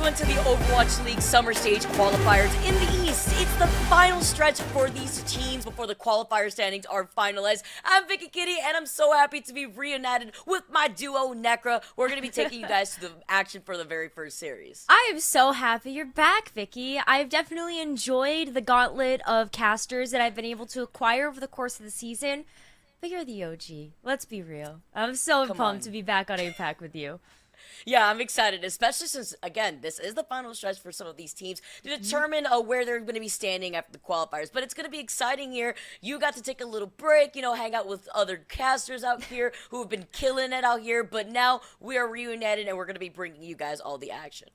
on to the Overwatch League Summer Stage Qualifiers in the East. It's the final stretch for these teams before the qualifier standings are finalized. I'm Vicky Kitty, and I'm so happy to be reunited with my duo, Necra. We're going to be taking you guys to the action for the very first series. I am so happy you're back, Vicky. I've definitely enjoyed the gauntlet of casters that I've been able to acquire over the course of the season. But you're the OG. Let's be real. I'm so pumped to be back on APAC with you. Yeah, I'm excited, especially since, again, this is the final stretch for some of these teams to determine where they're going to be standing after the qualifiers. But it's going to be exciting here. You got to take a little break, hang out with other casters out here who have been killing it out here. But now we are reunited, and we're going to be bringing you guys all the action.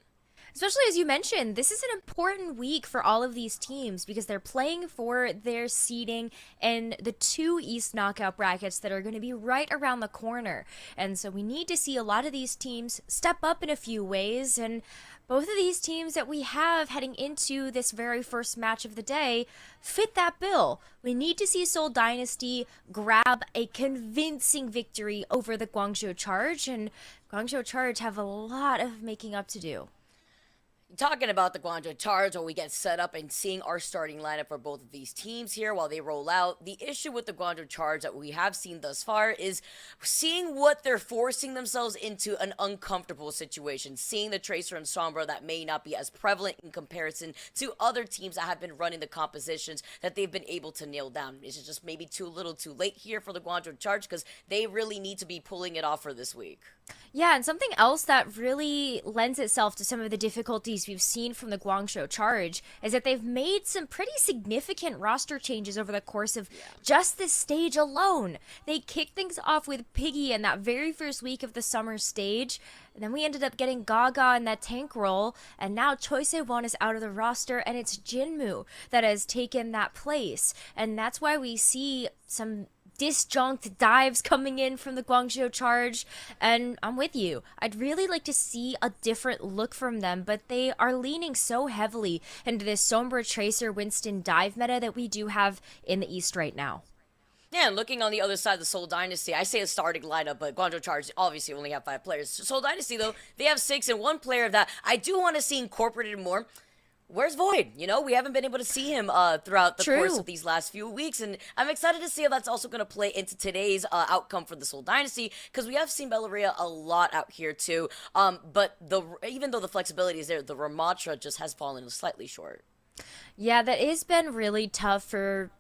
Especially as you mentioned, this is an important week for all of these teams because they're playing for their seeding in the 2 East knockout brackets that are going to be right around the corner. And so we need to see a lot of these teams step up in a few ways. And both of these teams that we have heading into this very first match of the day fit that bill. We need to see Seoul Dynasty grab a convincing victory over the Guangzhou Charge. And Guangzhou Charge have a lot of making up to do. Talking about the Guangzhou Charge, while we get set up and seeing our starting lineup for both of these teams here while they roll out, the issue with the Guangzhou Charge that we have seen thus far is seeing what they're forcing themselves into an uncomfortable situation, seeing the Tracer and Sombra that may not be as prevalent in comparison to other teams that have been running the compositions that they've been able to nail down. Is it just maybe too little too late here for the Guangzhou Charge because they really need to be pulling it off for this week? Yeah, and something else that really lends itself to some of the difficulties we've seen from the Guangzhou Charge is that they've made some pretty significant roster changes over the course of just this stage alone. They kicked things off with Piggy in that very first week of the summer stage, and then we ended up getting Gaga in that tank role, and now Choi Se-won is out of the roster, and it's Jinmu that has taken that place. And that's why we see some disjunct dives coming in from the Guangzhou Charge, and I'm with you. I'd really like to see a different look from them, but they are leaning so heavily into this Sombra Tracer Winston dive meta that we do have in the East right now. Yeah, and looking on the other side of the Seoul Dynasty, I say a starting lineup, but Guangzhou Charge obviously only have 5 players. Seoul Dynasty, though, they have 6, and one player that I do want to see incorporated more. Where's Void? We haven't been able to see him throughout the course of these last few weeks, and I'm excited to see how that's also going to play into today's outcome for the Seoul Dynasty, because we have seen Bellaria a lot out here too, but even though the flexibility is there, the Ramatra just has fallen slightly short. Yeah, that has been really tough for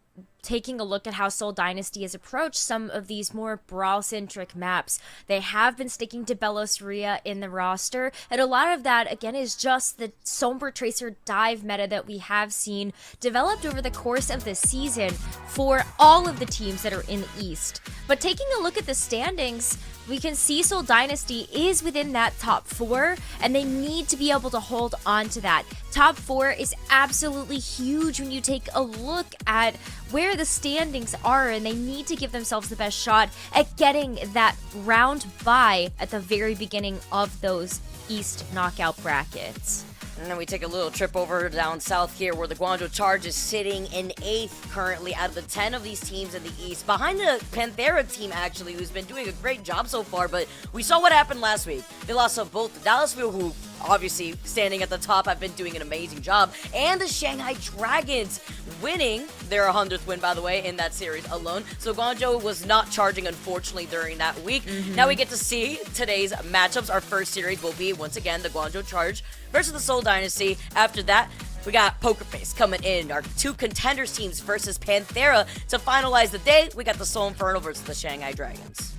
taking a look at how Seoul Dynasty has approached some of these more brawl-centric maps. They have been sticking to Bellosaria in the roster, and a lot of that, again, is just the Sombra Tracer dive meta that we have seen developed over the course of the season for all of the teams that are in the East. But taking a look at the standings, we can see Seoul Dynasty is within that top 4, and they need to be able to hold on to that. Top 4 is absolutely huge when you take a look at where the standings are, and they need to give themselves the best shot at getting that round bye at the very beginning of those East knockout brackets. And then we take a little trip over down south here where the Guangzhou Charge is sitting in 8th currently out of the 10 of these teams in the East. Behind the Panthera team, actually, who's been doing a great job so far, but we saw what happened last week. They lost to both the Dallasville, who obviously standing at the top have been doing an amazing job, and the Shanghai Dragons winning their 100th win, by the way, in that series alone. So Guangzhou was not charging, unfortunately, during that week. Now we get to see today's matchups. Our first series will be, once again, the Guangzhou Charge versus the Seoul Dynasty. After that, we got Poker Face coming in. Our 2 contenders teams versus Panthera. To finalize the day, we got the Seoul Inferno versus the Shanghai Dragons.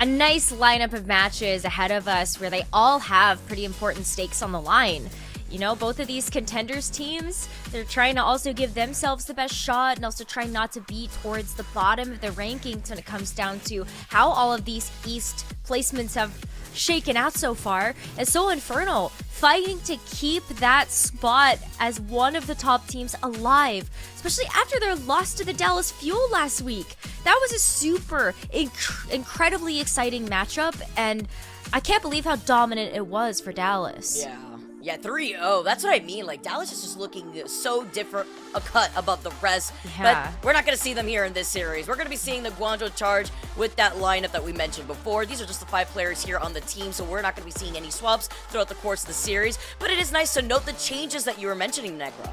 A nice lineup of matches ahead of us where they all have pretty important stakes on the line. Both of these contenders teams, they're trying to also give themselves the best shot and also trying not to be towards the bottom of the rankings when it comes down to how all of these East placements have shaken out so far. And Seoul Inferno fighting to keep that spot as one of the top teams alive, especially after their loss to the Dallas Fuel last week. That was a super incredibly exciting matchup, and I can't believe how dominant it was for Dallas. Yeah. Yeah, 3-0. That's what I mean. Like, Dallas is just looking so different, a cut above the rest. Yeah. But we're not going to see them here in this series. We're going to be seeing the Guangzhou Charge with that lineup that we mentioned before. These are just the 5 players here on the team, so we're not going to be seeing any swaps throughout the course of the series. But it is nice to note the changes that you were mentioning, Necro.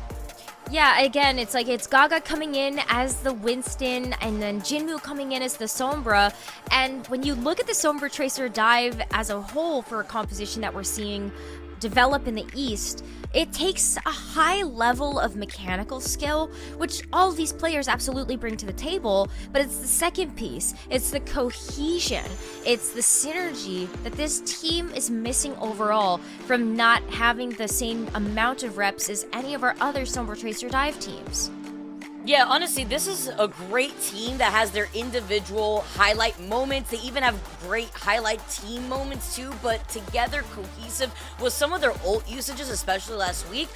Yeah, again, it's like it's Gaga coming in as the Winston and then Jinmu coming in as the Sombra. And when you look at the Sombra Tracer dive as a whole for a composition that we're seeing develop in the East, it takes a high level of mechanical skill, which all of these players absolutely bring to the table, but it's the second piece. It's the cohesion. It's the synergy that this team is missing overall from not having the same amount of reps as any of our other Sombra Tracer dive teams. Yeah, honestly, this is a great team that has their individual highlight moments. They even have great highlight team moments too, but together, cohesive with some of their ult usages, especially last week.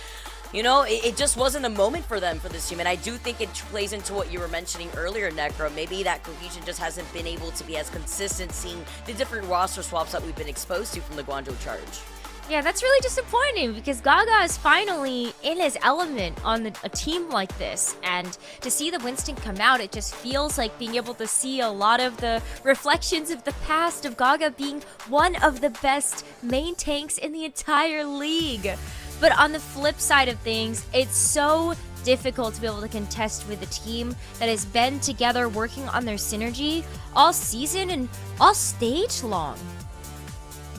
You know, it just wasn't a moment for them for this team, and I do think it plays into what you were mentioning earlier, Necro. Maybe that cohesion just hasn't been able to be as consistent, seeing the different roster swaps that we've been exposed to from the Guangzhou Charge. Yeah, that's really disappointing because Gaga is finally in his element on a team like this. And to see the Winston come out, it just feels like being able to see a lot of the reflections of the past of Gaga being one of the best main tanks in the entire league. But on the flip side of things, it's so difficult to be able to contest with a team that has been together working on their synergy all season and all stage long.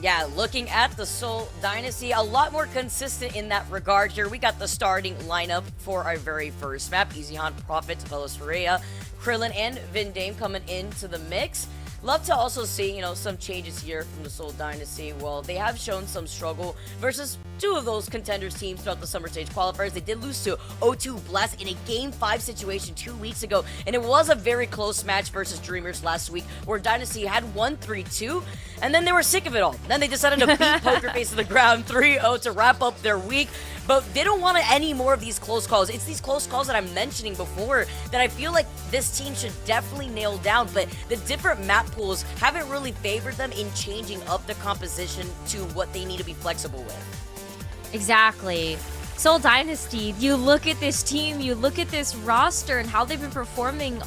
Yeah, looking at the Seoul Dynasty, a lot more consistent in that regard here. We got the starting lineup for our very first map. Easyhan, Prophet, Velosaria, Krillin, and Vindame coming into the mix. Love to also see, some changes here from the Seoul Dynasty. Well, they have shown some struggle versus 2 of those contenders teams throughout the summer stage qualifiers. They did lose to O2 Blast in a Game 5 situation 2 weeks ago, and it was a very close match versus Dreamers last week, where Dynasty had won 3-2, and then they were sick of it all. Then they decided to beat Poker Face to the ground 3-0 to wrap up their week. But they don't want any more of these close calls. It's these close calls that I'm mentioning before that I feel like this team should definitely nail down. But the different map pools haven't really favored them in changing up the composition to what they need to be flexible with. Exactly. Seoul Dynasty, you look at this team, you look at this roster and how they've been performing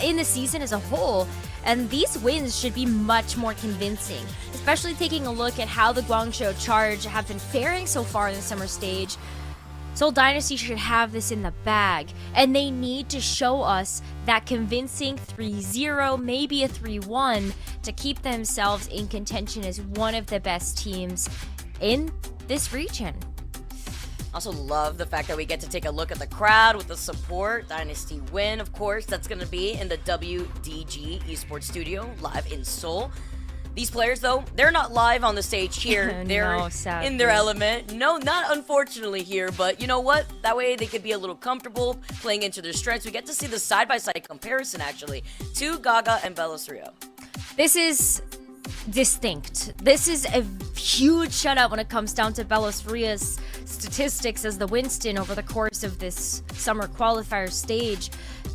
in the season as a whole. And these wins should be much more convincing, especially taking a look at how the Guangzhou Charge have been faring so far in the summer stage. Seoul Dynasty should have this in the bag, and they need to show us that convincing 3-0, maybe a 3-1, to keep themselves in contention as one of the best teams in this region. Also love the fact that we get to take a look at the crowd with the support. Dynasty win, of course. That's going to be in the WDG Esports Studio, live in Seoul. These players, though, they're not live on the stage here. They're in their element. No, not unfortunately here, but you know what? That way they could be a little comfortable playing into their strengths. We get to see the side-by-side comparison, actually, to Gaga and Velosaria. This is distinct. This is a huge shutout when it comes down to Velosaria's statistics as the Winston over the course of this summer qualifier stage.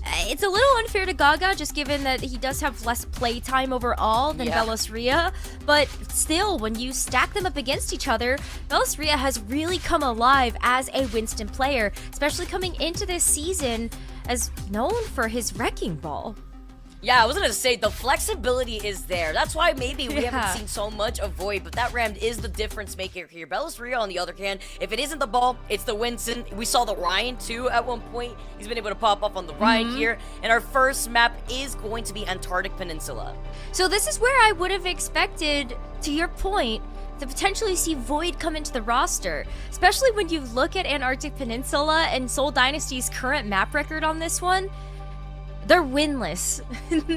It's a little unfair to Gaga, just given that he does have less play time overall than Velosaria, but still, when you stack them up against each other, Velosaria has really come alive as a Winston player, especially coming into this season as known for his wrecking ball. Yeah, I was going to say, the flexibility is there. That's why maybe we haven't seen so much of Void, but that Ram is the difference maker here. Velosaria, on the other hand, if it isn't the ball, it's the Winston. We saw the Ryan, too, at one point. He's been able to pop up on the Ryan here. And our first map is going to be Antarctic Peninsula. So this is where I would have expected, to your point, to potentially see Void come into the roster, especially when you look at Antarctic Peninsula and Seoul Dynasty's current map record on this one. They're winless.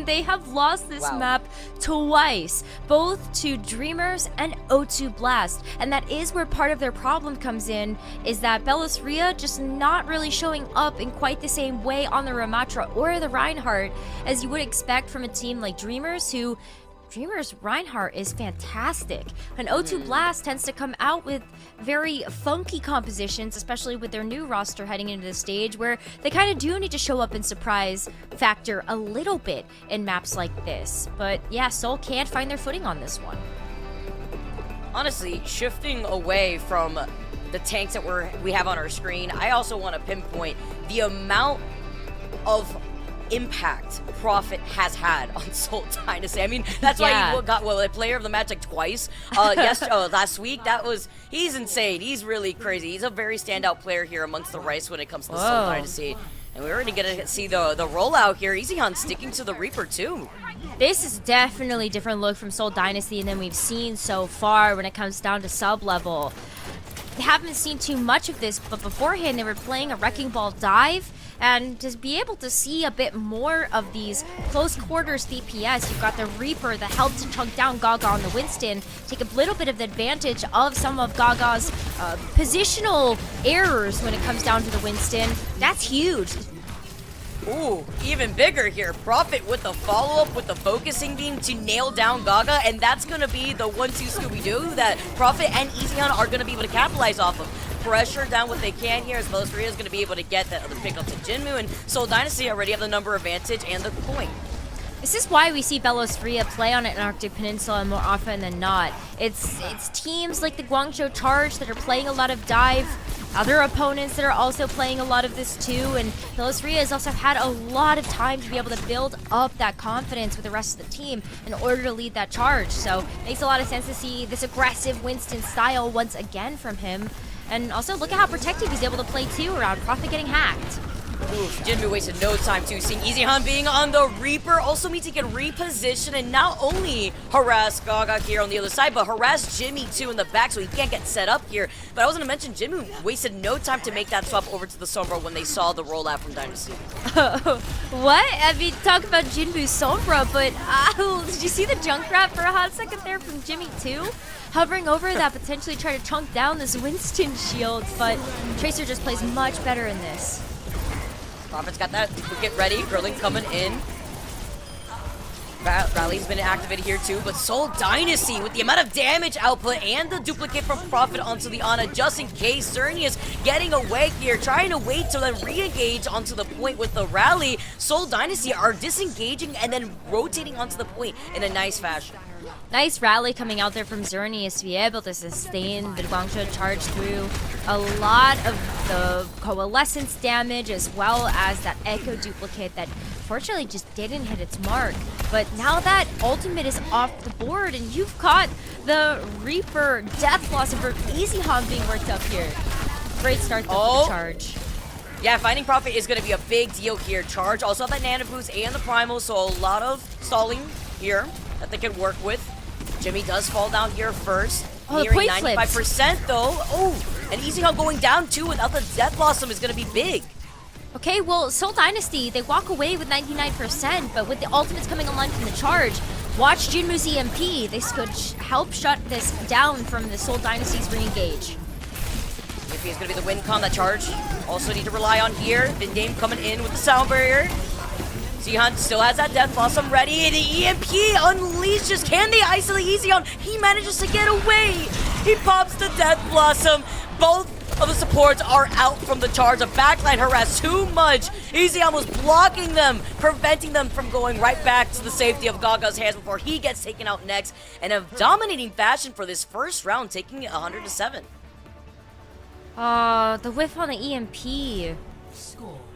They have lost this map twice, both to Dreamers and O2 Blast. And that is where part of their problem comes in, is that Velosaria just not really showing up in quite the same way on the Ramatra or the Reinhardt as you would expect from a team like Dreamers, who Dreamers Reinhardt is fantastic. And O2 Blast tends to come out with very funky compositions, especially with their new roster heading into the stage, where they kind of do need to show up and surprise factor a little bit in maps like this. But yeah, Seoul can't find their footing on this one. Honestly, shifting away from the tanks that we have on our screen, I also want to pinpoint the amount of impact Prophet has had on Seoul Dynasty. I mean, that's why he got a player of the match like twice. Last week, he's insane. He's really crazy. He's a very standout player here amongst the Rice when it comes to the Seoul Dynasty. And we're already gonna see the rollout here. Easyhan sticking to the Reaper too. This is definitely a different look from Seoul Dynasty than we've seen so far when it comes down to sub level. Haven't seen too much of this, but beforehand they were playing a Wrecking Ball dive, and to be able to see a bit more of these close quarters DPS, you've got the Reaper that helped to chunk down Gaga on the Winston, take a little bit of the advantage of some of Gaga's positional errors when it comes down to the Winston. That's huge. Ooh, even bigger here. Prophet with the follow-up with the focusing beam to nail down Gaga, and that's going to be the 1-2 Scooby-Doo that Prophet and Easyhan are going to be able to capitalize off of. Pressure down what they can here, as Veloz Ria is going to be able to get that other pickup to Jinmu, and Seoul Dynasty already have the number advantage and the point. This is why we see Veloz Ria play on Antarctic Peninsula more often than not. It's teams like the Guangzhou Charge that are playing a lot of dive, other opponents that are also playing a lot of this too, and Veloz Ria has also had a lot of time to be able to build up that confidence with the rest of the team in order to lead that charge. So it makes a lot of sense to see this aggressive Winston style once again from him. And also look at how protective he's able to play too around Prophet getting hacked. Oof, Jinmu wasted no time too. Seeing Easyhan being on the Reaper also means he can reposition and not only harass Gaga here on the other side, but harass Jimmy too in the back so he can't get set up here. But I was going to mention Jinmu wasted no time to make that swap over to the Sombra when they saw the rollout from Dynasty. What? I mean, talk about Jinmu's Sombra, but did you see the junk grab for a hot second there from Jimmy too? Hovering over that, potentially try to chunk down this Winston shield, but Tracer just plays much better in this. Prophet's got that. Get ready. Grilling coming in. Rally's been activated here too, but Seoul Dynasty with the amount of damage output and the duplicate from Prophet onto the Ana just in case. Cerny is getting away here, trying to wait to then re-engage onto the point with the rally. Seoul Dynasty are disengaging and then rotating onto the point in a nice fashion. Nice rally coming out there from Xerneas to be able to sustain the Guangzhou Charge through a lot of the coalescence damage as well as that Echo duplicate that fortunately just didn't hit its mark. But now that ultimate is off the board and you've got the Reaper Death Blossom for Easyhan being worked up here. Great start to the charge. Yeah, finding Prophet is going to be a big deal here. Charge also have that Nano Boost and the Primal, so a lot of stalling here that they can work with. Jimmy does fall down here first. Nearing 95% though. Oh, and Easyhan going down too without the Death Blossom is going to be big. Okay, well, Seoul Dynasty, they walk away with 99%, but with the ultimates coming online from the charge, watch Jinmu's EMP. This could help shut this down from the Seoul Dynasty's re-engage. EMP is going to be the win con, that charge. Also need to rely on here. Vindame coming in with the sound barrier. Easyhan still has that Death Blossom ready, and the EMP unleashes. Can they isolate Easyhan? He manages to get away. He pops the Death Blossom. Both of the supports are out from the charge. The backline harassed too much. Easyhan was blocking them, preventing them from going right back to the safety of Gaga's hands before he gets taken out next. And a dominating fashion for this first round, taking it 100-7. The whiff on the EMP.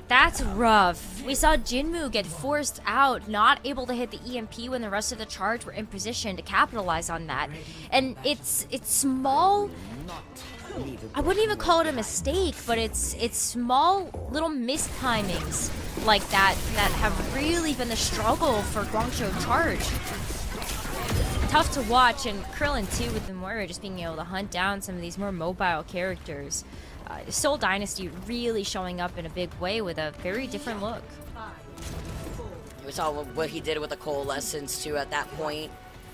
That's rough. We saw Jinmu get forced out, not able to hit the EMP when the rest of the charge were in position to capitalize on that. And it's small. I wouldn't even call it a mistake, but it's small little mistimings like that that have really been the struggle for Guangzhou Charge. Tough to watch, and Krillin too with the Moira just being able to hunt down some of these more mobile characters. Seoul Dynasty really showing up in a big way with a very different look. We saw what he did with the Coalescence too at that point.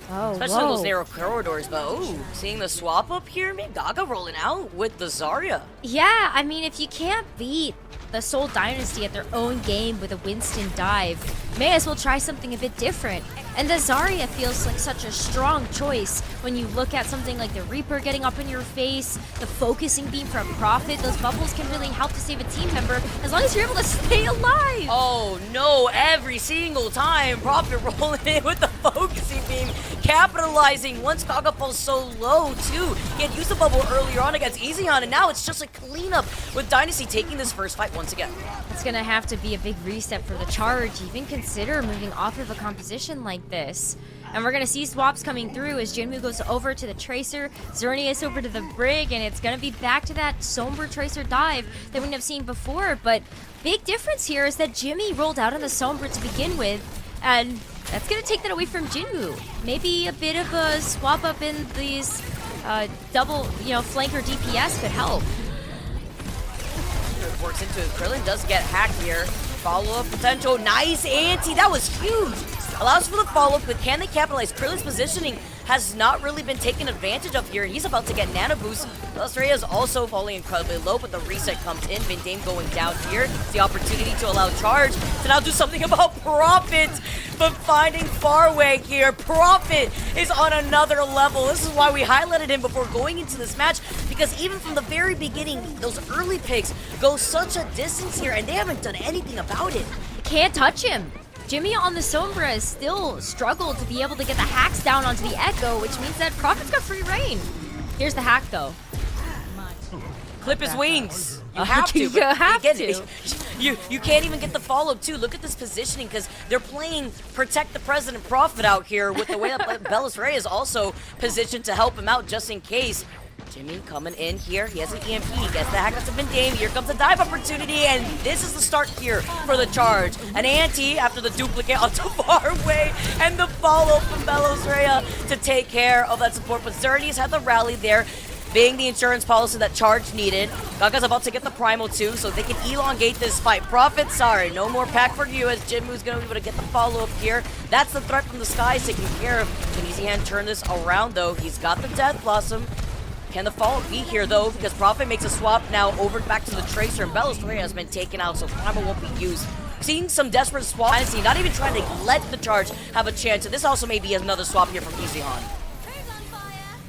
Oh, especially those narrow corridors, but seeing the swap up here, man, Gaga rolling out with the Zarya. Yeah, I mean, if you can't beat the Seoul Dynasty at their own game with a Winston dive, may as well try something a bit different. And the Zarya feels like such a strong choice when you look at something like the Reaper getting up in your face, the focusing beam from Prophet. Those bubbles can really help to save a team member as long as you're able to stay alive. Oh no, every single time Prophet rolling in with the focusing beam capitalizing once Gaga falls so low, too. He had used the bubble earlier on against Easyon, and now it's just a cleanup with Dynasty taking this first fight once again. It's gonna have to be a big reset for the Charge. Even consider moving off of a composition like this. And we're gonna see swaps coming through as Jinmu goes over to the Tracer, Xerneas over to the Brig, and it's gonna be back to that Sombra Tracer dive that we have seen before. But big difference here is that Jimmy rolled out on the Sombra to begin with, and that's gonna take that away from Jinmu. Maybe a bit of a swap up in these double, flanker DPS could help. It works into it. Krillin does get hacked here. Follow-up potential. Nice anti. That was huge. Allows for the follow-up, but can they capitalize? Krillin's positioning has not really been taken advantage of here. He's about to get nano boost. Australia is also falling incredibly low, but the reset comes in. Van Dame going down here. It's the opportunity to allow Charge to now do something about Profit, but finding Farway here. Profit is on another level. This is why we highlighted him before going into this match, because even from the very beginning, those early picks go such a distance here, and they haven't done anything about it. Can't touch him. Jimmy on the Sombra has still struggled to be able to get the hacks down onto the Echo, which means that Prophet's got free reign. Here's the hack, though. Clip his wings. You have to. You have to. You can't even get the follow-up, too. Look at this positioning, because they're playing Protect the President Prophet out here with the way that Bellis Ray is also positioned to help him out just in case. Jimmy coming in here. He has an EMP. He gets the hack up to Van Dame. Here comes the dive opportunity, and this is the start here for the Charge. An anti after the duplicate onto Farway, and the follow from Bellows Rhea to take care of that support. But Xerneas had the rally there, being the insurance policy that Charge needed. Gaga's about to get the Primal too, so they can elongate this fight. Prophet, sorry, no more pack for you, as Jinmu's going to be able to get the follow-up here. That's the threat from the skies taken care of. Can Easy Hand turn this around, though? He's got the Death Blossom. Can the follow-up be here, though? Because Prophet makes a swap now over back to the Tracer, and Bellows Rhea has been taken out, so Primal won't be used. Seeing some desperate swap, Dynasty not even trying to let the Charge have a chance, and this also may be another swap here from Easy Han.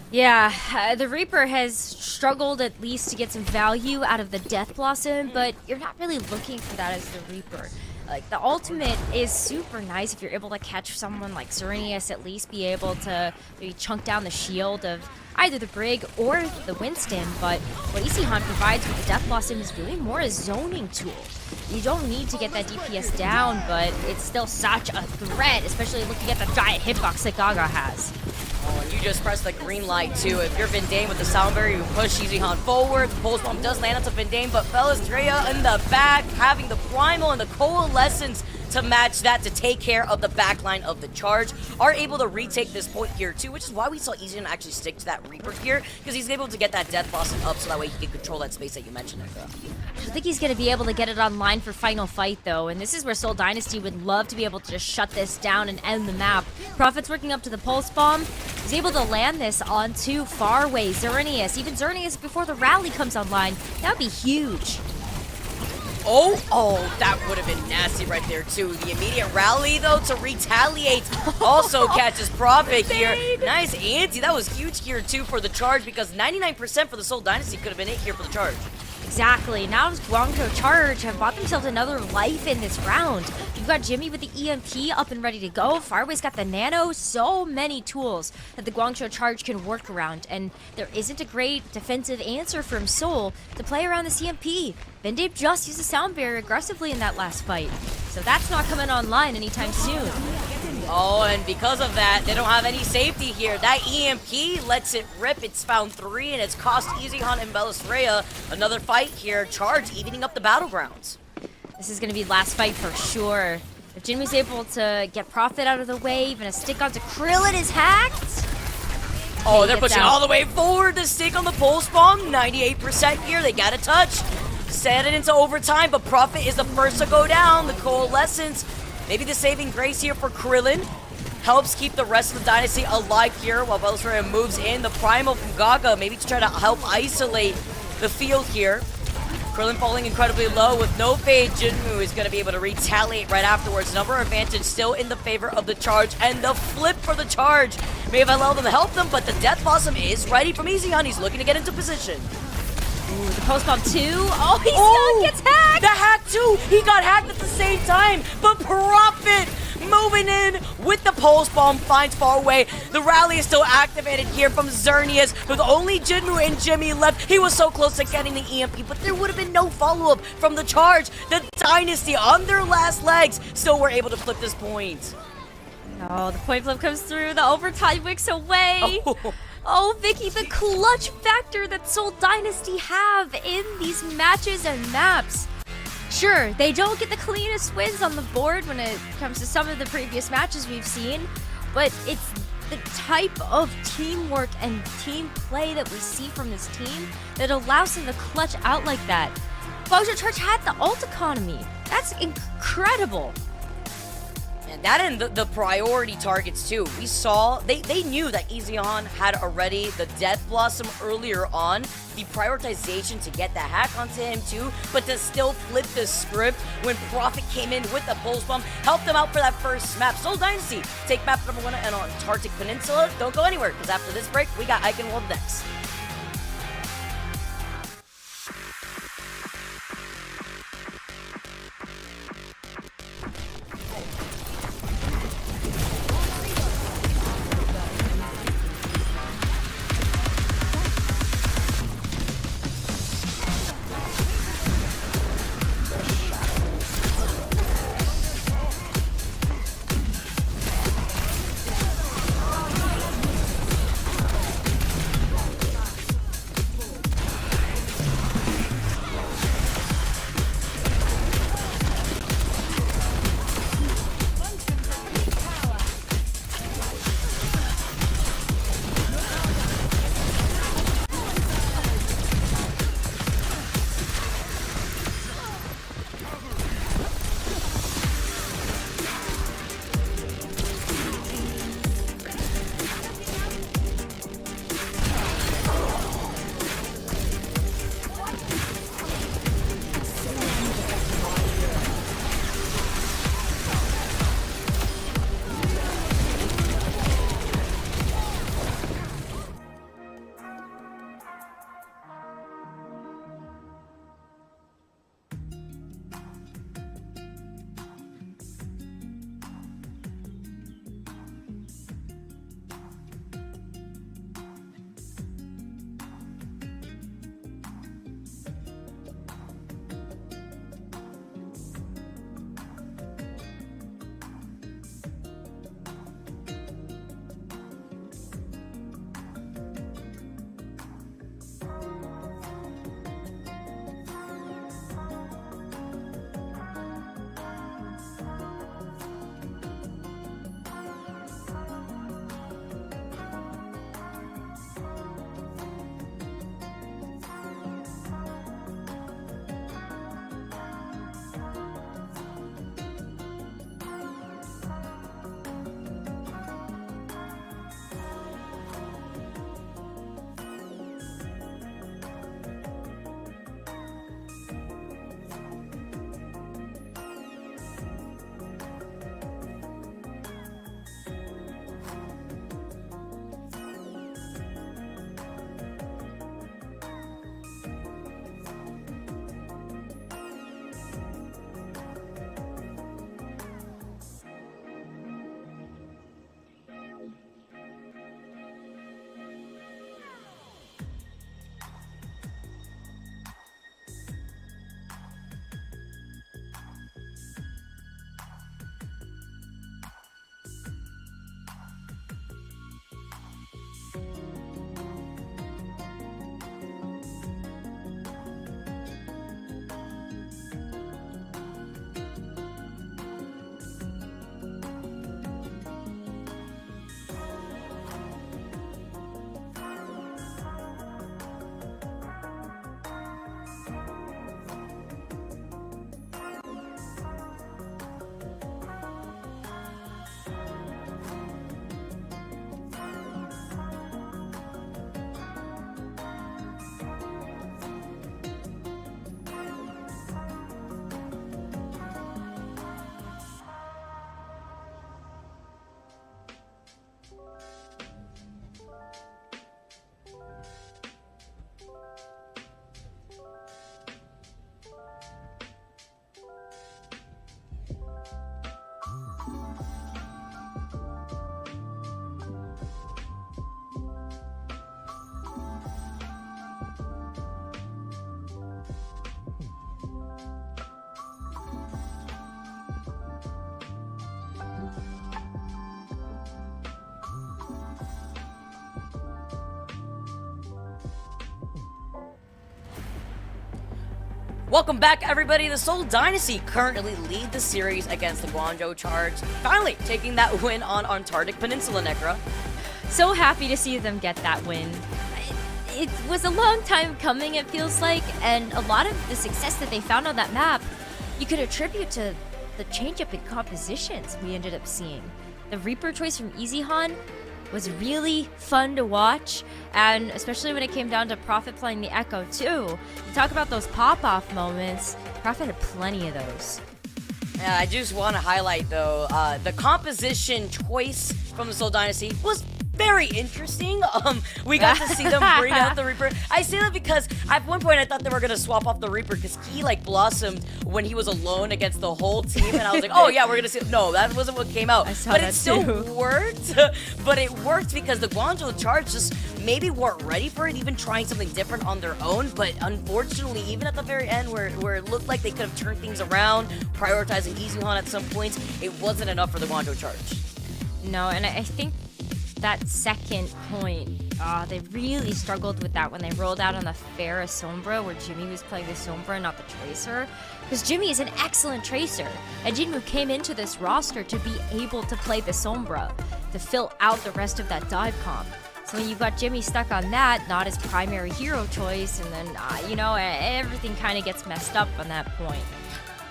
Yeah, the Reaper has struggled at least to get some value out of the Death Blossom, but you're not really looking for that as the Reaper. Like, the ultimate is super nice if you're able to catch someone like Xerneas, at least be able to maybe chunk down the shield of either the Brig or the Winston, but what Eichenwalde provides with the Death Blossom is really more a zoning tool. You don't need to get that DPS down, but it's still such a threat, especially looking at the giant hitbox that Gaga has. Oh, and you just press the green light, too. If you're Van Dame with the sound barrier, you push Easy Han forward. The pulse bomb does land onto Van Dame, but Bellis Rhea in the back, having the Primal and the Coalescence to match that, to take care of the backline of the Charge, are able to retake this point here too, which is why we saw Easy Han actually stick to that Reaper here, because he's able to get that Death Blossom up so that way he can control that space that you mentioned. I think he's going to be able to get it online for Final Fight, though, and this is where Seoul Dynasty would love to be able to just shut this down and end the map. Prophet's working up to the Pulse Bomb. He's able to land this onto Farway, Xerneas. Even Xerneas before the rally comes online. That would be huge. Oh, that would have been nasty right there, too. The immediate rally, though, to retaliate also catches Prophet here. Nice anti. That was huge here, too, for the Charge, because 99% for the Seoul Dynasty could have been it here for the Charge. Exactly. Now Guangzhou Charge have bought themselves another life in this round. You've got Jimmy with the EMP up and ready to go. Farway's got the Nano. So many tools that the Guangzhou Charge can work around. And there isn't a great defensive answer from Seoul to play around this EMP. Van Dame just used the sound barrier aggressively in that last fight. So that's not coming online anytime soon. Oh, and because of that, they don't have any safety here. That EMP lets it rip. It's found 3, and it's cost Easy Han and Bellis Rhea another fight here. Charge evening up the battlegrounds. This is going to be last fight for sure. If Jinmu's able to get Prophet out of the way, even a stick onto Krillin is hacked. Oh, they're pushing all the way forward. The stick on the Pulse Bomb, 98% here. They got a touch. Set it into overtime, but Prophet is the first to go down. The Coalescence, maybe the saving grace here for Krillin, helps keep the rest of the Dynasty alive here while Bellis Rhea moves in. The Primal from Gaga, maybe to try to help isolate the field here. Krillin falling incredibly low with no fade. Jinmu is going to be able to retaliate right afterwards. Number advantage still in the favor of the Charge, and the flip for the Charge may have allowed them to help them, but the Death Blossom is ready from Easy Han. He's looking to get into position. Ooh, the post bomb too. Oh, he still gets hacked. The hack too. He got hacked at the same time, but Prophet moving in with the pulse bomb, finds far away. The rally is still activated here from Xerneas, with only Jinmu and Jimmy left. He was so close to getting the EMP, but there would have been no follow-up from the charge. The Dynasty on their last legs still were able to flip this point. Oh, the point flip comes through. The overtime wicks away. Oh, Vicky, the clutch factor that Seoul Dynasty have in these matches and maps. Sure, they don't get the cleanest wins on the board when it comes to some of the previous matches we've seen, but it's the type of teamwork and team play that we see from this team that allows them to clutch out like that. Bojo Church had the ult economy. That's incredible. And that and the priority targets too. We saw, they knew that Ezeon had already the Death Blossom earlier on. The prioritization to get the hack onto him too, but to still flip the script when Prophet came in with the Pulse Bomb, helped them out for that first map. Seoul Dynasty take map number 1 and on Antarctic Peninsula. Don't go anywhere, because after this break, we got Eichenwalde next. Welcome back, everybody. The Seoul Dynasty currently lead the series against the Guangzhou Charge, finally taking that win on Antarctic Peninsula, Necra. So happy to see them get that win. It was a long time coming, it feels like, and a lot of the success that they found on that map, you could attribute to the change-up in compositions we ended up seeing. The Reaper choice from Eichenwalde was really fun to watch, and especially when it came down to Prophet playing the Echo too. You talk about those pop-off moments, Prophet had plenty of those. Yeah, I just want to highlight, though, the composition choice from the Seoul Dynasty was very interesting. We got to see them bring out the Reaper. I say that because at one point I thought they were going to swap off the Reaper because he like blossomed when he was alone against the whole team, and I was like, oh yeah, we're going to see. No, that wasn't what came out. I saw but that it still too. worked. But it worked because the Guangzhou Charge just maybe weren't ready for it, even trying something different on their own. But unfortunately, even at the very end where it looked like they could have turned things around, prioritizing Eichenwalde at some points, it wasn't enough for the Guangzhou Charge. No, and I think that second point, they really struggled with that when they rolled out on the Farah Sombra, where Jimmy was playing the Sombra, not the Tracer. Because Jimmy is an excellent Tracer, and Jinmu came into this roster to be able to play the Sombra, to fill out the rest of that dive comp. So when you got Jimmy stuck on that, not his primary hero choice, and then, everything kind of gets messed up on that point.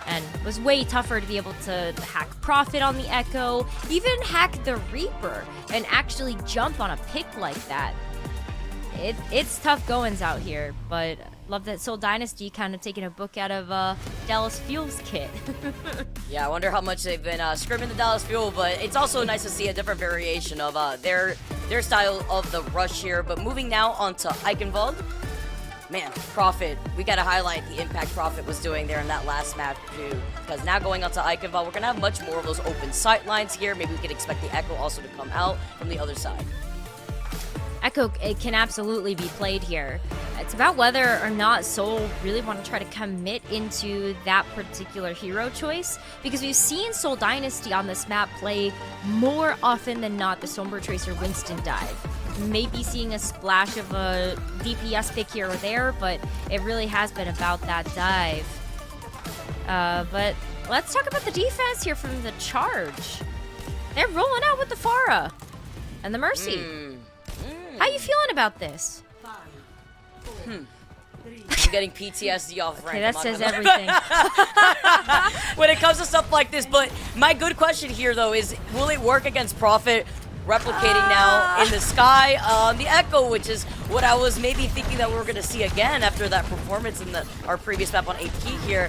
And it was way tougher to be able to hack Prophet on the Echo, even hack the Reaper, and actually jump on a pick like that. It's tough goings out here, but love that Seoul Dynasty kind of taking a book out of Dallas Fuel's kit. Yeah, I wonder how much they've been scrimming the Dallas Fuel, but it's also nice to see a different variation of their style of the rush here. But moving now onto Eichenwalde. Man, Prophet, we gotta highlight the impact Prophet was doing there in that last match too. Because now going on to Eichenwalde, we're gonna have much more of those open sight lines here. Maybe we could expect the Echo also to come out from the other side. Echo, it can absolutely be played here. It's about whether or not Seoul really want to try to commit into that particular hero choice, because we've seen Seoul Dynasty on this map play more often than not the Sombra Tracer Winston dive. Maybe seeing a splash of a DPS pick here or there, but it really has been about that dive. But let's talk about the defense here from the Charge. They're rolling out with the Farah and the Mercy. How you feeling about this? I'm getting PTSD off rank. Okay, that says everything. When it comes to stuff like this, but my good question here though is, will it work against Prophet replicating now in the sky on the Echo, which is what I was maybe thinking that we were going to see again after that performance in our previous map on AP here.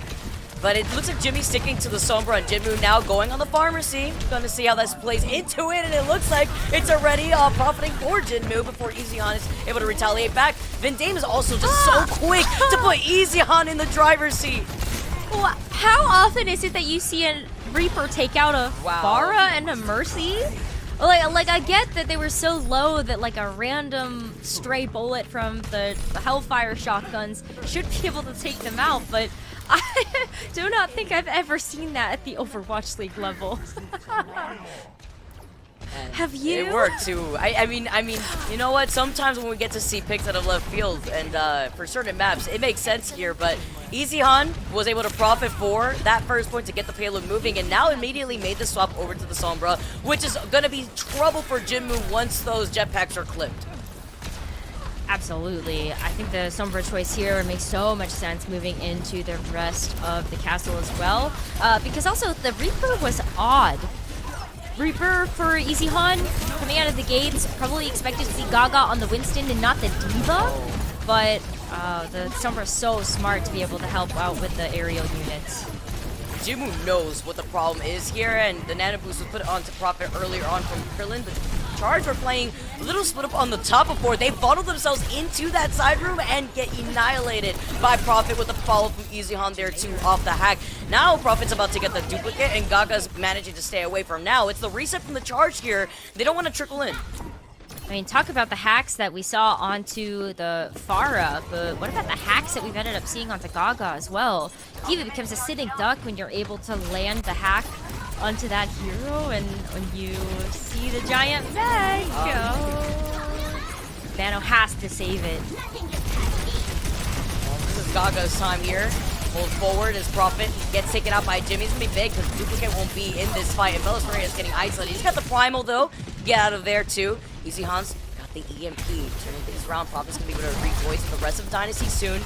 But it looks like Jimmy's sticking to the Sombra, and Jinmu now going on the Pharmacy. Gonna see how this plays into it, and it looks like it's already profiting for Jinmu before Eichenwalde is able to retaliate back. Vindame is also just so quick to put Eichenwalde in the driver's seat. Well, how often is it that you see a Reaper take out a Farah and a Mercy? Like I get that they were so low that like a random stray bullet from the Hellfire shotguns should be able to take them out, but I do not think I've ever seen that at the Overwatch League level. Have you? It worked too. I mean, you know what? Sometimes when we get to see picks out of left field, and for certain maps, it makes sense here. But Eichenwalde was able to profit for that first point to get the payload moving, and now immediately made the swap over to the Sombra, which is gonna be trouble for Jinmu once those jetpacks are clipped. Absolutely. I think the Sombra choice here would make so much sense moving into the rest of the castle as well. Because also the Reaper was odd. Reaper for Eichenwalde coming out of the gates, probably expected to see Gaga on the Winston and not the Diva. But the Sombra is so smart to be able to help out with the aerial units. Jinmu knows what the problem is here, and the Nano Boost was put onto Prophet earlier on from Krillin. The Charge were playing a little split up on the top before they funneled themselves into that side room and get annihilated by Prophet with a follow from Eichenwalde there too off the hack. Now Prophet's about to get the duplicate, and Gaga's managing to stay away from now. It's the reset from the Charge here. They don't want to trickle in. I mean, talk about the hacks that we saw onto the Farah, but what about the hacks that we've ended up seeing onto Gaga as well? Diva becomes a sitting duck when you're able to land the hack onto that hero, and when you see the giant bag go. Nano has to save it. Well, this is Gaga's time here. Pulls forward as Prophet gets taken out by Jimmy. It's gonna be big because Duplicate won't be in this fight. And Bella's is getting isolated. He's got the Primal though. Get out of there too. Easy Hans got the EMP. Turning things around. Prophet's gonna be able to revoice the rest of Dynasty soon.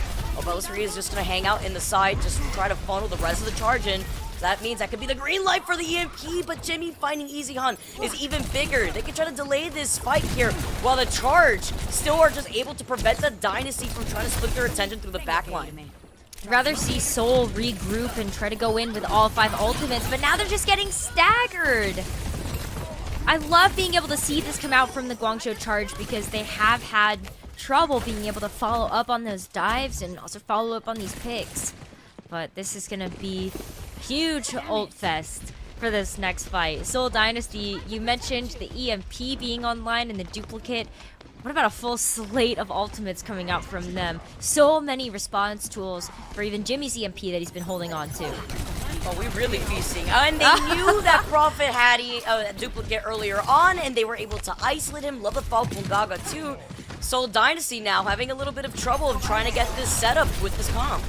Bella's is just gonna hang out in the side, just try to funnel the rest of the charge in. That means that could be the green light for the EMP, but Jimmy finding Easy Han is even bigger. They can try to delay this fight here while the charge still are just able to prevent the Dynasty from trying to split their attention through the backline. I'd rather see Seoul regroup and try to go in with all 5 ultimates, but now they're just getting staggered. I love being able to see this come out from the Guangzhou charge because they have had trouble being able to follow up on those dives and also follow up on these picks. But this is going to be huge ult fest for this next fight. Seoul Dynasty, you mentioned the EMP being online and the duplicate. What about a full slate of ultimates coming out from them? So many response tools for even Jimmy's EMP that he's been holding on to. Oh, we're really feasting. And they knew that Prophet had a duplicate earlier on, and they were able to isolate him. Love the Falcon Gaga too. Seoul Dynasty now having a little bit of trouble of trying to get this setup with this comp.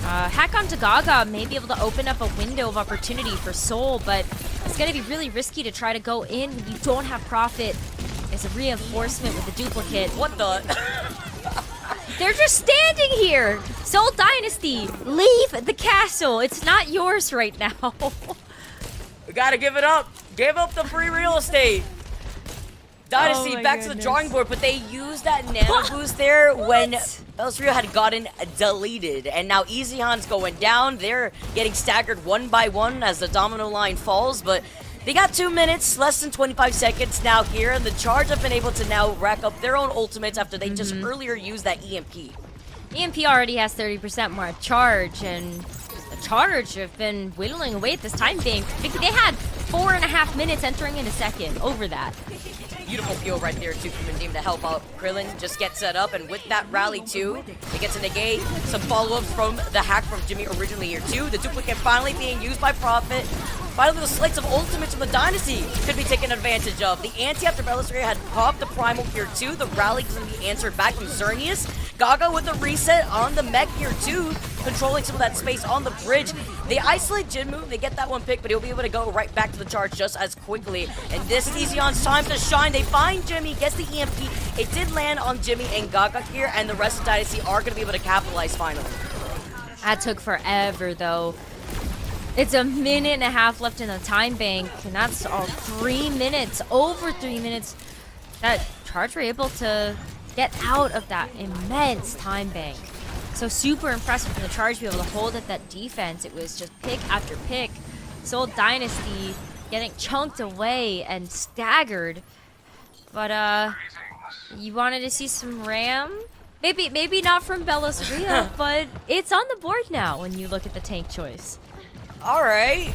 Hack onto Gaga may be able to open up a window of opportunity for Seoul, but it's going to be really risky to try to go in when you don't have Prophet as a reinforcement with the duplicate. What the? They're just standing here! Seoul Dynasty, leave the castle! It's not yours right now. We gotta give it up. Give up the free real estate. Dynasty back to the drawing board, but they used that nano boost there when Belserio had gotten deleted. And now Easy Han's going down. They're getting staggered one by one as the domino line falls, but they got 2 minutes, less than 25 seconds now here, and the charge have been able to now rack up their own ultimates after they just earlier used that EMP. EMP already has 30% more charge, and the charge have been whittling away at this time bank. They had 4.5 minutes entering in a second over that. Beautiful peel right there too from Nadim to help out. Krillin just gets set up, and with that rally too, they get to negate some follow-ups from the hack from Jimmy originally here too. The duplicate finally being used by Prophet. Finally, the slates of ultimates from the Dynasty could be taken advantage of. The anti after Belisarius had popped the Primal here too. The rally is going to be answered back from Xerneas. Gaga with the reset on the mech here too, controlling some of that space on the bridge. They isolate Jinmu, they get that one pick, but he'll be able to go right back to the charge just as quickly. And this is Easyon's time to shine. They find Jimmy, gets the EMP. It did land on Jimmy and Gaga here, and the rest of Dynasty are going to be able to capitalize finally. That took forever though. It's a minute and a half left in the time bank, and that's all 3 minutes, over 3 minutes. That charge were able to get out of that immense time bank. So super impressive from the charge to be able to hold at that defense. It was just pick after pick. Seoul Dynasty getting chunked away and staggered. But you wanted to see some RAM? Maybe not from Belisarius, but it's on the board now when you look at the tank choice. Alright,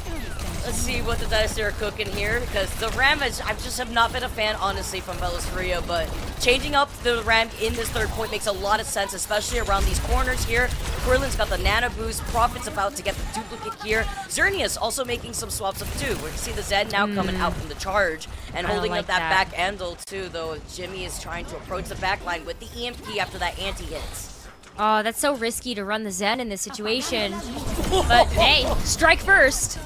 let's see what the Dynasty are cooking here, because the Ram, I just have not been a fan, honestly, from Belisarius, but changing up the Ram in this third point makes a lot of sense, especially around these corners here. Krillin's got the nano boost, Prophet's about to get the duplicate here. Xerneas also making some swaps up too. We're gonna see the Zed now coming out from the charge and holding up that back handle too, though Jimmy is trying to approach the back line with the EMP after that anti-hits. Oh, that's so risky to run the Zen in this situation. But hey, strike first.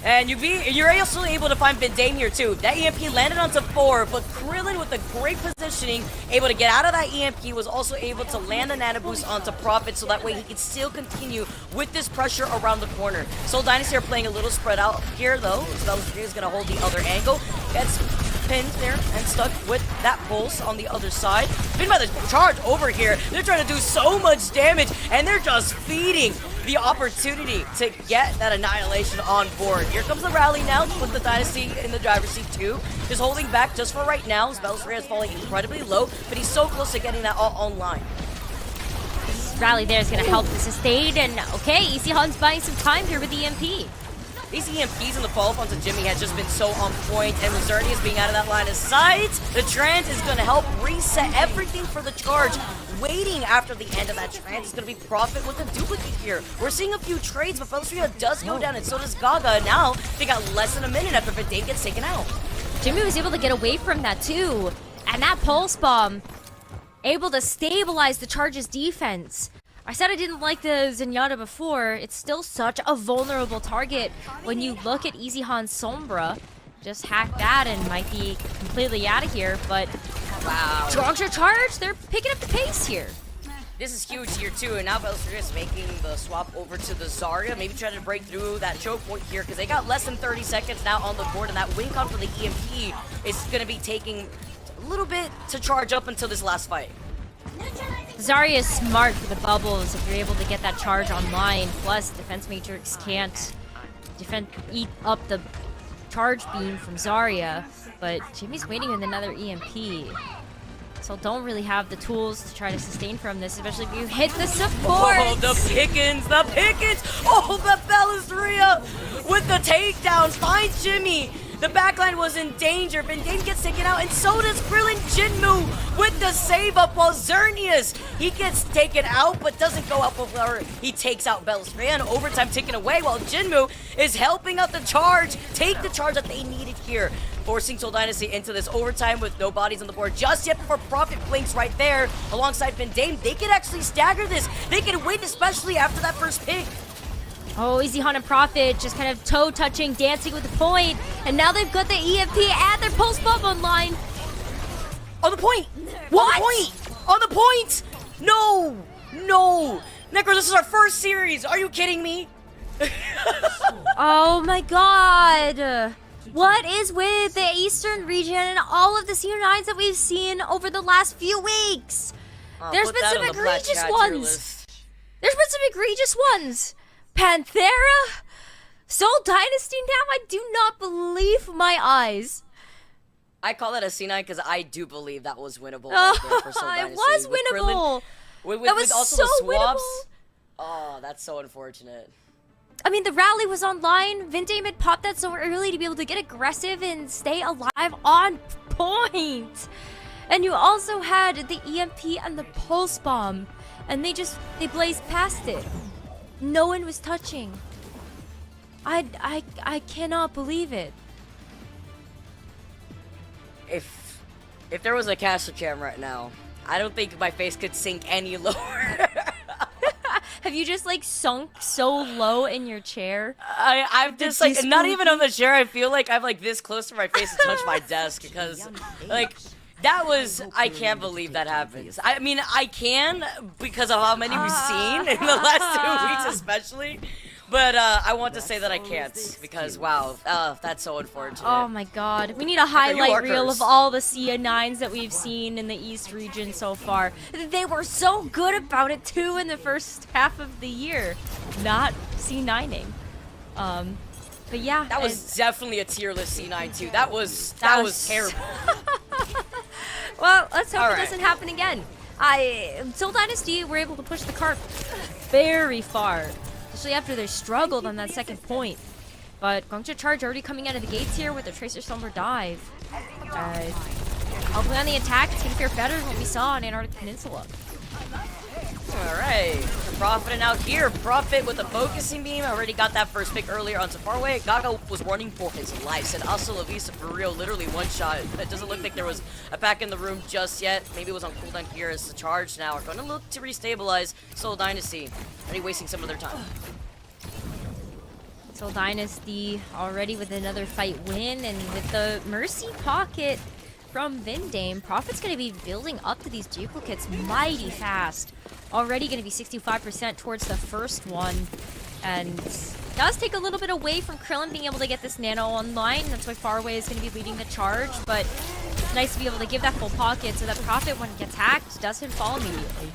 And you're also able to find Bindane here too. That EMP landed onto 4, but Krillin with a great positioning, able to get out of that EMP, was also able to land the nano boost onto Prophet, so that way he can still continue with this pressure around the corner. Seoul Dynasty are playing a little spread out here though. Belisarius is gonna hold the other angle. Gets pinned there and stuck with that pulse on the other side. Pinned by the charge over here. They're trying to do so much damage, and they're just feeding the opportunity to get that annihilation on board. Here comes the rally now to put the Dynasty in the driver's seat too. Just holding back just for right now. Belisarius is falling incredibly low, but he's so close to getting that all online. This rally there is going to help the sustain, and okay, Easy Han's buying some time here with the EMP. These EMPs and the follow-ups on Jimmy has just been so on point, and with Xerneas being out of that line of sight, the trance is going to help reset everything for the charge. Waiting after the end of that trance is going to be Prophet with a duplicate here. We're seeing a few trades, but Belisarius does go down, and so does Gaga. Now, they got less than a minute after Vidane gets taken out. Jimmy was able to get away from that too, and that pulse bomb able to stabilize the charge's defense. I said I didn't like the Zenyatta before. It's still such a vulnerable target when you look at Easyhan's Sombra. Just hack that and might be completely out of here, but Wow. Strongshire charge, they're picking up the pace here. This is huge here too, and now Belser is making the swap over to the Zarya, maybe trying to break through that choke point here, because they got less than 30 seconds now on the board, and that win con for the EMP is going to be taking a little bit to charge up until this last fight. Zarya is smart for the bubbles if you're able to get that charge online, plus Defense Matrix can't eat up the charge beam from Zarya, but Jimmy's waiting with another EMP. So don't really have the tools to try to sustain from this, especially if you hit the support. Oh, the Pickens, the Pickens! Oh, the Bellisria with the takedown finds Jimmy. The backline was in danger. Vendame gets taken out, and so does Krillin Jinmu with the save up while Xerneas, he gets taken out, but doesn't go out before he takes out Bellisria, and overtime taken away while Jinmu is helping out the charge, take the charge that they needed here, forcing Seoul Dynasty into this overtime with no bodies on the board just yet before Profit blinks right there alongside Vendame. They can actually stagger this. They can win, especially after that first pick. Oh, Easyhan and Profit just kind of toe-touching, dancing with the point, and now they've got the EMP and their pulse bomb online. On the point! What? On the point! On the point! No! No! Necro, this is our first series! Are you kidding me? Oh my god! What is with the Eastern region and all of the CO9s that we've seen over the last few weeks? There's been some egregious ones. There's been some egregious ones. Panthera? Seoul Dynasty now? I do not believe my eyes. I call that a C9 because I do believe that was winnable. Oh, Right there for Seoul it Dynasty. was With winnable. Krillin, That was with also so the swaps. winnable. Oh, that's so unfortunate. I mean, the rally was online. Vendame had popped that so early to be able to get aggressive and stay alive on point. And you also had the EMP and the pulse bomb. And they blazed past it. No one was touching. I cannot believe it. If there was a caster cam right now, I don't think my face could sink any lower. Have you just like sunk so low in your chair? I'm just like, not even on the chair, I feel like I'm like this close to my face to touch my desk because like that was, I can't believe that happens. I mean, I can because of how many we've seen in the last 2 weeks especially. But I want to say that I can't because, wow, that's so unfortunate. Oh my god. We need a highlight reel of all the CA9s that we've seen in the East region so far. They were so good about it too in the first half of the year. Not C9ing. But yeah. That was definitely a tier list C9 too. That was terrible. Well, let's hope it doesn't happen again. Seoul Dynasty were able to push the cart very far. Especially after they struggled on that second point. But Guangzhou Charge already coming out of the gates here with a Tracer Slumber dive. Hopefully on the attack, it's going to fare better than what we saw on Antarctic Peninsula. Alright, Profit out here. Profit with a focusing beam. Already got that first pick earlier on Safarway. Gaga was running for his life. Said Hasta La Vista for real, literally one shot. It doesn't look like there was a pack in the room just yet. Maybe it was on cooldown here as the Charge now are going to look to restabilize Seoul Dynasty. Already wasting some of their time. Seoul Dynasty already with another fight win, and with the Mercy Pocket from Vendame, Profit's going to be building up to these duplicates mighty fast. Already going to be 65% towards the first one, and does take a little bit away from Krillin being able to get this nano online. That's why Faraway is going to be leading the charge, but it's nice to be able to give that full pocket so that Profit, when it gets hacked, doesn't fall immediately.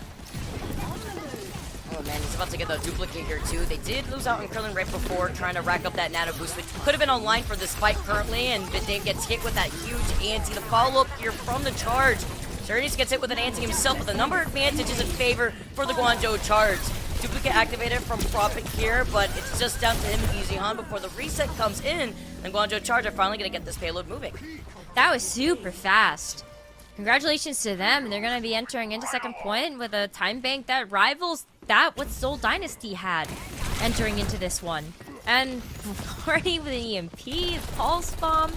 Oh man, he's about to get the duplicate here too. They did lose out on Krillin right before, trying to rack up that nano boost, which could have been online for this fight currently, and Vendame gets hit with that huge anti. The follow-up here from the Charge. Xerneas gets hit with an anti himself, but the number advantage is in favor for the Guangzhou Charge. Duplicate activated from Profit here, but it's just down to him and Easyhan before the reset comes in, and Guangzhou Charge are finally going to get this payload moving. That was super fast. Congratulations to them. They're going to be entering into second point with a time bank that rivals that what Seoul Dynasty had entering into this one. And already with an EMP, Pulse Bomb.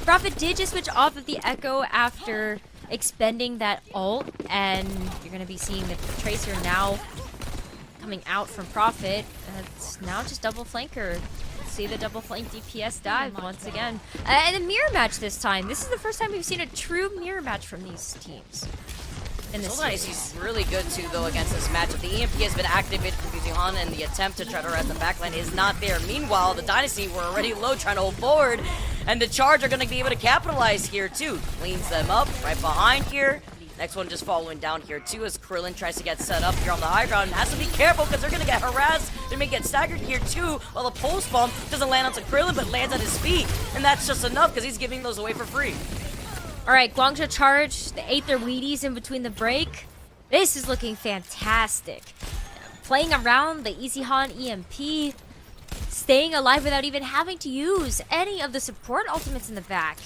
Profit did just switch off of the Echo after expending that ult, and you're going to be seeing the Tracer now coming out from Profit. It's now just double flanker. See the double flank DPS dive once again. And a mirror match this time. This is the first time we've seen a true mirror match from these teams. He's really good too though against this matchup. The EMP has been activated from Busan and the attempt to try to res the backline is not there. Meanwhile, the Dynasty were already low trying to hold forward, and the Charge are going to be able to capitalize here too. Cleans them up right behind here. Next one just following down here too as Krillin tries to get set up here on the high ground and has to be careful because they're going to get harassed. They may get staggered here too while the pulse bomb doesn't land onto Krillin but lands at his feet. And that's just enough because he's giving those away for free. Alright, Guangzhou Charge, they ate their Wheaties in between the break. This is looking fantastic. Playing around the Easy Han EMP, staying alive without even having to use any of the support ultimates in the back.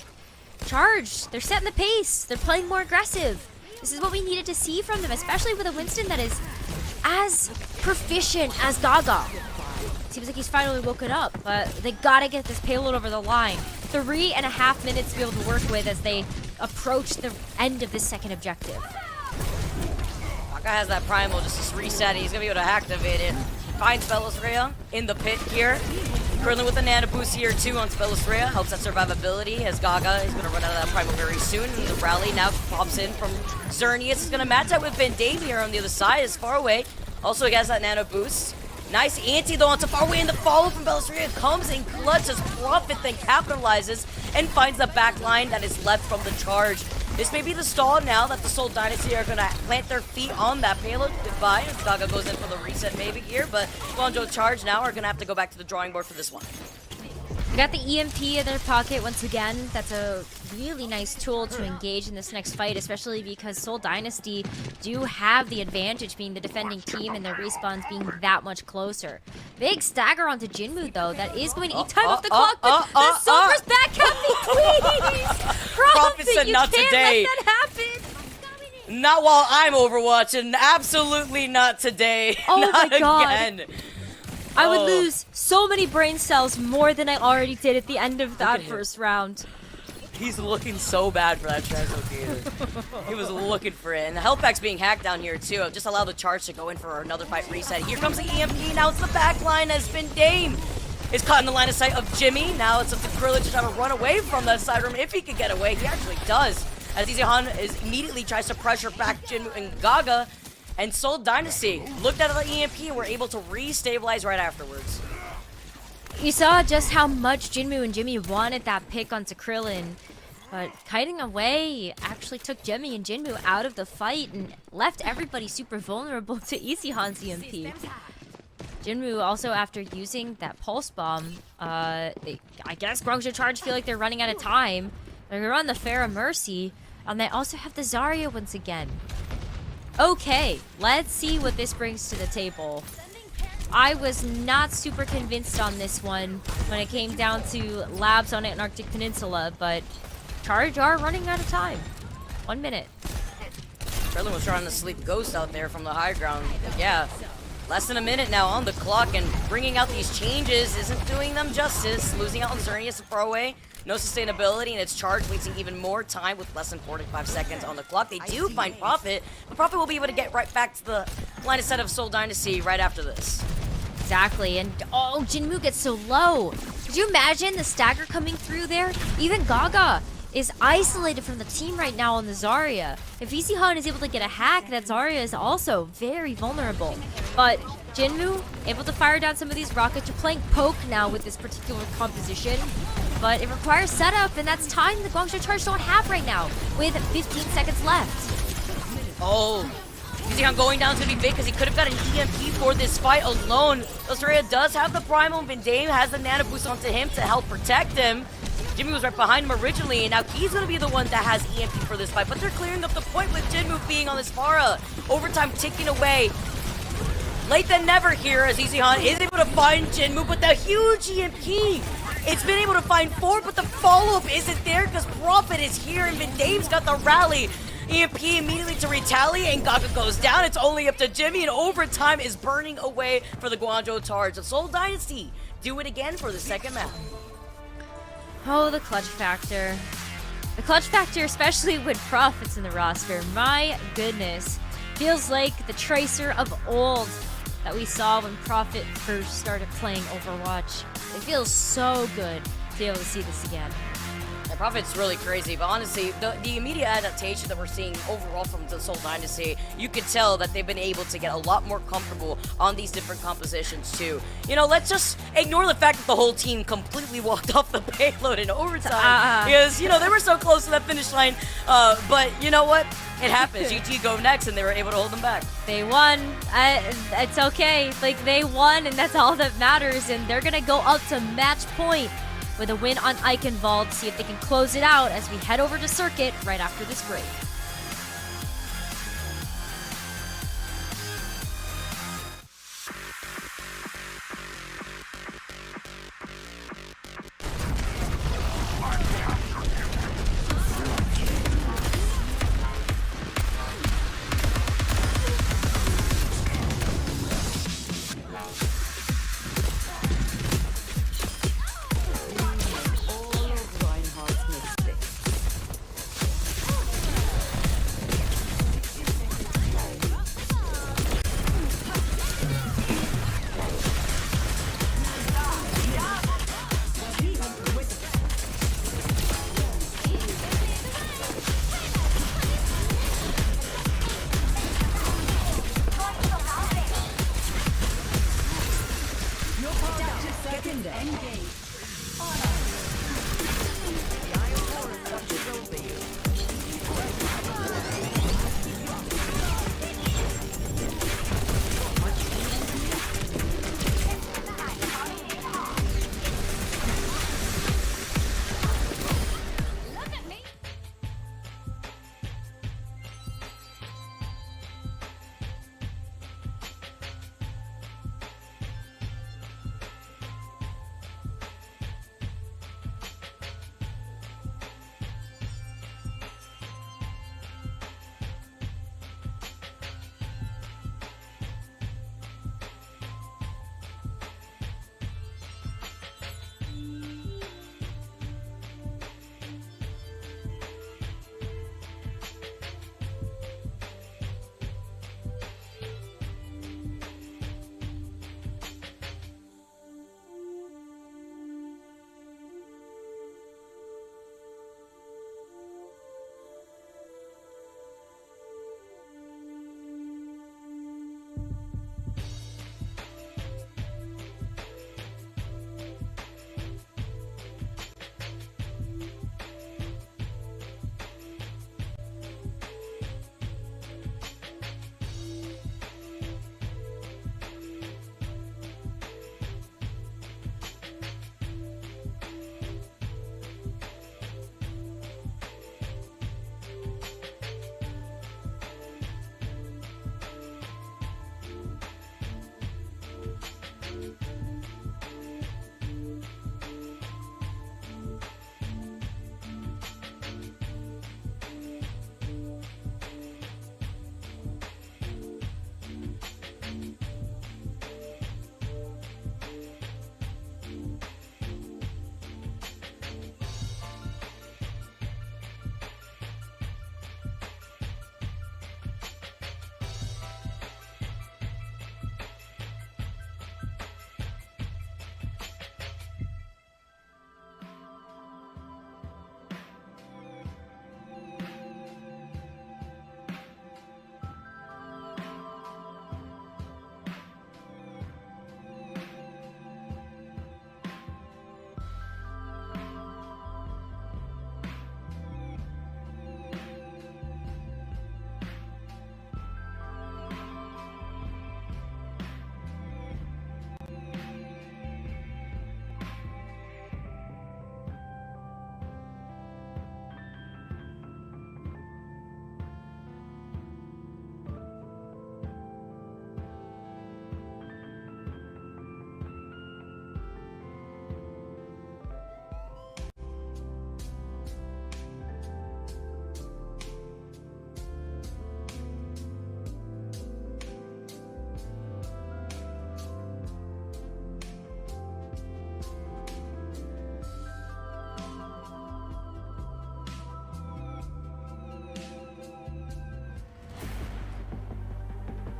Charge, they're setting the pace, they're playing more aggressive. This is what we needed to see from them, especially with a Winston that is as proficient as Gaga. Seems like he's finally woken up, but they gotta get this payload over the line. 3.5 minutes to be able to work with as they approach the end of this second objective. Gaga has that primal just to reset. He's gonna be able to activate it. Finds Belisrea in the pit here. Krillin with a nano boost here too on Belisrea. Helps that survivability as Gaga is gonna run out of that primal very soon. And the rally now pops in from Xerneas. Is gonna match up with Ben Dave here on the other side. Is far away. Also he has that nano boost. Nice anti though onto far away, and the follow from Belisrea comes in clutch as Profit then capitalizes and finds the back line that is left from the Charge. This may be the stall now that the Seoul Dynasty are going to plant their feet on that payload. Goodbye as Gaga goes in for the reset maybe here, but Guangzhou Charge now are going to have to go back to the drawing board for this one. We got the EMP in their pocket once again. That's a really nice tool to engage in this next fight, especially because Seoul Dynasty do have the advantage being the defending team and their respawns being that much closer. Big stagger onto Jinmu though. That is going to eat time off the clock, but the Silver's back happy, please! Profit said not today. Let that happen! Not while I'm Overwatching. Absolutely not today. Oh not my god. Again. I would lose so many brain cells more than I already did at the end of that first round. He's looking so bad for that translocator. He was looking for it. And the health pack's being hacked down here too. Just allow the Charge to go in for another fight reset. Here comes the EMP. Now it's the back line has been Dame. It's caught in the line of sight of Jimmy. Now it's up to Krillin to try to run away from that side room if he can get away. He actually does. As Easy Han immediately tries to pressure back Jinmu and Gaga. And Seoul Dynasty looked at the EMP and were able to re-stabilize right afterwards. You saw just how much Jinmu and Jimmy wanted that pick onto Krillin. But kiting away actually took Jimmy and Jinmu out of the fight and left everybody super vulnerable to Easy Han's EMP. Jinmu also, after using that pulse bomb, I guess Guangzhou Charge feel like they're running out of time. They're on the Pharah Mercy, and they also have the Zarya once again. Okay, let's see what this brings to the table. I was not super convinced on this one when it came down to labs on Antarctic Peninsula, but Charge are running out of time. 1 minute. Krillin was trying to sleep Ghost out there from the high ground. But yeah, less than a minute now on the clock, and bringing out these changes isn't doing them justice. Losing out on Xerneas far away. No sustainability, and it's Charge wasting even more time with less than 45 seconds on the clock. They do find Profit, but Profit will be able to get right back to the line of sight of Seoul Dynasty right after this. Exactly, and oh, Jinmu gets so low. Could you imagine the stagger coming through there? Even Gaga is isolated from the team right now on the Zarya. If Easy Han is able to get a hack, that Zarya is also very vulnerable. But Jinmu able to fire down some of these rockets. You're playing poke now with this particular composition. But it requires setup, and that's time the Guangzhou Charge don't have right now, with 15 seconds left. Oh, Easy Han going down is going to be big because he could have got an EMP for this fight alone. Australia does have the Primal, and Dame has the Nano Boost onto him to help protect him. Jimmy was right behind him originally, and now he's going to be the one that has EMP for this fight. But they're clearing up the point with Jinmu being on this Pharah. Overtime ticking away. Late than never here as Easy Han is able to find Jinmu, but the huge EMP. It's been able to find 4, but the follow-up isn't there because Profit is here and Dame's got the rally. EMP immediately to retaliate and Gaga goes down. It's only up to Jimmy, and overtime is burning away for the Guangzhou Charge. The Seoul Dynasty do it again for the second map. Oh, the clutch factor. The clutch factor, especially with Profits in the roster. My goodness. Feels like the Tracer of old. that we saw when Prophet first started playing Overwatch. It feels so good to be able to see this again. Yeah, Prophet's really crazy, but honestly, the immediate adaptation that we're seeing overall from the Seoul Dynasty, you could tell that they've been able to get a lot more comfortable on these different compositions too. You know, let's just ignore the fact that the whole team completely walked off the payload in overtime because, you know, they were so close to that finish line, but you know what? It happens. GT go next, and they were able to hold them back. They won. It's okay. Like, they won, and that's all that matters, and they're going to go up to match point with a win on Eichenwalde, see if they can close it out as we head over to Circuit right after this break.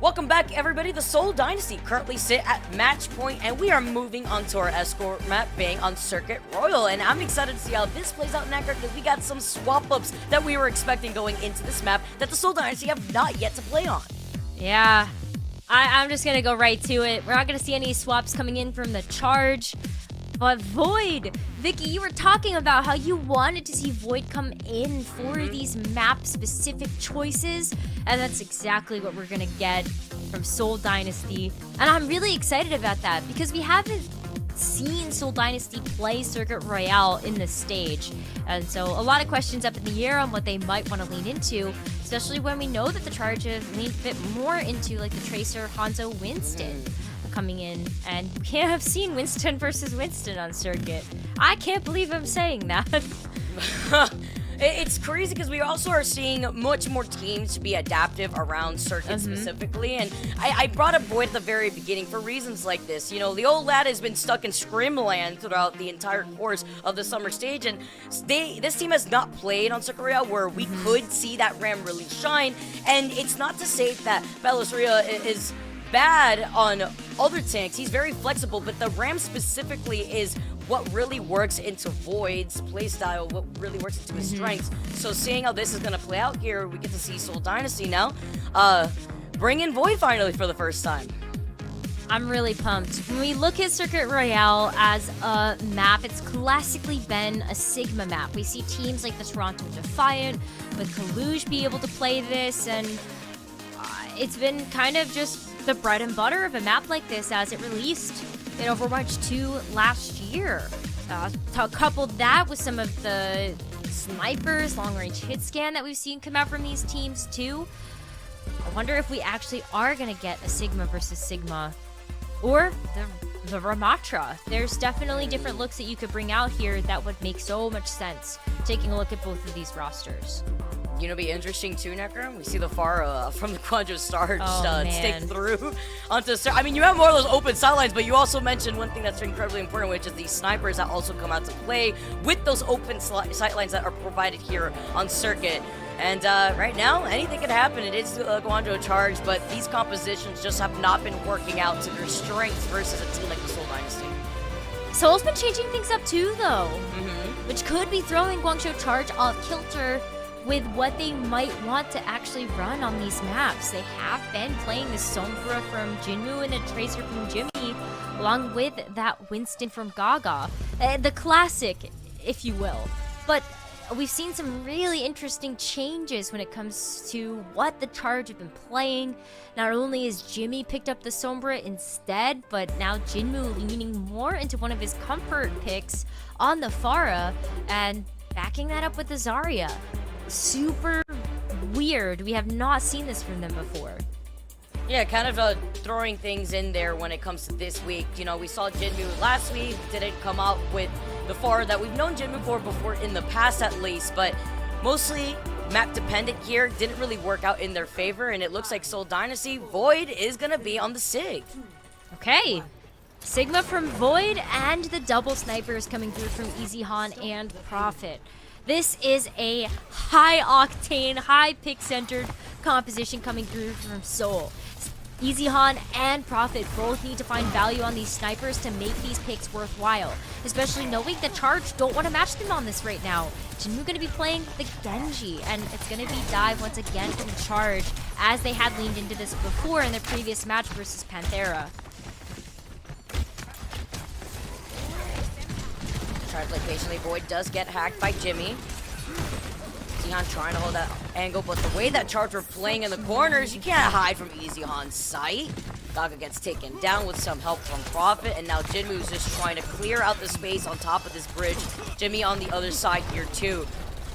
Welcome back, everybody. The Seoul Dynasty currently sit at match point, and we are moving on to our escort map, being on Circuit Royal. And I'm excited to see how this plays out in Anchor, because we got some swap-ups that we were expecting going into this map that the Seoul Dynasty have not yet to play on. Yeah, I'm just going to go right to it. We're not going to see any swaps coming in from the Charge. But Void, Vicky, you were talking about how you wanted to see Void come in for these map-specific choices, and that's exactly what we're gonna get from Seoul Dynasty. And I'm really excited about that because we haven't seen Seoul Dynasty play Circuit Royale in this stage, and so a lot of questions up in the air on what they might want to lean into, especially when we know that the Charge have leaned a bit more into like the Tracer, Hanzo, Winston coming in, and we have seen Winston versus Winston on Circuit. I can't believe I'm saying that. It's crazy because we also are seeing much more teams be adaptive around Circuit specifically, and I brought up Void at the very beginning for reasons like this. You know, the old lad has been stuck in Scrimland throughout the entire course of the summer stage, and this team has not played on Circuit Royale where we could see that Ram really shine, and it's not to say that Belosria is bad on other tanks. He's very flexible, but the Ram specifically is what really works into Void's playstyle, what really works into his strengths. So seeing how this is going to play out here, we get to see Seoul Dynasty now bring in Void finally for the first time. I'm really pumped. When we look at Circuit Royale as a map, it's classically been a Sigma map. We see teams like the Toronto Defiant with Kaluge be able to play this, and it's been kind of just the bread and butter of a map like this as it released in Overwatch 2 last year. Coupled that with some of the snipers, long-range hit scan that we've seen come out from these teams too. I wonder if we actually are going to get a Sigma versus Sigma, or the Ramatra. There's definitely different looks that you could bring out here that would make so much sense, taking a look at both of these rosters. You know, be interesting too, Necron. We see the Pharah from the Guangzhou Star stick through onto. I mean, you have more of those open sidelines, but you also mentioned one thing that's incredibly important, which is these snipers that also come out to play with those open sightlines that are provided here on Circuit. And right now, anything could happen. It is a Guangzhou Charge, but these compositions just have not been working out to their strengths versus a team like the Seoul Dynasty. Seoul's been changing things up too, though, which could be throwing Guangzhou Charge off kilter with what they might want to actually run on these maps. They have been playing the Sombra from Jinwoo and a Tracer from Jimmy, along with that Winston from Gaga. The classic, if you will. But we've seen some really interesting changes when it comes to what the Charge have been playing. Not only has Jimmy picked up the Sombra instead, but now Jinwoo leaning more into one of his comfort picks on the Pharah and backing that up with the Zarya. Super weird. We have not seen this from them before. Yeah, kind of throwing things in there when it comes to this week. You know, we saw Jinwoo last week, didn't come out with the Pharah that we've known Jinwoo for before in the past at least, but mostly map dependent here, didn't really work out in their favor, and it looks like Seoul Dynasty, Void is gonna be on the Sig. Okay. Sigma from Void and the double snipers coming through from Easyhan and Prophet. This is a high-octane, high-pick-centered composition coming through from Seoul. Easyhan and Prophet both need to find value on these snipers to make these picks worthwhile, especially knowing the Charge don't want to match them on this right now. Jinwoo going to be playing the Genji, and it's going to be dive once again from the Charge, as they had leaned into this before in their previous match versus Panthera. Tries to play patiently. Void does get hacked by Jimmy. Easyhan trying to hold that angle, but the way that Charge were playing in the corners, you can't hide from Easyhan's sight. Gaga gets taken down with some help from Prophet, and now Jinwoo's just trying to clear out the space on top of this bridge. Jimmy on the other side here too.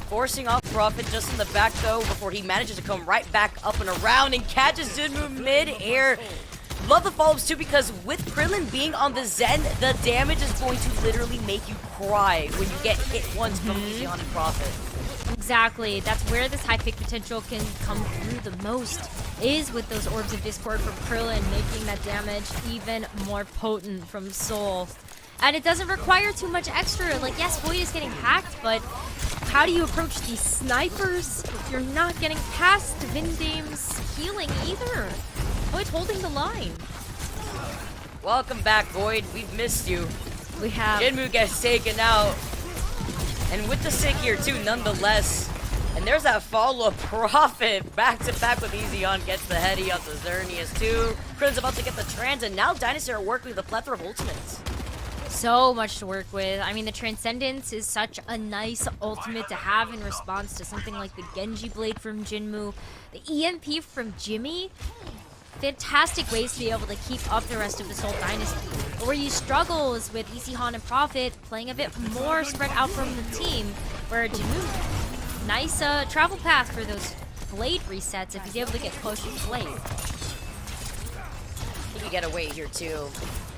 Forcing off Prophet just in the back though before he manages to come right back up and around and catches Jinwoo mid-air. Love the follow-ups too, because with Krillin being on the Zen, the damage is going to literally make you cry when you get hit once from Easyhan and Prophet. Exactly. That's where this high pick potential can come through the most, is with those Orbs of Discord from Krillin, making that damage even more potent from Seoul. And it doesn't require too much extra. Like, yes, Void is getting hacked, but how do you approach these snipers? You're not getting past Vindame's healing either. Void's holding the line. Welcome back, Void. We've missed you. We have. Jinmu gets taken out. And with the sick here too, nonetheless. And there's that follow-up Prophet. Back to back with Easyon. Gets the heady up to Xerneas too. Krillin's about to get the trans, and now Dynasty are working with a plethora of ultimates. So much to work with. I mean, the Transcendence is such a nice ultimate to have in response to something like the Genji Blade from Jinmu. The EMP from Jimmy. Fantastic ways to be able to keep up the rest of the Seoul Dynasty. But where you struggle is with Eichenwalde and Prophet playing a bit more spread out from the team, where Jinmu, nice travel path for those blade resets if he's able to get close to the blade. He can get away here too.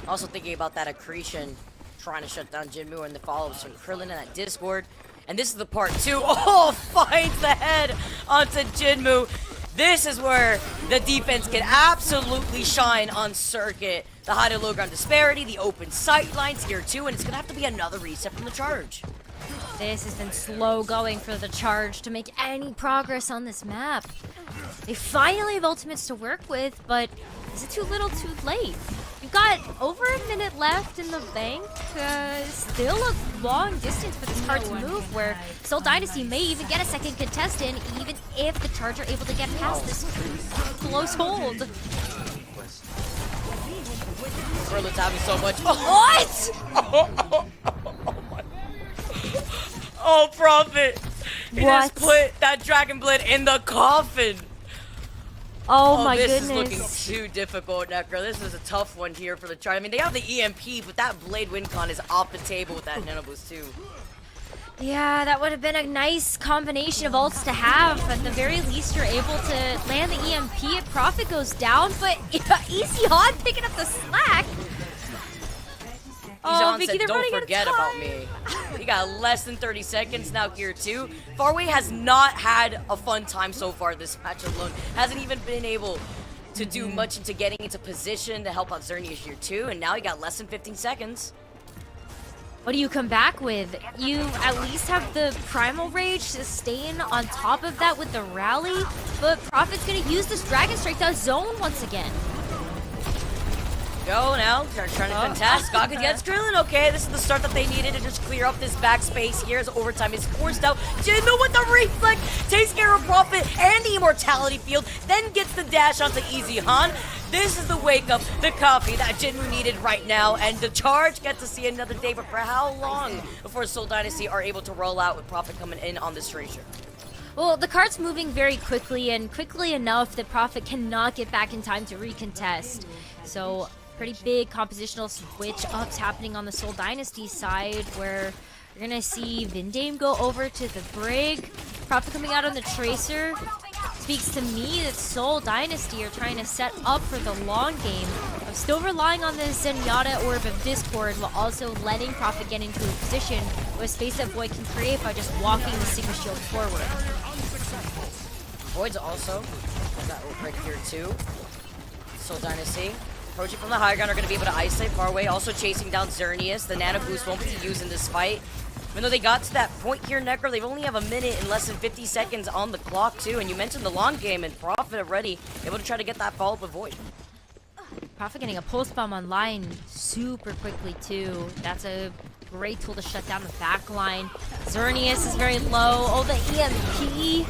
Also thinking about that accretion, trying to shut down Jinmu and the follow-ups from Krillin in that Discord. And this is the part 2. Oh, finds the head onto Jinmu. This is where the defense can absolutely shine on Circuit. The high to low ground disparity, the open sight lines here too, and it's gonna have to be another reset from the charge. This has been slow going for the charge to make any progress on this map. They finally have ultimates to work with, but is it too little too late? You've got over a minute left in the bank. Still a long distance for this card to move, where Seoul Dynasty may even get a second contest in, even if the Charge are able to get past this close hold. Krillin's having so much. What? Oh, Prophet! He What? just put that Dragon Blade in the coffin! Oh my this goodness. is looking too difficult, Necro. This is a tough one here for the Charge. I mean, they have the EMP, but that Blade win con is off the table with that Nano Boost too. Yeah, that would have been a nice combination of ults to have. At the very least, you're able to land the EMP. Prophet goes down, but Eichenwalde picking up the slack. Eichenwalde Vicky, said, they're don't running out of forget about time." me. He got less than 30 seconds now here too. Farway has not had a fun time so far this match alone. Hasn't even been able to do much into getting into position to help out Xerneas here too. And now he got less than 15 seconds. What do you come back with? You at least have the Primal Rage sustain on top of that with the rally, but Prophet's gonna use this Dragon Strike to zone once again. Go now, they're trying to contest. Gaga gets Krillin. Okay, this is the start that they needed to just clear up this backspace here as overtime is forced out. Jinmu with the reflex takes care of Prophet and the Immortality Field, then gets the dash onto Eichenwalde. This is the wake up, the coffee that Jinmu needed right now, and the Charge get to see another day, but for how long before Seoul Dynasty are able to roll out with Prophet coming in on this erasure? Well, the card's moving very quickly, and quickly enough that Prophet cannot get back in time to recontest. So, pretty big compositional switch-ups happening on the Seoul Dynasty side, where you're gonna see Vindame go over to the Brig. Prophet coming out on the Tracer. Speaks to me that Seoul Dynasty are trying to set up for the long game of still relying on the Zenyatta Orb of Discord, while also letting Prophet get into a position with space that Void can create by just walking the Sigma Shield forward. Void's also has that ult right here too. Seoul Dynasty approaching from the high ground are going to be able to isolate Farway, also chasing down Xerneas. The Nano Boost won't be used in this fight. Even though they got to that point here, Necro, they only have a minute and less than 50 seconds on the clock too. And you mentioned the long game, and Prophet already able to try to get that follow-up with Void. Prophet getting a pulse bomb online super quickly too. That's a great tool to shut down the back line. Xerneas is very low. Oh, the EMP.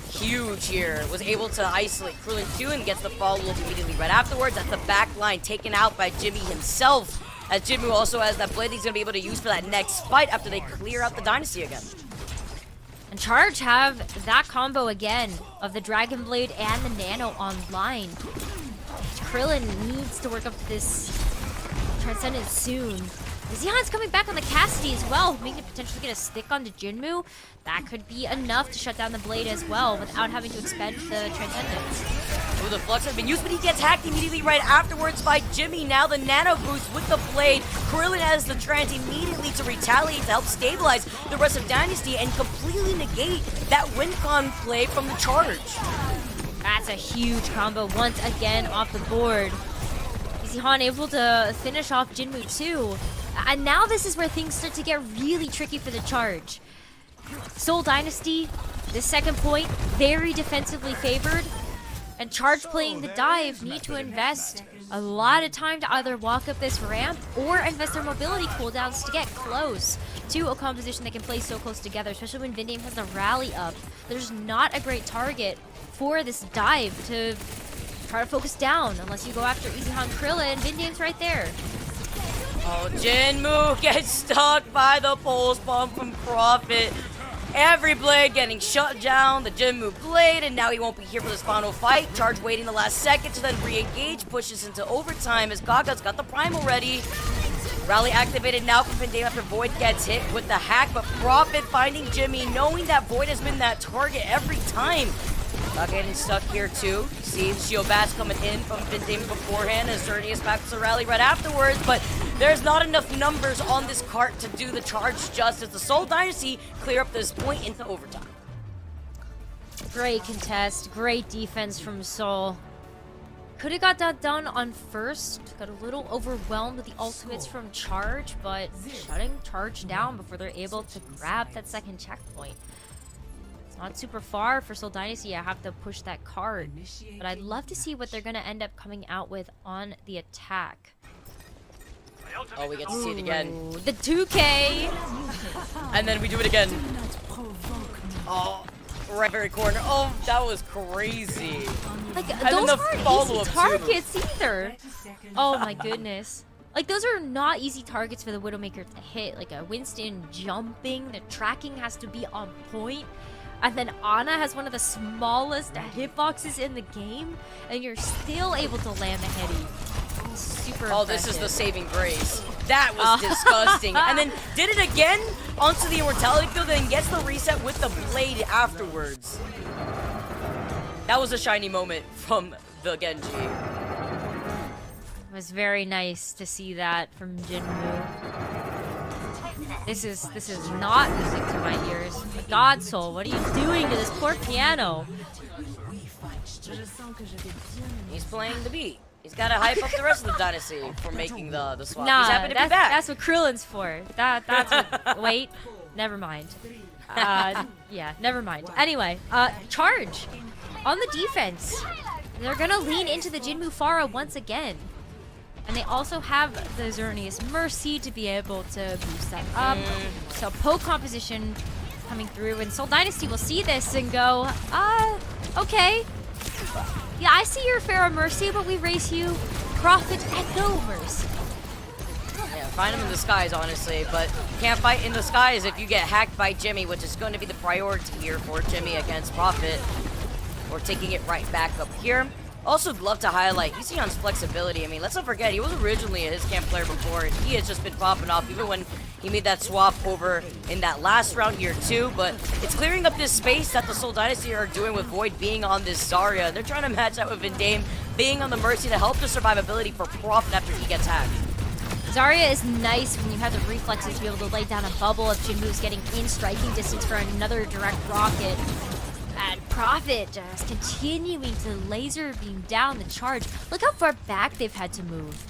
Huge here. Was able to isolate Krillin too and gets the follow-up immediately right afterwards. That's the back line taken out by Jimmy himself. As Jinmu also has that blade he's going to be able to use for that next fight after they clear out the Dynasty again. And Charge have that combo again of the Dragon Blade and the Nano online. Krillin needs to work up to this Transcendence soon. Xehan's coming back on the Cassidy as well, making it potentially get a stick onto Jinmu. That could be enough to shut down the Blade as well without having to expend the Transcendence. Oh, the Flux has been used, but he gets hacked immediately right afterwards by Jimmy. Now the Nano Boost with the Blade. Krillin has the Trans immediately to retaliate to help stabilize the rest of Dynasty and completely negate that win-con play from the Charge. That's a huge combo once again off the board. Eichenwalde able to finish off Jinmu too. And now this is where things start to get really tricky for the Charge. Seoul Dynasty, the second point, very defensively favored. And Charge playing the dive need to invest a lot of time to either walk up this ramp or invest their mobility cooldowns to get close to a composition that can play so close together, especially when Vindame has the rally up. There's not a great target for this dive to try to focus down unless you go after Easyhan Krilla, and Vindame's right there. Oh, Jinmu gets stuck by the pulse bomb from Prophet. Every blade getting shut down, the Jinmu blade, and now he won't be here for this final fight. Charge waiting the last second to then re-engage, pushes into overtime as Gaga's got the primal ready. Rally activated now from Vindame after Void gets hit with the hack, but Prophet finding Jimmy, knowing that Void has been that target every time. Not getting stuck here too. See Shield Bash coming in from Vindame beforehand as Xerneas backs the rally right afterwards, but there's not enough numbers on this cart to do the charge justice. The Seoul Dynasty clear up this point into overtime. Great contest, great defense from Seoul. Could have got that done on first. Got a little overwhelmed with the ultimates from Charge, but shutting Charge down before they're able to grab that second checkpoint. It's not super far for Seoul Dynasty. I have to push that card, but I'd love to see what they're going to end up coming out with on the attack. Oh, we get to see it again. Ooh, the 2K! And then we do it again. Oh, right very corner. Oh, that was crazy. Like, And those then the aren't easy follow-up targets either. Oh my goodness. Like, those are not easy targets for the Widowmaker to hit. Like, a Winston jumping, the tracking has to be on point. And then Ana has one of the smallest hitboxes in the game, and you're still able to land a heady. Super Oh, impressive. this is the saving grace. That was disgusting. And then did it again onto the immortality field, and gets the reset with the blade afterwards. That was a shiny moment from the Genji. It was very nice to see that from Jinmu. This is not music to my ears. God Soul, what are you doing to this poor piano? He's playing the beat. He's got to hype up the rest of the dynasty for making the swap. Nah, He's happy to be back. that's what Krillin's for. That's what, wait, never mind. Yeah, never mind. Anyway, Charge on the defense. They're gonna lean into the Jinmu Pharah once again. And they also have the Xerneas Mercy to be able to boost that up. So poke composition coming through, and Seoul Dynasty will see this and go, okay. Yeah, I see your Pharah Mercy, but we race you Prophet Echo Mercy. Yeah, find him in the skies, honestly, but you can't fight in the skies if you get hacked by Jimmy, which is going to be the priority here for Jimmy against Prophet. We're taking it right back up here. Also, love to highlight Easyon's flexibility. I mean, let's not forget, he was originally a his camp player before, and he has just been popping off, even when he made that swap over in that last round here too. But it's clearing up this space that the Seoul Dynasty are doing with Void being on this Zarya. They're trying to match that with Vindame being on the Mercy to help the survivability for Prophet after he gets hacked. Zarya is nice when you have the reflexes to be able to lay down a bubble if Jinmu's getting in striking distance for another direct rocket. And Prophet just continuing to laser beam down the Charge. Look how far back they've had to move.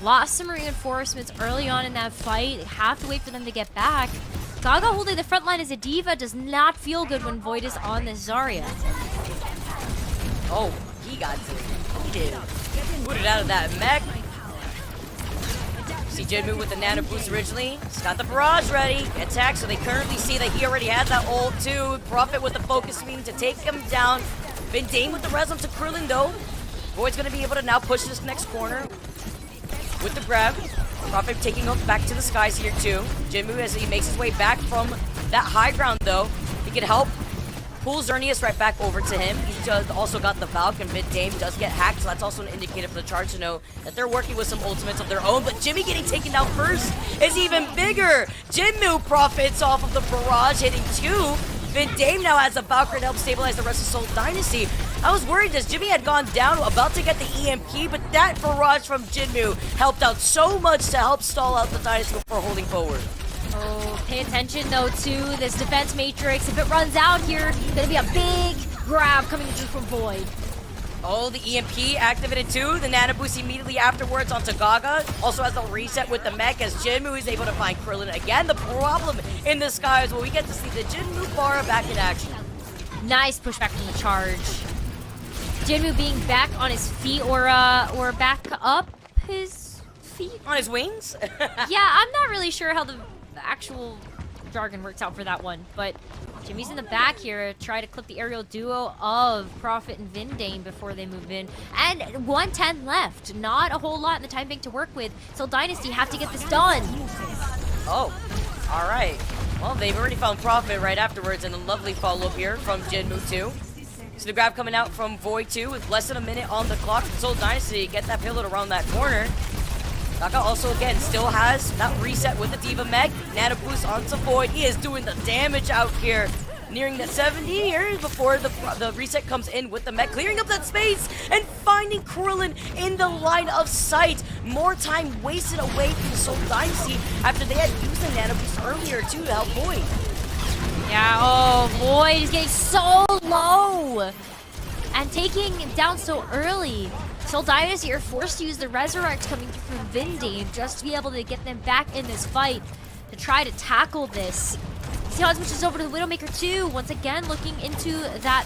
Lost some reinforcements early on in that fight. They have to wait for them to get back. Gaga holding the front line as a diva does not feel good when Void is on this Zarya. Oh, he got deleted. Put it out of that mech. See Jinmu with the nano boost originally. He's got the barrage ready. Attack, so they currently see that he already has that ult too. Prophet with the focus beam to take him down. Vindame with the res up to Krillin though. Void's gonna be able to now push this next corner with the grab. Prophet taking him back to the skies here too. Jinmu, as he makes his way back from that high ground though, he can help pull Xerneas right back over to him. He's just also got the Valk, and Midtame does get hacked, so that's also an indicator for the Charge to know that they're working with some ultimates of their own. But Jimmy getting taken down first is even bigger. Jinmu profits off of the barrage, hitting two. Midtame now has a Valkyrie to help stabilize the rest of Seoul Dynasty. I was worried as Jimmy had gone down, about to get the EMP, but that barrage from Jinmu helped out so much to help stall out the Dynasty before holding forward. Oh, pay attention though to this defense matrix. If it runs out here, gonna be a big grab coming through from Void. Oh, the EMP activated too. The nano boost immediately afterwards onto Gaga. Also has a reset with the mech as Jinmu is able to find Krillin again. The problem in the sky is when we get to see the Jinmu Pharah back in action. Nice pushback from the Charge. Jinmu being back on his feet or back up his feet? On his wings? Yeah, I'm not really sure how the actual jargon works out for that one, but Jimmy's in the back here to try to clip the aerial duo of Prophet and Vindane before they move in. And 110 left. Not a whole lot in the time bank to work with. So Dynasty have to get this done. Oh, all right. Well, they've already found Prophet right afterwards, and a lovely follow-up here from Jinmu 2. So the grab coming out from Void 2 with less than a minute on the clock. Seoul Dynasty get that payload around that corner. Taka also, again, still has that reset with the Diva Meg. Nano boost onto Void. He is doing the damage out here. Nearing the 70 here before the reset comes in with the mech. Clearing up that space and finding Krillin in the line of sight. More time wasted away from Seoul Dynasty after they had used the Nano boost earlier too to help Void. Yeah, oh, Void is getting so low. And taking him down so early. Seoul Dynasty are forced to use the Resurrect coming through from Vindane just to be able to get them back in this fight to try to tackle this. Sion switches over to the Widowmaker too, once again looking into that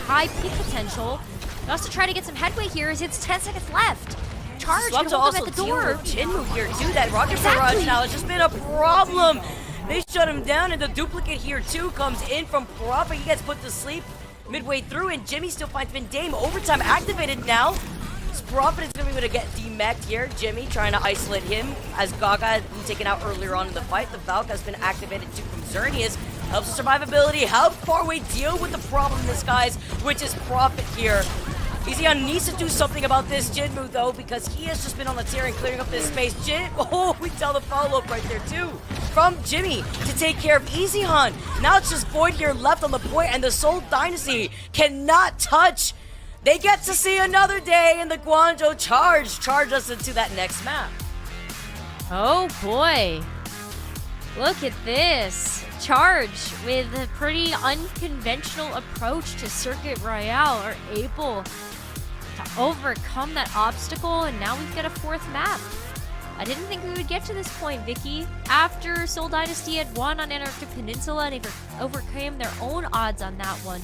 high peak potential. But also try to get some headway here as it's 10 seconds left. Charge can hold them at the door. Jinmu here too. That rocket barrage now has just been a problem. They shut him down, and the duplicate here too comes in from Prophet. He gets put to sleep midway through, and Jimmy still finds Vindame. Overtime activated now. Prophet is going to be able to get demeched here. Jimmy trying to isolate him as Gaga had been taken out earlier on in the fight. The Valk has been activated too from Xerneas. Helps with survivability, helps Farway deal with the problem in this, guys, which is Prophet here. Easyon needs to do something about this Jinmu, though, because he has just been on the tear and clearing up this space. Oh, we tell the follow-up right there, too. From Jimmy to take care of Easyon. Now it's just Void here left on the point, and the Seoul Dynasty cannot touch. They get to see another day in the Guangzhou charge us into that next map. Oh boy. Look at this. Charge with a pretty unconventional approach to Circuit Royale are able to overcome that obstacle, and now we've got a fourth map. I didn't think we would get to this point, Vicky. After Seoul Dynasty had won on Antarctic Peninsula and they overcame their own odds on that one,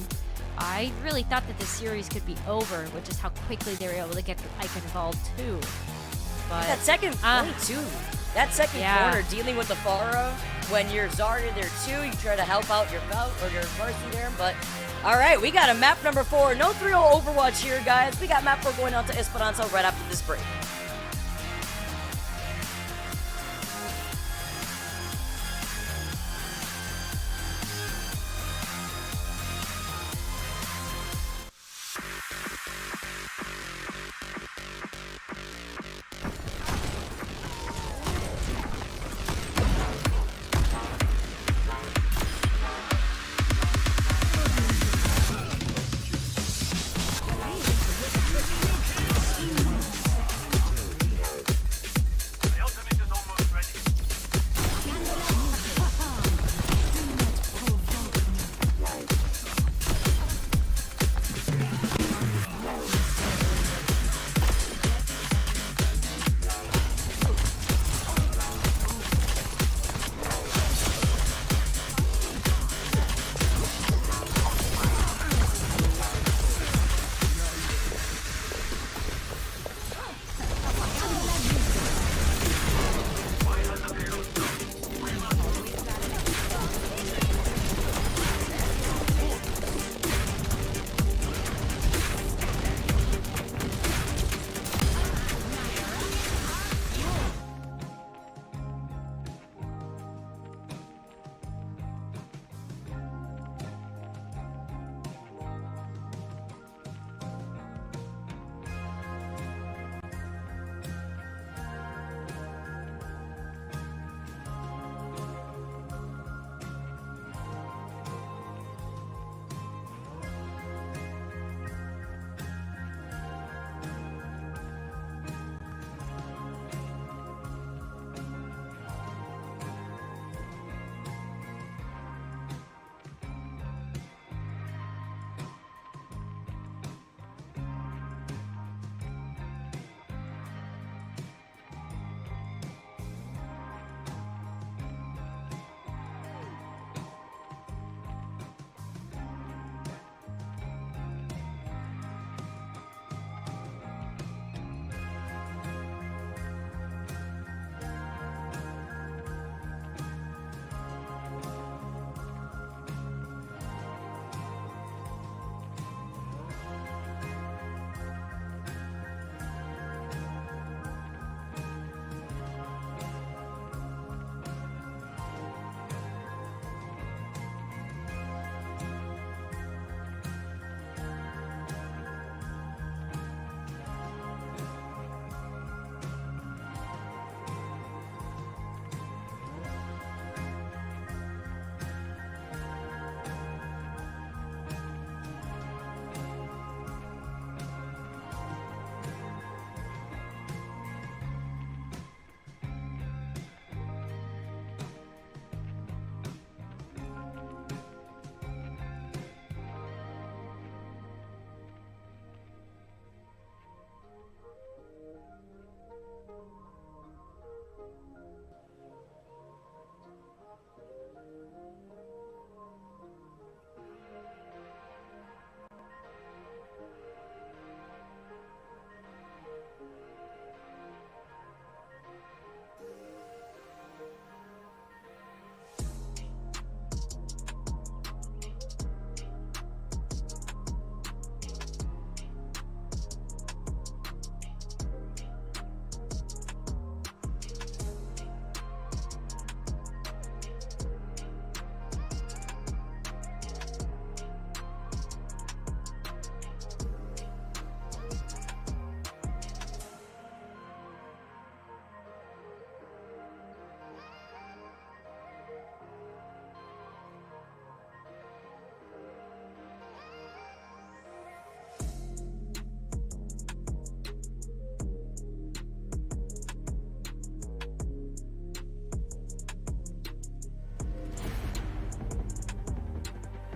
I really thought that this series could be over, which is how quickly they were able to get to Eichenwalde too. But that second point too. That second corner dealing with the Pharah, when you're Zarya there too, you try to help out your Valk or your Mercy there, but alright, we got a map number 4. No 3-0 Overwatch here, guys. We got map 4 going on to Esperança right after this break.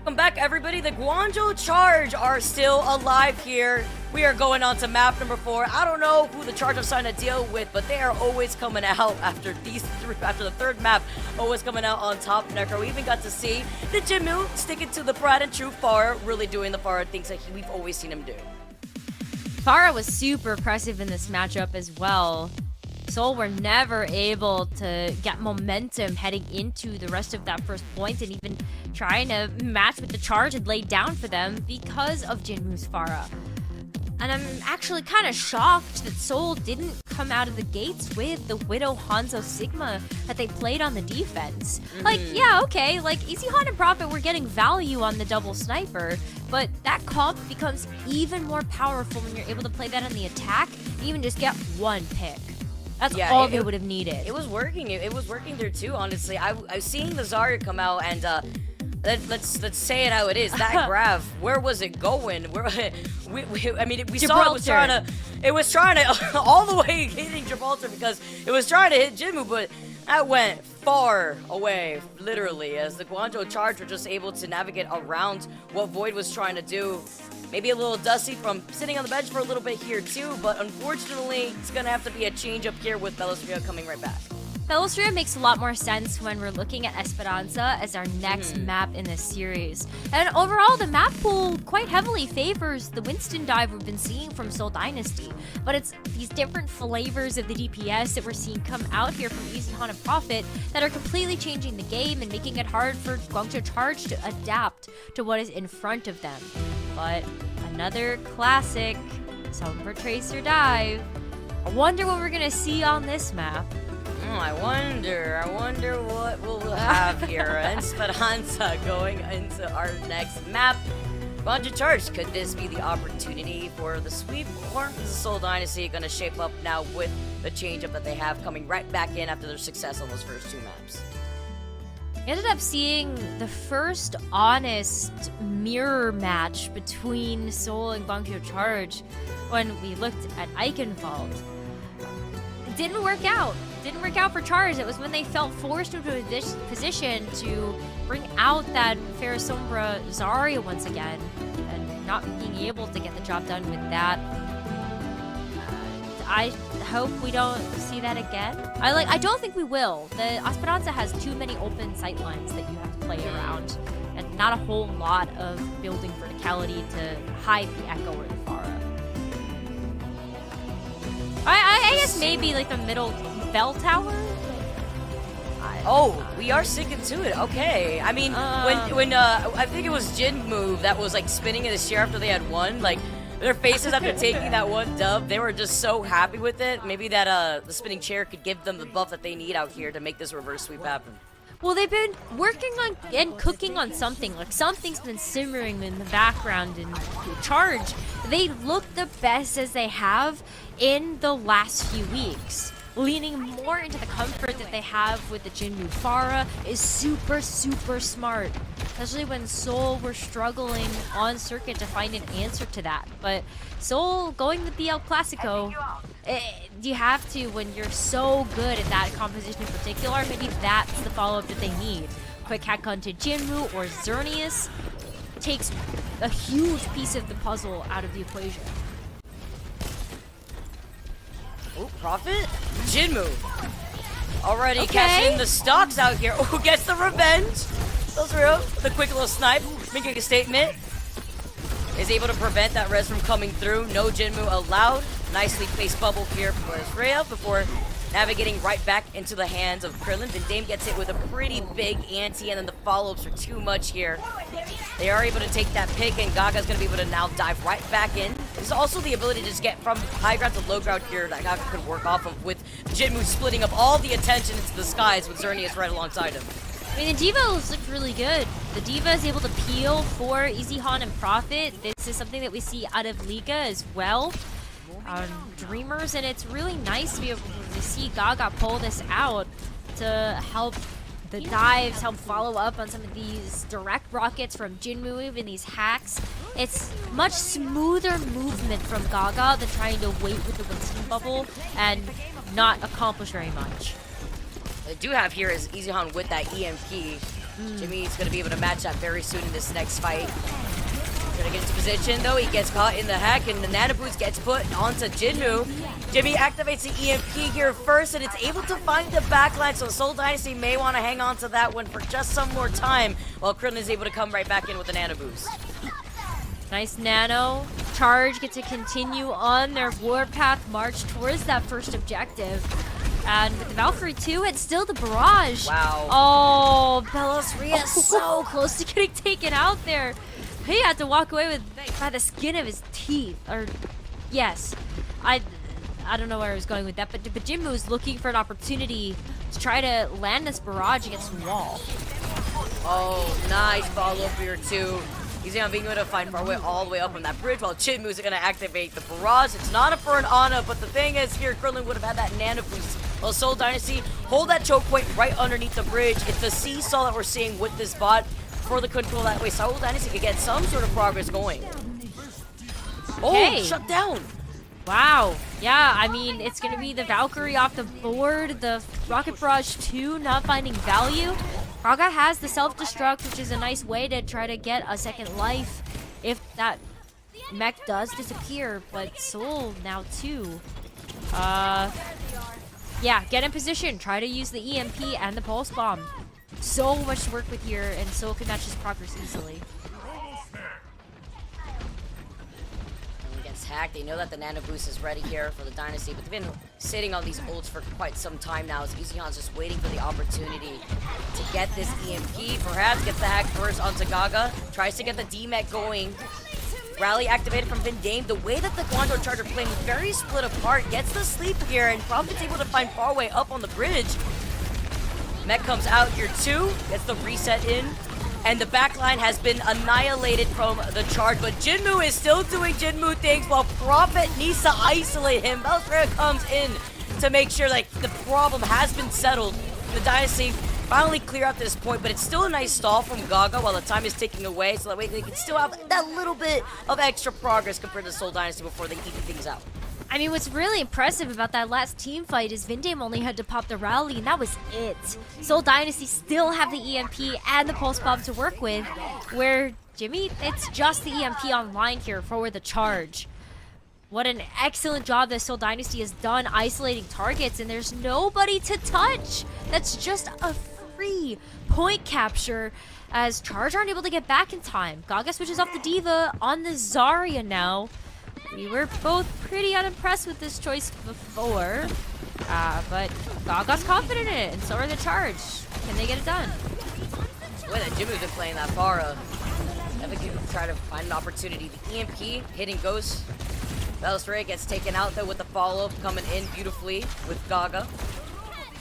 Welcome back, everybody. The Guangzhou Charge are still alive here. We are going on to map number 4. I don't know who the Charge are starting to deal with, but they are always coming out after the third map, always coming out on top. Necro, we even got to see the Jinmu sticking to the Pride and True Pharah, really doing the Pharah things that we've always seen him do. Pharah was super impressive in this matchup as well. Seoul were never able to get momentum heading into the rest of that first point and even trying to match with the Charge and lay down for them because of Jinwoo's Pharah. And I'm actually kind of shocked that Seoul didn't come out of the gates with the Widow Hanzo Sigma that they played on the defense. Like, yeah, okay, like Easyhan and Prophet were getting value on the double sniper, but that comp becomes even more powerful when you're able to play that on the attack and even just get one pick. That's all they would have needed. It was working. It was working there too, honestly. I was seeing the Zarya come out and let's say it how it is. That graph, where was it going? Where I mean, we saw it was trying to all the way hitting Gibraltar because it was trying to hit Jinmu, but that went far away, literally, as the Guangzhou Charge were just able to navigate around what Void was trying to do. Maybe a little dusty from sitting on the bench for a little bit here too, but unfortunately, it's gonna have to be a change up here with Belosria coming right back. Belosria makes a lot more sense when we're looking at Esperança as our next map in this series. And overall, the map pool quite heavily favors the Winston dive we've been seeing from Seoul Dynasty. But it's these different flavors of the DPS that we're seeing come out here from Easyhan and Prophet that are completely changing the game and making it hard for Guangzhou Charge to adapt to what is in front of them. But another classic Sombra Tracer dive. I wonder what we're gonna see on this map. I wonder what we'll have here. Esperança going into our next map. Guangzhou Charge, could this be the opportunity for the sweep, or is the Seoul Dynasty going to shape up now with the change-up that they have coming right back in after their success on those first 2 maps? Ended up seeing the first honest mirror match between Seoul and Guangzhou Charge when we looked at Eichenwalde. It didn't work out. Didn't work out for Charge. It was when they felt forced into a position to bring out that Fair Sombra Zarya once again, and not being able to get the job done with that. I hope we don't see that again. I don't think we will. The Esperança has too many open sight lines that you have to play around, and not a whole lot of building verticality to hide the Echo or the Pharah. I guess maybe like the middle bell tower? Oh, we are sticking to it. Okay. I mean, when I think it was Jin move that was like spinning in his chair after they had won, like their faces after taking that one dub, they were just so happy with it. Maybe that the spinning chair could give them the buff that they need out here to make this reverse sweep happen. Well, they've been working on and cooking on something. Like, something's been simmering in the background in Charge. They look the best as they have in the last few weeks. Leaning more into the comfort that they have with the Jinmu Pharah is super, super smart. Especially when Seoul were struggling on circuit to find an answer to that. But Seoul going with the El Clasico, you have to when you're so good at that composition in particular. Maybe that's the follow-up that they need. Quick hack onto Jinmu or Xerneas takes a huge piece of the puzzle out of the equation. Oh, Prophet? Jinmu. Already catching the stocks out here. Oh, gets the revenge. Those real. The quick little snipe, making a statement. Is able to prevent that res from coming through. No Jinmu allowed. Nicely placed bubble here for Freya before navigating right back into the hands of Krillin. Then Dame gets hit with a pretty big ante, and then the follow-ups are too much here. They are able to take that pick, and Gaga's going to be able to now dive right back in. There's also the ability to just get from high ground to low ground here that Gaga could work off of, with Jinmu splitting up all the attention into the skies with Xerneas right alongside him. I mean, the Divas look really good. The Diva is able to peel for Easyhan and Prophet. This is something that we see out of Liga as well. Dreamers, and it's really nice to be able to see Gaga pull this out to help the dives, help follow up on some of these direct rockets from Jinmu, even these hacks. It's much smoother movement from Gaga than trying to wait with the Winston bubble and not accomplish very much. What I do have here is Easyhan with that EMP. Jimmy's going to be able to match that very soon in this next fight. Gonna get into position though, he gets caught in the hack and the Nano Boost gets put onto Jinmu. Jimmy activates the EMP here first and it's able to find the backline, so Seoul Dynasty may want to hang on to that one for just some more time while Krillin is able to come right back in with the Nano Boost. Nice nano. Charge get to continue on their warpath march towards that first objective. And with the Valkyrie too, it's still the barrage. Wow. Oh, Belosria is so close to getting taken out there. He had to walk away with by the skin of his teeth. Or, yes, I don't know where I was going with that, but Jinmu is looking for an opportunity to try to land this barrage against the wall. Oh, nice follow-up here too. He's gonna be able to find our way all the way up on that bridge while Jinmu's gonna activate the barrage. It's not a for an Ana, but the thing is here, Krillin would have had that Nano Boost. While Seoul Dynasty hold that choke point right underneath the bridge. It's the seesaw that we're seeing with this bot for the control that way. Seoul Dynasty could get some sort of progress going. Okay. Oh, shut down. Wow. Yeah, I mean, it's going to be the Valkyrie off the board, the Rocket Barrage 2 not finding value. Raga has the self-destruct, which is a nice way to try to get a second life if that mech does disappear, but Seoul now too. Yeah, get in position. Try to use the EMP and the Pulse Bomb. So much to work with here, and Seoul can match his progress easily. Gets hacked. They know that the Nano Boost is ready here for the Dynasty, but they've been sitting on these ults for quite some time now. So Easyhan's just waiting for the opportunity to get this EMP. Perhaps gets the hack first onto Gaga. Tries to get the D-Mech going. Rally activated from Vindame. The way that the Guangzhou Charger playing very split apart. Gets the sleep here, and Prophet's able to find Farway up on the bridge. Mech comes out here too, gets the reset in, and the backline has been annihilated from the charge, but Jinmu is still doing Jinmu things while Prophet needs to isolate him. Belfreda comes in to make sure like the problem has been settled. The Dynasty finally clear out this point, but it's still a nice stall from Gaga while the time is ticking away, so that way they can still have that little bit of extra progress compared to Seoul Dynasty before they even things out. I mean, what's really impressive about that last team fight is Vindame only had to pop the rally, and that was it. Seoul Dynasty still have the EMP and the Pulse Bomb to work with, where Jimmy, it's just the EMP online here for the charge. What an excellent job that Seoul Dynasty has done isolating targets, and there's nobody to touch. That's just a free point capture, as Charge aren't able to get back in time. Gaga switches off the Diva on the Zarya now. We were both pretty unimpressed with this choice before, but Gaga's confident in it, and so are the Charge. Can they get it done? The way that Jimmy's been playing that far, I think he can try to find an opportunity. The EMP hitting Ghost. Belosria gets taken out though with the follow-up coming in beautifully with Gaga.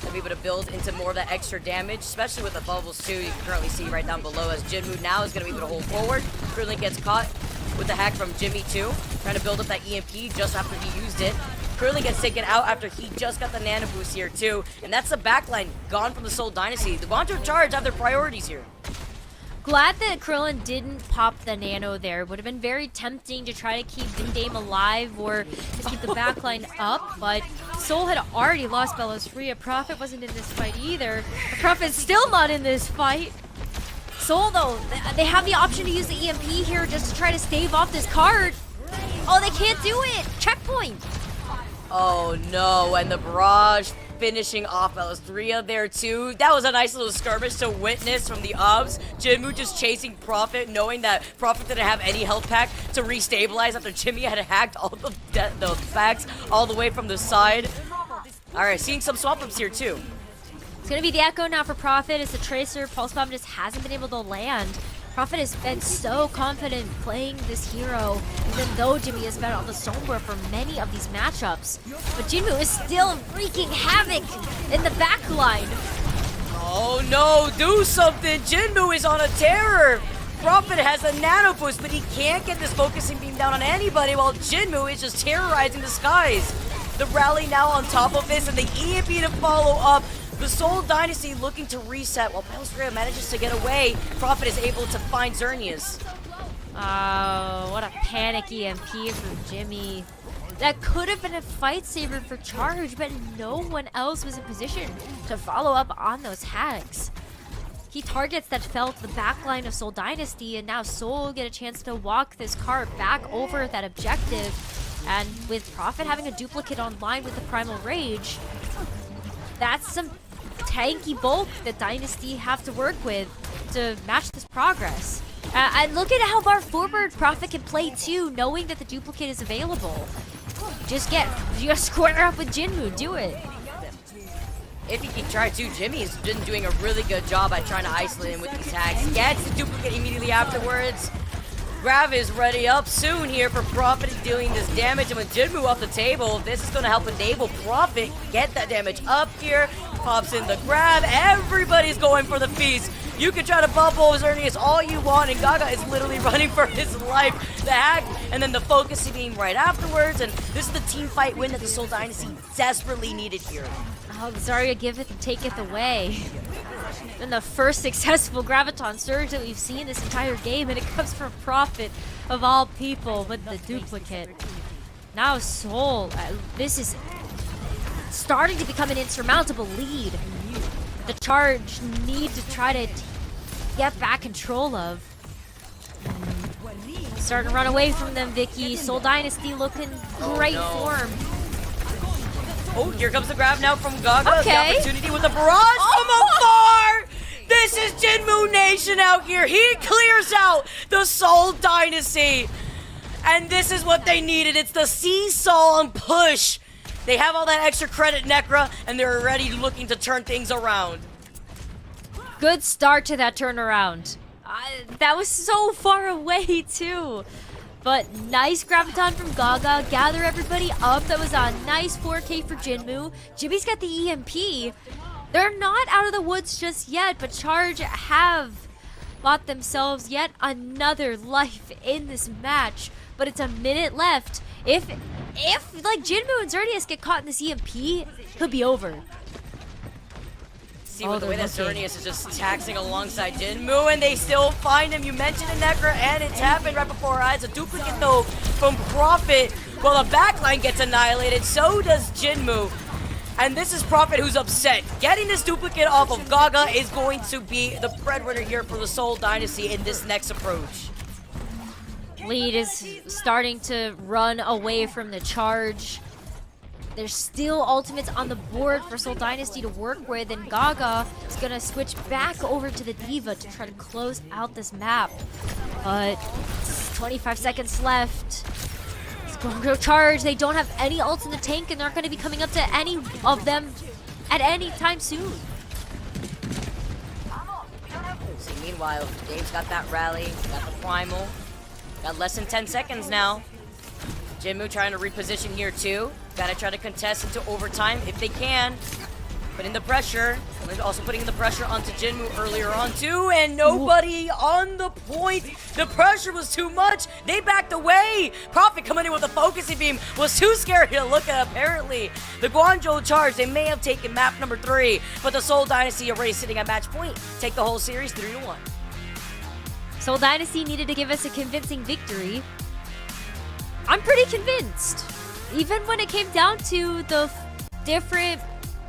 To be able to build into more of that extra damage, especially with the bubbles too. You can currently see right down below as Jinmu now is going to be able to hold forward. Krillin gets caught with the hack from Jimmy too, trying to build up that EMP just after he used it. Krillin gets taken out after he just got the Nano Boost here too, and that's the backline gone from the Seoul Dynasty. The Guangzhou Charge have their priorities here. Glad that Krillin didn't pop the nano there. Would have been very tempting to try to keep Vindame alive or to keep the backline up, but Seoul had already lost Belosria. Prophet wasn't in this fight either. Prophet's still not in this fight. Seoul, though, they have the option to use the EMP here just to try to stave off this card. Oh, they can't do it! Checkpoint! Oh no, and the barrage finishing off Belosria there too. That was a nice little skirmish to witness from the Obs. Jinmu just chasing Prophet, knowing that Prophet didn't have any health pack to restabilize after Jimmy had hacked all the packs all the way from the side. Alright, seeing some swap ups here too. It's gonna be the Echo now for Prophet as the Tracer Pulse Bomb just hasn't been able to land. Prophet has been so confident playing this hero, even though Jimmy has been on the Sombra for many of these matchups. But Jinmu is still wreaking havoc in the backline. Oh no, do something! Jinmu is on a terror! Prophet has a nano boost, but he can't get this focusing beam down on anybody while Jinmu is just terrorizing the skies. The rally now on top of this and the EMP to follow up. The Seoul Dynasty looking to reset while Belosria manages to get away. Prophet is able to find Xerneas. Oh, what a panic EMP from Jimmy. That could have been a fight saver for Charge, but no one else was in position to follow up on those hacks. key targets that fell to the backline of Seoul Dynasty, and now Seoul get a chance to walk this cart back over that objective. And with Prophet having a duplicate online with the Primal Rage, that's some tanky bulk that Dynasty have to work with to match this progress. And look at how far forward Prophet can play too, knowing that the duplicate is available. Just square up with Jinmu, do it. If he can try to, Jimmy's been doing a really good job at trying to isolate him with these hacks. Gets the duplicate immediately afterwards. Grav is ready up soon here for Prophet dealing this damage, and with Jinmu off the table, this is going to help enable Prophet get that damage up here. Pops in the grab. Everybody's going for the feast. You can try to bubble Xerneas all you want, and Gaga is literally running for his life. The hack, and then the focus beam right afterwards, and this is the team fight win that the Seoul Dynasty desperately needed here. Oh, Zarya giveth and taketh away. And the first successful Graviton Surge that we've seen this entire game, and it comes from Prophet of all people with the duplicate. Now Seoul, this is starting to become an insurmountable lead. The charge need to try to get back control of. Starting to run away from them, Vicky. Seoul Dynasty looking great form. Oh, here comes the grab now from Gaga. Okay. The opportunity with the barrage from afar. This is Jinmu Nation out here. He clears out the Seoul Dynasty. And this is what they needed. It's the seesaw and push. They have all that extra credit, Necra, and they're already looking to turn things around. Good start to that turnaround. That was so far away, too. But nice Graviton from Gaga. Gather everybody up. That was a nice 4K for Jinmu. Jimmy's got the EMP. They're not out of the woods just yet, but Charge have bought themselves yet another life in this match. But it's a minute left. If like Jinmu and Xerneas get caught in this EMP, it could be over. See, with the way that Xerneas is just taxing alongside Jinmu, and they still find him. You mentioned it, Necra, and it's happened right before our eyes. A duplicate, though, from Prophet. Well, the backline gets annihilated. So does Jinmu. And this is Prophet who's upset. Getting this duplicate off of Gaga is going to be the breadwinner here for the Seoul Dynasty in this next approach. Lead is starting to run away from the charge. There's still ultimates on the board for Seoul Dynasty to work with, and Gaga is going to switch back over to the Diva to try to close out this map. But 25 seconds left. It's going to go charge. They don't have any ults in the tank, and they're not going to be coming up to any of them at any time soon. See, meanwhile, Dave's got that rally, got the primal. Got less than 10 seconds now. Jinmu trying to reposition here too. Gotta try to contest into overtime if they can. Putting the pressure. Also putting the pressure onto Jinmu earlier on too. And nobody on the point. The pressure was too much. They backed away. Prophet coming in with a focusing beam was too scary to look at apparently. The Guangzhou charge, they may have taken map number 3. But the Seoul Dynasty already sitting at match point. Take the whole series 3-1. Seoul Dynasty needed to give us a convincing victory. I'm pretty convinced. Even when it came down to the different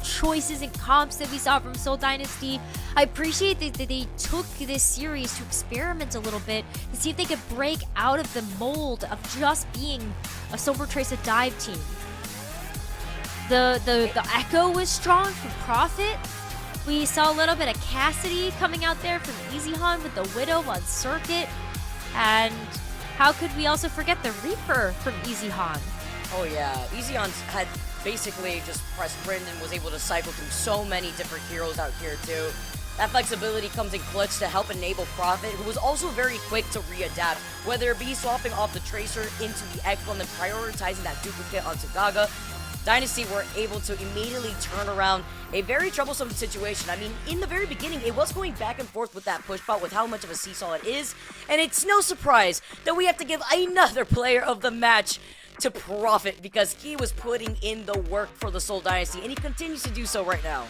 choices and comps that we saw from Seoul Dynasty, I appreciate that they took this series to experiment a little bit to see if they could break out of the mold of just being a Silver Tracer dive team. The Echo was strong from Prophet. We saw a little bit of Cassidy coming out there from Eichenwalde with the Widow on circuit. And how could we also forget the Reaper from Eichenwalde? Oh yeah, Eichenwalde had basically just pressed sprint and was able to cycle through so many different heroes out here too. That flexibility comes in clutch to help enable Prophet, who was also very quick to readapt, whether it be swapping off the Tracer into the Echo and then prioritizing that duplicate onto Gaga. Dynasty were able to immediately turn around a very troublesome situation. I mean, in the very beginning, it was going back and forth with that push bot with how much of a seesaw it is, and it's no surprise that we have to give another player of the match to Prophet because he was putting in the work for the Seoul Dynasty, and he continues to do so right now.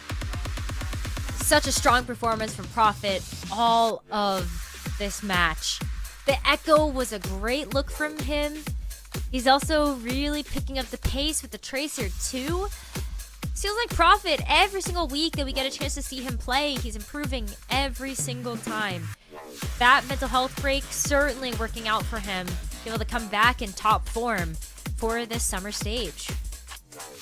Such a strong performance from Prophet all of this match. The Echo was a great look from him. He's also really picking up the pace with the Tracer too. Feels like Prophet every single week that we get a chance to see him play. He's improving every single time. That mental health break certainly working out for him. Be able to come back in top form for this summer stage.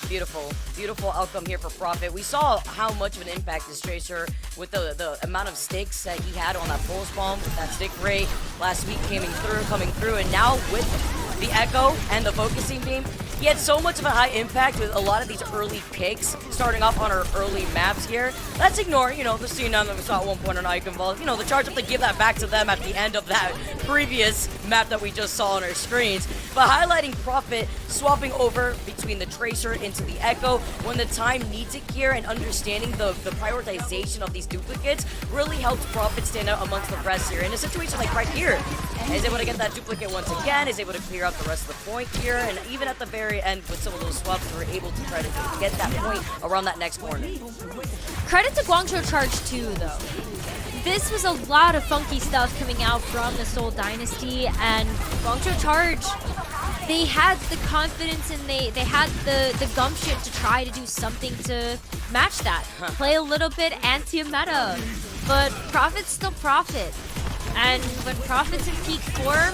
Beautiful, beautiful outcome here for Prophet. We saw how much of an impact this Tracer with the amount of sticks that he had on that pulse bomb, that stick rate last week coming through, and now with the Echo and the focusing beam, he had so much of a high impact with a lot of these early picks, starting off on our early maps here. Let's ignore, the C9 that we saw at one point on Eichenwalde. The charge up to give that back to them at the end of that previous map that we just saw on our screens. But highlighting Prophet swapping over between the Tracer into the Echo when the time needs it here, and understanding the prioritization of these duplicates really helped Prophet stand out amongst the rest here. In a situation like right here, is able to get that duplicate once again, is able to clear out the rest of the point here, and even at the very end with some of those swaps, we were able to try to get that point around that next corner. Credit to Guangzhou Charge too, though. This was a lot of funky stuff coming out from the Seoul Dynasty, and Guangzhou Charge, they had the confidence and they had the gumption to try to do something to match that. Play a little bit anti-meta, but Prophet's still Prophet. And when Prophet's in peak form,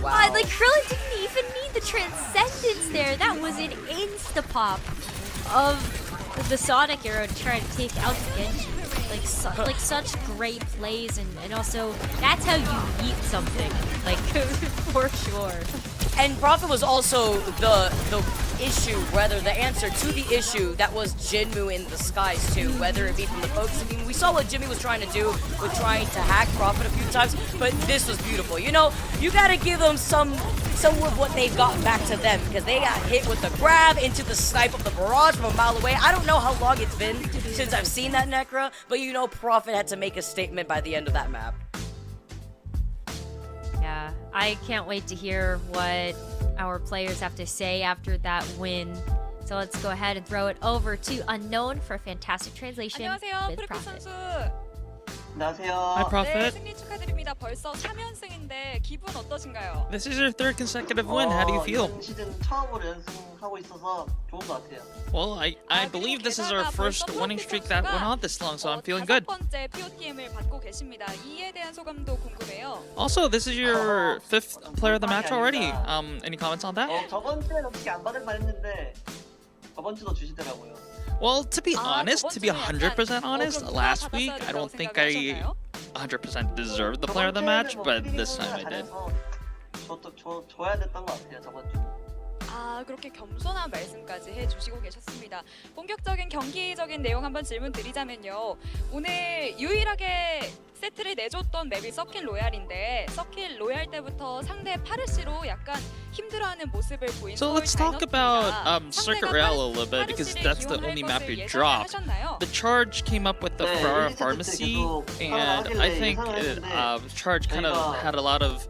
Wow. like Krillin didn't even need the transcendence there. That was an insta-pop of the Sonic arrow to try to take out the Genji. Like such great plays, and also that's how you eat something, like for sure. And Prophet was also the issue, rather the answer to the issue that was Jinmu in the skies too, whether it be from the focus. I mean, we saw what Jimmy was trying to do with trying to hack Prophet a few times, but this was beautiful. You gotta give them some of what they got back to them, because they got hit with the grab into the snipe of the barrage from a mile away. I don't know how long it's been since I've seen that Necra, but Prophet had to make a statement by the end of that map. Yeah, I can't wait to hear what our players have to say after that win. So let's go ahead and throw it over to Unknown for a fantastic translation 안녕하세요, with 프리피 Prophet. 선수. 안녕하세요. Hi, 네, Prophet. 승리 축하드립니다. 벌써 3연승인데 기분 어떠신가요? This is your third consecutive win. How do you feel? 이번 시즌 처음으로 연승하고 있어서 좋은 것 같아요. Well, I believe this is our first winning streak that went on this long, so I'm feeling good. 다섯 번째 POTM을 받고 계십니다. 이에 대한 소감도 궁금해요. Also, this is your fifth player of the match already. Any comments on that? 저번 주에는 어떻게 안 받을 만했는데 저번 주도 주시더라고요. Well, to be honest, 저번 to be 주에 100% honest, 그럼 last 누가 week 받았어야 I don't 된다고 think I 생각하셨나요? 100% deserved the player of the match, but this time I did. 줘야 됐던 것 같아요, 저번 주. 그렇게 겸손한 말씀까지 해주시고 계셨습니다. 본격적인 경기적인 내용 한번 질문 드리자면요. 오늘 유일하게 세트를 내줬던 맵이 서킷 로얄인데 서킷 로얄 때부터 상대 파르시로 약간 힘들어하는 모습을 보인 So 서울 let's talk 다이너스입니다. about Circuit Rail a little bit, because that's the only map you dropped. The Charge came up with the Pharmacy, and I think Charge kind of had a lot of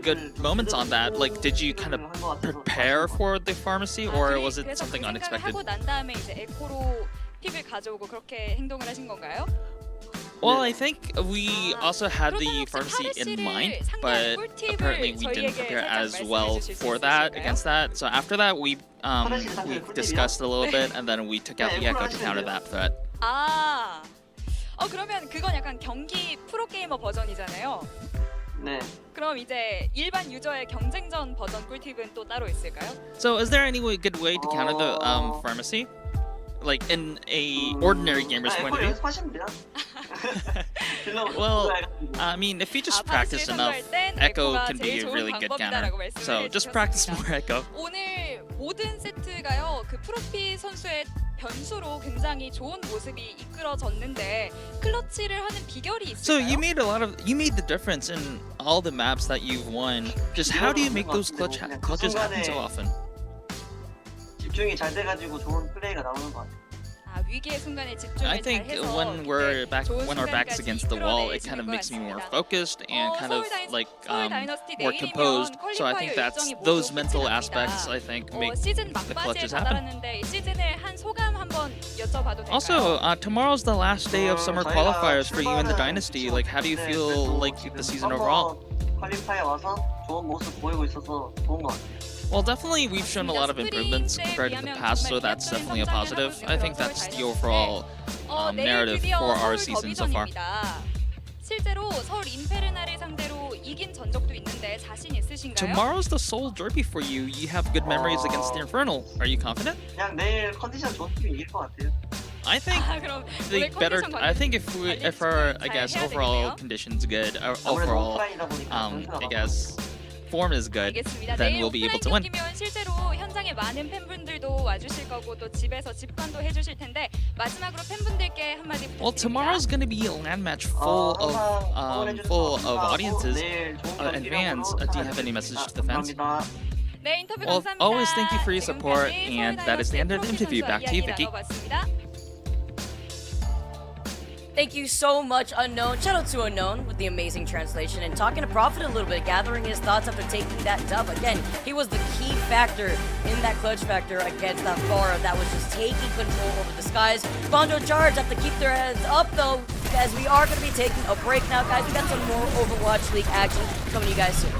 good moments on that. Like, did you kind of prepare for the Pharmacy, or was it something unexpected? 하고 난 다음에 이제 에코로 픽을 가져오고 그렇게 행동을 하신 건가요? Well, I think we also had the Pharmacy in mind, but apparently we didn't prepare as well for that, against that. So after that, we discussed a little bit, and then we took out the Echo to counter that threat. 그러면 그건 약간 경기 프로게이머 버전이잖아요. 네. 그럼 이제 일반 유저의 경쟁전 버전 꿀팁은 또 따로 있을까요? So is there any good way to counter the Pharmacy? Like in a ordinary gamer's point of view? 연습하시면 Well, I mean, if you just practice enough, Echo can be a really good counter. So just practice more Echo. 오늘 모든 세트가요. 그 프로피 선수의 변수로 굉장히 좋은 모습이 이끌어졌는데 클러치를 하는 비결이 있을까요? So you made the difference in all the maps that you've won. Just how do you make those clutches happen so often? 집중이 잘 돼가지고 좋은 플레이가 나오는 것 같아요. 위기의 순간에 집중을 I think 잘 해서 when our backs against the wall, it kind of makes me more focused and kind of like more composed. So I think those mental aspects I think make the clutches happen. 시즌을 한 소감 한번 여쭤봐도 될까요? Also, tomorrow's the last day of summer qualifiers for you and the Dynasty. Like, how do you feel like the season overall? 퀄리파이에 와서 좋은 모습 보이고 있어서 좋은 것 같아요. Well, definitely we've shown a lot of improvements compared to the past, so that's definitely a positive. I think that's the overall narrative for our season so far. 실제로 서울 인페르나를 상대로 이긴 전적도 있는데 자신 있으신가요? Tomorrow's the Seoul Derby for you. You have good memories against the Infernal. Are you confident? 그냥 내일 컨디션 좋은 팀이 이길 것 같아요. I think 그럼 the 오늘 better. 컨디션 I think if our I guess 잘 해야 overall 되겠네요. conditions good, our 아무래도 overall 오프라인이다 보니까 점수가 I 많아서. guess form is good, 알겠습니다. then 내일 we'll be able 오프라인 to win. 경기면 실제로 현장에 많은 팬분들도 와주실 거고 또 집에서 집관도 해주실 텐데 마지막으로 팬분들께 한마디 Well, 부탁드립니다. tomorrow's gonna be a land match full of audiences and fans. Do you have any message to the fans? 감사합니다. 네, 인터뷰 Well, 감사합니다. always thank you for your support, 지금까지 and that is the end of the interview. 선수와 Back to you, 이야기 Vicky. 나눠봤습니다. Thank you so much, Unknown. Shout out to Unknown with the amazing translation and talking to Prophet a little bit, gathering his thoughts after taking that dub. Again, he was the key factor in that clutch factor against that Pharah that was just taking control over the skies. Guangzhou Charge have to keep their heads up though, as we are going to be taking a break now, guys. We got some more Overwatch League action coming to you guys soon.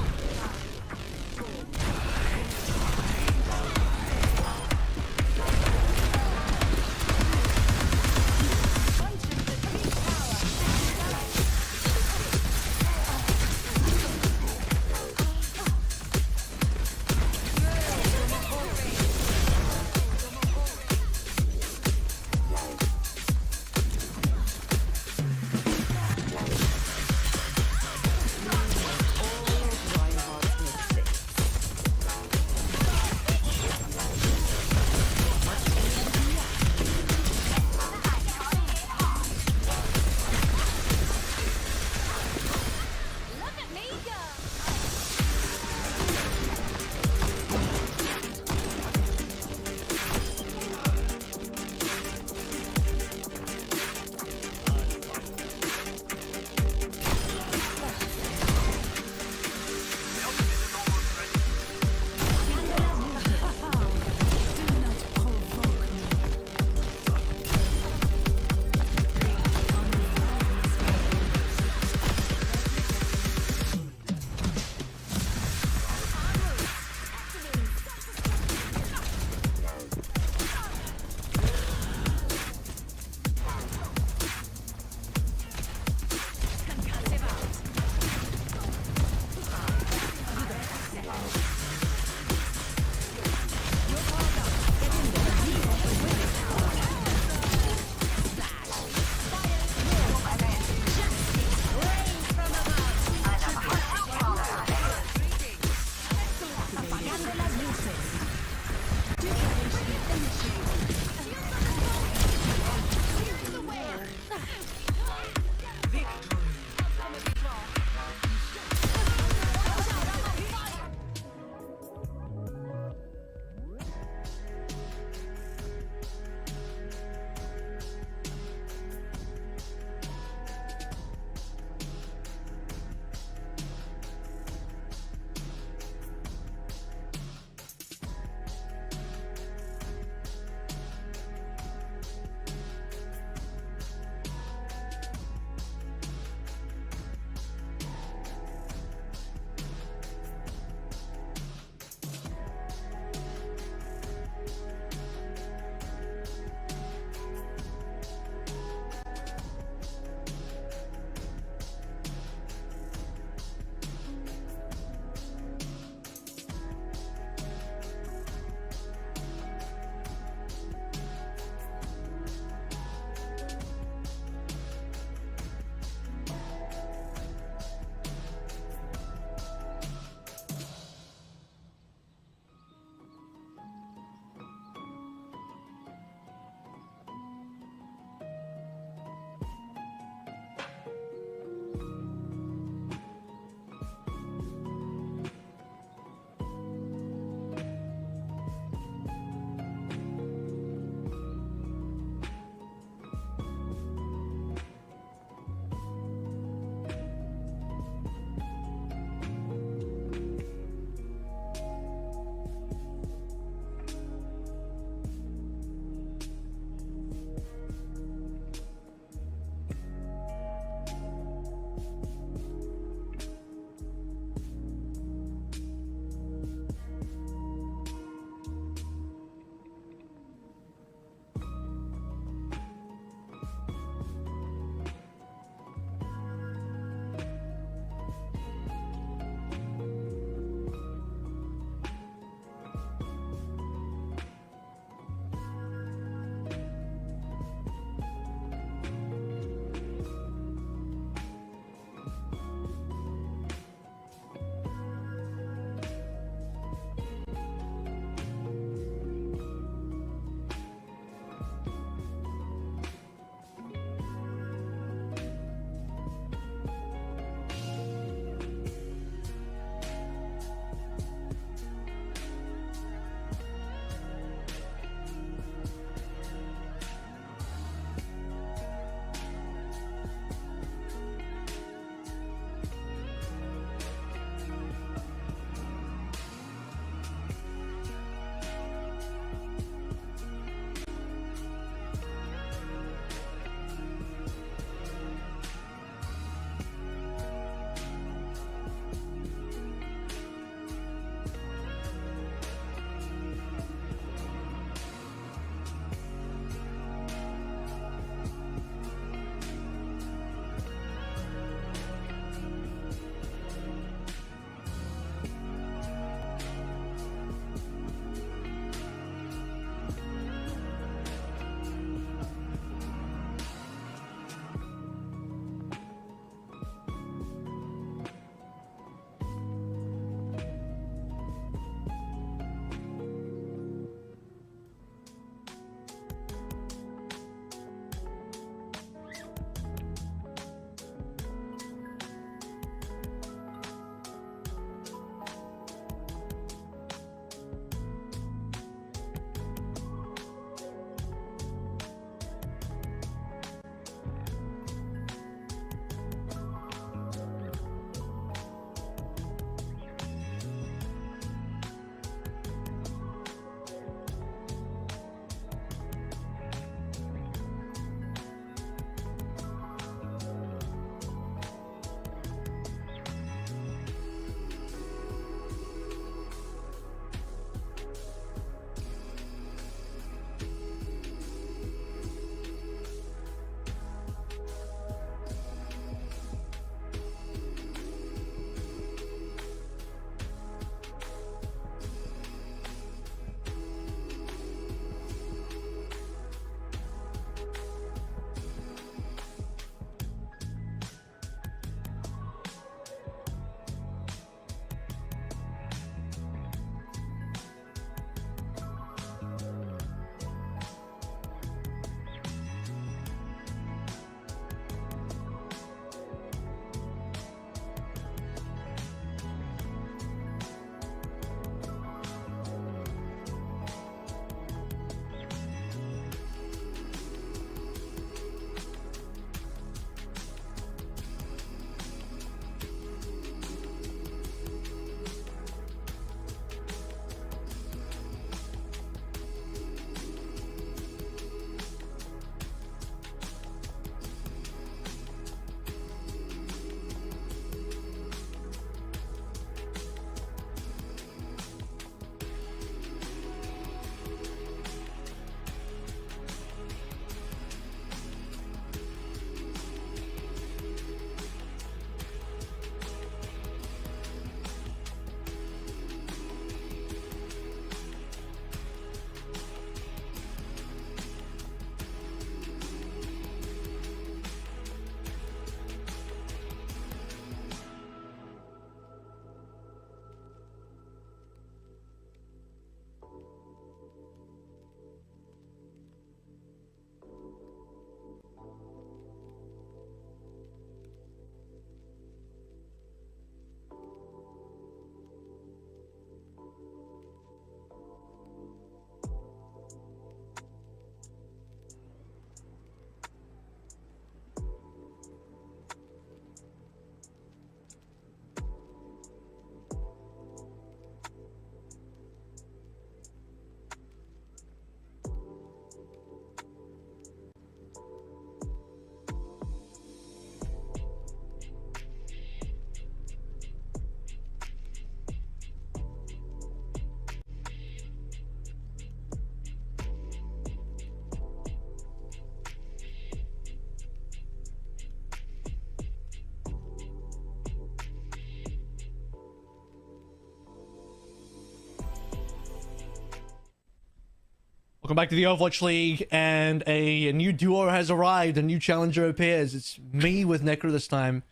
Welcome back to the Overwatch League, and a new duo has arrived. A new challenger appears. It's me with Necro this time.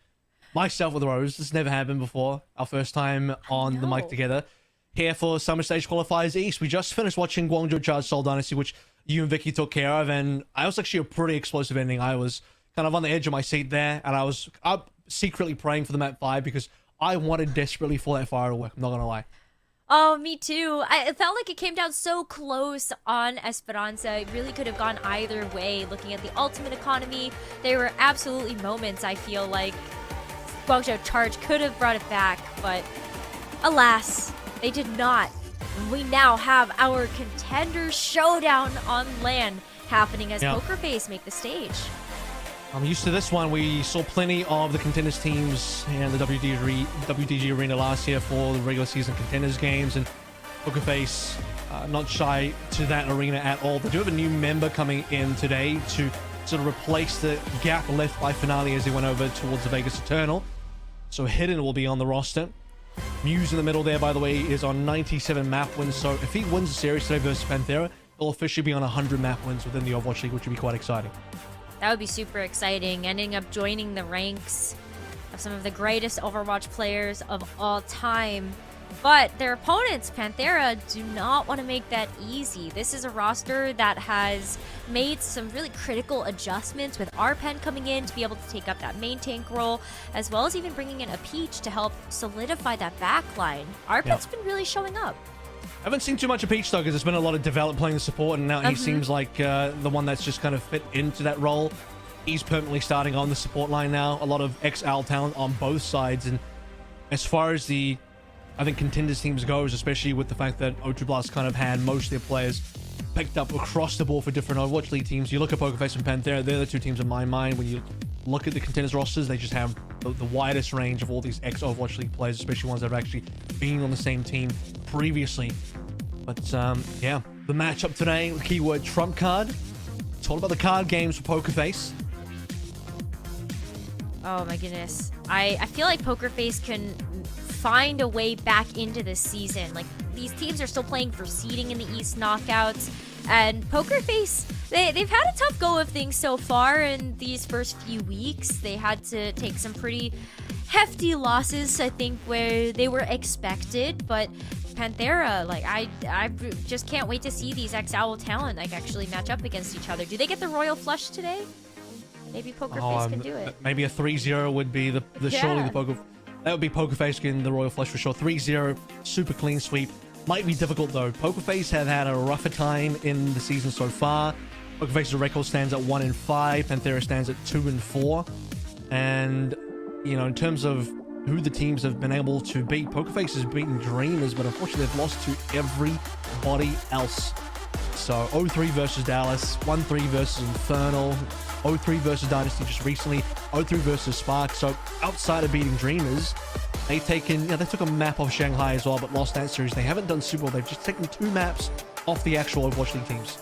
Myself with Rose. This never happened before. Our first time on the mic together. Here for Summer Stage Qualifiers East. We just finished watching Guangzhou Charge Seoul Dynasty, which you and Vicky took care of, and I was actually a pretty explosive ending. I was kind of on the edge of my seat there, and I was up secretly praying for the map 5 because I wanted desperately for that fire to work. I'm not gonna lie. Oh, me too. It felt like it came down so close on Esperança. It really could have gone either way. Looking at the ultimate economy, there were absolutely moments I feel like Guangzhou Charge could have brought it back, but alas, they did not. We now have our contender showdown on land happening as Poker Face make the stage. I'm used to this one. We saw plenty of the contenders teams in the WDG arena last year for the regular season contenders games, and Poker Face not shy to that arena at all. They do have a new member coming in today to sort of replace the gap left by Finale as they went over towards the Vegas Eternal. So Hidden will be on the roster. Muse in the middle there, by the way, is on 97 map wins. So if he wins the series today versus Panthera, he'll officially be on 100 map wins within the Overwatch League, which would be quite exciting. That would be super exciting, ending up joining the ranks of some of the greatest Overwatch players of all time. But their opponents, Panthera, do not want to make that easy. This is a roster that has made some really critical adjustments with Arpen coming in to be able to take up that main tank role, as well as even bringing in a Peach to help solidify that backline. Arpen's been really showing up. I haven't seen too much of Peach though, because there's been a lot of development playing the support, and now he seems like the one that's just kind of fit into that role. He's permanently starting on the support line now. A lot of XL talent on both sides, and as far as the, I think, contenders teams goes, especially with the fact that O2 Blast kind of had most of their players picked up across the board for different Overwatch League teams. You look at Pokerface and Panthera, they're the two teams in my mind. When you look at the contenders rosters, they just have the widest range of all these ex-Overwatch League players, especially ones that have actually been on the same team previously. But yeah, the matchup today, keyword trump card. It's all about the card games for Pokerface. Oh my goodness. I feel like Poker Face can find a way back into this season. Like, these teams are still playing for seeding in the East knockouts, and Poker Face, they've had a tough go of things so far in these first few weeks. They had to take some pretty hefty losses, I think, where they were expected, but Panthera, like, I just can't wait to see these XOwl talent like actually match up against each other. Do they get the Royal Flush today? Maybe Poker Face can do it. Maybe a 3-0 would be the surely the Poker. That would be Poker Face getting the Royal Flush for sure. 3-0, super clean sweep. Might be difficult though. Poker Face have had a rougher time in the season so far. Poker Face's record stands at 1-5. Panthera stands at 2-4. And you know, in terms of who the teams have been able to beat, Poker Face has beaten Dreamers, but unfortunately they've lost to everybody else. So 0-3 versus Dallas, 1-3 versus Infernal, 0-3 versus Dynasty just recently, 0-3 versus Spark. So outside of beating Dreamers, they've taken, they took a map off Shanghai as well, but lost that series. They haven't done super well. They've just taken 2 maps off the actual Overwatch League teams.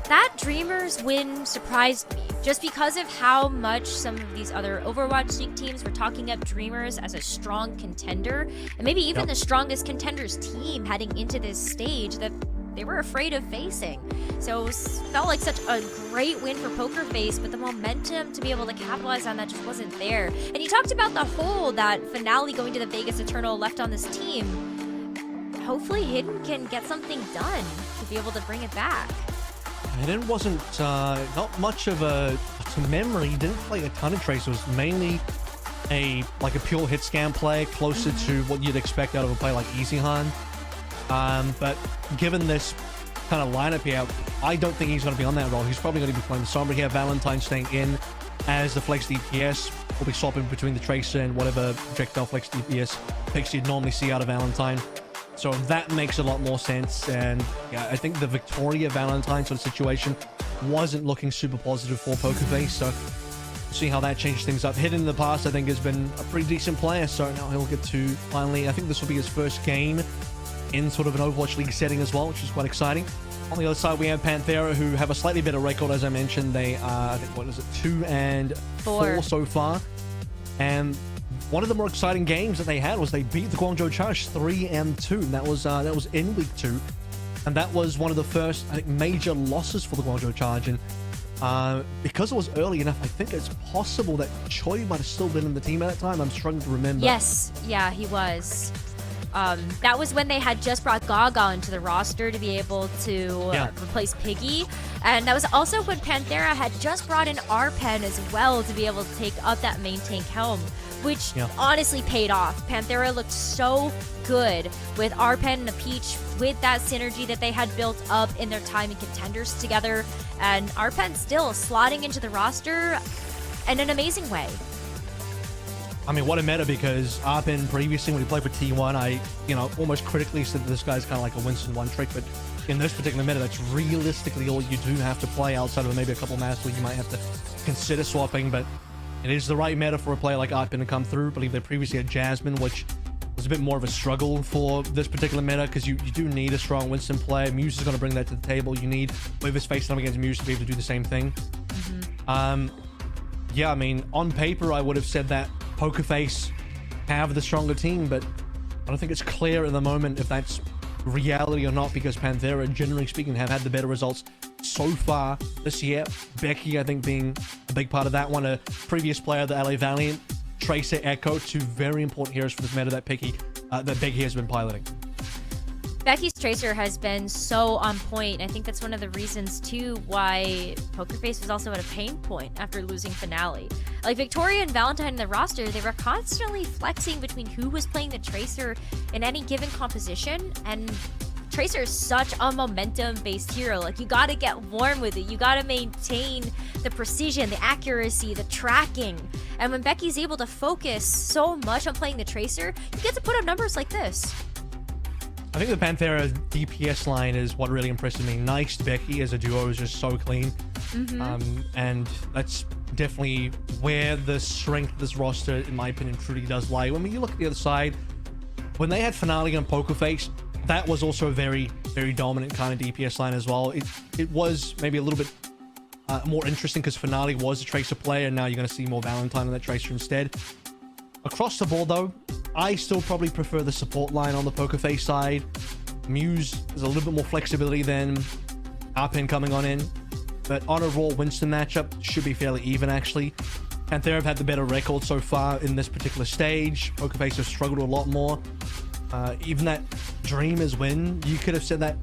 That Dreamers win surprised me, just because of how much some of these other Overwatch League teams were talking up Dreamers as a strong contender, and maybe even the strongest contenders team heading into this stage that they were afraid of facing. So it felt like such a great win for Poker Face, but the momentum to be able to capitalize on that just wasn't there. And you talked about the hole that Finale going to the Vegas Eternal left on this team. Hopefully Hidden can get something done to be able to bring it back. Hidden wasn't not much of a, to memory, he didn't play a ton of Trace. It was mainly a pure hit scan play, closer to what you'd expect out of a play like EasyHan. But given this kind of lineup here, I don't think he's going to be on that role. He's probably going to be playing the Sombra here. Valentine staying in as the flex DPS. We'll be swapping between the Tracer and whatever projectile flex DPS picks you'd normally see out of Valentine. So that makes a lot more sense. And yeah, I think the Victoria Valentine sort of situation wasn't looking super positive for Poker Face. So see how that changes things up. Hidden in the past, I think, has been a pretty decent player. So now he'll get to finally, I think this will be his first game in sort of an Overwatch League setting as well, which is quite exciting. On the other side, we have Panthera, who have a slightly better record, as I mentioned. They are, I think, what is it, 2-4 so far. And one of the more exciting games that they had was they beat the Guangzhou Charge 3-2. That was in week 2. And that was one of the first, I think, major losses for the Guangzhou Charge. And because it was early enough, I think it's possible that Choi might have still been in the team at that time. I'm struggling to remember. Yes, yeah, he was. That was when they had just brought Gaga into the roster to be able to replace Piggy. And that was also when Panthera had just brought in Arpen as well to be able to take up that main tank helm, which honestly paid off. Panthera looked so good with Arpen and the Peach, with that synergy that they had built up in their time in contenders together. And Arpen still slotting into the roster in an amazing way. I mean, what a meta, because Arpen previously, when he played for T1, I, almost critically said that this guy's kind of like a Winston one trick, but in this particular meta, that's realistically all you do have to play outside of maybe a couple maps where you might have to consider swapping, but it is the right meta for a player like Arpen to come through. I believe they previously had Jasmine, which was a bit more of a struggle for this particular meta, because you do need a strong Winston player. Muse is going to bring that to the table. You need whoever's facing up against Muse to be able to do the same thing. Yeah, I mean, on paper, I would have said that Pokerface have the stronger team, but I don't think it's clear at the moment if that's reality or not, because Panthera, generally speaking, have had the better results so far this year. Becky, I think, being a big part of that one. A previous player of the LA Valiant, Tracer, Echo, two very important heroes for this meta that Becky has been piloting. Becky's Tracer has been so on point. I think that's one of the reasons, too, why Pokerface was also at a pain point after losing Finale. Like, Victoria and Valentine in the roster, they were constantly flexing between who was playing the Tracer in any given composition, and Tracer is such a momentum-based hero. Like, you gotta get warm with it. You gotta maintain the precision, the accuracy, the tracking. And when Becky's able to focus so much on playing the Tracer, you get to put up numbers like this. I think the Panthera DPS line is what really impresses me. Nice Becky as a duo is just so clean. And that's definitely where the strength of this roster, in my opinion, truly does lie. When you look at the other side, when they had Finale and Pokerface, that was also a very, very dominant kind of DPS line as well. It was maybe a little bit more interesting because Finale was a Tracer player, and now you're going to see more Valentine on that Tracer instead. Across the board, though, I still probably prefer the support line on the Pokerface side. Muse is a little bit more flexibility than Arpen coming on in. But on a Raw Winston matchup, should be fairly even, actually. Panthera have had the better record so far in this particular stage. Pokerface has struggled a lot more. Even that Dreamers win, you could have said that,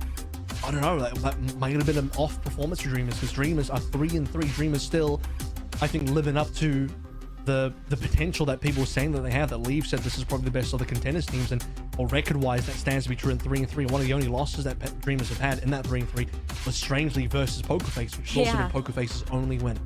I don't know, that might have been an off performance for Dreamers, because Dreamers are 3-3. Dreamers still, I think, living up to the potential that people were saying that they have, that Leave said this is probably the best of the contenders teams, and record-wise that stands to be true in 3-3. One of the only losses that Dreamers have had in that 3-3 was strangely versus Pokerface, which has also been Pokerface's only win.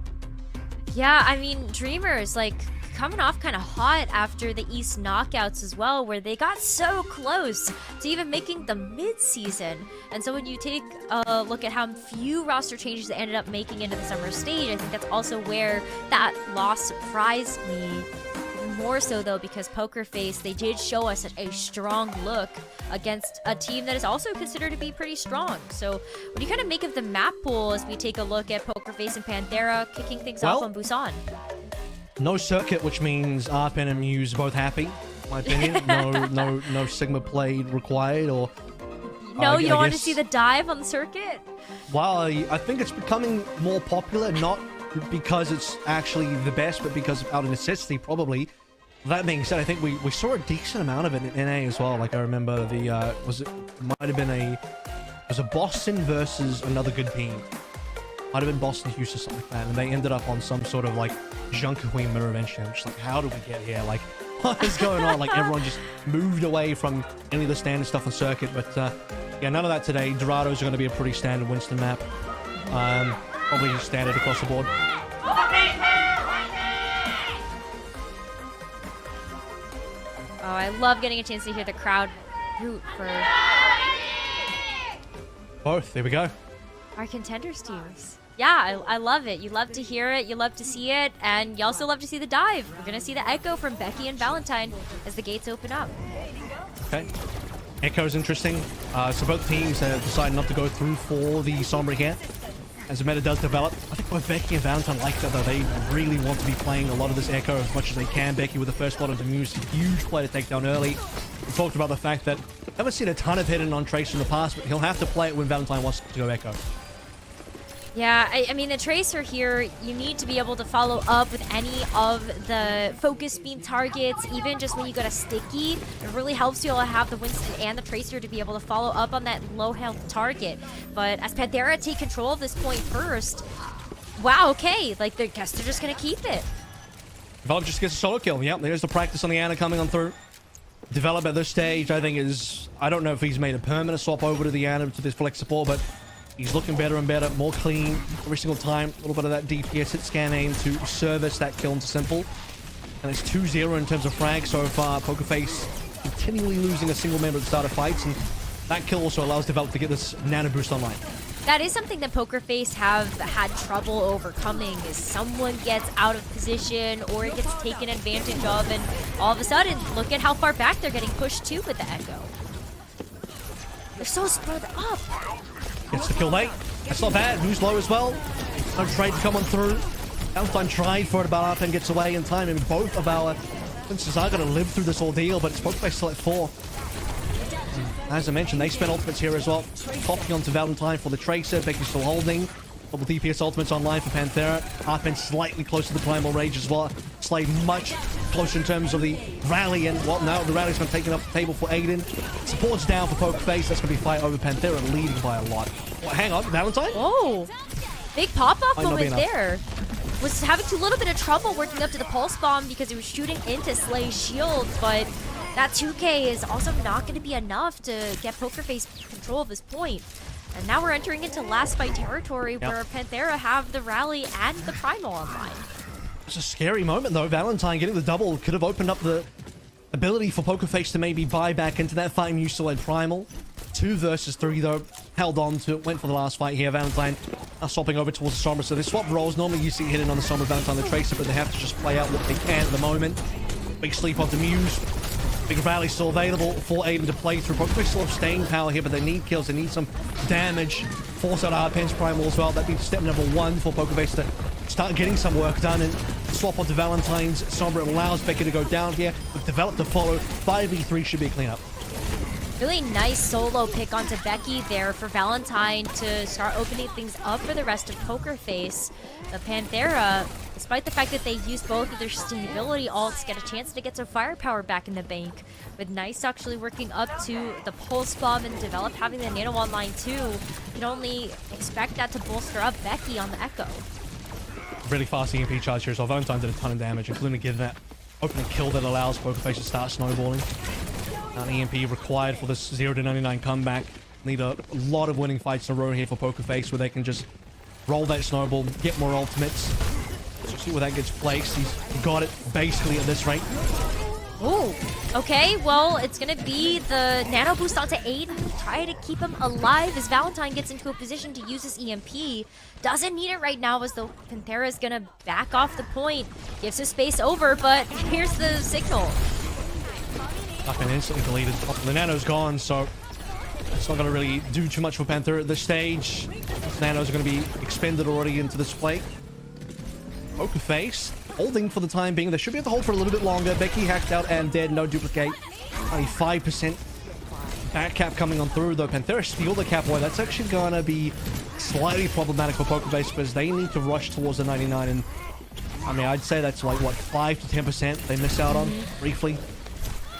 Yeah, I mean, Dreamers, like, coming off kind of hot after the East knockouts as well, where they got so close to even making the mid-season. And so when you take a look at how few roster changes they ended up making into the summer stage, I think that's also where that loss surprised me. More so, though, because Pokerface, they did show us a strong look against a team that is also considered to be pretty strong. So what do you kind of make of the map pool as we take a look at Pokerface and Panthera kicking things off on Busan? No circuit, which means Arpen and Muse both happy, in my opinion. No Sigma play required, or... No, you don't want to see the dive on the circuit? Well, I think it's becoming more popular, not because it's actually the best, but because out of necessity, probably. That being said, I think we saw a decent amount of it in NA as well. Like, I remember the, it was a Boston versus another good team. Might have been Boston, Houston, something like that, and they ended up on some sort of, like, Junker Queen mirror eventually. I'm just like, how did we get here? Like, what is going on? Like, everyone just moved away from any of the standard stuff on circuit, but, yeah, none of that today. Dorados are going to be a pretty standard Winston map. Probably just standard across the board. Oh, I love getting a chance to hear the crowd root for both. There we go. Our contenders teams. Yeah, I love it. You love to hear it, you love to see it, and you also love to see the dive. We're going to see the Echo from Becky and Valentine as the gates open up. Okay. Echo is interesting. So both teams have decided not to go through for the Sombra here. As the meta does develop, I think both Becky and Valentine like that, though. They really want to be playing a lot of this Echo as much as they can. Becky with the first blood of the Muse, huge play to take down early. We talked about the fact that I haven't seen a ton of hidden on Tracer in the past, but he'll have to play it when Valentine wants to go Echo. Yeah, I mean, the Tracer here, you need to be able to follow up with any of the focus beam targets, even just when you get a sticky. It really helps you all have the Winston and the Tracer to be able to follow up on that low health target. But as Panthera take control of this point first, wow, okay, like, I guess they're just going to keep it. Develop just gets a solo kill. Yep, there's the practice on the Ana coming on through. Develop at this stage, I think, is... I don't know if he's made a permanent swap over to the Ana to this flex support, but he's looking better and better, more clean every single time. A little bit of that DPS hit scan aim to service that kill into simple. And it's 2-0 in terms of frag so far. Pokerface continually losing a single member at the start of fights, and that kill also allows Develop to get this nano boost online. That is something that Pokerface have had trouble overcoming, is someone gets out of position or it gets taken advantage of, and all of a sudden, look at how far back they're getting pushed to with the Echo. They're so spread up. Gets the kill late. That's not bad. Who's low as well? No trade to come on through. Valentine tried for it, about and gets away in time. And both of our princes are going to live through this ordeal, but it's Pokerface still at 4. As I mentioned, they spent ultimates here as well. Popping onto Valentine for the Tracer. Becky's still holding. Double DPS ultimates online for Panthera. Harpen slightly close to the Primal Rage as well. Slay much closer in terms of the rally. And, well, now the rally's been taken up the table for Aiden. Support's down for Pokerface. That's going to be fight over Panthera, leading by a lot. Well, hang on, Valentine? Oh, big pop-off moment enough. there. Was having a little bit of trouble working up to the Pulse Bomb because he was shooting into Slay's shield, but that 2K is also not going to be enough to get Pokerface control of this point. And now we're entering into last fight territory where Panthera have the rally and the Primal online. It's a scary moment though. Valentine getting the double could have opened up the ability for Pokerface to maybe buy back into that fight and use still had Primal. 2 versus 3 though. Held on to it. Went for the last fight here. Valentine swapping over towards the Sombra. So they swap roles. Normally you see hidden on the Sombra, Valentine the Tracer, but they have to just play out what they can at the moment. Big sleep onto Muse. Big rally still available for Aiden to play through. Pokerface still have staying power here, but they need kills. They need some damage. Force out Harpen's Primal as well. That means step number 1 for Pokerface to start getting some work done. And swap onto Valentine's Sombra allows Becky to go down here. With Develop to follow. 5v3 should be a cleanup. Really nice solo pick onto Becky there for Valentine to start opening things up for the rest of Pokerface. The Panthera, despite the fact that they used both of their sustainability ults, get a chance to get some firepower back in the bank. With Nice actually working up to the Pulse Bomb and Develop having the Nano online too, you can only expect that to bolster up Becky on the Echo. Really fast EMP charge here as well. Valentine did a ton of damage, including getting that opening kill that allows Pokerface to start snowballing. An EMP required for this 0-99 comeback. Need a lot of winning fights in a row here for Pokerface where they can just roll that snowball, get more ultimates. So see where that gets placed. He's got it basically at this rate. Ooh, okay, well, it's gonna be the nano boost onto Aiden. Try to keep him alive as Valentine gets into a position to use his EMP. Doesn't need it right now as though Panthera is gonna back off the point. Gives his space over, but here's the signal. Up and instantly deleted. The nano's gone, so it's not going to really do too much for Panther at this stage. Nanos are going to be expended already into this play. Pokerface holding for the time being. They should be able to hold for a little bit longer. Becky hacked out and dead. No duplicate. Only 5% back cap coming on through, though. Panthera steal the cap away. That's actually going to be slightly problematic for Pokerface because they need to rush towards the 99. And I mean, I'd say that's like, what, 5 to 10% they miss out on briefly.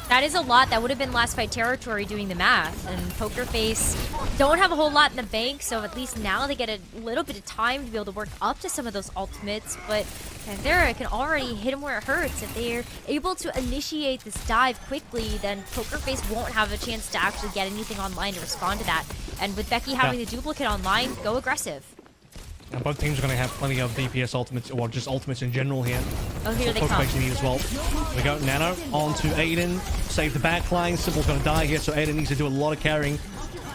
That is a lot. That would have been last fight territory doing the math. And Pokerface don't have a whole lot in the bank, so at least now they get a little bit of time to be able to work up to some of those ultimates. But Panthera can already hit him where it hurts. If they're able to initiate this dive quickly, then Pokerface won't have a chance to actually get anything online to respond to that. And with Becky having the duplicate online, go aggressive. And both teams are going to have plenty of DPS ultimates, or just ultimates in general here. Oh, here they come. Pokerface need as well. We go Nano onto Aiden. Save the backline. Simple's going to die here, so Aiden needs to do a lot of carrying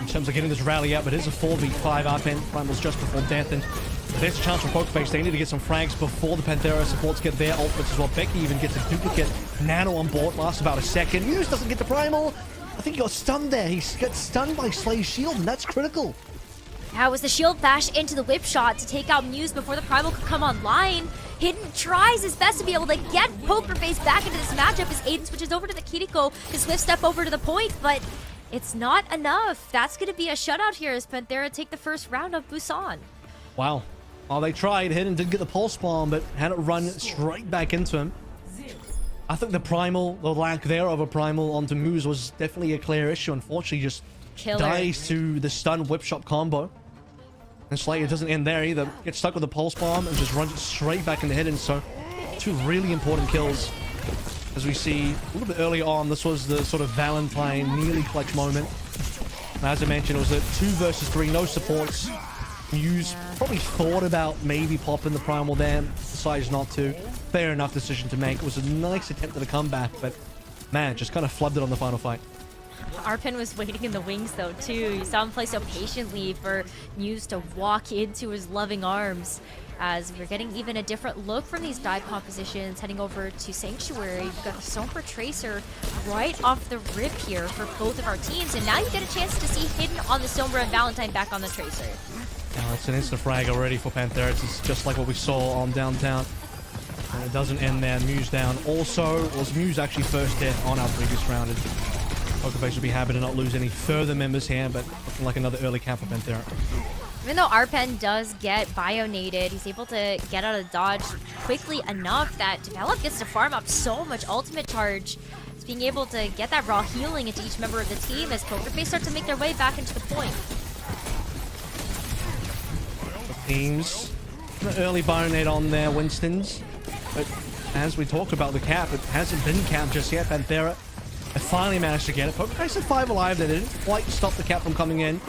in terms of getting this rally out. But it is a 4v5 Arpen. Primal's just before death, and there's a chance for Pokerface. They need to get some frags before the Panthera supports get their ultimates as well. Becky even gets a duplicate Nano on board. Lasts about a second. Muse doesn't get the Primal. I think he got stunned there. He gets stunned by Slay's shield, and that's critical. That was the shield bash into the whip shot to take out Muse before the Primal could come online. Hidden tries his best to be able to get Poker Face back into this matchup as Aiden switches over to the Kiriko to swift step over to the point, but it's not enough. That's going to be a shutout here as Panthera take the first round of Busan. Wow. Well, they tried. Hidden did get the pulse bomb, but had it run straight back into him. I think the primal, the lack there of a primal onto Moose was definitely a clear issue. Unfortunately, just dies to the stun whip shot combo. And Slayer doesn't end there either. Gets stuck with the pulse bomb and just runs it straight back into Hidden. So, two really important kills. As we see a little bit earlier on, this was the sort of Valentine nearly clutch moment. And as I mentioned, it was a 2 versus 3, no supports. Muse probably thought about maybe popping the primal there, decides not to. Fair enough decision to make. It was a nice attempt at a comeback, but man, just kind of flubbed it on the final fight. Arpen was waiting in the wings though too. You saw him play so patiently for Muse to walk into his loving arms. As we're getting even a different look from these dive compositions, heading over to Sanctuary. We've got the Sombra Tracer right off the rip here for both of our teams, and now you get a chance to see Hidden on the Sombra and Valentine back on the Tracer. Now it's an instant frag already for Panthera. It's just like what we saw on Downtown. And it doesn't end there. Muse down. Also, was Muse actually first death on our previous round. And Pokerface would be happy to not lose any further members here, but looking like another early camp for Panthera. Even though Arpen does get bionated, he's able to get out of dodge quickly enough that Develop gets to farm up so much ultimate charge. It's being able to get that raw healing into each member of the team as Pokerface start to make their way back into the point. Teams, an early bionade on their Winstons, but as we talked about the cap, it hasn't been capped just yet. Panthera have finally managed to get it. Pokerface had 5 alive. They didn't quite stop the cap from coming in.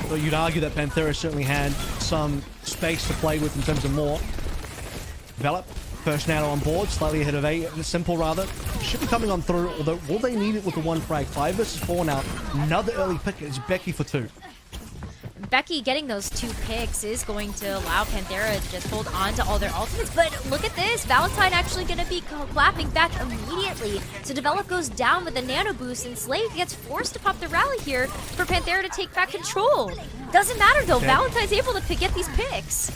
But you'd argue that Panthera certainly had some space to play with in terms of more. Develop, first nano on board, slightly ahead of 8. Simple rather. Should be coming on through, although will they need it with the 1 frag? 5 versus 4 now. Another early pick is Becky for 2. Becky getting those 2 picks is going to allow Panthera to just hold on to all their ultimates, but look at this, Valentine actually going to be clapping back immediately. So Develop goes down with a nano boost, and Slave gets forced to pop the rally here for Panthera to take back control. Doesn't matter though, okay. Valentine's able to get these picks.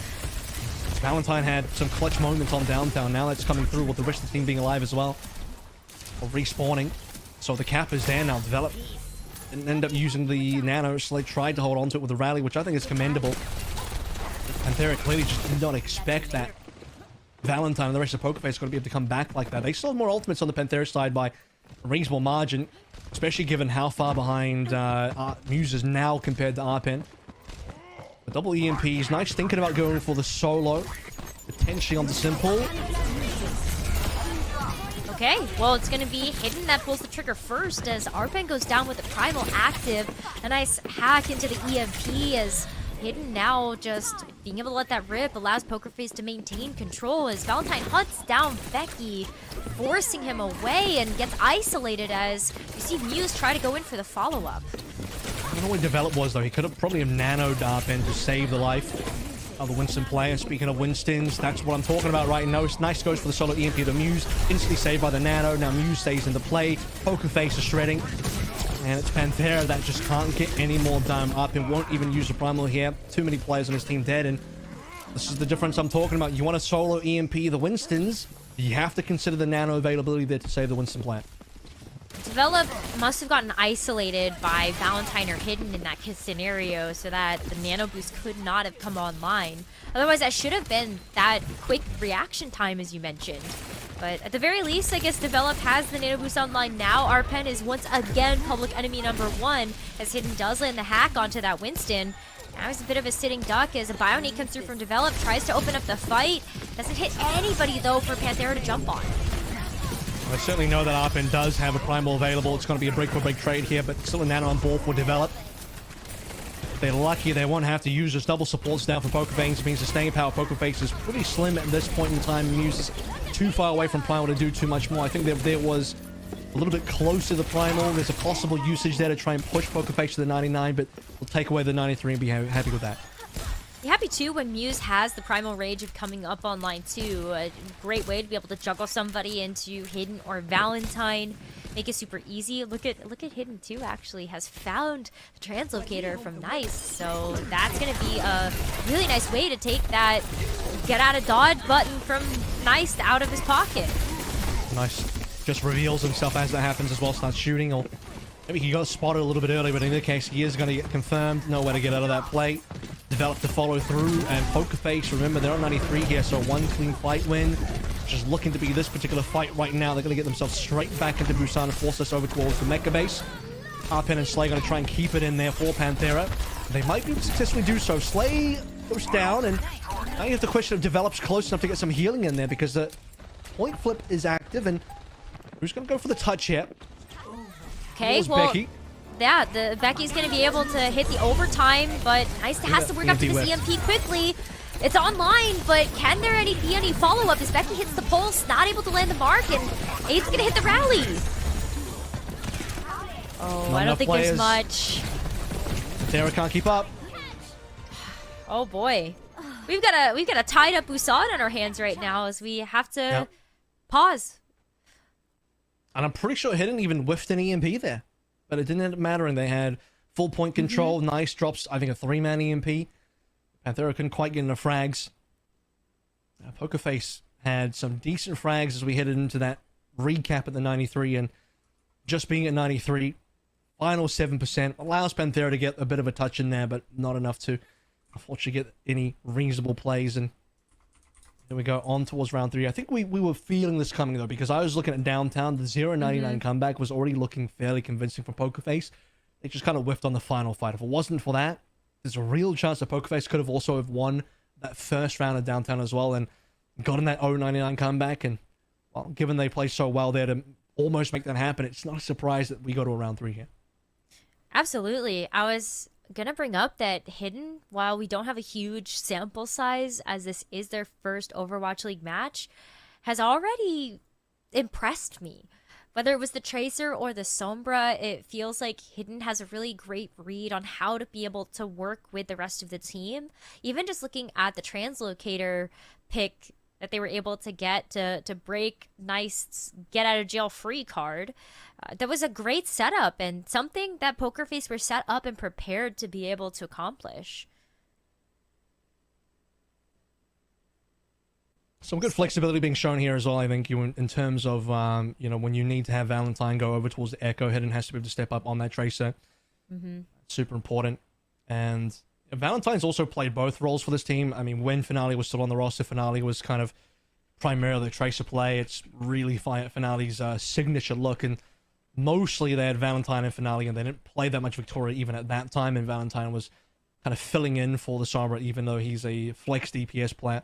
Valentine had some clutch moments on Downtown, now that's coming through with the rest of the team being alive as well. Or respawning, so the cap is there now. Develop didn't end up using the nano, so they tried to hold on to it with the rally, which I think is commendable. Panthera clearly just did not expect that Valentine and the rest of Pokerface are going to be able to come back like that. They still have more ultimates on the Panthera side by a reasonable margin, especially given how far behind Muse is now compared to Arpen. The double EMPs, nice thinking about going for the solo, potentially on the simple. Okay, well, it's going to be Hidden that pulls the trigger first as Arpen goes down with the Primal active. A nice hack into the EMP as Hidden now just being able to let that rip allows Pokerface to maintain control as Valentine hunts down Becky, forcing him away and gets isolated as you see Muse try to go in for the follow-up. I don't know what Develop was though. He could have probably nanoed Arpen to save the life of the Winston player. Speaking of Winstons, that's what I'm talking about right now. It's nice goes for the solo EMP. The Muse instantly saved by the nano. Now Muse stays in the play. Pokerface is shredding. And it's Panthera that just can't get any more done. Arpen won't even use the primal here. Too many players on his team dead. And this is the difference I'm talking about. You want to solo EMP the Winstons, you have to consider the nano availability there to save the Winston player. Develop must have gotten isolated by Valentine or Hidden in that scenario so that the nano boost could not have come online. Otherwise, that should have been that quick reaction time as you mentioned. But at the very least, I guess Develop has the nano boost online now. Arpen is once again public enemy number 1 as Hidden does land the hack onto that Winston. Now he's a bit of a sitting duck as a Bionate comes through from Develop, tries to open up the fight. Doesn't hit anybody though for Panthera to jump on. I certainly know that Arpen does have a primal available. It's going to be a break-for-break trade here, but still a nano on board for Develop. If they're lucky, they won't have to use this double supports down for Pokerface. It means the staying power of Pokerface is pretty slim at this point in time. Muse is too far away from primal to do too much more. I think there was a little bit close to the primal. There's a possible usage there to try and push Pokerface to the 99, but we'll take away the 93 and be happy with that. Be happy too when Muse has the Primal Rage of coming up online too. A great way to be able to juggle somebody into Hidden or Valentine. Make it super easy. Look at Hidden too actually has found the translocator from Nice. So that's gonna be a really nice way to take that get out of dodge button from Nice out of his pocket. Nice. Just reveals himself as that happens as well, starts shooting, or maybe he got spotted a little bit early, but in this case, he is going to get confirmed. Nowhere to get out of that play. Develop to follow through, and Poker Face, remember, they're on 93 here, so one clean fight win. Just looking to be this particular fight right now. They're going to get themselves straight back into Busan and force us over towards the mecha base. Harpin and Slay going to try and keep it in there for Panthera. They might be able to successfully do so. Slay goes down, and now you have the question of Develops close enough to get some healing in there, because the point flip is active, and who's going to go for the touch here? Okay, well, Becky. Yeah, Becky's going to be able to hit the overtime, but Nice has to work up to this EMP quickly. It's online, but can there be any follow-up as Becky hits the pulse, not able to land the mark, and Abe's going to hit the rally. Oh, I don't think there's much. Panthera can't keep up. Oh boy. We've got a tied up Busan on our hands right now as we have to pause. And I'm pretty sure Hidden even whiffed an EMP there. But it didn't end up mattering. They had full point control. Nice drops, I think, a 3-man EMP. Panthera couldn't quite get enough frags. Poker Face had some decent frags as we headed into that recap at the 93. And just being at 93, final 7%, allows Panthera to get a bit of a touch in there, but not enough to, unfortunately, get any reasonable plays. And then we go on towards round 3. I think we were feeling this coming, though, because I was looking at Downtown. The 0-99 comeback was already looking fairly convincing from Poker Face. They just kind of whiffed on the final fight. If it wasn't for that, there's a real chance that Poker Face could have also have won that first round of Downtown as well and gotten that 0-99 comeback. And, well, given they played so well there to almost make that happen, it's not a surprise that we go to a round 3 here. Absolutely. I was gonna bring up that Hidden, while we don't have a huge sample size as this is their first Overwatch League match, has already impressed me. Whether it was the Tracer or the Sombra, it feels like Hidden has a really great read on how to be able to work with the rest of the team. Even just looking at the Translocator pick that they were able to get to break Nice get out of jail free card. That was a great setup and something that Poker Face were set up and prepared to be able to accomplish. Some good flexibility being shown here as well, I think, in terms of, you know, when you need to have Valentine go over towards the Echo, Hidden has to be able to step up on that Tracer. Super important. And Valentine's also played both roles for this team. I mean, when Finale was still on the roster, Finale was kind of primarily the Tracer play. It's really Finale's signature look, and mostly they had Valentine and Finale, and they didn't play that much Victoria even at that time, and Valentine was kind of filling in for the Sombra, even though he's a flex DPS player.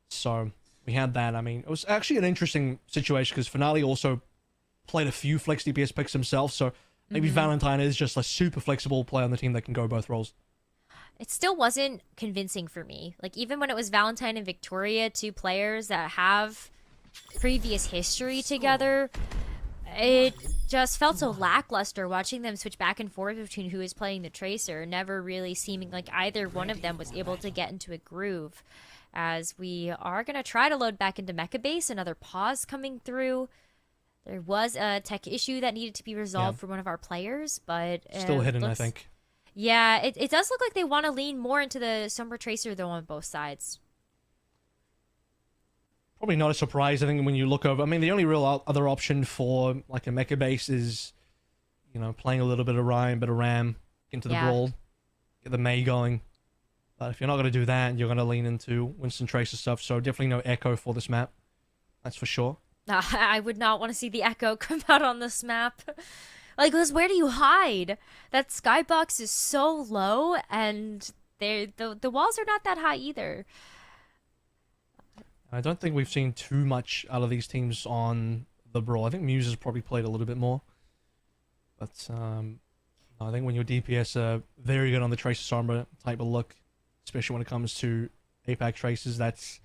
So we had that. I mean, it was actually an interesting situation because Finale also played a few flex DPS picks himself, so maybe Valentine is just a super flexible player on the team that can go both roles. It still wasn't convincing for me. Like, even when it was Valentine and Victoria, two players that have previous history together, it just felt so lackluster watching them switch back and forth between who is playing the Tracer, never really seeming like either one of them was able to get into a groove. As we are going to try to load back into Mecha Base, another pause coming through. There was a tech issue that needed to be resolved for one of our players, but... Still hidden, I think. Yeah, it does look like they want to lean more into the Sombra Tracer, though, on both sides. Probably not a surprise, I think, when you look over... I mean, the only real other option for, like, a Mecha Base is, you know, playing a little bit of Ryan, bit of Ram, into the Brawl, get the Mei going. But if you're not going to do that, you're going to lean into Winston Tracer stuff, so definitely no Echo for this map. That's for sure. I would not want to see the Echo come out on this map. Like, because where do you hide? That skybox is so low, and the walls are not that high either. I don't think we've seen too much out of these teams on the Brawl. I think Muse has probably played a little bit more. But I think when your DPS are very good on the Tracer Sombra type of look, especially when it comes to APAC Tracers, that's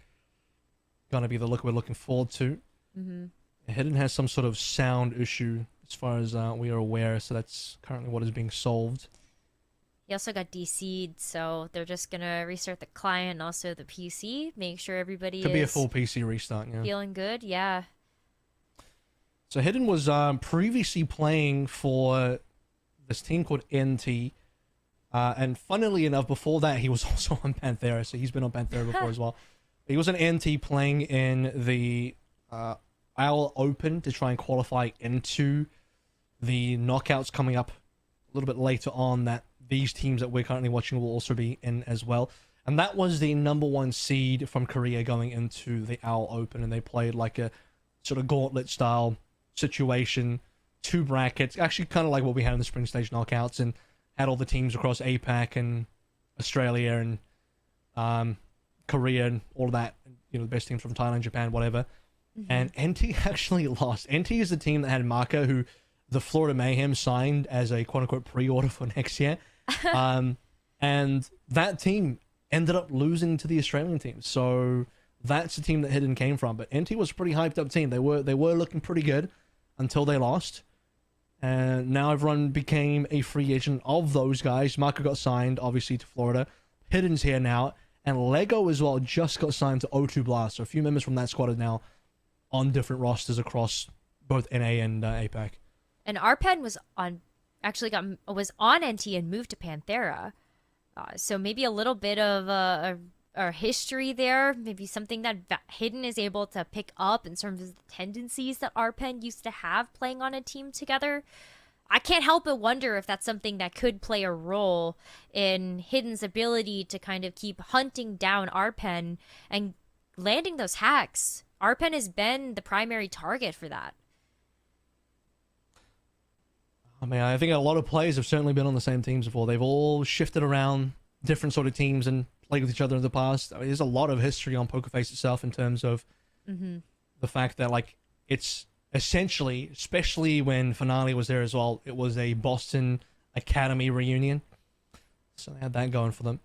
going to be the look we're looking forward to. Hidden has some sort of sound issue as far as we are aware, so that's currently what is being solved. He also got DC'd, so they're just going to restart the client and also the PC, make sure everybody Could be a full PC restart, yeah. Feeling good, yeah. So Hidden was previously playing for this team called NT, and funnily enough, before that, he was also on Panthera, so he's been on Panthera before as well. He was an NT playing in the Owl Open to try and qualify into the knockouts coming up a little bit later on, that these teams that we're currently watching will also be in as well. And that was the #1 seed from Korea going into the Owl Open, and they played like a sort of gauntlet style situation, 2 brackets, actually kind of like what we had in the Spring Stage knockouts, and had all the teams across APAC and Australia and Korea and all of that, you know, the best teams from Thailand, Japan, whatever. And NT actually lost. NT is the team that had Maka, who the Florida Mayhem signed as a quote-unquote pre-order for next year. And that team ended up losing to the Australian team. So that's the team that Hidden came from. But NT was a pretty hyped up team. They were looking pretty good until they lost. And now everyone became a free agent of those guys. Maka got signed, obviously, to Florida. Hidden's here now. And Lego as well just got signed to O2 Blast. So a few members from that squad are now on different rosters across both NA and APAC. And Arpen was on NT and moved to Panthera. So maybe a little bit of a history there, maybe something that Hidden is able to pick up in terms of the tendencies that Arpen used to have playing on a team together. I can't help but wonder if that's something that could play a role in Hidden's ability to kind of keep hunting down Arpen and landing those hacks. Arpen has been the primary target for that. I mean, I think a lot of players have certainly been on the same teams before. They've all shifted around different sort of teams and played with each other in the past. I mean, there's a lot of history on PokerFace itself in terms of the fact that, like, it's essentially, especially when Finale was there as well, it was a Boston Academy reunion. So they had that going for them,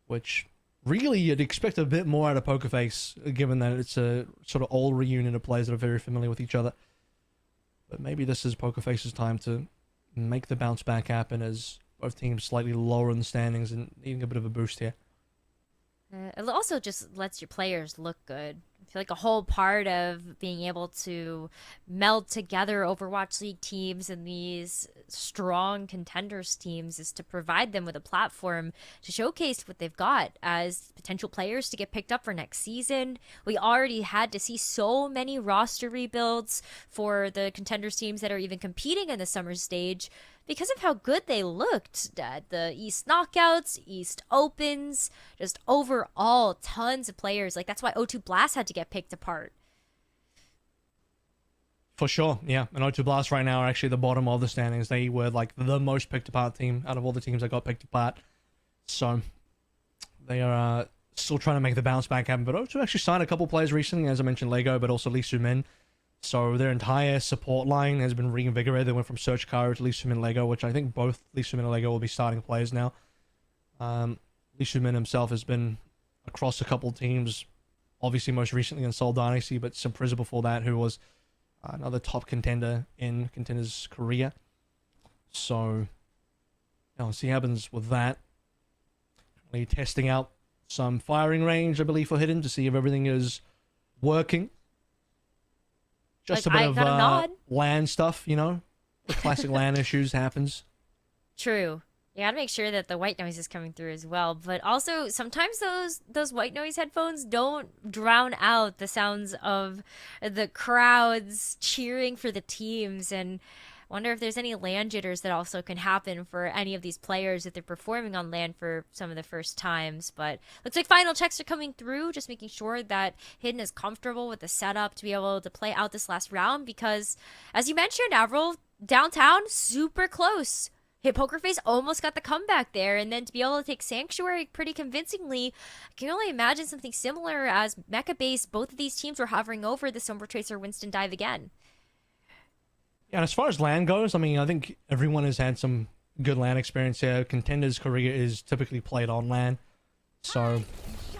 which really you'd expect a bit more out of PokerFace, given that it's a sort of old reunion of players that are very familiar with each other. But maybe this is PokerFace's time to make the bounce back happen, as both teams slightly lower in the standings and needing a bit of a boost here. It also just lets your players look good. I feel like a whole part of being able to meld together Overwatch League teams and these strong contenders teams is to provide them with a platform to showcase what they've got as potential players to get picked up for next season. We already had to see so many roster rebuilds for the contenders teams that are even competing in the summer stage because of how good they looked at the East Knockouts, East Opens, just overall tons of players. Like, that's why O2 Blast had to get picked apart. For sure, yeah. And O2 Blast right now are actually the bottom of the standings. They were like the most picked apart team out of all the teams that got picked apart. So they are still trying to make the bounce back happen. But O2 actually signed a couple players recently, as I mentioned, Lego, but also Lee Soo-min. So their entire support line has been reinvigorated. They went from Search Karo to Lee Soo-min Lego, which I think both Lee Soo-min and Lego will be starting players now. Lee Soo-min himself has been across a couple teams, obviously most recently in Seoul Dynasty, but Surprise before that, who was another top contender in Contenders Korea. So, we'll see what happens with that. Currently testing out some firing range, I believe, for Hidden to see if everything is working. Just like, a bit of LAN stuff, you know? The classic LAN issues happens. True. You gotta make sure that the white noise is coming through as well. But also, sometimes those white noise headphones don't drown out the sounds of the crowds cheering for the teams. And I wonder if there's any LAN jitters that also can happen for any of these players if they're performing on LAN for some of the first times. But looks like final checks are coming through, just making sure that Hidden is comfortable with the setup to be able to play out this last round. Because, as you mentioned, Avril, downtown, super close. PokerFace almost got the comeback there, and then to be able to take Sanctuary pretty convincingly, I can only imagine something similar as Mecha Base. Both of these teams were hovering over the Sombra Tracer Winston dive again. Yeah, and as far as LAN goes, I mean, I think everyone has had some good LAN experience here. Contenders Korea is typically played on LAN, so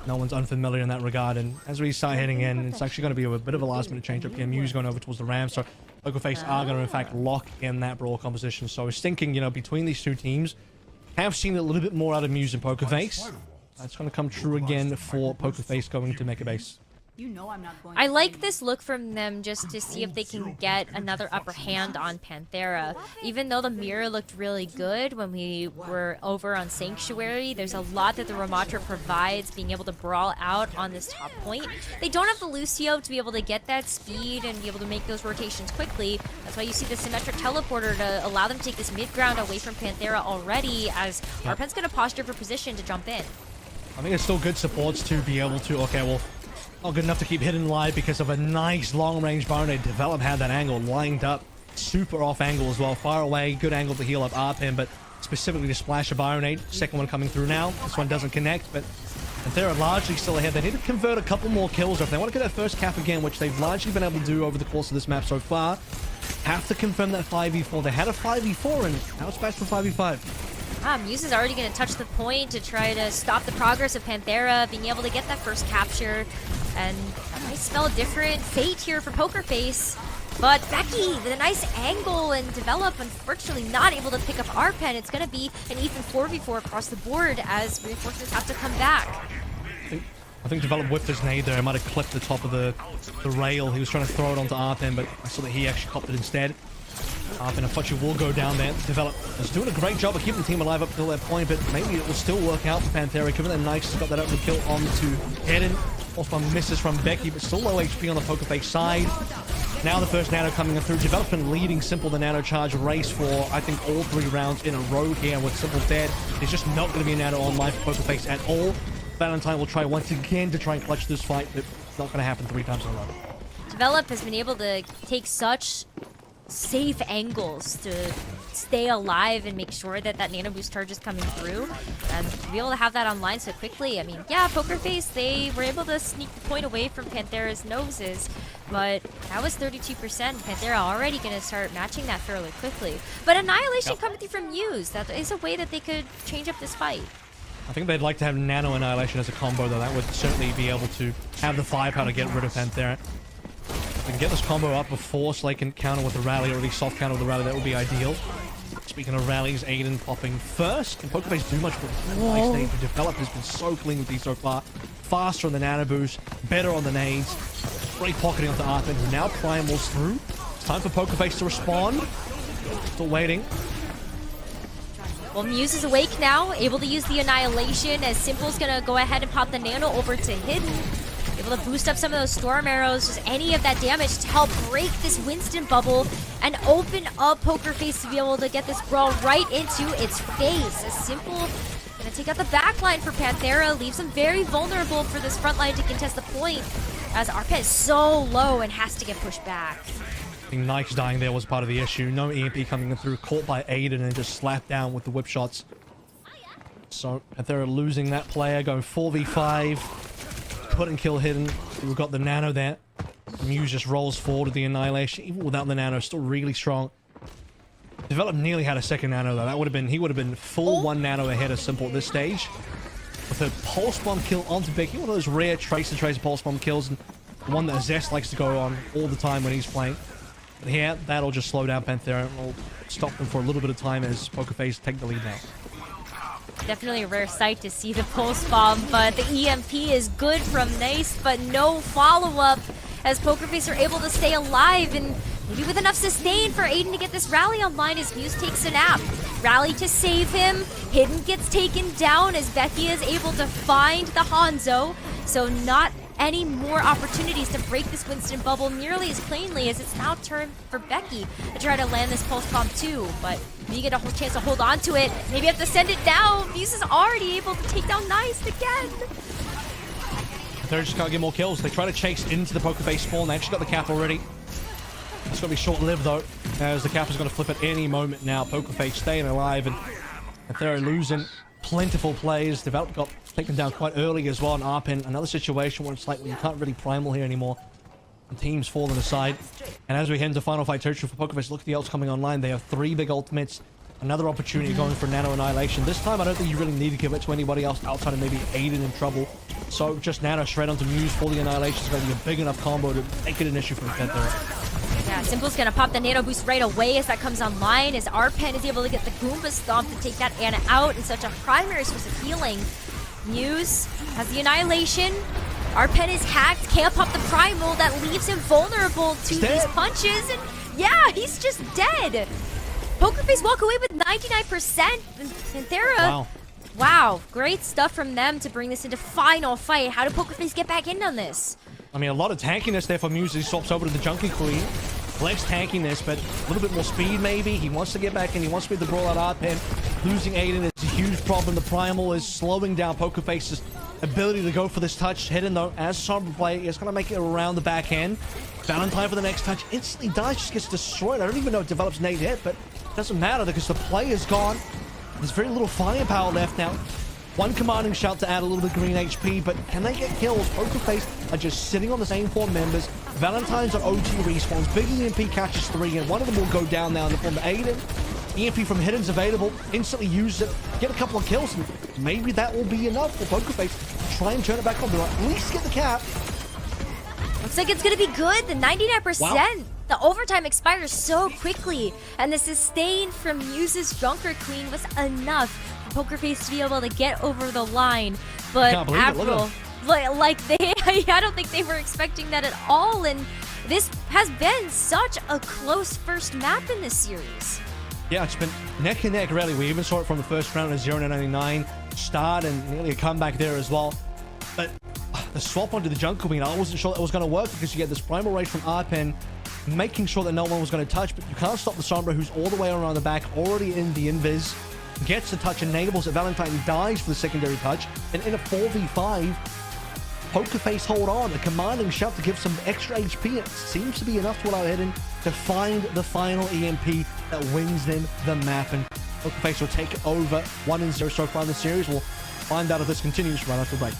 no one's unfamiliar in that regard. And as we start heading in, it's actually going to be a bit of a last-minute change-up here. Mew's going over towards the Rams, so PokerFace are going to, in fact, lock in that brawl composition. So I was thinking, you know, between these two teams, have seen a little bit more out of Muse and PokerFace. That's going to come true again for PokerFace going to Mecha Base. You know I'm not going I to like blame this look from them just to see if they can get another upper hand on Panthera. Even though the mirror looked really good when we were over on Sanctuary, there's a lot that the Ramatra provides, being able to brawl out on this top point. They don't have the Lucio to be able to get that speed and be able to make those rotations quickly. That's why you see the symmetric teleporter to allow them to take this mid ground away from Panthera already, as Arpen's going to posture for position to jump in. I think it's still good supports to be able to, okay, well, not good enough to keep Hidden alive because of a nice long-range Baronade. Develop had that angle lined up. Super off angle as well. Far away, good angle to heal up Arpen, but specifically to splash a Baronade. Second one coming through now. This one doesn't connect, but they're largely still ahead. They need to convert a couple more kills, or if they want to get their first cap again, which they've largely been able to do over the course of this map so far, have to confirm that 5v4. They had a 5v4, and now it's back to 5v5. Muse is already going to touch the point to try to stop the progress of Panthera, being able to get that first capture. And that might spell a different fate here for Poker Face. But Becky, with a nice angle and Develop, unfortunately not able to pick up Arpen. It's going to be an even 4v4 across the board as reinforcements have to come back. I think Develop whipped his nade there. It might have clipped the top of the rail. He was trying to throw it onto Arpen, but I saw that he actually copped it instead. Arpen, unfortunately, will go down there. Develop is doing a great job of keeping the team alive up till that point, but maybe it will still work out for Panthera. Given that Nikes got that overkill onto Hidden. Also misses from Becky, but still low HP on the Poker Face side. Now the first Nano coming through. Development leading Simple the Nano charge race for, I think, all 3 rounds in a row here with Simple dead. There's just not going to be a Nano on life for Poker Face at all. Valentine will try once again to try and clutch this fight, but it's not going to happen 3 times in a row. Develop has been able to take such safe angles to stay alive and make sure that that nano boost charge is coming through, and to be able to have that online so quickly. I mean, yeah, Poker Face, they were able to sneak the point away from Panthera's noses, but that was 32%. Panthera already going to start matching that fairly quickly. But Annihilation coming through from Muse, that is a way that they could change up this fight. I think they'd like to have Nano Annihilation as a combo, though. That would certainly be able to have the firepower to get rid of Panthera. If they can get this combo up before Slay can counter with the rally, or at least soft counter with the rally, that would be ideal. Speaking of rallies, Aiden popping first. Can Poker Face do much with the nice nade? The Develop has been so clean with these so far. Faster on the Nano Boost, better on the nades. Great pocketing onto Arpen, who now primals through. It's time for Poker Face to respond. Still waiting. Well, Muse is awake now, able to use the Annihilation, as Simple's gonna go ahead and pop the Nano over to Hidden. Able to boost up some of those Storm Arrows, just any of that damage to help break this Winston bubble and open up Poker Face to be able to get this brawl right into its face. As Simple gonna take out the back line for Panthera, leaves them very vulnerable for this front line to contest the point, as Arpen is so low and has to get pushed back. I think Nike's dying there was part of the issue. No EMP coming through, caught by Aiden and just slapped down with the whip shots. So Panthera losing that player, going 4v5. Couldn't kill Hidden. We've got the Nano there. Muse just rolls forward with the Annihilation. Even without the Nano, still really strong. Develop nearly had a second Nano though. That would have been, he would have been full 1 Nano ahead of Simple at this stage. With a Pulse Bomb kill onto Becky, one of those rare tracer Pulse Bomb kills, and the one that Zest likes to go on all the time when he's playing. But here, that'll just slow down Panthera and will stop them for a little bit of time as Poker Face take the lead now. Definitely a rare sight to see the Pulse Bomb, but the EMP is good from Nice, but no follow-up as Poker Face are able to stay alive, and maybe with enough sustain for Aiden to get this rally online as Muse takes a nap. Rally to save him. Hidden gets taken down as Becky is able to find the Hanzo, so not any more opportunities to break this Winston bubble nearly as plainly, as it's now turned for Becky to try to land this Pulse Bomb too, but you get a whole chance to hold on to it. Maybe you have to send it down. Muse is already able to take down Nice again. They just can't get more kills. They try to chase into the Poker Face spawn. They actually got the cap already. It's going to be short-lived though, as the cap is going to flip at any moment now. Poker Face staying alive, and they're losing plentiful plays. Develop got taken down quite early as well, and Arpen, another situation where it's like, well, you can't really primal here anymore. The team's falling aside. And as we head into final fight territory for Poker Face, look at the ults coming online. They have 3 big ultimates. Another opportunity going for Nano Annihilation. This time, I don't think you really need to give it to anybody else outside of maybe Aiden in trouble. So just Nano straight onto Muse for the Annihilation is going to be a big enough combo to make it an issue for the Panthera. Yeah, Simple's gonna pop the Nano Boost right away as that comes online, as Arpen is able to get the Goomba Stomp to take that Ana out in such a primary source of healing. Muse has the Annihilation, Arpen is hacked, can't pop the primal, that leaves him vulnerable to these punches, and yeah, he's just dead. Pokerface walk away with 99%. Panthera, wow, great stuff from them to bring this into final fight. How did Pokerface get back in on this? I mean, a lot of tankiness there for Muse. He swaps over to the Junkie Queen. Less tankiness, but a little bit more speed maybe. He wants to get back in. He wants to be the brawl out Arpen. Losing Aiden is a huge problem. The Primal is slowing down Pokerface's ability to go for this touch. Hidden though, as Sombra play, is going to make it around the back end. Valentine for the next touch. Instantly dies, just gets destroyed. I don't even know if it develops nade hit, but it doesn't matter because the play is gone. There's very little firepower left now. One commanding shout to add a little bit of green HP, but can they get kills? Pokerface are just sitting on the same 4 members. Valentine's on OT respawns. Big EMP catches 3, and one of them will go down now in the form of Aiden. EMP from Hidden's available. Instantly use it. Get a couple of kills, and maybe that will be enough for Pokerface to try and turn it back on. They'll at least get the cap. Looks like it's going to be good. The 99%. Wow. The overtime expires so quickly, and the sustain from Muse's Junker Queen was enough for Pokerface to be able to get over the line. But Avril, I don't think they were expecting that at all, and this has been such a close first map in this series. Yeah, it's been neck and neck, really. We even saw it from the first round of 0-99 start and nearly a comeback there as well. But the swap onto the Jungle Queen, I wasn't sure that was going to work because you get this Primal Rage from Arpen, making sure that no one was going to touch, but you can't stop the Sombra, who's all the way around the back, already in the invis, gets the touch, enables it. Valentine dies for the secondary touch, and in a 4v5, Pokerface hold on. A commanding shot to give some extra HP. It seems to be enough to allow Hidden to find the final EMP that wins them the map, and Pokerface will take over 1-0 so far in the series. We'll find out if this continues right after the break.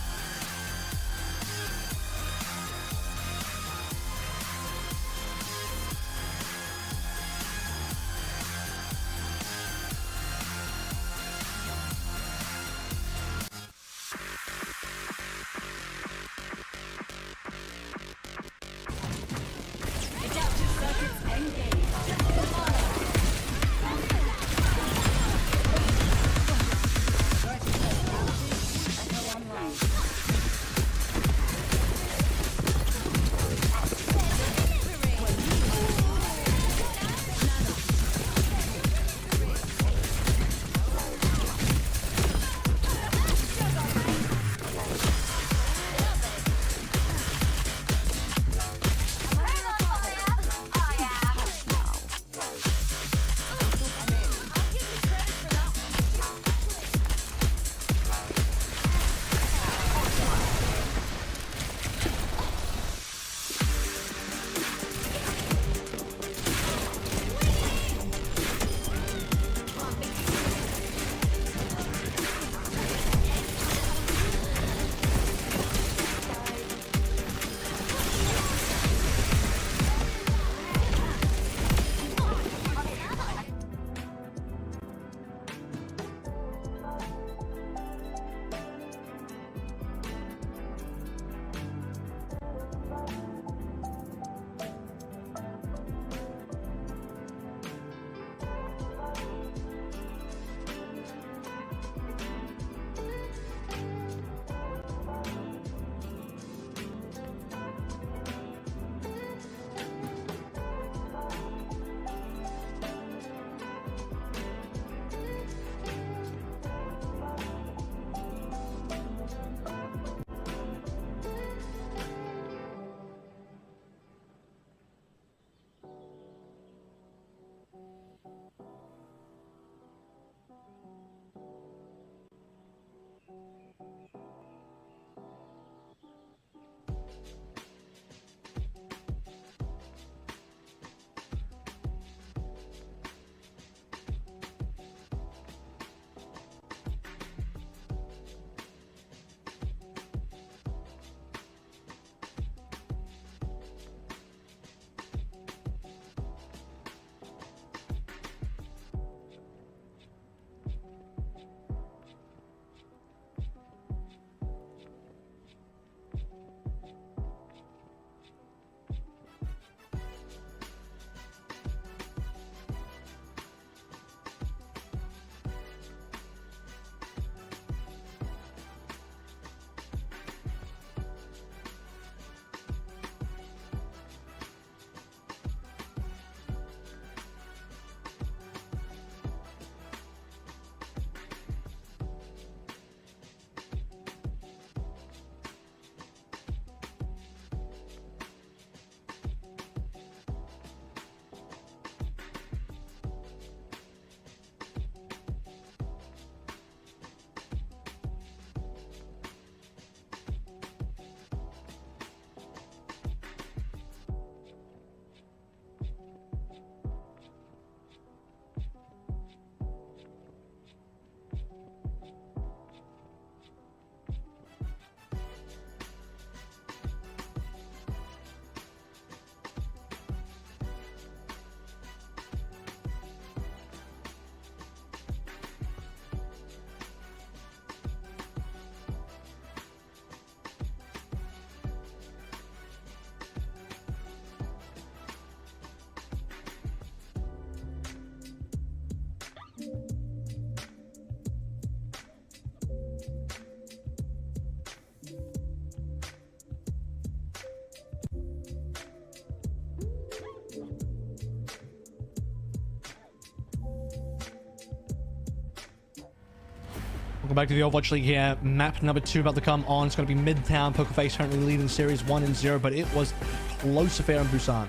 Welcome back to the Overwatch League here. Map number 2 about to come on. It's going to be Midtown. PokerFace currently leading series 1-0, but it was a close affair in Busan.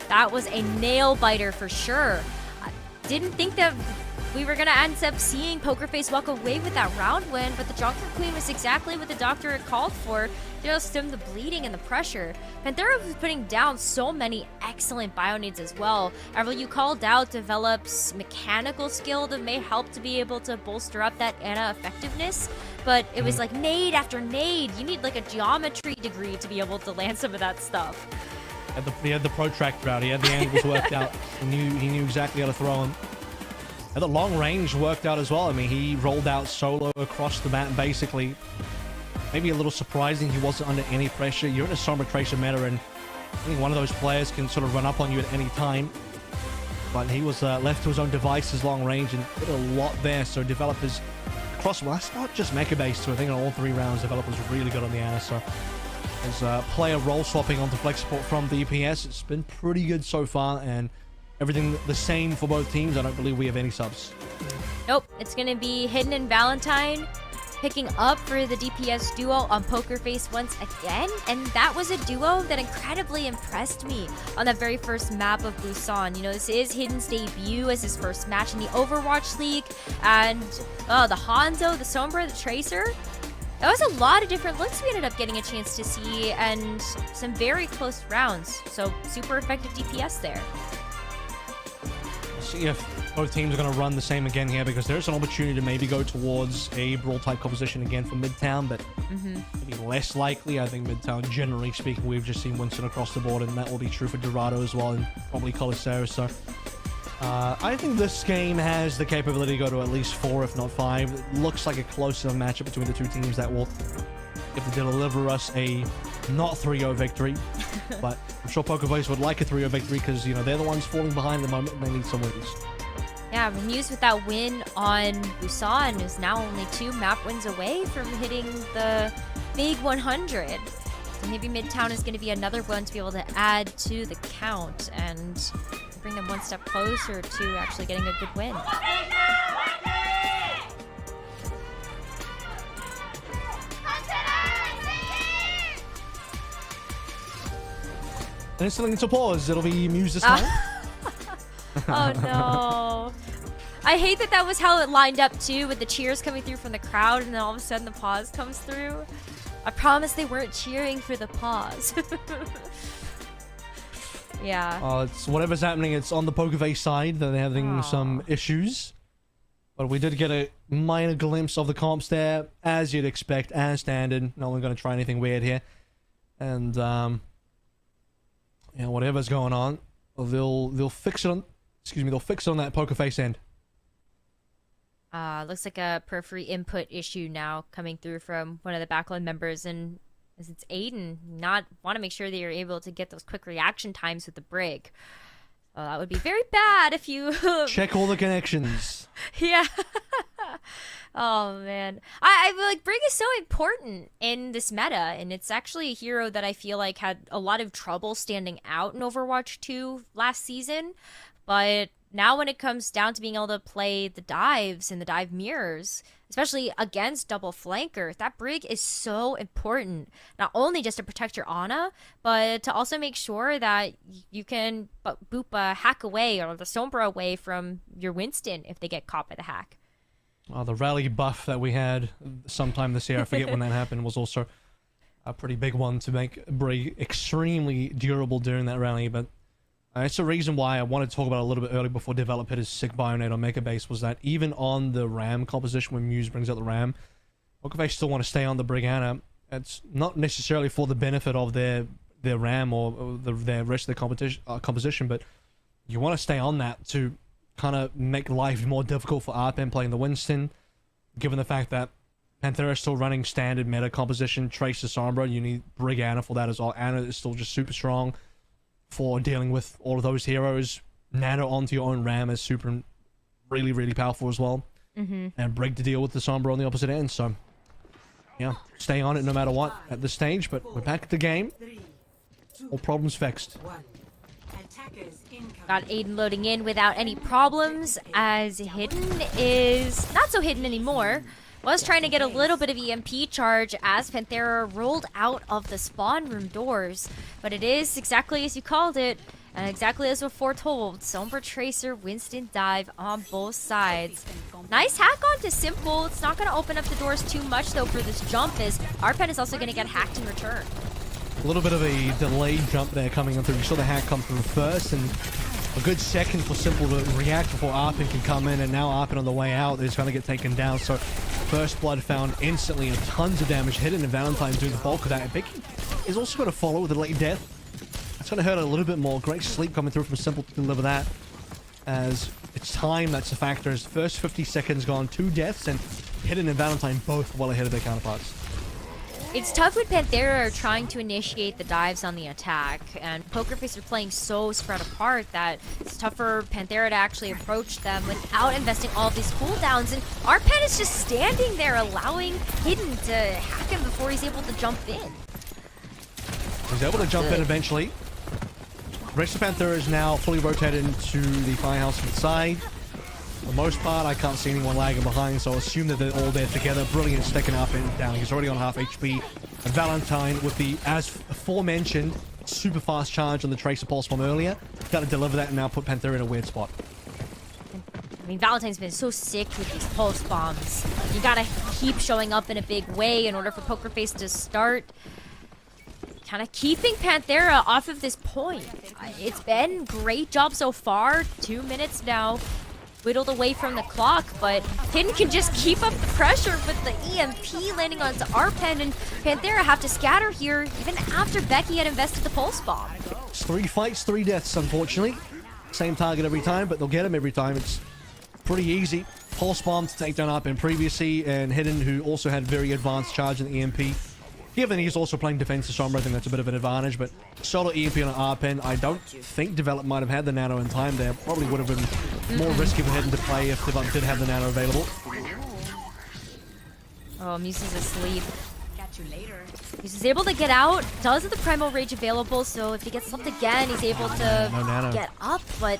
That was a nail biter for sure. I didn't think that we were going to end up seeing PokerFace walk away with that round win, but the Junker Queen was exactly what the doctor had called for. Just stem the bleeding and the pressure. Panthera was putting down so many excellent bio needs as well. However, you called out develops mechanical skill that may help to be able to bolster up that Ana effectiveness, but it was like nade after nade. You need like a geometry degree to be able to land some of that stuff. He had the protractor out. He had the angles worked out. He knew exactly how to throw them. And the long range worked out as well. I mean, he rolled out solo across the map, basically. Maybe a little surprising he wasn't under any pressure. You're in a Sombra Tracer meta, and I think one of those players can sort of run up on you at any time. But he was left to his own devices, long range, and did a lot there. So developers across, well, that's not just mecha based. So I think in all 3 rounds, developers really good on the Ana. So as player role swapping onto flex support from DPS, it's been pretty good so far, and everything the same for both teams. I don't believe we have any subs. Nope, it's going to be Hidden and Valentine picking up for the DPS duo on PokerFace once again, and that was a duo that incredibly impressed me on that very first map of Busan. You know, this is Hidden's debut as his first match in the Overwatch League, and the Hanzo, the Sombra, the Tracer. That was a lot of different looks we ended up getting a chance to see, and some very close rounds, so super effective DPS there. See if both teams are going to run the same again here, because there's an opportunity to maybe go towards a brawl type composition again for Midtown, but maybe less likely. I think Midtown, generally speaking, we've just seen Winston across the board, and that will be true for Dorado as well, and probably Coliseo. So I think this game has the capability to go to at least 4, if not 5. It looks like a closer matchup between the 2 teams that will deliver us a not 3-0 victory, but I'm sure PokerFace would like a 3-0 victory, because, you know, they're the ones falling behind at the moment, and they need some wins. Yeah, Muse with that win on Busan is now only 2 map wins away from hitting the big 100. So maybe Midtown is going to be another one to be able to add to the count and bring them one step closer to actually getting a good win. And instantly into pause. It'll be Muse this time. Oh no. I hate that was how it lined up too, with the cheers coming through from the crowd, and then all of a sudden the pause comes through. I promise they weren't cheering for the pause. Yeah. It's whatever's happening, it's on the PokerFace side that they're having some issues. But we did get a minor glimpse of the comps there, as you'd expect, as standard. No one's going to try anything weird here. And, yeah, whatever's going on, they'll fix it on, they'll fix it on that PokerFace end. Looks like a periphery input issue now coming through from one of the backline members, and as it's Aiden, want to make sure that you're able to get those quick reaction times with the Brig. That would be very bad if you check all the connections. Yeah. Oh man, I like Brig is so important in this meta, and it's actually a hero that I feel like had a lot of trouble standing out in Overwatch 2 last season, but now when it comes down to being able to play the dives and the dive mirrors, especially against double flanker, that Brig is so important, not only just to protect your Ana, but to also make sure that you can boop a hack away or the Sombra away from your Winston if they get caught by the hack. The rally buff that we had sometime this year, I forget when that happened, was also a pretty big one to make Brig extremely durable during that rally. But it's the reason why I wanted to talk about it a little bit earlier before Develop hit his sick Bionade on Mecha Base, was that even on the Ram composition, when Muse brings out the Ram, PokerFace still want to stay on the Brig Ana. It's not necessarily for the benefit of their Ram or their rest of the composition, but you want to stay on that to kind of make life more difficult for RPM playing the Winston, given the fact that Panthera is still running standard meta composition, Tracer Sombra, you need Brig Ana for that as well. Ana is still just super strong for dealing with all of those heroes. Nano onto your own Ram is super, really, really powerful as well. And Brig to deal with the Sombra on the opposite end, so yeah, stay on it no matter what at this stage, but we're back at the game. All problems fixed. Got Aiden loading in without any problems, as Hidden is not so hidden anymore. Was trying to get a little bit of EMP charge as Panthera rolled out of the spawn room doors. But it is exactly as you called it, and exactly as was foretold. Sombra Tracer, Winston dive on both sides. Nice hack onto Simple. It's not going to open up the doors too much, though, for this jump, as Arpen is also going to get hacked in return. A little bit of a delayed jump there coming in through. You saw the hack come through first, and a good second for Simple to react before Arpen can come in, and now Arpen on the way out is going to get taken down. So first blood found instantly and tons of damage. Hidden and Valentine doing the bulk of that. And Vicky is also going to follow with a late death. It's going to hurt a little bit more. Great sleep coming through from Simple to deliver that. As it's time that's a factor. As first 50 seconds gone, 2 deaths, and Hidden and Valentine both well ahead of their counterparts. It's tough when Panthera are trying to initiate the dives on the attack, and Pokerface are playing so spread apart that it's tough for Panthera to actually approach them without investing all of these cooldowns, and Arpen is just standing there allowing Hidden to hack him before he's able to jump in. He's able to jump in eventually. The rest of Panthera is now fully rotated into the firehouse from the side. For the most part, I can't see anyone lagging behind, so I'll assume that they're all there together. Brilliant sticking up and down. He's already on half HP. And Valentine with the, as aforementioned, super fast charge on the Tracer Pulse Bomb earlier. Got to deliver that and now put Panthera in a weird spot. I mean, Valentine's been so sick with these pulse bombs. You gotta keep showing up in a big way in order for Pokerface to start kind of keeping Panthera off of this point. It's been great job so far. 2 minutes now. Whittled away from the clock, but Hidden can just keep up the pressure with the EMP landing onto Arpen, and Panthera have to scatter here even after Becky had invested the pulse bomb. It's 3 fights, 3 deaths, unfortunately. Same target every time, but they'll get him every time. It's pretty easy. Pulse bomb to take down Arpen previously, and Hidden, who also had very advanced charge in the EMP. Given he's also playing defensive Sombra, I think that's a bit of an advantage, but solo EMP on Arpen, I don't think Develop might have had the nano in time there. Probably would have been more risky for Hidden to play if Develop did have the nano available. Oh, Muse is asleep. Muse is able to get out, does have the Primal Rage available, so if he gets slumped again, he's able to get up, but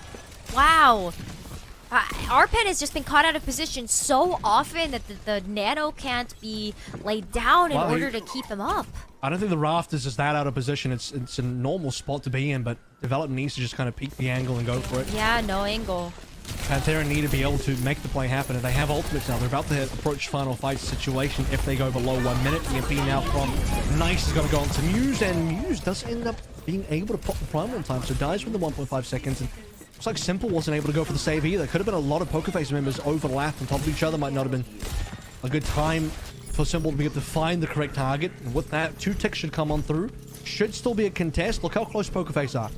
wow. Arpen has just been caught out of position so often that the nano can't be laid down in order to keep him up. I don't think the rafters is that out of position. It's a normal spot to be in, but Develop needs to just kind of peek the angle and go for it. Yeah, no angle. Panthera need to be able to make the play happen, and they have ultimates now. They're about to approach final fight situation if they go below 1 minute. EMP now from Nice is going to go on to Muse, and Muse does end up being able to pop the primal in time, so dies from the 1.5 seconds. And looks like Simple wasn't able to go for the save either. Could have been a lot of Pokerface members overlapped on top of each other. Might not have been a good time for Simple to be able to find the correct target. And with that, 2 ticks should come on through. Should still be a contest. Look how close Pokerface are.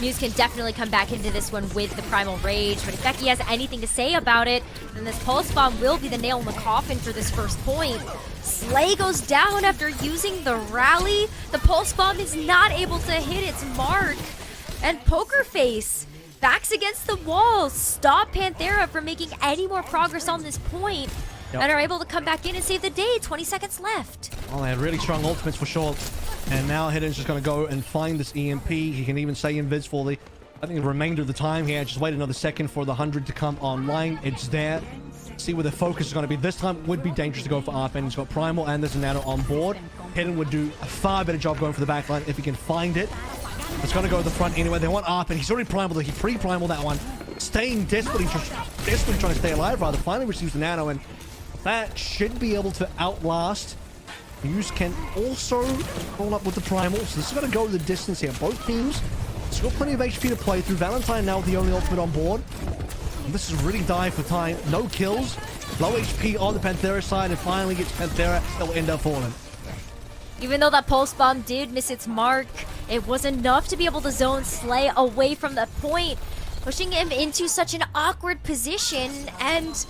Muse can definitely come back into this one with the Primal Rage, but if Becky has anything to say about it, then this Pulse Bomb will be the nail in the coffin for this first point. Slay goes down after using the rally. The Pulse Bomb is not able to hit its mark. And Pokerface backs against the wall, stop Panthera from making any more progress on this point, and are able to come back in and save the day. 20 seconds left. Well, they had really strong ultimates for sure. And now Hidden's just going to go and find this EMP. He can even stay invis for the, I think, the remainder of the time here. Just wait another second for the 100 to come online. It's there. See where the focus is going to be. This time would be dangerous to go for Arpen. He's got Primal and there's a Nano on board. Hidden would do a far better job going for the backline if he can find it. It's going to go to the front anyway. They want Arpen. He's already primal. He pre-primal that one. Staying desperately trying to stay alive, rather. Finally receives the Nano, and that should be able to outlast. Muse can also roll up with the primal. So this is going to go the distance here. Both teams still plenty of HP to play through. Valentine now with the only ultimate on board. And this is really dying for time. No kills. Low HP on the Panthera side, and finally gets Panthera. They'll end up falling. Even though that Pulse Bomb did miss its mark, it was enough to be able to zone Slay away from the point, pushing him into such an awkward position, and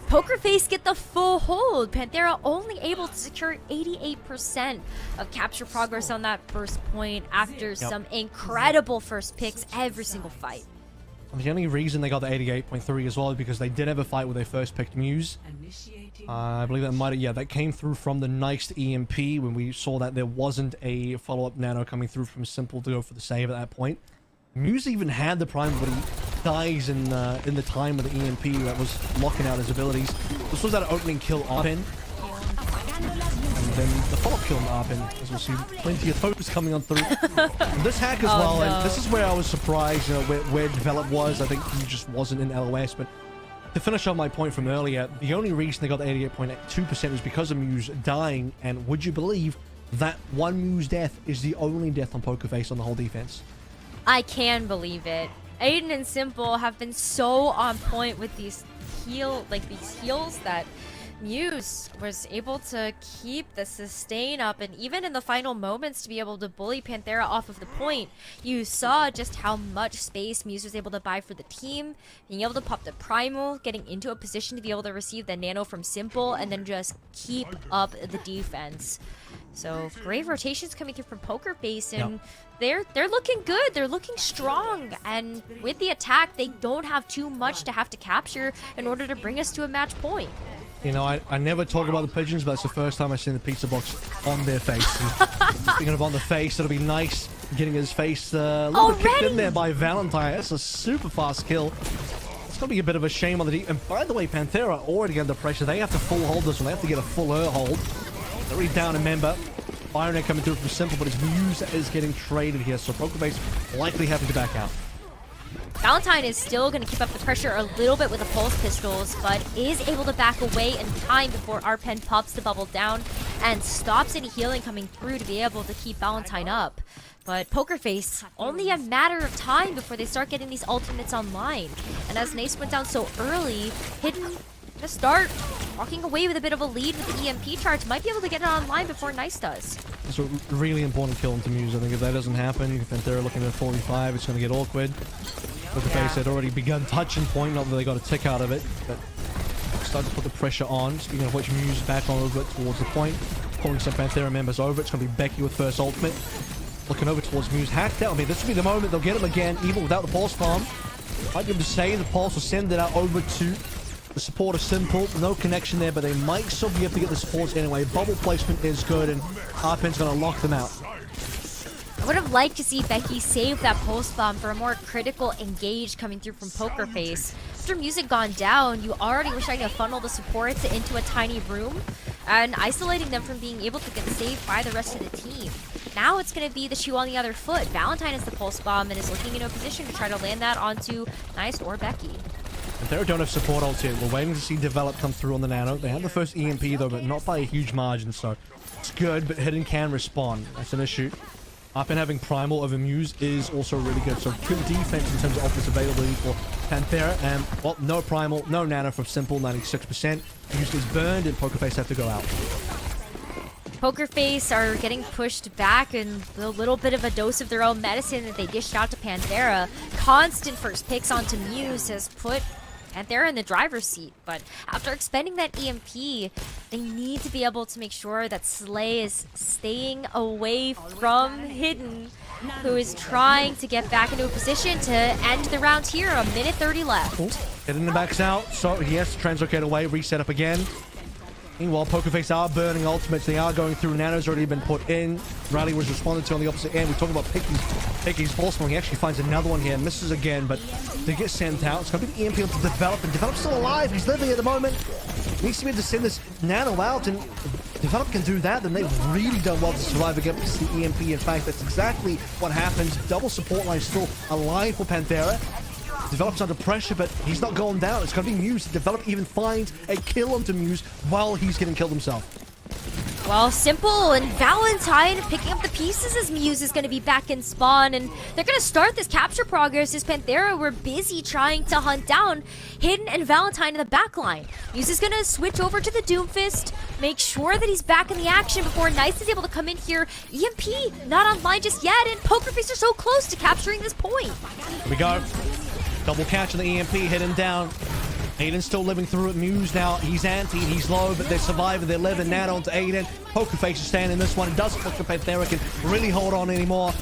Pokerface get the full hold. Panthera only able to secure 88% of capture progress on that first point after some incredible first picks every single fight. The only reason they got the 88.3 as well is because they did have a fight where they first picked Muse. I believe that might have, that came through from the nice EMP when we saw that there wasn't a follow-up nano coming through from Simple to go for the save at that point. Muse even had the primal, but he dies in the time of the EMP that was locking out his abilities. This was that opening kill Arpin. And then the follow-up kill on Arpin, as we'll see plenty of those coming on through. And this hack as well, no. and this is where I was surprised, you know, where Develop was. I think he just wasn't in LOS, but to finish on my point from earlier, the only reason they got the 88.2% was because of Muse dying, and would you believe that one Muse death is the only death on Pokerface on the whole defense? I can believe it. Aiden and Simple have been so on point with these heals that Muse was able to keep the sustain up, and even in the final moments to be able to bully Panthera off of the point. You saw just how much space Muse was able to buy for the team, being able to pop the Primal, getting into a position to be able to receive the Nano from Simple, and then just keep up the defense. So great rotations coming through from Pokerface, and they're looking good. They're looking strong, and with the attack, they don't have too much to have to capture in order to bring us to a match point. You know, I never talk about the pigeons, but it's the first time I've seen the pizza box on their face. And speaking of on the face, it'll be nice getting his face a little bit kicked in there by Valentine. That's a super fast kill. It's going to be a bit of a shame on the deep. And by the way, Panthera already under pressure. They have to full hold this one. They have to get a full air hold. They're already down a member. Byron coming through from Simple, but his Muse is getting traded here, so Pokerface likely having to back out. Valentine is still going to keep up the pressure a little bit with the pulse pistols, but is able to back away in time before Arpen pops the bubble down and stops any healing coming through to be able to keep Valentine up. But Pokerface, only a matter of time before they start getting these ultimates online. And as Nace went down so early, Hidden to start walking away with a bit of a lead with the EMP charge. Might be able to get it online before Nice does. It's a really important kill into Muse. I think if that doesn't happen, if they're looking at 45, it's going to get awkward. Pokerface had already begun touching point, not that they got a tick out of it, but started to put the pressure on. Speaking of which, Muse back on over towards the point, pulling some Panthera members over. It's going to be Becky with first ultimate. Looking over towards Muse, hacked out. I mean, this will be the moment they'll get him again, even without the pulse bomb. Might be able to say the pulse will send it out over to the support of Simple. No connection there, but they might still be able to get the supports anyway. Bubble placement is good, and Arpen's going to lock them out. I would have liked to see Becky save that pulse bomb for a more critical engage coming through from Pokerface. After music gone down, you already were trying to funnel the supports into a tiny room and isolating them from being able to get saved by the rest of the team. Now it's going to be the shoe on the other foot. Valentine is the pulse bomb and is looking into a position to try to land that onto Nice or Becky. They don't have support ult yet. We're waiting to see Develop come through on the Nano. They have the first EMP though, but not by a huge margin, so it's good, but Hidden can respond. That's an issue. Arpen having Primal over Muse is also really good, so good defense in terms of offense availability for Panthera. And, well, no Primal, no Nano from Simple, 96%. Muse is burned, and Pokerface have to go out. Pokerface are getting pushed back, and a little bit of a dose of their own medicine that they dished out to Panthera. Constant first picks onto Muse has put Panthera in the driver's seat, but after expending that EMP, they need to be able to make sure that Slay is staying away from Hidden, who is trying to get back into a position to end the round here. A minute 30 left. Ooh, Hidden backs out, so he has to translocate away, reset up again. Meanwhile, Pokerface are burning ultimates. They are going through. Nano's already been put in. Riley was responded to on the opposite end. We're talking about Picky's pulse bomb. He actually finds another one here. Misses again, but they get sent out. It's going to be the EMP to Develop, and Develop's still alive. He's living at the moment. Needs to be able to send this Nano out, and if Develop can do that, then they've really done well to survive against the EMP. In fact, that's exactly what happens. Double support line still alive for Panthera. Develop's under pressure, but he's not going down. It's going to be Muse. Develop even finds a kill onto Muse while he's getting killed himself. Well, Simple and Valentine picking up the pieces as Muse is going to be back in spawn, and they're going to start this capture progress as Panthera were busy trying to hunt down Hidden and Valentine in the backline. Muse is going to switch over to the Doomfist, make sure that he's back in the action before Nice is able to come in here. EMP not online just yet, and Pokerface are so close to capturing this point. Here we go. Double catch on the EMP, Hidden down. Aiden's still living through it. Muse now, he's anti, he's low, but they're surviving, they're living. Now onto Aiden. Pokerface is staying in this one. It doesn't look like Panthera can really hold on anymore.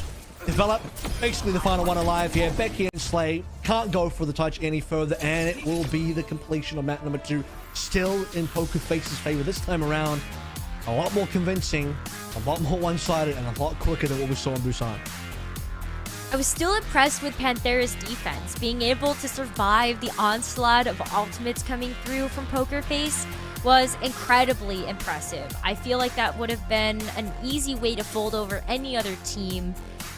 Develop, basically the final one alive here. Becky and Slay can't go for the touch any further, and it will be the completion of map number 2. Still in Pokerface's favor this time around. A lot more convincing, a lot more one-sided, and a lot quicker than what we saw in Busan. I was still impressed with Panthera's defense. Being able to survive the onslaught of ultimates coming through from Poker Face was incredibly impressive. I feel like that would have been an easy way to fold over any other team,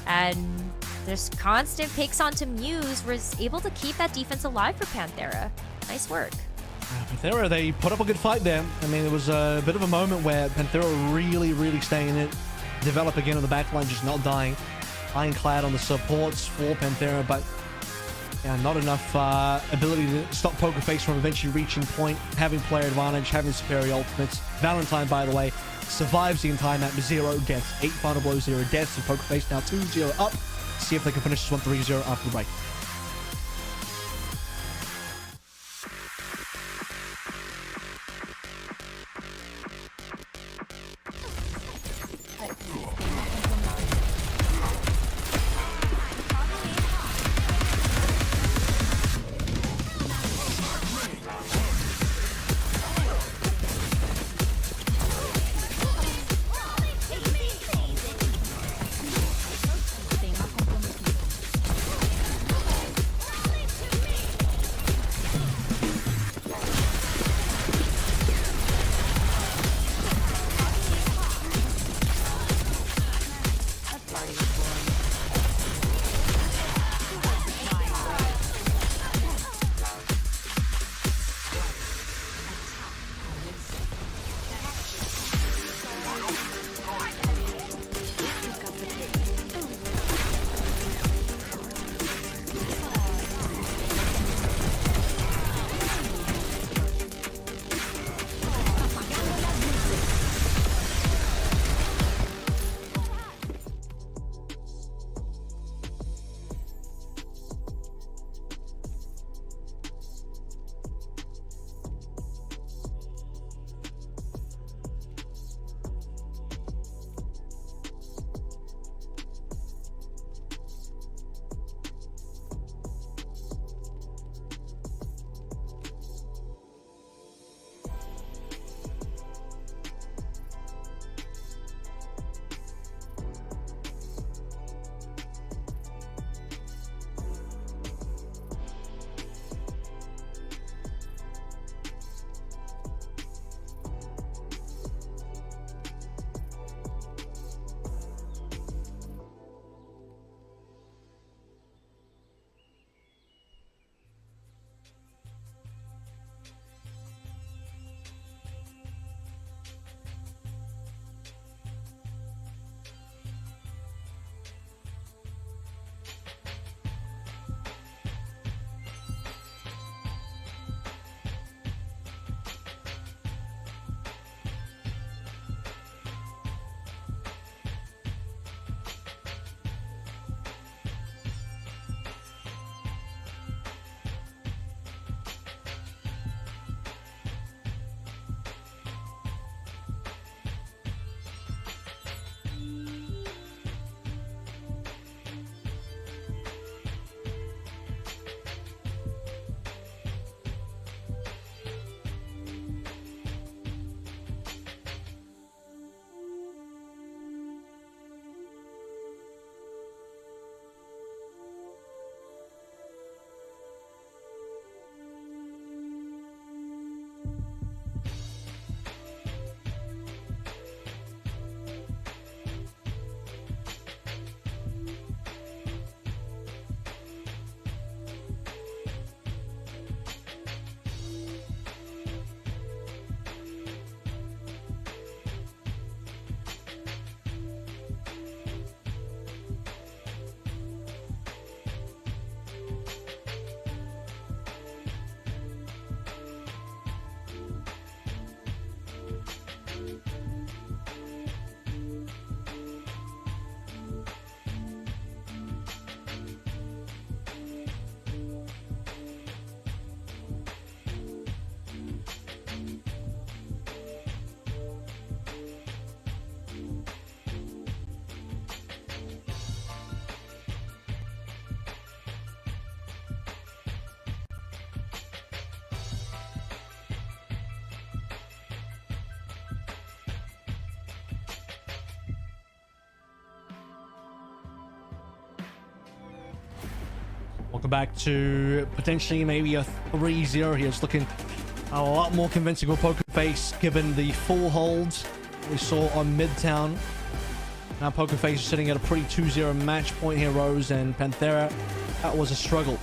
and just constant picks onto Muse was able to keep that defense alive for Panthera. Nice work. Panthera, they put up a good fight there. I mean, it was a bit of a moment where Panthera really staying in it, develop again on the backline, just not dying. Ironclad on the supports for Panthera, but not enough ability to stop Poker Face from eventually reaching point, having player advantage, having superior ultimates. Valentine, by the way, survives the entire map with 0 deaths. 8 final blows, 0 deaths, and Poker Face now 2-0 up. See if they can finish this one 3-0 after the break. Welcome back to potentially maybe a 3-0 here. It's looking a lot more convincing with Poker Face given the full holds we saw on Midtown. Now Poker Face is sitting at a pretty 2-0 match point here, Rose, and Panthera. That was a struggle.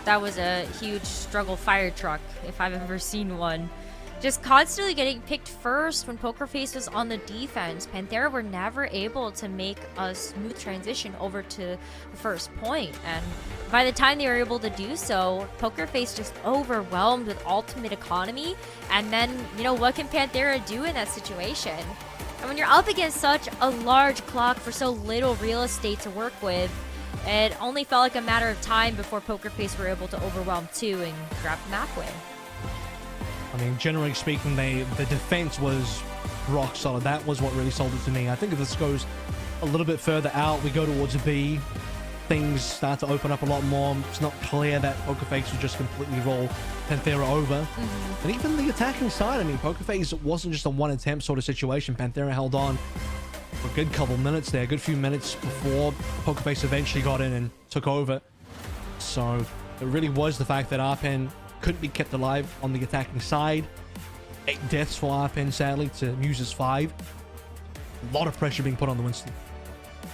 That was a huge struggle fire truck, if I've ever seen one. Just constantly getting picked first when Poker Face was on the defense. Panthera were never able to make a smooth transition over to the first point. And by the time they were able to do so, Poker Face just overwhelmed with ultimate economy. And then, you know, what can Panthera do in that situation? And when you're up against such a large clock for so little real estate to work with, it only felt like a matter of time before Poker Face were able to overwhelm 2 and grab the map win. I mean, generally speaking, the defense was rock solid. That was what really sold it to me. I think if this goes a little bit further out, we go towards a B, things start to open up a lot more. It's not clear that Poker Face would just completely roll Panthera over. And even the attacking side, I mean, Poker Face wasn't just a one attempt sort of situation. Panthera held on for a good couple minutes there, a good few minutes before Poker Face eventually got in and took over. So it really was the fact that Arpen couldn't be kept alive on the attacking side. 8 deaths for Arpen, sadly, to Muse's 5. A lot of pressure being put on the Winston.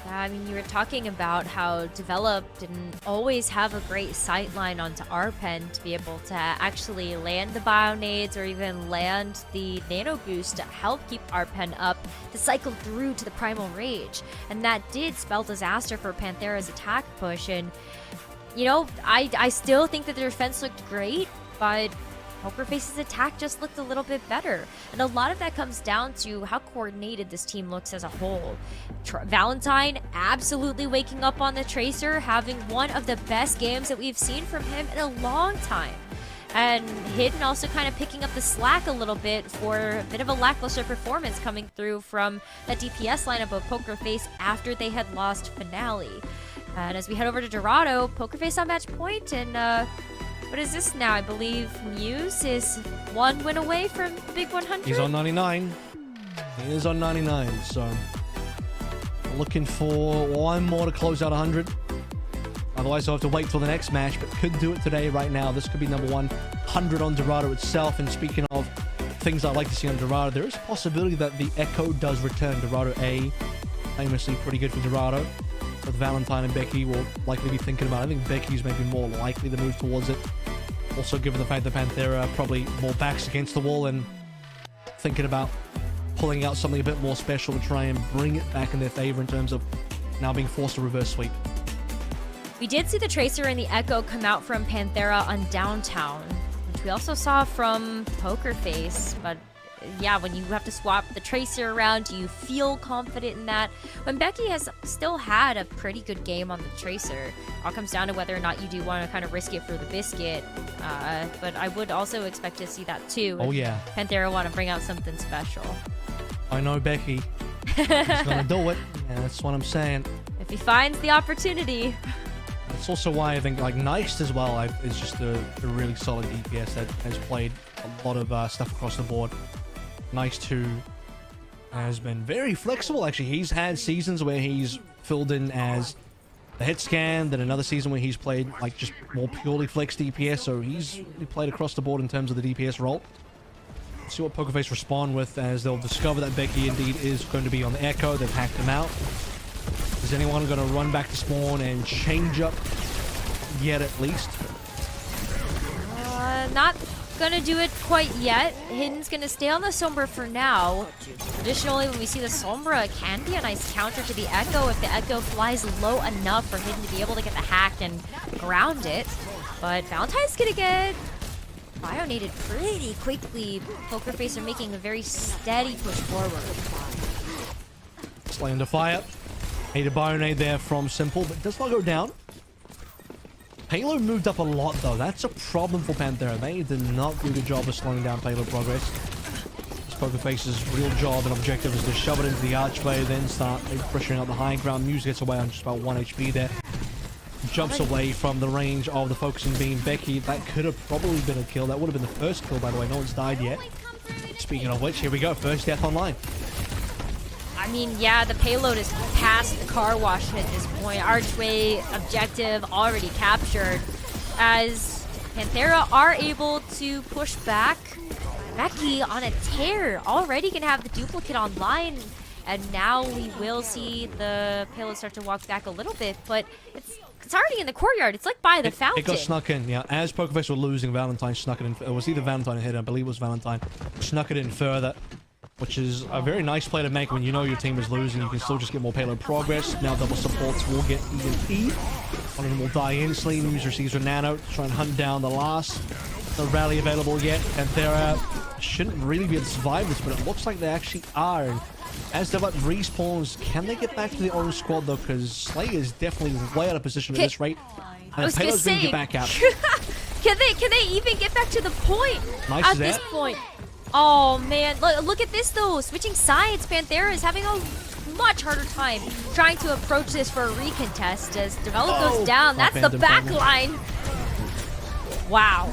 Yeah, I mean, you were talking about how Develop didn't always have a great sight line onto Arpen to be able to actually land the Bionades or even land the Nano Boost to help keep Arpen up to cycle through to the Primal Rage. And that did spell disaster for Panthera's attack push. And you know, I still think that the defense looked great, but Poker Face's attack just looked a little bit better. And a lot of that comes down to how coordinated this team looks as a whole. Valentine absolutely waking up on the Tracer, having one of the best games that we've seen from him in a long time. And Hidden also kind of picking up the slack a little bit for a bit of a lackluster performance coming through from that DPS lineup of Poker Face after they had lost Finale. And as we head over to Dorado, Poker Face on match point, and what is this now? I believe Muse is 1 win away from the big 100. He's on 99. He is on 99, so looking for one more to close out 100. Otherwise, I'll have to wait till the next match, but could do it today, right now. This could be number 100 on Dorado itself. And speaking of things I'd like to see on Dorado, there is a possibility that the Echo does return. Dorado A, famously pretty good for Dorado. With Valentine and Becky will likely be thinking about it. I think Becky's maybe more likely to move towards it. Also, given the fact that Panthera are probably more backs against the wall and thinking about pulling out something a bit more special to try and bring it back in their favor in terms of now being forced to reverse sweep. We did see the Tracer and the Echo come out from Panthera on Downtown, which we also saw from Poker Face, but yeah, when you have to swap the Tracer around, do you feel confident in that? When Becky has still had a pretty good game on the Tracer, all comes down to whether or not you do want to kind of risk it for the biscuit. But I would also expect to see that too. Oh yeah. Panthera want to bring out something special. I know Becky. He's gonna do it. Yeah, that's what I'm saying. If he finds the opportunity. That's also why I think like Neist as well is just a really solid DPS that has played a lot of stuff across the board. Neist who has been very flexible, actually. He's had seasons where he's filled in as the hit scan, then another season where he's played like just more purely flex DPS, so he's really played across the board in terms of the DPS role. Let's see what Poker Face respond with as they'll discover that Becky indeed is going to be on the Echo. They've hacked him out. Is anyone going to run back to spawn and change up yet at least? Not gonna do it quite yet. Hidden's gonna stay on the Sombra for now. Traditionally, when we see the Sombra, it can be a nice counter to the Echo if the Echo flies low enough for Hidden to be able to get the hack and ground it. But Valentine's gonna get bionated pretty quickly. Poker Face are making a very steady push forward. Slaying to fire. Made a bionade there from Simple, but does not go down. Payload moved up a lot, though. That's a problem for Panthera. They did not do a good job of slowing down payload progress. Poker Face's real job and objective is to shove it into the archway, then start pressuring out the high ground. Muse gets away on just about 1 HP there. Jumps away from the range of the focusing beam. Becky, that could have probably been a kill. That would have been the first kill, by the way. No one's died yet. Speaking of which, here we go. First death online. I mean, yeah, the payload is past the car wash at this point. Archway objective already captured. captured as Panthera are able to push back. Becky on a tear, already gonna have the duplicate online, and now we will see the payload start to walk back a little bit, but it's already in the courtyard. It's like by the fountain. It got snuck in, yeah. As Pokerface were losing, Valentine snuck it in. It was either Valentine or Hidden, I believe it was Valentine. Snuck it in further, which is a very nice play to make when you know your team is losing. You can still just get more payload progress. Now double supports will get EMP. One of them will die instantly. News receives a nano to try and hunt down the last. No rally available yet. Panthera shouldn't really be able to survive this, but it looks like they actually are. And as Devat respawns, can they get back to the orange squad though? Because Slay is definitely way out of position at this rate. And Payload's going to get back out. Can they even get back to the point Nice at this point? Oh man, look at this though. Switching sides, Panthera is having a much harder time trying to approach this for a recontest as Develop goes down. That's the back line. Wow.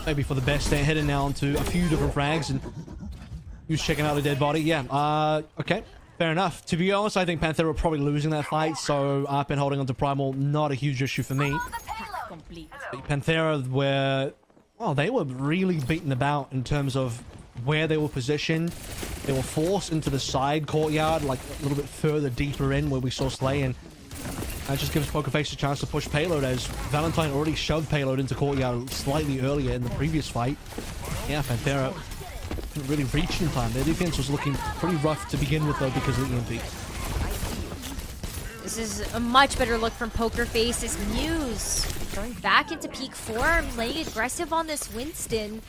Maybe for the best, they're heading now onto a few different frags and who's checking out a dead body. Yeah, okay. Fair enough. To be honest, I think Panthera were probably losing that fight, so I've been holding on to Primal. Not a huge issue for me. Panthera were... well, they were really beaten about in terms of where they were positioned. They were forced into the side courtyard, like a little bit further deeper in where we saw Slay, and that just gives Pokerface a chance to push Payload as Valentine already shoved Payload into courtyard slightly earlier in the previous fight. Yeah, Panthera couldn't really reach in time. Their defense was looking pretty rough to begin with though because of the EMP. This is a much better look from Pokerface as Muse going back into peak form, playing aggressive on this Winston.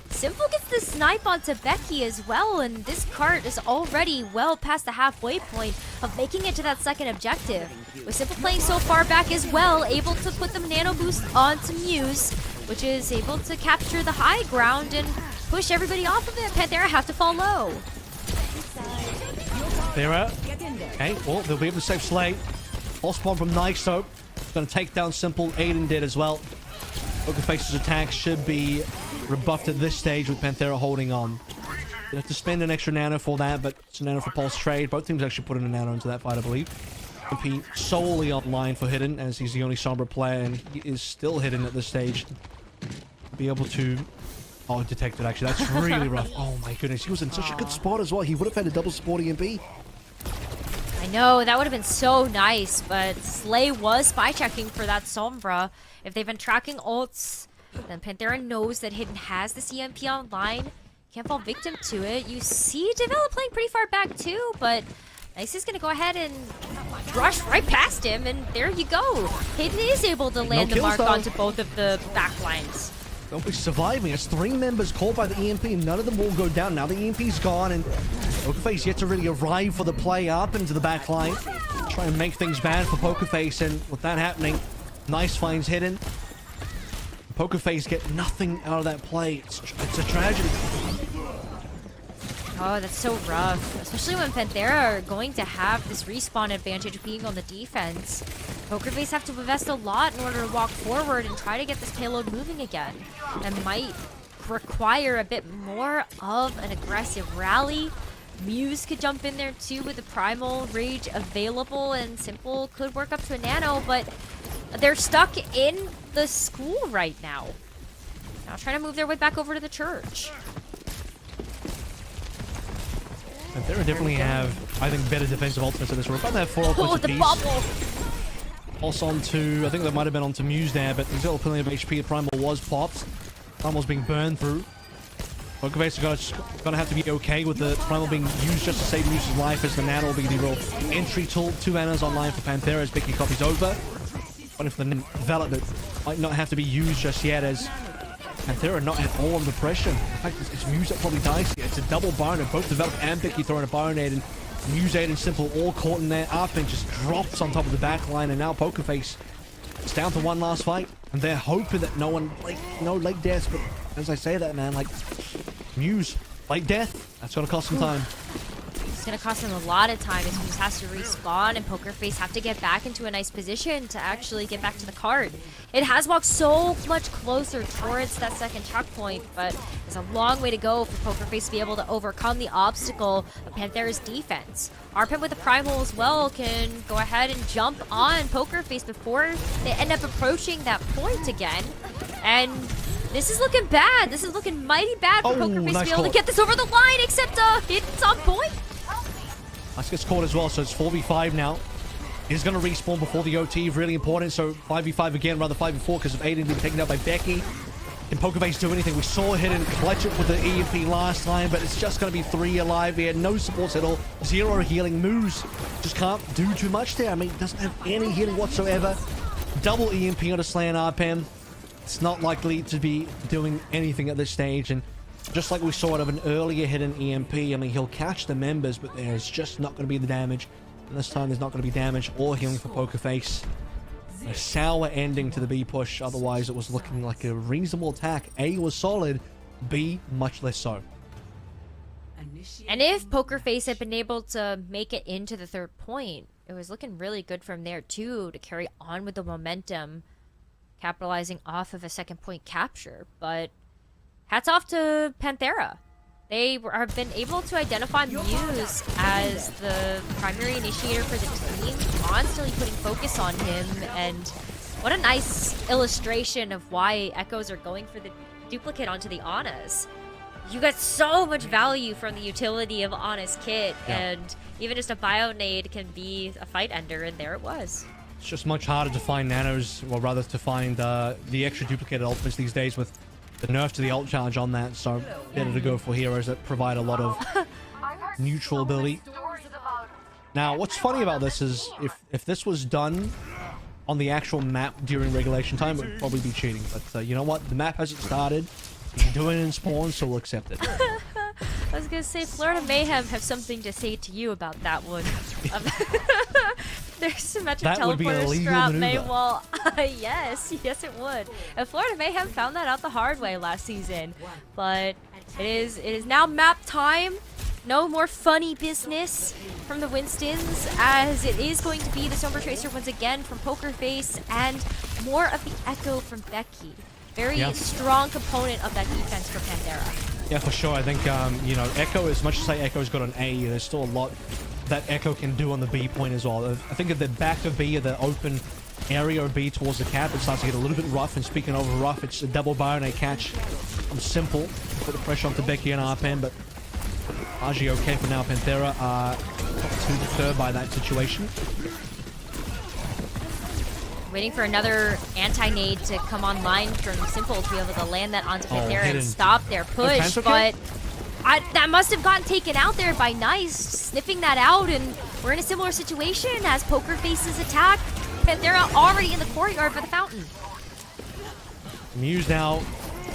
Simple gets the snipe onto Becky as well, and this cart is already well past the halfway point of making it to that second objective. With Simple playing so far back as well, able to put the nano boost onto Muse, which is able to capture the high ground and push everybody off of it. Panthera have to fall low. Panthera. Okay, well, they'll be able to save Slay. False spawn from Nyso. Gonna take down Simple. Aiden did as well. Pokerface's attack should be rebuffed at this stage with Panthera holding on. You have to spend an extra nano for that, but it's a nano for Pulse trade. Both teams actually put in a nano into that fight, I believe. MP solely online for Hidden, as he's the only Sombra player, and he is still Hidden at this stage. Be able to... oh, detected actually. That's really rough. Oh my goodness, he was in such a good spot as well. He would have had a double support EMP. I know, that would have been so nice, but Slay was spy checking for that Sombra. If they've been tracking ults, then Panthera knows that Hidden has the CMP online. Can't fall victim to it. You see Develop playing pretty far back too, but Nice is gonna go ahead and rush right past him, and there you go. Hidden is able to land the mark onto both of the back lines. Don't be surviving. It's 3 members caught by the EMP. None of them will go down. Now the EMP's gone, and Pokerface yet to really arrive for the play up into the back line. Try and make things bad for Pokerface, and with that happening, Nice finds Hidden. Pokerface get nothing out of that play. It's a tragedy. Oh, that's so rough. Especially when Panthera are going to have this respawn advantage being on the defense. Pokerface have to invest a lot in order to walk forward and try to get this payload moving again. That might require a bit more of an aggressive rally. Muse could jump in there too with the Primal Rage available, and Simple could work up to a nano, but they're stuck in the school right now. Now trying to move their way back over to the church. Panthera definitely have, I think, better defensive ultimates in this room. But they have 4 ultimates apiece. Bubble! Also onto, I think that might have been onto Muse there, but there's still plenty of HP. Primal was popped. Primal's being burned through. Pokerface is gonna have to be okay with the Primal being used just to save Muse's life, as the nano will be the real entry tool. 2 nanos online for Panthera as Becky copies over. But if the development might not have to be used just yet, as Panthera not at all under pressure. In fact, it's Muse that probably dies here. It's a double Baronet. Both Develop and Becky throwing a Baronet, and Muse, Aiden, and Simple all caught in there. Arpin just drops on top of the back line, and now Pokerface is down to 1 last fight. And they're hoping that no late deaths, but as I say that, man, like, Muse, late death, that's gonna cost some time. going to cost him a lot of time as he just has to respawn, and Poker Face have to get back into a nice position to actually get back to the cart. It has walked so much closer towards that second checkpoint, but there's a long way to go for Poker Face to be able to overcome the obstacle of Panthera's defense. Arpen with the Primal as well can go ahead and jump on Poker Face before they end up approaching that point again. And this is looking bad. This is looking mighty bad for Poker Face to be able to get this over the line, except it's on point. Nice gets caught as well, so it's 4v5 now. He's going to respawn before the OT, really important. So 5v5 again, rather 5v4 because of Aiden being taken out by Becky. Can Poker Face do anything? We saw Hidden clutch it with the EMP last time, but it's just going to be 3 alive here. No supports at all. 0 healing moves. Just can't do too much there. I mean, doesn't have any healing whatsoever. Double EMP on a Slay and RPM. It's not likely to be doing anything at this stage, and just like we saw out of an earlier Hidden EMP, I mean, he'll catch the members, but there's just not going to be the damage. And this time there's not going to be damage or healing for Poker Face. A sour ending to the B push, otherwise it was looking like a reasonable attack. A was solid, B much less so. And if Poker Face had been able to make it into the third point, it was looking really good from there too, to carry on with the momentum, capitalizing off of a second point capture. But hats off to Panthera. They have been able to identify Muse as the primary initiator for the team, constantly putting focus on him, and what a nice illustration of why Echoes are going for the duplicate onto the Anas. You get so much value from the utility of Ana's kit, and even just a bio nade can be a fight ender, and there it was. It's just much harder to find nanos, or rather to find the extra duplicated ultimates these days with the nerf to the ult charge on that, so better to go for heroes that provide a lot of neutral ability. Now, what's funny about this is if this was done on the actual map during regulation time, it would probably be cheating. But you know what? The map hasn't started. You can do it in spawn, so we'll accept it. I was gonna say, Florida Mayhem have something to say to you about that one. There's symmetric teleporters throughout Maywall. Yes, it would. And Florida Mayhem found that out the hard way last season. But it is now map time. No more funny business from the Winstons, as it is going to be the Sombra Tracer once again from Poker Face, and more of the Echo from Becky. Very strong component of that defense for Panthera. Yeah, for sure. I think, you know, Echo, as much as say Echo's got an A, there's still a lot that Echo can do on the B point as well. I think at the back of B, the open area of B towards the cap, it starts to get a little bit rough. And speaking of rough, it's a double bayonet catch. Simple. Put the pressure onto Becky and RPM, but largely okay for now. Panthera are not too disturbed by that situation. Waiting for another anti-nade to come online from Simple to be able to land that onto Panthera and stop their push, but that must have gotten taken out there by Nice, sniffing that out, and we're in a similar situation as Poker Face's attack. Panthera already in the courtyard for the fountain. Muse now,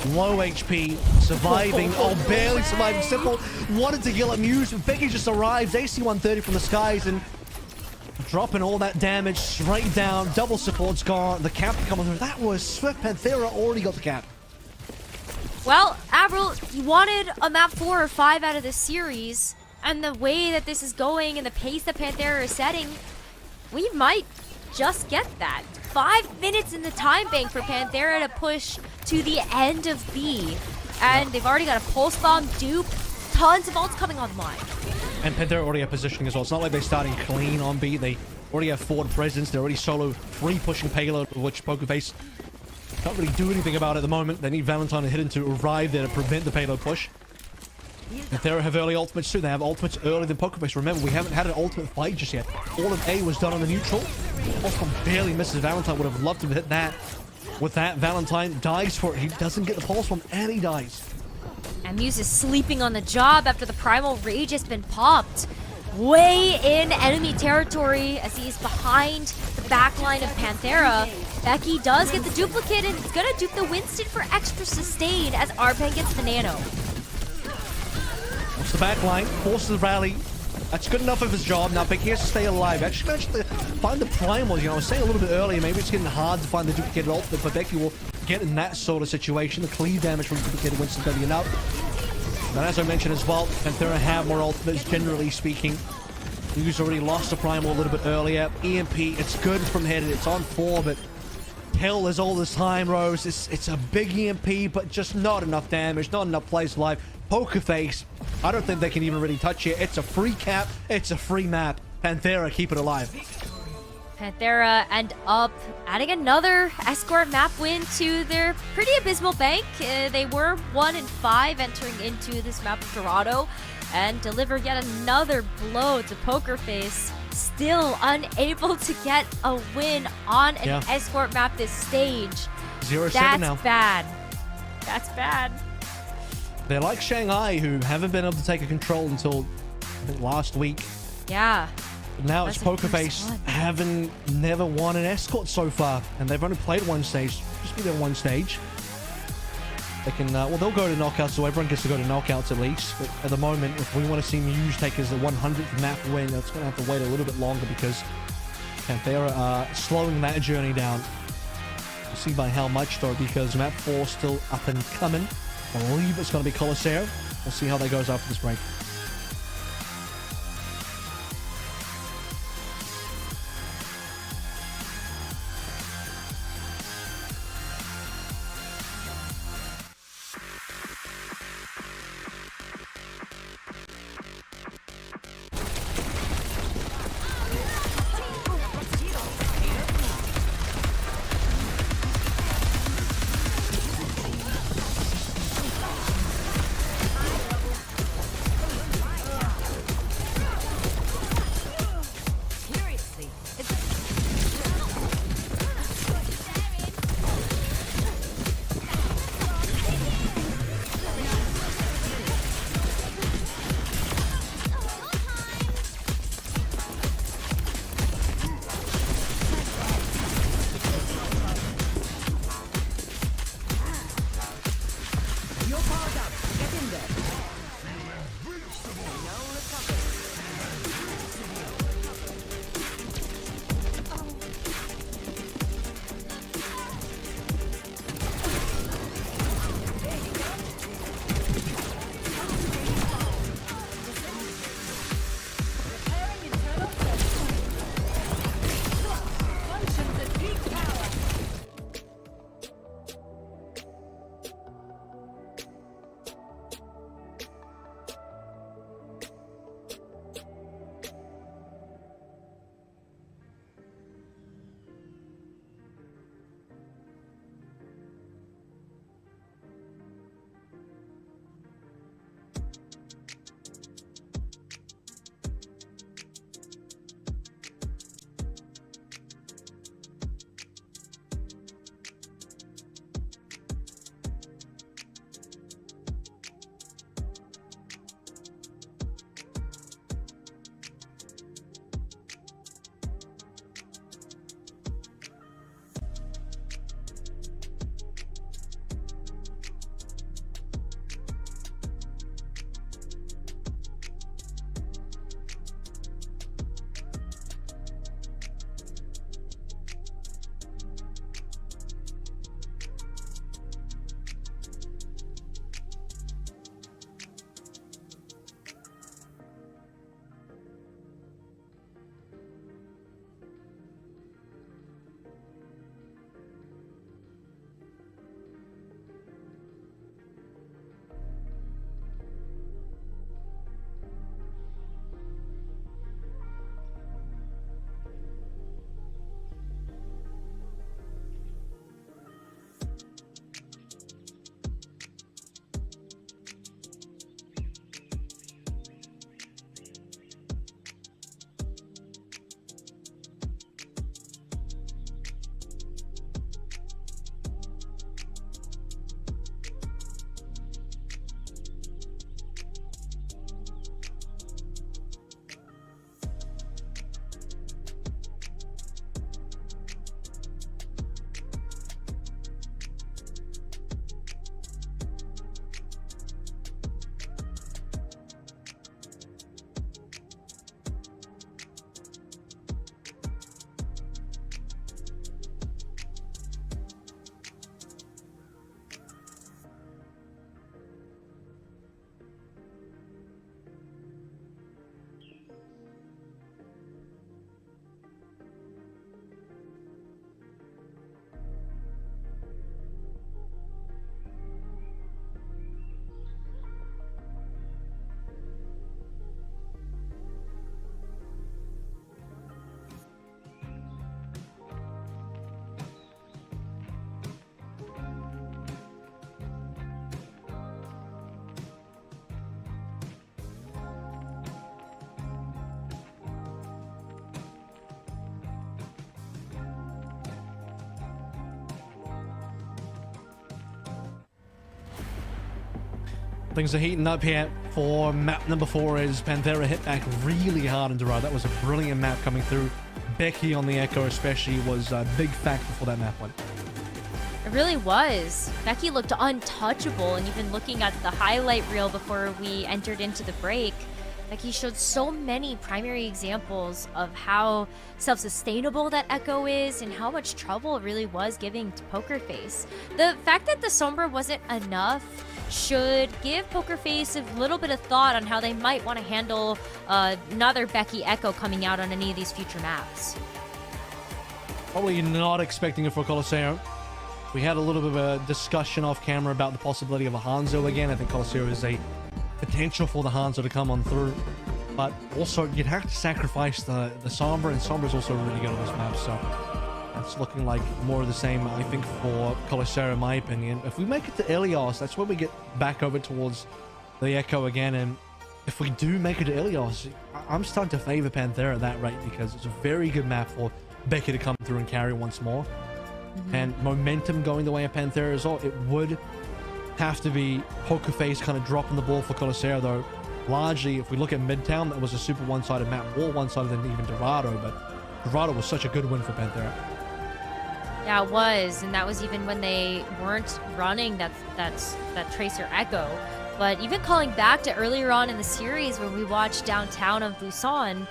low HP, surviving, barely surviving. Simple wanted to kill at Muse, but Becky just arrives, AC 130 from the skies, and dropping all that damage straight down. Double support's gone. The cap coming through. That was Swift. Panthera already got the cap. Well, Avril, you wanted a map 4 or 5 out of this series, and the way that this is going and the pace that Panthera is setting, we might just get that. 5 minutes in the time bank for Panthera to push to the end of B, and they've already got a pulse bomb dupe, tons of ults coming online. And Panthera already have positioning as well. It's not like they're starting clean on B. They already have forward presence. They're already solo free pushing payload, which Poker Face can't really do anything about at the moment. They need Valentine and Hidden to arrive there to prevent the payload push. Panthera have early ultimates too. They have ultimates earlier than Poker Face. Remember, we haven't had an ultimate fight just yet. All of A was done on the neutral. Also barely misses. Valentine would have loved to hit that. With that, Valentine dies for it. He doesn't get the pulse bomb, and he dies. And Muse is sleeping on the job after the Primal Rage has been popped. Way in enemy territory as he's behind the back line of Panthera. Becky does get the duplicate, and it's gonna dupe the Winston for extra sustain as Arpen gets the nano. What's the back line? Forces the rally. That's good enough of his job. Now Becky has to stay alive. Actually managed to find the Primal. You know, I was saying a little bit earlier, maybe it's getting hard to find the duplicated ultimate, but Becky will get in that sort of situation. The cleave damage from duplicated Winston going to be enough. But as I mentioned as well, Panthera have more ultimates, generally speaking. Who's already lost a Primal a little bit earlier. EMP, it's good from head, it's on 4, but hell is all this time, Rose. It's a big EMP, but just not enough damage, not enough plays alive. Poker Face, I don't think they can even really touch it. It's a free cap, it's a free map. Panthera, keep it alive. Panthera end up adding another escort map win to their pretty abysmal bank. They were 1-5 entering into this map of Dorado, and deliver yet another blow to Poker Face. Still unable to get a win on an escort map this stage. 0-7 now. That's bad. That's bad. They're like Shanghai, who haven't been able to take a control until I think last week. Yeah. But now it's Poker Face, never won an escort so far, and they've only played one stage. Just be there one stage. They can, well, they'll go to knockouts, so everyone gets to go to knockouts at least. But at the moment, if we want to see Muse take as the 100th map win, that's going to have to wait a little bit longer because Panthera are slowing that journey down. We'll see by how much, though, because map 4 still up and coming. I believe it's going to be Colosseo. We'll see how that goes after this break. Things are heating up here for map number 4 as Panthera hit back really hard into Dorado. That was a brilliant map coming through. Becky on the Echo especially was a big factor for that map one. It really was. Becky looked untouchable, and even looking at the highlight reel before we entered into the break, Becky showed so many primary examples of how self-sustainable that Echo is and how much trouble it really was giving to Poker Face. The fact that the Sombra wasn't enough should give Poker Face a little bit of thought on how they might want to handle another Becky Echo coming out on any of these future maps. Probably not expecting it for Colosseo. We had a little bit of a discussion off camera about the possibility of a Hanzo again. I think Colosseo is a potential for the Hanzo to come on through. But also, you'd have to sacrifice the Sombra, and Sombra's also really good on this map, so that's looking like more of the same, I think, for Colosseo, in my opinion. If we make it to Ilios, that's when we get back over towards the Echo again, and if we do make it to Ilios, I'm starting to favor Panthera at that rate, because it's a very good map for Becky to come through and carry once more. And momentum going the way of Panthera as well. It would have to be Poker Face kind of dropping the ball for Colosseo, though. Largely, if we look at Midtown, that was a super one-sided map, more one-sided than even Dorado, but Dorado was such a good win for Panthera. Yeah, it was, and that was even when they weren't running that Tracer Echo. But even calling back to earlier on in the series when we watched downtown of Busan,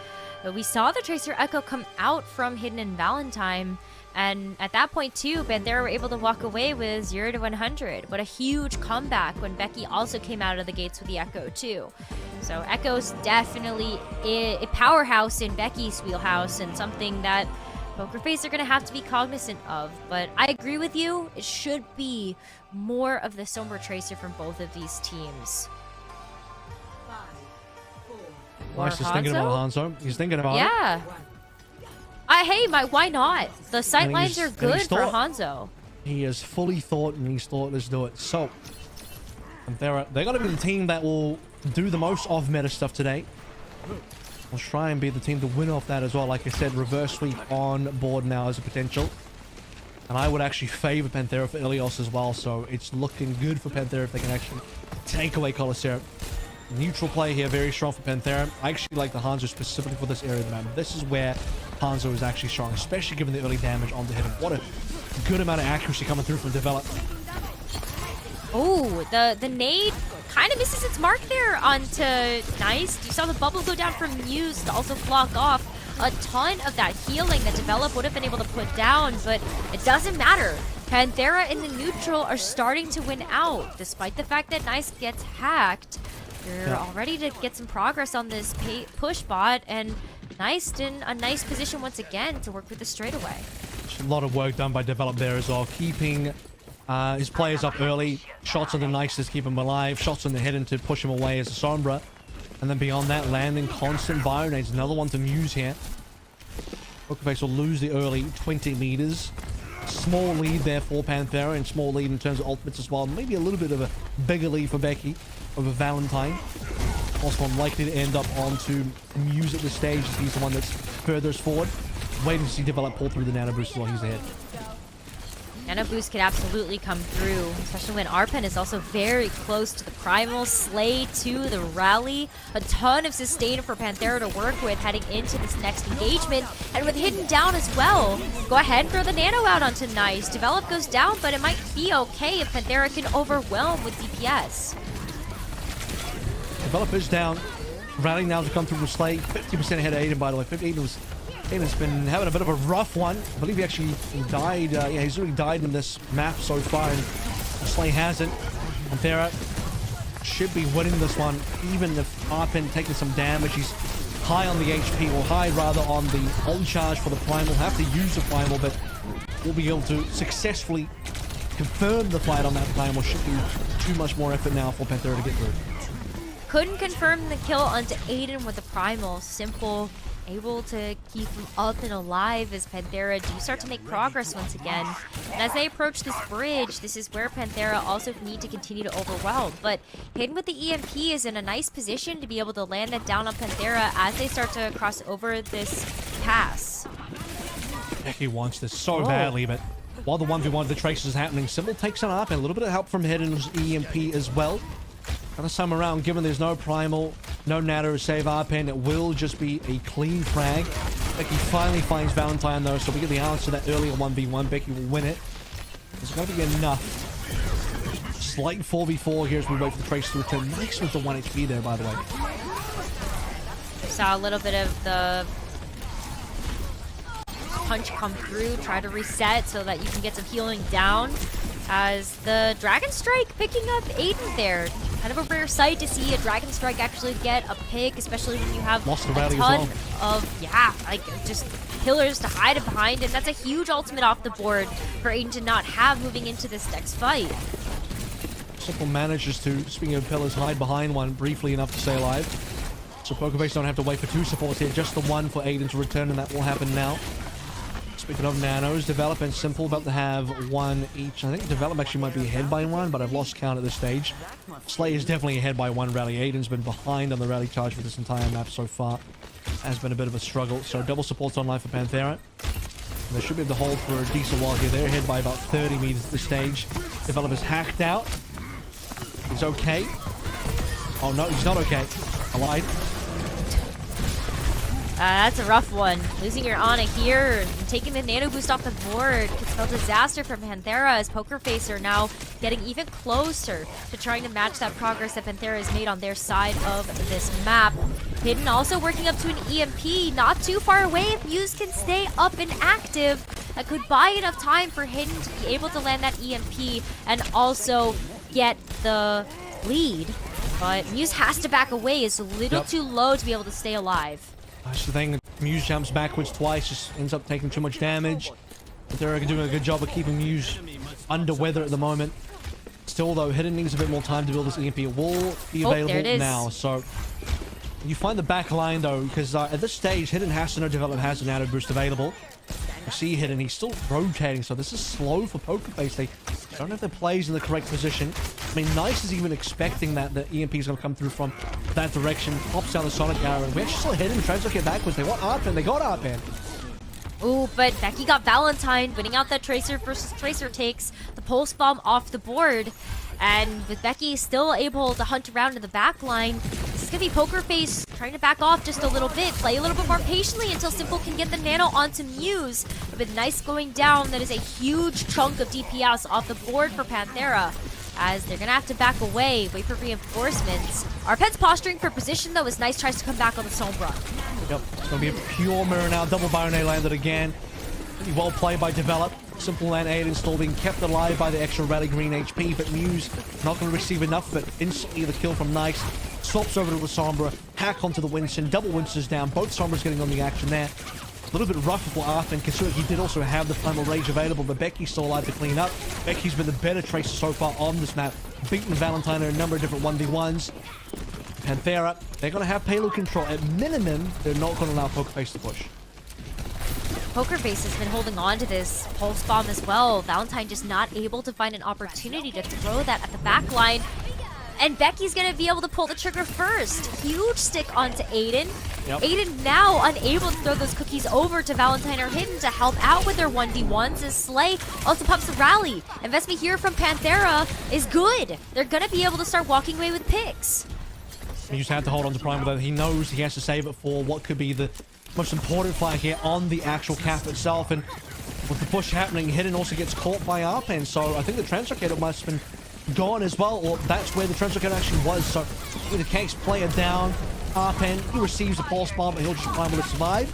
we saw the Tracer Echo come out from Hidden in Valentine, and at that point too, Panthera were able to walk away with 0 to 100. What a huge comeback when Becky also came out of the gates with the Echo too. So Echo's definitely a powerhouse in Becky's wheelhouse, and something that Poker Face are going to have to be cognizant of. But I agree with you, it should be more of the Sombra Tracer from both of these teams. Nice, he's thinking about Hanzo. He's thinking about it. Yeah. Hey, why not? The sight lines are good for Hanzo. He has fully thought, and he's thought, let's do it. So, they're going to be the team that will do the most off-meta stuff today. We'll try and be the team to win off that as well. Like I said, reverse sweep on board now as a potential. And I would actually favor Panthera for Ilios as well, so it's looking good for Panthera if they can actually take away Colosseo. Neutral play here, very strong for Panthera. I actually like the Hanzo specifically for this area of the map. This is where Hanzo is actually strong, especially given the early damage on the hit. What a good amount of accuracy coming through from Develop. Oh, the nade kind of misses its mark there onto Nice. You saw the bubble go down from Muse to also block off a ton of that healing that Develop would have been able to put down, but it doesn't matter. Panthera in the neutral are starting to win out, despite the fact that Nice gets hacked. They're all ready to get some progress on this push bot, and Nice in a nice position once again to work with the straightaway. A lot of work done by Develop there as well, keeping his players up early. Shots on the Nice to keep him alive, shots on the Hidden to push him away as a Sombra. And then beyond that, landing constant bio-nades. Another one to Muse here. Poker Face will lose the early 20 meters. Small lead there for Panthera, and small lead in terms of ultimates as well. Maybe a little bit of a bigger lead for Becky over Valentine. Also unlikely to end up onto Muse at this stage, as he's the one that's furthest forward. Waiting to see Develop pull through the Nano Boost as well. He's ahead. Nano Boost could absolutely come through, especially when Arpen is also very close to the Primal. Slay to the rally. A ton of sustain for Panthera to work with heading into this next engagement. And with Hidden down as well, go ahead and throw the Nano out onto Nice. Develop goes down, but it might be okay if Panthera can overwhelm with DPS. Develop is down. Rally now to come through with Slay. 50% ahead of Aiden, by the way. Aiden's been having a bit of a rough one. I believe he actually died. Yeah, he's already died in this map so far, and Slay hasn't. Panthera should be winning this one, even if Arpen taking some damage. He's high on the HP, or high rather on the ult charge for the Primal. Have to use the Primal, but we'll be able to successfully confirm the fight on that Primal. Should be too much more effort now for Panthera to get through. Couldn't confirm the kill onto Aiden with the Primal. Simple, able to keep him up and alive as Panthera do start to make progress once again. And as they approach this bridge, this is where Panthera also need to continue to overwhelm. But Hidden with the EMP is in a nice position to be able to land that down on Panthera as they start to cross over this pass. Becky wants this so badly, but while the 1v1 of the Tracers is happening, Symbol takes an up, and a little bit of help from Hidden's EMP as well. This time around, given there's no Primal, no Nano to save Arpen, it will just be a clean frag. Becky finally finds Valentine though, so we get the answer that earlier 1v1. Becky will win it. There's going to be enough. Slight 4v4 here as we wait for the Tracer to return. Nice with the 1 HP there, by the way. Saw a little bit of the punch come through, try to reset so that you can get some healing down. As the Dragon Strike picking up Aiden there. Kind of a rare sight to see a Dragon Strike actually get a pick, especially when you have Lost the a rally ton as well. of, yeah, like just pillars to hide it behind, and that's a huge ultimate off the board for Aiden to not have moving into this next fight. Simple manages to, speaking of pillars, hide behind one briefly enough to stay alive. So Pokeface don't have to wait for 2 supports here, just the 1 for Aiden to return, and that will happen now. Speaking of Nanos, Develop and Simple about to have 1 each. I think Develop actually might be ahead by 1, but I've lost count at this stage. Slay is definitely ahead by 1 rally. Aiden's been behind on the rally charge for this entire map so far. Has been a bit of a struggle. So double supports online for Panthera. And they should be able to hold for a decent while here. They're ahead by about 30 meters at this stage. Develop is hacked out. He's okay. Oh no, he's not okay. I lied. That's a rough one. Losing your Ana here and taking the nano boost off the board could spell disaster from Panthera as Pokerface are now getting even closer to trying to match that progress that Panthera has made on their side of this map. Hidden also working up to an EMP, not too far away if Muse can stay up and active. That could buy enough time for Hidden to be able to land that EMP and also get the lead. But Muse has to back away. It's a little too low to be able to stay alive. That's the thing. Muse jumps backwards twice, just ends up taking too much damage. They're doing a good job of keeping Muse under weather at the moment. Still, though, Hidden needs a bit more time to build this EMP. It will be available now. So you find the back line, though, because at this stage, Hidden has to know Develop has an auto boost available. You see Hidden, he's still rotating, so this is slow for Pokerface. They don't have their plays in the correct position. I mean, Nice is even expecting that the EMP is going to come through from that direction. Pops down the Sonic Arrow. We actually saw Hidden tries to get backwards. They want Arpen. They got Arpen. Ooh, but Becky got Valentine, winning out that Tracer versus Tracer takes the Pulse Bomb off the board. And with Becky still able to hunt around in the back line, this is going to be Pokerface trying to back off just a little bit, play a little bit more patiently until Simple can get the nano onto Muse. But with Nice going down, that is a huge chunk of DPS off the board for Panthera, as they're going to have to back away, wait for reinforcements. Arpen's posturing for position, though, as Nice tries to come back on the Sombra. Yep, it's going to be a pure mirror now. Double Baronet landed again. Pretty well played by Develop. Simple and Aiden still being kept alive by the extra rally green HP, but Muse not going to receive enough, but instantly the kill from Nice. Swaps over to the Sombra, hack onto the Winston, double Winston's down, both Sombras getting on the action there. A little bit rough for Arpen, considering he did also have the Primal Rage available, but Becky's still alive to clean up. Becky's been the better Tracer so far on this map, beating Valentine in a number of different 1v1s. Panthera, they're going to have payload control. At minimum, they're not going to allow Pokerface to push. Pokerface has been holding on to this Pulse Bomb as well. Valentine just not able to find an opportunity to throw that at the back line. And Becky's going to be able to pull the trigger first. Huge stick onto Aiden. Yep. Aiden now unable to throw those cookies over to Valentine or Hidden to help out with their 1v1s as Slay also pops a rally. Investment here from Panthera is good. They're going to be able to start walking away with picks. He just had to hold on to Prime, though. He knows he has to save it for what could be the most important fight here on the actual cap itself. And with the push happening, Hidden also gets caught by Arpen. So I think the Translocator must have been gone as well, or that's where the Translocator actually was. So in the case, player down, Arpen, he receives a Pulse Bomb, but he'll just Primal to survive.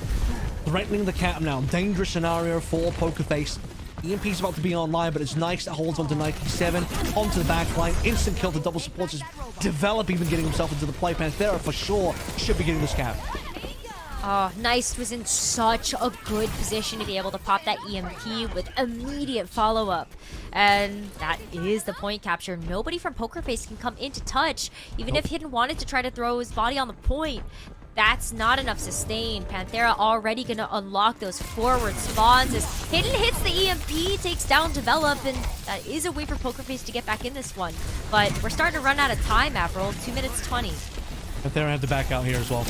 Threatening the cap now. Dangerous scenario for Pokerface. EMP's about to be online, but it's Nice that holds on to 97, onto the back line. Instant kill to double supports. Is Develop even getting himself into the play. Panthera for sure should be getting this cap. Oh, Nice was in such a good position to be able to pop that EMP with immediate follow-up. And that is the point capture. Nobody from Pokerface can come into touch. Even if Hidden wanted to try to throw his body on the point, that's not enough sustain. Panthera already going to unlock those forward spawns as Hidden hits the EMP, takes down Develop, and that is a way for Pokerface to get back in this one. But we're starting to run out of time, Avril. 2 minutes 20. Panthera had to back out here as well.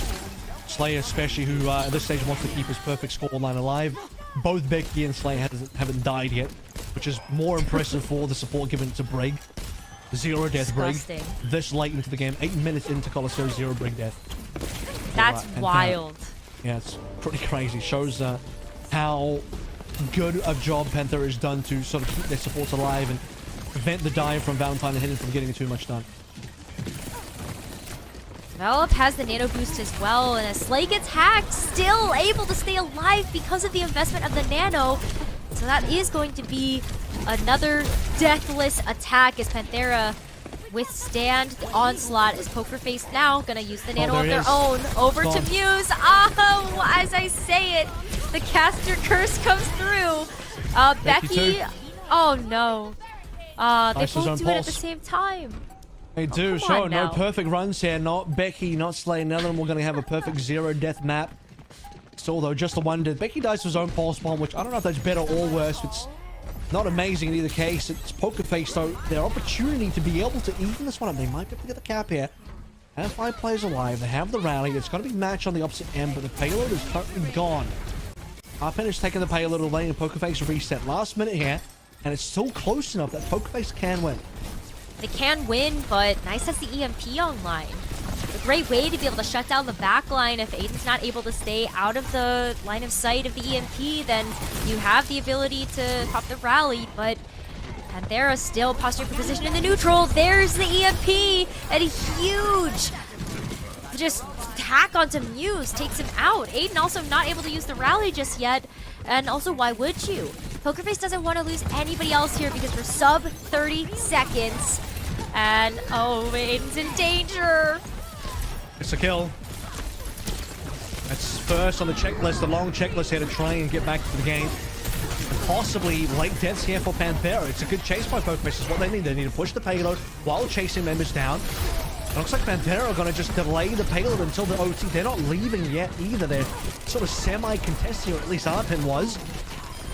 Slay especially, who at this stage wants to keep his perfect scoreline alive. Both Becky and Slay haven't died yet, which is more impressive for the support given to Brig. Zero death brig. Disgusting. This late into the game. 8 minutes into Colosseo, zero brig death. That's And, wild. yeah, it's pretty crazy. Shows how good a job Panther has done to sort of keep their supports alive and prevent the dive from Valentine and Hidden from getting too much done. Develop has the nano boost as well, and as Slay gets hacked, still able to stay alive because of the investment of the nano. So that is going to be another deathless attack as Panthera withstand the onslaught. As Pokerface now gonna use the nano of their own over to Muse. Oh, as I say it, the caster curse comes through. Becky, oh no. They both do it at the same time. They do, come so on no now. perfect runs here. Not Becky, not Slay. None of them were going to have a perfect zero death map. Still, though, just the one did. Becky dies to his own pulse bomb, which I don't know if that's better or worse. It's not amazing in either case. It's Pokerface, though. Their opportunity to be able to even this one up. They might be able to get the cap here. They have 5 players alive. They have the rally. It's going to be matched on the opposite end, but the payload is currently gone. Arpen is taking the payload away, and Pokerface reset last minute here. And it's still close enough that Pokerface can win. They can win, but Nice has the EMP online. A great way to be able to shut down the back line. If Aiden's not able to stay out of the line of sight of the EMP, then you have the ability to pop the rally, but Panthera still posturing for position in the neutral. There's the EMP, and a huge just attack onto Muse takes him out. Aiden also not able to use the rally just yet, and also why would you? Pokerface doesn't want to lose anybody else here because we're sub 30 seconds. And, oh, Aiden's in danger. It's a kill. That's first on the checklist, the long checklist here to try and get back to the game. And possibly late deaths here for Panthera. It's a good chase by Pokerface is what they need. They need to push the payload while chasing members down. It looks like Panthera are going to just delay the payload until the OT. They're not leaving yet either. They're sort of semi-contesting, or at least Arpen was.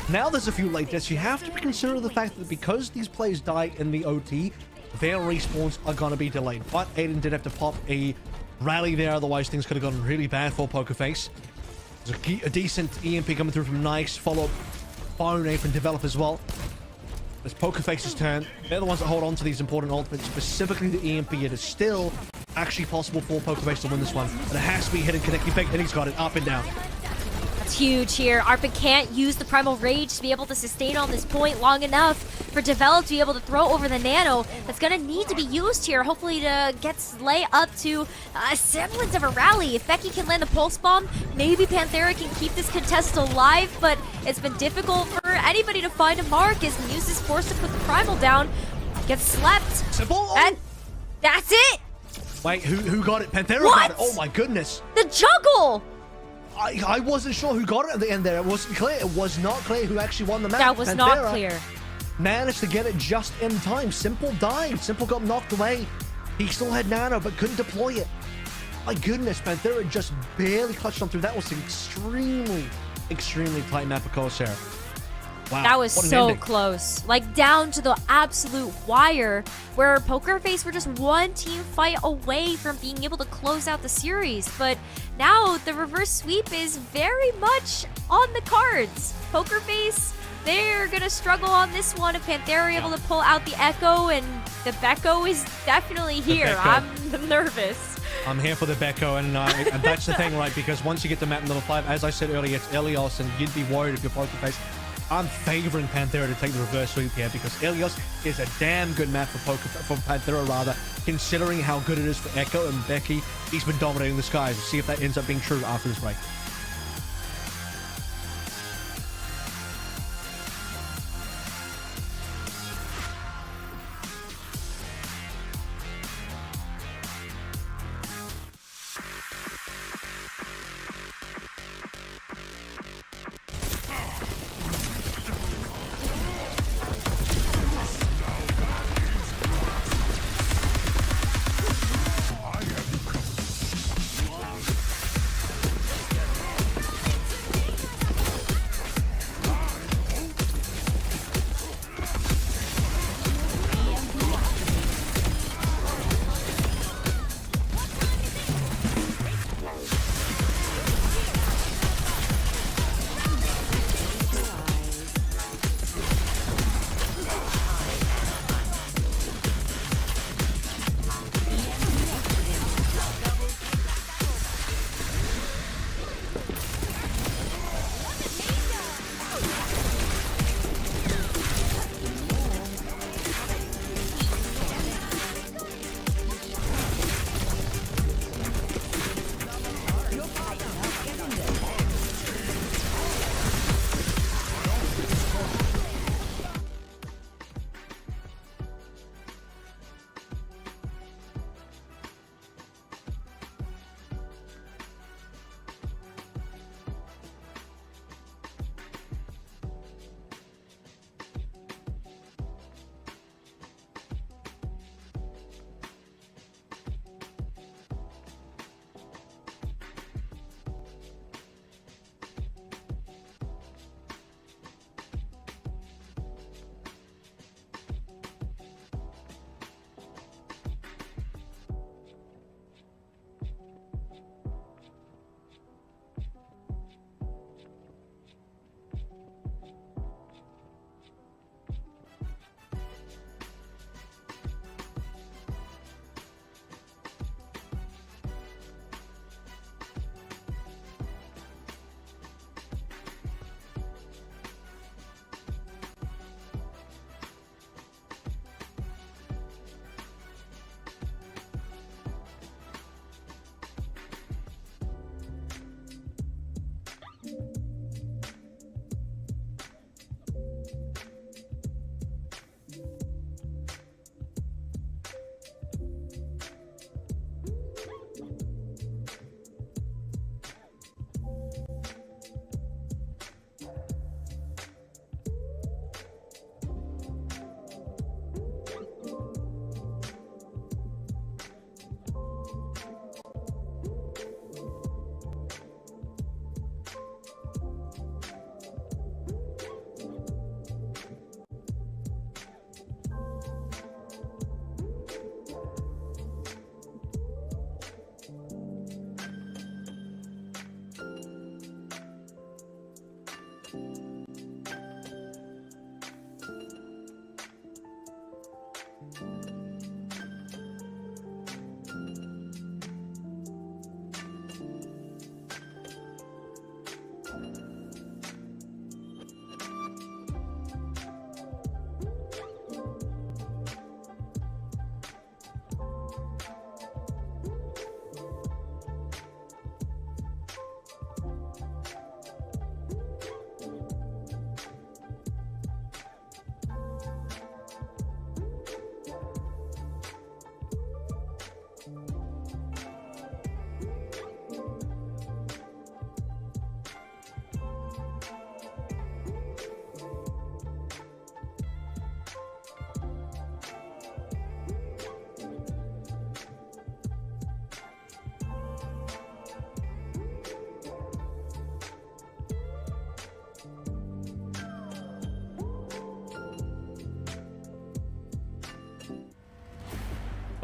Now there's a few late deaths. You have to consider the fact that because these players die in the OT, their respawns are going to be delayed. But Aiden did have to pop a rally there, otherwise things could have gone really bad for Pokerface. There's a decent EMP coming through from Nice, follow-up Fire Name from Develop as well. It's Pokerface's turn. They're the ones that hold on to these important ultimates, specifically the EMP. It is still actually possible for Pokerface to win this one, but it has to be hidden connecting fake, and he's got it up and down. That's huge here. Arpen can't use the Primal Rage to be able to sustain on this point long enough for Develop to be able to throw over the Nano. That's going to need to be used here, hopefully to get Slay up to a semblance of a rally. If Becky can land the Pulse Bomb, maybe Panthera can keep this contest alive, but it's been difficult for anybody to find a mark as Muse is forced to put the Primal down. Gets slept. Simple. And that's it! Wait, who got it? Panthera What? got it. Oh my goodness. The juggle! I wasn't sure who got it at the end there. It wasn't clear. It was not clear who actually won the match. That was Panthera not clear. managed to get it just in time. Simple died. Simple got knocked away. He still had Nano, but couldn't deploy it. My goodness, Panthera just barely clutched on through. That was an extremely tight map of Corsair. Wow, That was what an so ending. close. Like, down to the absolute wire, where Pokerface were just one team fight away from being able to close out the series. But now, the reverse sweep is very much on the cards. Pokerface, they're gonna struggle on this one. If Panthera are able to pull out the Echo, and the Becco is definitely here. Becco. I'm nervous. I'm here for the Becco, and that's the thing, right? Because once you get the map in level 5, as I said earlier, it's Ilios, and you'd be worried if you're Pokerface. I'm favoring Panthera to take the reverse sweep here because Ilios is a damn good map for Panthera, rather, considering how good it is for Echo and Becky. He's been dominating the skies. We'll see if that ends up being true after this break.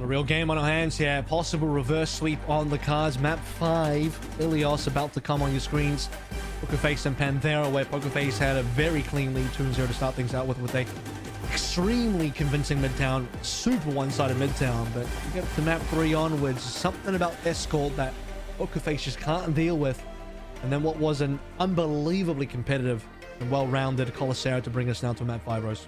A real game on our hands here. Possible reverse sweep on the cards. Map 5. Ilios about to come on your screens. Pokerface and Panthera, where Pokerface had a very clean lead 2-0 to start things out with a extremely convincing Midtown. Super one-sided Midtown. But you get to map 3 onwards. Something about Escort that Pokerface just can't deal with. And then what was an unbelievably competitive and well-rounded Colosseo to bring us down to map 5, Rose.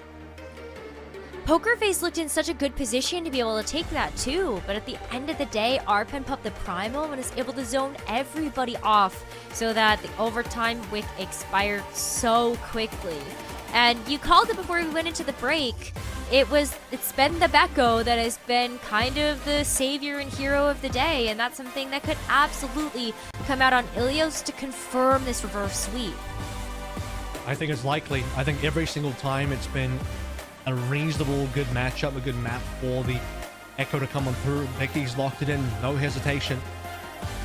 Pokerface looked in such a good position to be able to take that too, but at the end of the day, Arpen popped the Primal and was able to zone everybody off so that the overtime wick expired so quickly. And you called it before we went into the break. It's been the Beko that has been kind of the savior and hero of the day, and that's something that could absolutely come out on Ilios to confirm this reverse sweep. I think it's likely. I think every single time it's been a reasonable good matchup, a good map for the Echo to come on through. Becky's locked it in, no hesitation.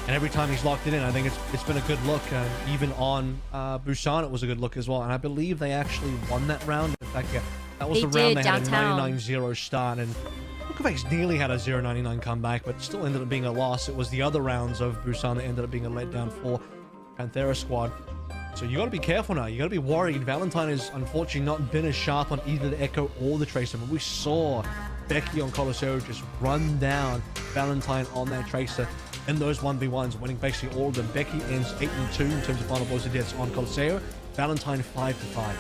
And every time he's locked it in, I think it's been a good look. Even on Busan, it was a good look as well. And I believe they actually won that round. In fact, yeah, that was the round they had a 99-0 start. And Pokerface nearly had a 0-99 comeback, but still ended up being a loss. It was the other rounds of Busan that ended up being a letdown for Panthera squad. So you got to be careful now. You got to be worried. Valentine has unfortunately not been as sharp on either the Echo or the Tracer, but we saw Becky on Colosseo just run down Valentine on that Tracer in those 1v1s, winning basically all of them. Becky ends 8-2 in terms of final blows to deaths on Colosseo. Valentine 5-5.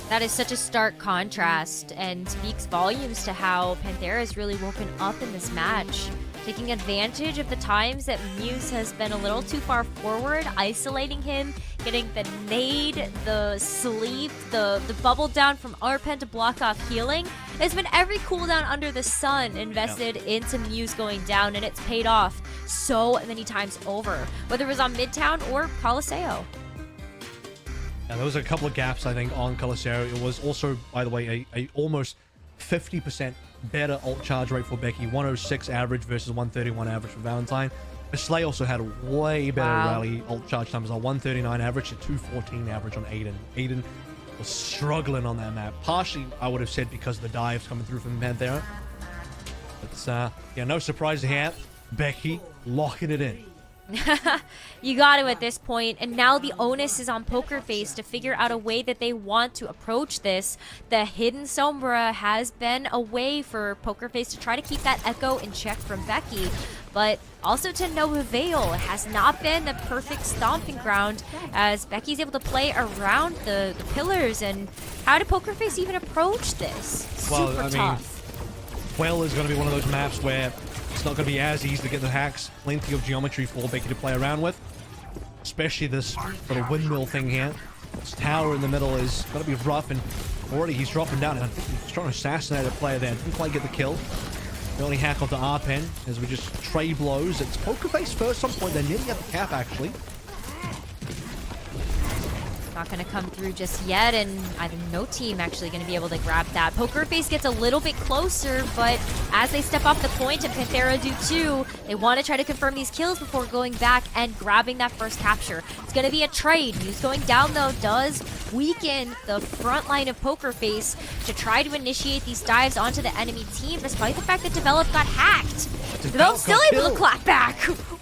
That is such a stark contrast and speaks volumes to how Panthera has really woken up in this match, taking advantage of the times that Muse has been a little too far forward, isolating him, getting the nade, the sleep, the bubble down from Arpen to block off healing. There's been every cooldown under the sun invested into Muse going down, and it's paid off so many times over, whether it was on Midtown or Colosseo. Yeah, there was a couple of gaps, I think, on Colosseo. It was also, by the way, a almost 50% better ult charge rate for Becky. 106 average versus 131 average for Valentine. But Slay also had a way better rally ult charge times. A 139 average to 214 average on Aiden. Aiden was struggling on that map. Partially, I would have said, because of the dives coming through from Panthera. But, yeah, no surprise here. Becky locking it in. You got to at this point, and now the onus is on Pokerface to figure out a way that they want to approach this. The Hidden Sombra has been a way for Pokerface to try to keep that Echo in check from Becky, but also to no avail. It has not been the perfect stomping ground as Becky's able to play around the pillars. And how did Pokerface even approach this? Super tough. Well is going to be one of those maps where it's not going to be as easy to get the hacks. Plenty of geometry for Becky to play around with. Especially this little windmill thing here. This tower in the middle is going to be rough, and already he's dropping down. And I think he's trying to assassinate a player there. Didn't quite get the kill. The only hack onto Arpen as we just trade blows. It's Pokerface first on point. They're nearly at the cap, actually. Not going to come through just yet, and I think no team actually going to be able to grab that. Pokerface gets a little bit closer, but as they step off the point, and Panthera do too, they want to try to confirm these kills before going back and grabbing that first capture. It's going to be a trade. Muse going down, though, does weaken the front line of Pokerface to try to initiate these dives onto the enemy team, despite the fact that Develop got hacked. Develop still able to clap back.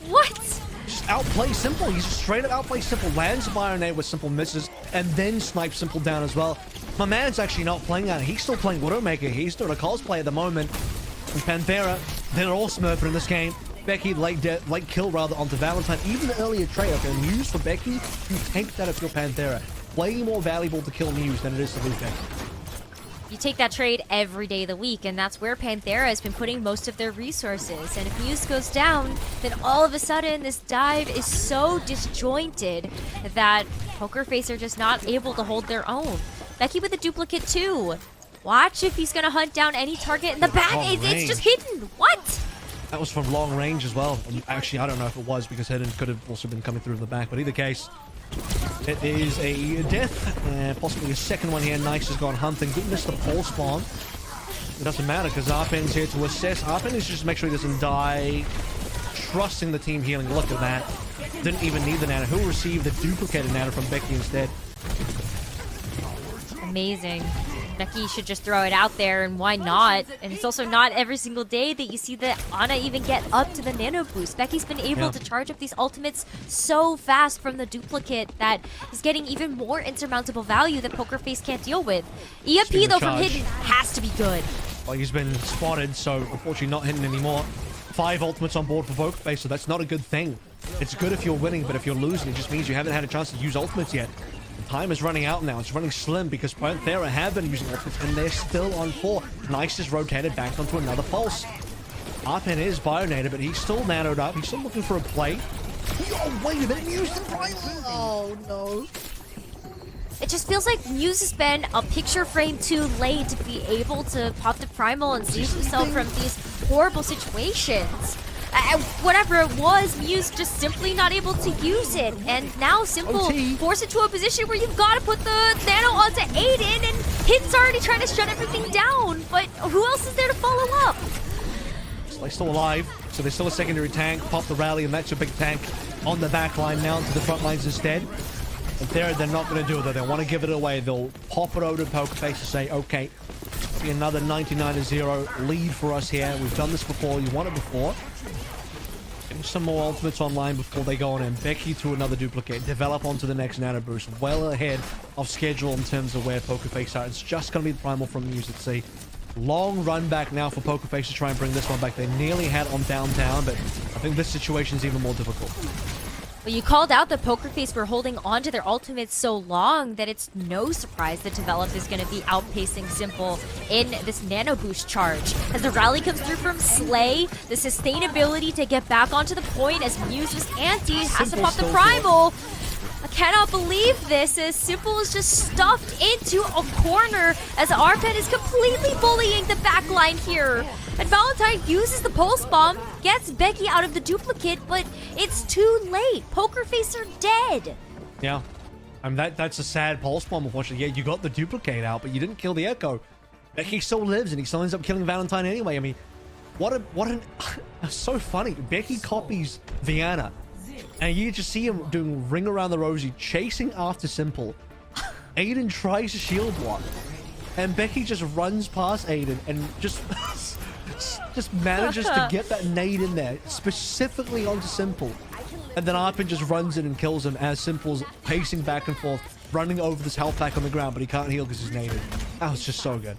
What? just outplays Simple. He's just straight up outplays Simple. Lands Bionade with Simple misses, and then snipes Simple down as well. My man's actually not playing that. He's still playing Widowmaker. He's doing a cosplay at the moment. And Panthera, they're all smurfing in this game. Becky late kill rather onto Valentine. Even the earlier trade, okay, Muse for Becky, you take that if you're Panthera. Way more valuable to kill Muse than it is to lose Becky. You take that trade every day of the week, and that's where Panthera has been putting most of their resources. And if Muse goes down, then all of a sudden this dive is so disjointed that Pokerface are just not able to hold their own. Becky with a duplicate too. Watch if he's gonna hunt down any target in the back. It's just hidden. What? That was from long range as well. And actually, I don't know if it was because Hidden could have also been coming through in the back. But either case, it is a death. Possibly a second one here. Nice has gone hunting. Didn't miss the pole spawn. It doesn't matter because Arpen's here to assess. Arpen is just to make sure he doesn't die. Trusting the team healing. Look at that. Didn't even need the nano. Who received the duplicated nano from Becky instead? Amazing. Becky should just throw it out there, and why not? And it's also not every single day that you see that Ana even get up to the nano boost. Becky's been able to charge up these ultimates so fast from the duplicate that is getting even more insurmountable value that Pokerface can't deal with. EMP though from Hidden has to be good. Well, he's been spotted, so unfortunately not Hidden anymore. 5 ultimates on board for Pokerface, so that's not a good thing. It's good if you're winning, but if you're losing, it just means you haven't had a chance to use ultimates yet. Time is running out now. It's running slim because Panthera have been using ultimates and they're still on 4. Nice is rotated back onto another pulse. Arpen is bionated, but he's still nanoed up. He's still looking for a play. Oh, wait a minute. Muse the primal. Oh, no. It just feels like Muse has been a picture frame too late to be able to pop the primal and save himself from these horrible situations. Whatever it was, Muse just simply not able to use it. And now Simple forced into a position where you've got to put the nano onto Aiden, and Hidden's already trying to shut everything down. But who else is there to follow up? They're still alive, so there's still a secondary tank. Pop the rally, and that's your big tank on the back line now to the front lines instead. And they're not going to do it, though. They want to give it away. They'll pop it over to Pokerface to say, okay, be another 99-0 lead for us here. We've done this before. You won it before. Some more ultimates online before they go on, and Becky to another duplicate, develop onto the next nano boost, well ahead of schedule in terms of where Pokerface are. It's just going to be the primal from Muse. It's a long run back now for Pokerface to try and bring this one back. They nearly had it on downtown, but I think this situation is even more difficult. Well, you called out that Pokerface were holding on to their ultimates so long that it's no surprise that Develop is going to be outpacing Simple in this nano boost charge. As the rally comes through from Slay, the sustainability to get back onto the point as Muse just anti has to pop the primal. I cannot believe this, as Simple is just stuffed into a corner as Arpen is completely bullying the backline here. And Valentine uses the pulse bomb, gets Becky out of the duplicate, but it's too late. Pokerface are dead. Yeah. I mean, that's a sad pulse bomb, unfortunately. Yeah, you got the duplicate out, but you didn't kill the Echo. Becky still lives, and he still ends up killing Valentine anyway. I mean, what an... so funny. Becky copies Vienna, and you just see him doing Ring Around the Rosie, chasing after Simple. Aiden tries to shield block, and Becky just runs past Aiden and just manages to get that nade in there, specifically onto Simple. And then Arpen just runs in and kills him as Simple's pacing back and forth, running over this health pack on the ground, but he can't heal because he's naded. That was just so good.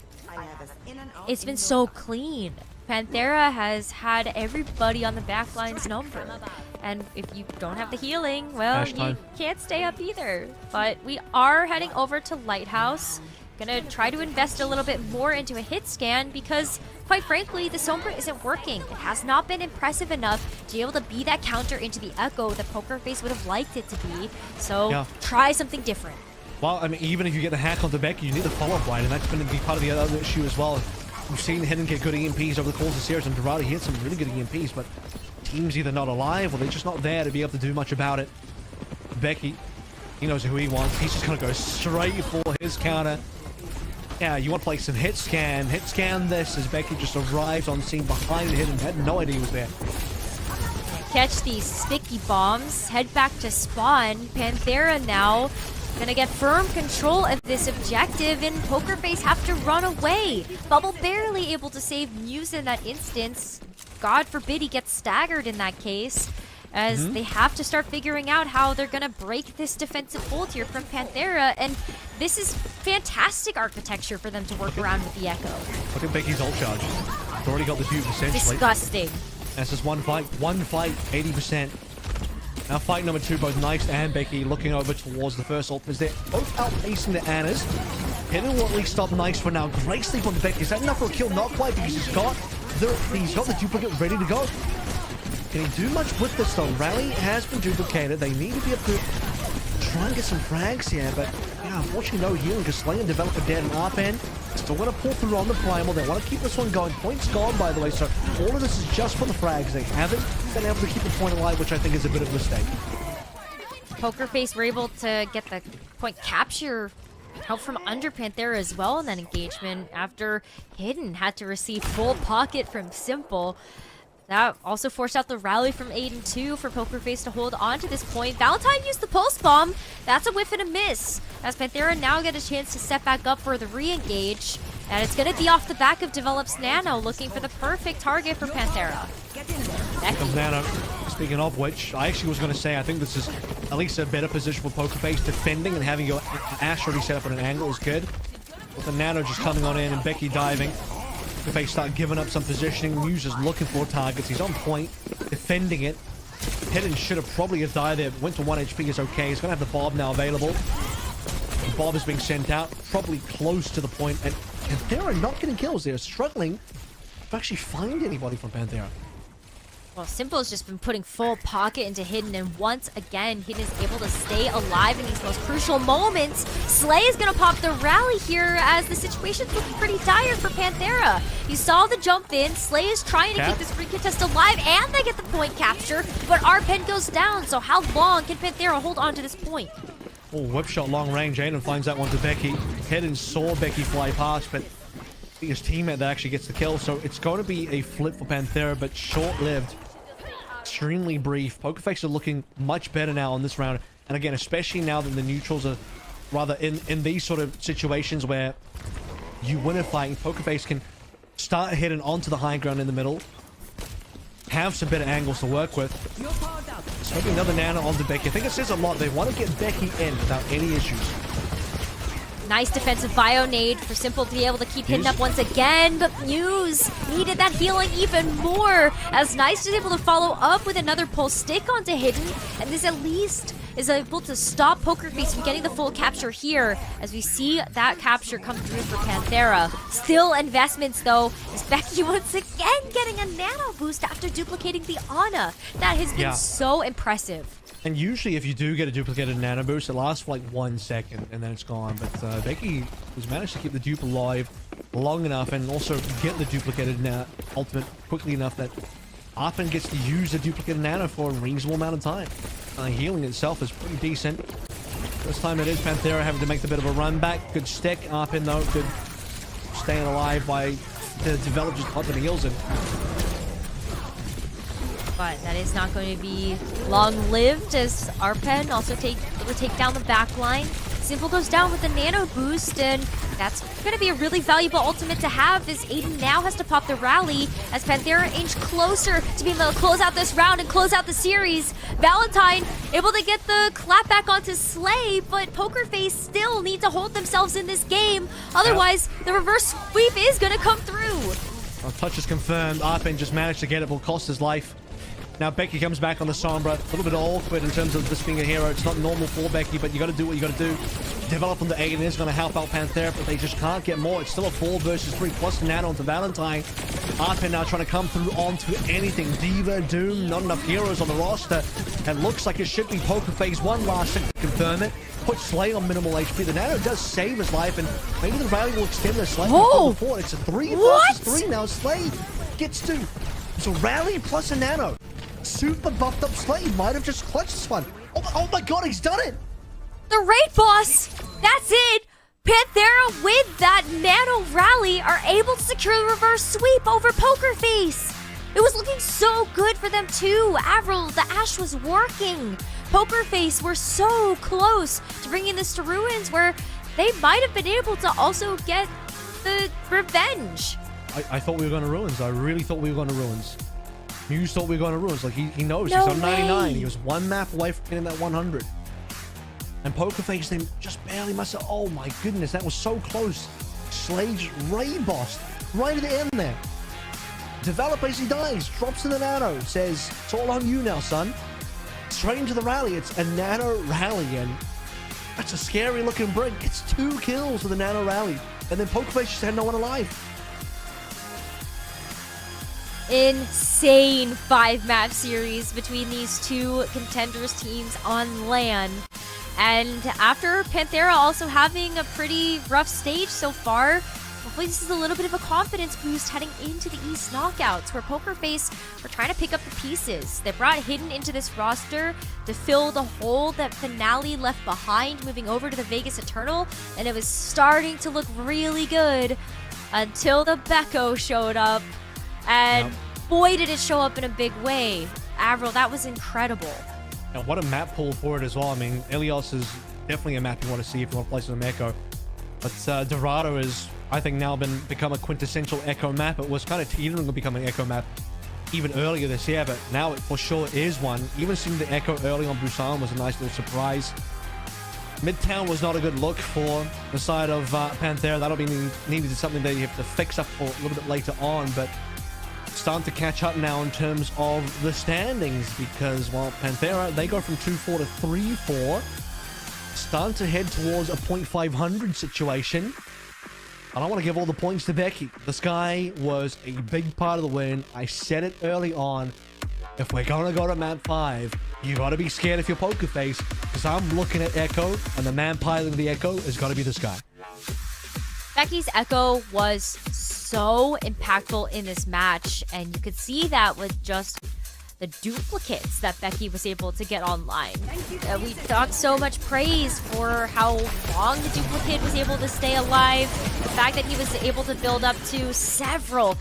It's been so clean. Panthera has had everybody on the backline's number. And if you don't have the healing, well, you can't stay up either. But we are heading over to Lighthouse. Gonna try to invest a little bit more into a hit scan because, quite frankly, the Sombra isn't working. It has not been impressive enough to be able to be that counter into the Echo that Pokerface would have liked it to be. So try something different. Well, I mean, even if you get the hack onto Becky, you need the follow-up line, and that's going to be part of the other issue as well. We've seen Hidden get good EMPs over the course of the series, and Dorado hit some really good EMPs, but team's either not alive or they're just not there to be able to do much about it. Becky, he knows who he wants. He's just going to go straight for his counter. Yeah, you want to play some hit scan this as Becky just arrives on scene behind Hidden, had no idea he was there. Catch these sticky bombs, head back to spawn. Panthera now gonna get firm control of this objective, and Pokerface have to run away. Bubble barely able to save Muse in that instance. God forbid he gets staggered in that case. as they have to start figuring out how they're going to break this defensive hold here from Panthera, and this is fantastic architecture for them to work around with the Echo. Look at Becky's ult charge. It's already got the dupe essentially. Disgusting. That's just one fight, 80%. Now fight number 2, both Knives and Becky looking over towards the first ult as they're both outpacing the Annas. Hidden will at least stop Knives for now. Great sleep on the Becky. Is that enough for a kill? Not quite, because he's got the duplicate ready to go. Can he do much with this though? Rally has been duplicated. They need to be able to try and get some frags here, but yeah, unfortunately no healing because Slay and Developer dead and Arpen still want to pull through on the Primal. They want to keep this one going. Point's gone, by the way, so all of this is just for the frags. They haven't been able to keep the point alive, which I think is a bit of a mistake. Poker Face were able to get the point capture help from under Panthera as well in that engagement after Hidden had to receive full pocket from Simple. That also forced out the rally from Aiden too for Poker Face to hold on to this point. Valentine used the pulse bomb. That's a whiff and a miss. As Panthera now get a chance to step back up for the re-engage. And it's going to be off the back of Develops Nano, looking for the perfect target for Panthera. Nano, speaking of which, I actually was going to say I think this is at least a better position for Poker Face. Defending and having your Ash already set up at an angle is good. With the Nano just coming on in and Becky diving. If they start giving up some positioning, Muse is looking for targets. He's on point, defending it. Hidden should have probably have died there. Went to 1 HP is okay. He's going to have the Bob now available. The Bob is being sent out, probably close to the point. And Panthera not getting kills. They're struggling to actually find anybody from Panthera. Well, Simple has just been putting full pocket into Hidden, and once again, Hidden is able to stay alive in these most crucial moments. Slay is going to pop the rally here as the situation's looking pretty dire for Panthera. You saw the jump in. Slay is trying to keep this recontest alive, and they get the point capture, but Arpen goes down, so how long can Panthera hold on to this point? Oh, whip shot long range. Aiden finds that one to Becky. Hidden saw Becky fly past, but his teammate that actually gets the kill, so it's going to be a flip for Panthera, but short-lived. Extremely brief. Poker Face are looking much better now on this round, and again, especially now that the neutrals are rather in these sort of situations where you win a fight, Poker Face can start Hidden onto the high ground in the middle, have some better angles to work with. So maybe another Nano onto Becky. I think it says a lot. They want to get Becky in without any issues. Nice defensive bio nade for Simple to be able to keep Hidden up once again, but Muse needed that healing even more, as Nice is able to follow up with another pulse stick onto Hidden, and this at least is able to stop Poker Face from getting the full capture here, as we see that capture come through for Panthera. Still investments though, as Becky once again getting a nano boost after duplicating the Ana. That has been so impressive. And usually if you do get a duplicated nano boost, it lasts for like 1 second and then it's gone. But Becky has managed to keep the dupe alive long enough and also get the duplicated ultimate quickly enough that Arpen gets to use the duplicated nano for a reasonable amount of time. Healing itself is pretty decent. This time it is Panthera having to make a bit of a run back. Good stick. Arpen though, good staying alive by the developer just pumping heals in. But that is not going to be long-lived as Arpen also able to take down the back line. Simple goes down with the nano boost, and that's going to be a really valuable ultimate to have as Aiden now has to pop the rally as Panthera inch closer to being able to close out this round and close out the series. Valentine able to get the clap back onto Slay, but Poker Face still need to hold themselves in this game. Otherwise, the reverse sweep is going to come through. Touch is confirmed. Arpen just managed to get it, will cost his life. Now Becky comes back on the Sombra. A little bit awkward in terms of this being a hero. It's not normal for Becky, but you got to do what you got to do. Develop on the Aiden is going to help out Panthera, but they just can't get more. It's still a 4 versus 3 plus Nano onto Valentine. Arpen now trying to come through onto anything. Diva, Doom, not enough heroes on the roster. It looks like it should be Poker Face. One last thing to confirm it. Put Slay on minimal HP. The Nano does save his life, and maybe the rally will extend this slightly. Before. It's a 3 versus 3 now. Slay gets 2. It's a rally plus a Nano. Super buffed up Slay might have just clutched this one. Oh my god, he's done it! The raid boss! That's it! Panthera with that nano rally are able to secure the reverse sweep over Poker Face. It was looking so good for them too. Avril, the Ash was working. Poker Face were so close to bringing this to Ruins where they might have been able to also get the revenge. I thought we were going to Ruins. I really thought we were going to Ruins. Muse thought we were going to ruins. Like, he knows. No He's on 99. way. He was one map away from getting that 100. And Pokerface then just barely messed up. Oh my goodness, that was so close. Slade just Ray-bossed right at the end there. Develop basically dies, drops in the nano, says, it's all on you now, son. Straight into the rally. It's a nano rally, and that's a scary looking brick. It's 2 kills with the nano rally. And then Pokerface just had no one alive. Insane 5-map series between these two contenders teams on LAN. And after Panthera also having a pretty rough stage so far, hopefully this is a little bit of a confidence boost heading into the East knockouts, where Pokerface were trying to pick up the pieces. They brought Hidden into this roster to fill the hole that Finale left behind, moving over to the Vegas Eternal, and it was starting to look really good until the Becco showed up. And boy, did it show up in a big way. Avril, that was incredible. And what a map pull for it as well. I mean, Ilios is definitely a map you want to see if you want to play some Echo. But Dorado has, I think, now become a quintessential Echo map. It was kind of teetering on becoming an Echo map even earlier this year, but now it for sure is one. Even seeing the Echo early on Busan was a nice little surprise. Midtown was not a good look for the side of Panthera. That'll be needed to something that you have to fix up for a little bit later on, but starting to catch up now in terms of the standings, because, well, Panthera, they go from 2-4 to 3-4, starting to head towards a .500 situation. I don't want to give all the points to Becky. This guy was a big part of the win. I said it early on. If we're going to go to map 5, you got to be scared if you're Pokerface, because I'm looking at Echo, and the man piloting the Echo is got to be this guy. Becky's Echo was so impactful in this match, and you could see that with just the duplicates that Becky was able to get online. We got so much praise for how long the duplicate was able to stay alive, the fact that he was able to build up to several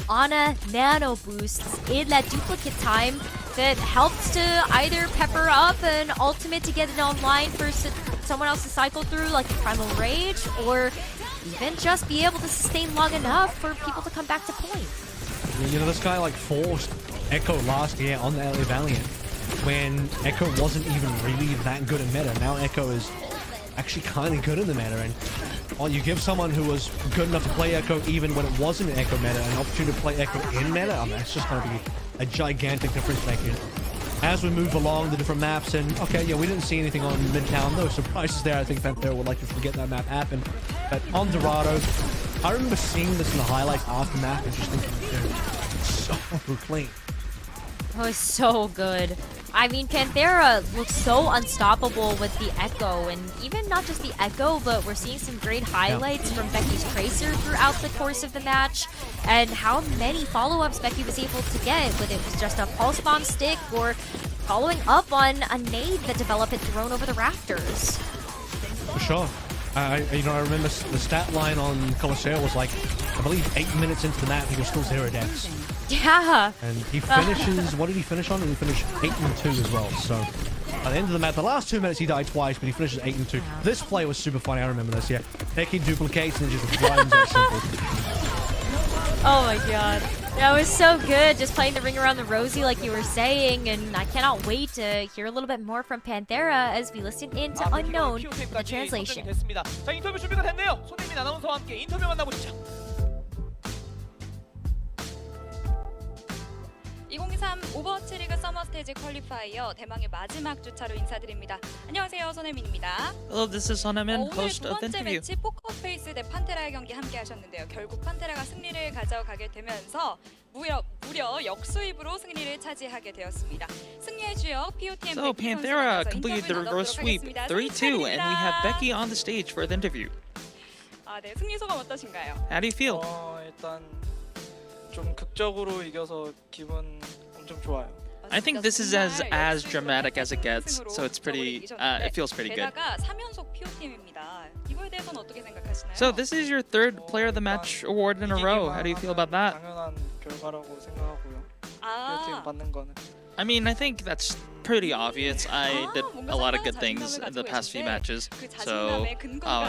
Ana nano boosts in that duplicate time that helped to either pepper up an ultimate to get it online for someone else to cycle through, like the Primal Rage, or even just be able to sustain long enough for people to come back to point. You know, this guy like forced Echo last year on the LA Valiant when Echo wasn't even really that good in meta. Now Echo is actually kind of good in the meta, and well, you give someone who was good enough to play Echo even when it wasn't an Echo meta an opportunity to play Echo in meta. I mean, that's just going to be a gigantic difference maker. As we move along the different maps, and okay, yeah, we didn't see anything on Midtown. No surprises there. I think Panthera would like to forget that map happened. But on Dorado, I remember seeing this in the highlights after map and just thinking, dude, it's so clean. It was so good. I mean, Panthera looks so unstoppable with the Echo, and even not just the Echo, but we're seeing some great highlights from Becky's Tracer throughout the course of the match, and how many follow-ups Becky was able to get, whether it was just a pulse bomb stick or following up on a nade that Develop had thrown over the rafters. For sure. I remember the stat line on Colosseo was like, I believe 8 minutes into the map, he was still 0 deaths. Yeah. And he finishes, what did he finish on? He finished 8-2 as well. So at the end of the map, the last 2 minutes he died twice, but he finishes 8-2. This play was super funny. I remember this. Yeah, Becky duplicates and just runs it simple. Oh my god. That was so good, just playing the ring around the rosy like you were saying, and I cannot wait to hear a little bit more from Panthera as we listen in to Unknown with the translation. 자, 인터뷰 준비가 됐네요. 손혜민 아나운서와 함께 인터뷰 만나보시죠. 2023 오버워치 리그 서머 스테이지 퀄리파이어 대망의 마지막 주차로 인사드립니다. 안녕하세요, 손혜민입니다. Hello, this is Sonamin, 오늘 host 두 of 번째 Interview. 매치 포커페이스 대 판테라의 경기 함께 하셨는데요. 결국 판테라가 승리를 가져가게 되면서 무려 역수입으로 승리를 차지하게 되었습니다. 승리의 주역 POTM So 베키 Panthera 선수가 completed the 인터뷰 reverse 나눠보도록 sweep, 하겠습니다. 3-2, and we have 축하드립니다. Becky on the stage for the interview. 아, 네, 승리 소감 어떠신가요? How do you feel? 일단 좀 극적으로 이겨서 기분 엄청 좋아요. I think this is as dramatic as it gets, so it's pretty. It feels pretty good. 게다가 3연속 POTM입니다. 이거에 대해서는 어떻게 생각하시나요? So this is your third Player of the Match award in a row. How do you feel about that? 당연한 결과라고 생각하고요. 아, 팀 받는 거는. I mean, I think that's pretty obvious. I did a lot of good things in the past few matches, so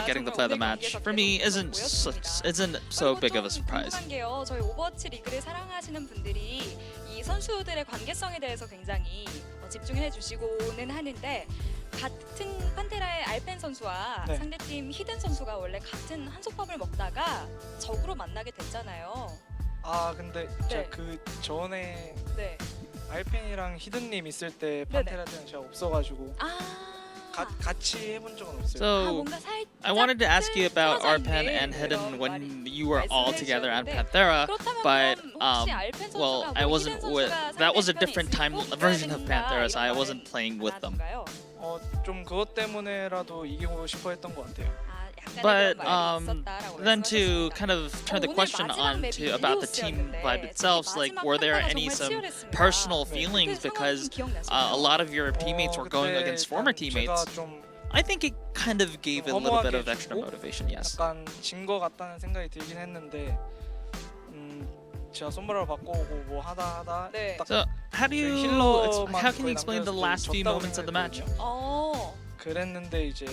getting the Player of the Match for me isn't so big of a surprise. 궁금한 게요. 저희 오버워치 리그를 사랑하시는 분들이 이 선수들의 관계성에 대해서 굉장히 집중해 주시고는 하는데 같은 판테라의 알펜 선수와 네. 상대팀 히든 선수가 원래 같은 한솥밥을 먹다가 적으로 만나게 됐잖아요. 아 근데 제가 네. 그 전에 네. 알펜이랑 히든님 있을 때 판테라 때는 제가 없어가지고 같이 해본 적은 없어요. So 뭔가 살짝 I wanted to ask you about 틀어져 Arpen 있는 and Hidden 그런 when 말이 you were all 말씀을 together on 해주셨는데 Panthera, 그렇다면 but 그럼 혹시 알펜 선수가 well, I 뭐 wasn't 히든 with. 선수가 That was a 상대편에 different time 있으면 꼭 version 이겨야 of 된다, Panthera, so I 이런 wasn't 말은 playing with them. 안 하던가요? 좀 그것 때문에라도 이기고 싶어 했던 것 같아요. 아, 약간의 But 그런 말이 있었다라고 then to 말씀하셨습니다. kind of turn the 오늘 question 마지막 on 맵이 to about the team 일리오스였는데 vibe itself, like 마지막 were there 판테가 any 정말 some 치열했습니다. personal 그때 feelings 상황이 because 좀 기억나시나요? a lot of your teammates were going 그때 against former 일단 teammates? 제가 좀 I think it kind of gave a little bit 허무하게 of extra 죽고 motivation. Yes. 약간 진 것 같다는 생각이 들긴 했는데 제가 솜브라를 바꿔오고 뭐 하다 네. 딱 So how do you 힐러만 how can you 거의 explain the 남겨서 last few 졌다고 moments of the match? 생각했거든요. 그랬는데 이제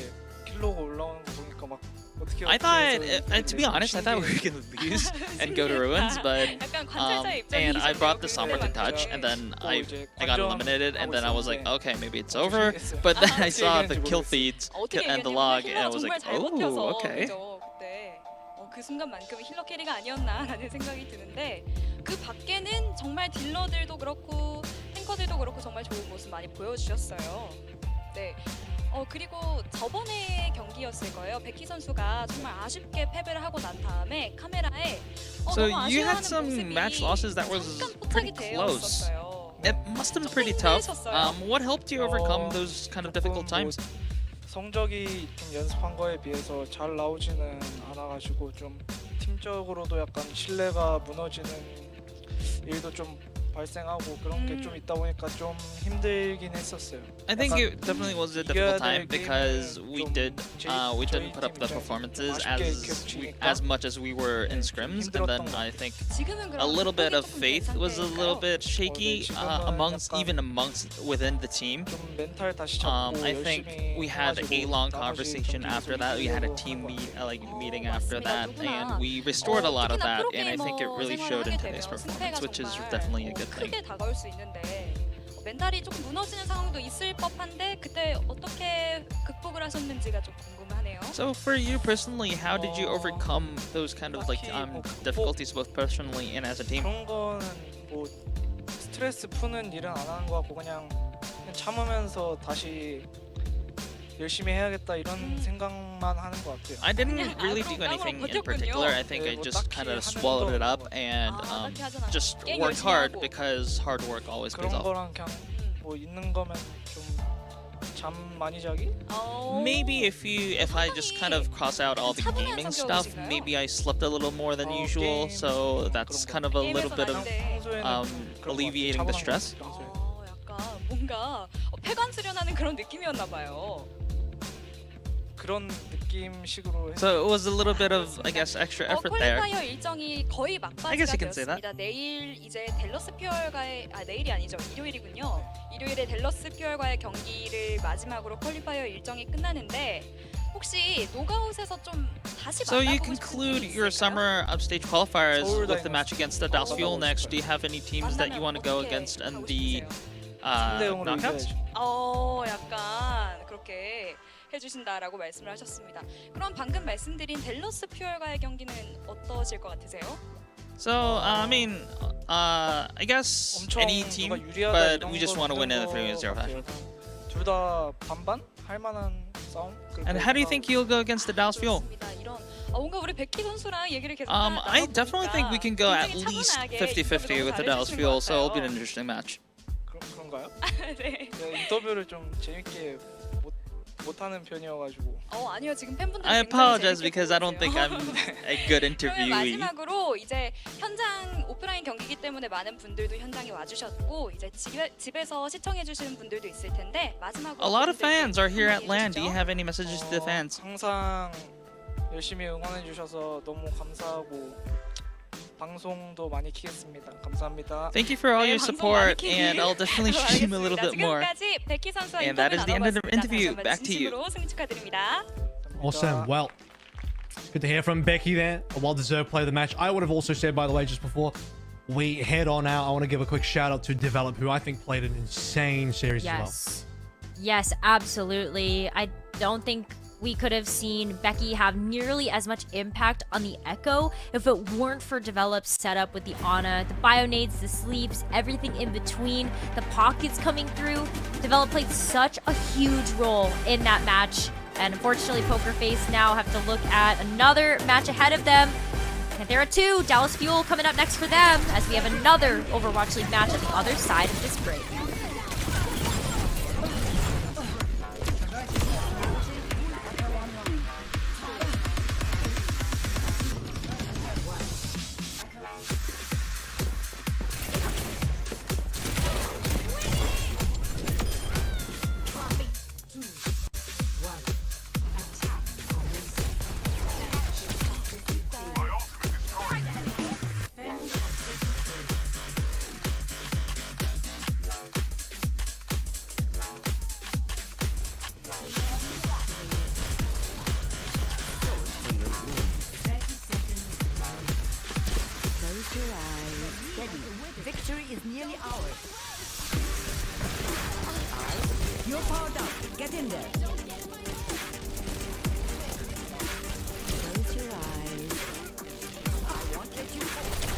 킬로가 올라오는 거 보니까 막 어떻게 I thought, 해서 to be honest, I thought we were gonna lose and go to ruins, but 약간 관찰자의 and I brought the 입장이셨네요. Sombra to 그때 touch, 맞죠? and then 이제 I got eliminated, and then I was like, 관전하고 okay, maybe it's 좀 over. 신기했어요. But then I 어떻게 saw the 얘기했는지 kill 모르겠어요. feeds 어떻게 and the 얘기했냐면 log, and I 힐러가 was 정말 like, 잘 버텨서 oh, okay. 그죠? 그때 그 순간만큼은 힐러 캐리가 아니었나라는 생각이 드는데 그 밖에는 정말 딜러들도 그렇고 탱커들도 그렇고 정말 좋은 모습 많이 보여주셨어요. 네. 그리고 저번에 경기였을 거예요. 백희 선수가 정말 아쉽게 패배를 하고 난 다음에 카메라에 So 너무 you had 아쉬워하는 some 모습이 match losses that was 잠깐 pretty 포착이 되어 close. 있었어요. It must have been pretty tough. What helped you overcome those kind of difficult times? 성적이 좀 연습한 거에 비해서 잘 나오지는 않아가지고 좀 팀적으로도 약간 신뢰가 무너지는 일도 좀 발생하고 그런 게 좀 있다 보니까 좀 힘들긴 했었어요. I think it definitely was a difficult time because we didn't put up the performances as much as we were in scrims, and then I think a little bit of faith was a little bit shaky amongst within the team. 좀 멘탈 다시 잡고 I think we had a long conversation after that. We had a team meeting after that, and we restored a lot of that. And I think it really showed in today's performance, which is definitely a good thing. 크게 다가올 수 있는데 멘탈이 조금 무너지는 상황도 있을 법한데 그때 어떻게 극복을 하셨는지가 좀 궁금하네요. So for you personally, how did you overcome those kind of difficulties both personally and as a team? 그런 거는 뭐 스트레스 푸는 일은 안 하는 것 같고 그냥 참으면서 다시 열심히 해야겠다 이런 생각만 하는 것 같아요. I didn't really do anything in particular. I think I just kind of swallowed it up and just worked hard because hard work always pays 그런 off. 거랑 그냥 뭐 있는 거면 좀 잠 많이 자기? Maybe if I just kind of cross out all the gaming stuff, maybe I slept a little more than usual. So that's kind of a little bit of alleviating the stress. 약간 뭔가 폐관 수련하는 그런 느낌이었나 봐요. 그런 느낌식으로 So it was a little bit of, I guess, extra effort there. 퀄리파이어 일정이 거의 I guess 막바지가 you can say that. 되었습니다. 내일 이제 댈러스 퓨얼과의 내일이 아니죠. 일요일이군요. 일요일에 댈러스 퓨얼과의 경기를 마지막으로 퀄리파이어 일정이 끝나는데 혹시 노가웃에서 좀 다시 So you 만나보고 싶은 conclude 팀이 your 있을까요? summer upstage qualifiers with the match against the Dallas Fuel next. Do you have any teams that you want to go against in the knockouts? 약간 그렇게 해주신다라고 말씀을 하셨습니다. 그럼 방금 말씀드린 댈러스 퓨얼과의 경기는 어떠실 것 같으세요? So I mean, I guess any team, but we just want to win in a 3-0 fashion. 둘다 반반 할 만한 싸움. And how do you think you'll go against the Dallas Fuel? 이런 뭔가 우리 백희 선수랑 얘기를 계속 I definitely think we can go at least 50-50 with the Dallas Fuel, so it'll be an interesting match. 그런가요? 네. 인터뷰를 좀 재밌게 못하는 편이어가지고. 아니요 지금 팬분들. I apologize because I don't think I'm a good 그러면 interviewee. 마지막으로 이제 현장 오프라인 경기이기 때문에 많은 분들도 현장에 와주셨고 이제 집에서 시청해주시는 분들도 있을 텐데 마지막으로 A lot of fans are here at 한마디 LAN. Do you 해주시죠. have any messages to the fans? 항상 열심히 응원해 주셔서 너무 감사하고 방송도 많이 키겠습니다. 감사합니다. Thank you for all your support, and I'll definitely stream a little bit more. 지금까지 백희 선수와 And that is the end of the 인터뷰 interview. 나눠봤습니다. Back to you. 진심으로 승리 축하드립니다. Awesome. Well, good to hear from Becky there. A well-deserved play of the match. I would have also said, by the way, just before, we head on out, I want to give a quick shout out to Develop, who I think played an insane series as well. Yes. Yes, absolutely. I don't think we could have seen Becky have nearly as much impact on the Echo if it weren't for Develop's setup with the Ana, the Bionades, the sleeps, everything in between, the pockets coming through. Develop played such a huge role in that match. And unfortunately, Poker Face now have to look at another match ahead of them. Panthera 2, Dallas Fuel coming up next for them as we have another Overwatch League match at the other side of this break. Victory is nearly ours. You're powered up. Get in there. Close your eyes. I won't let you fall.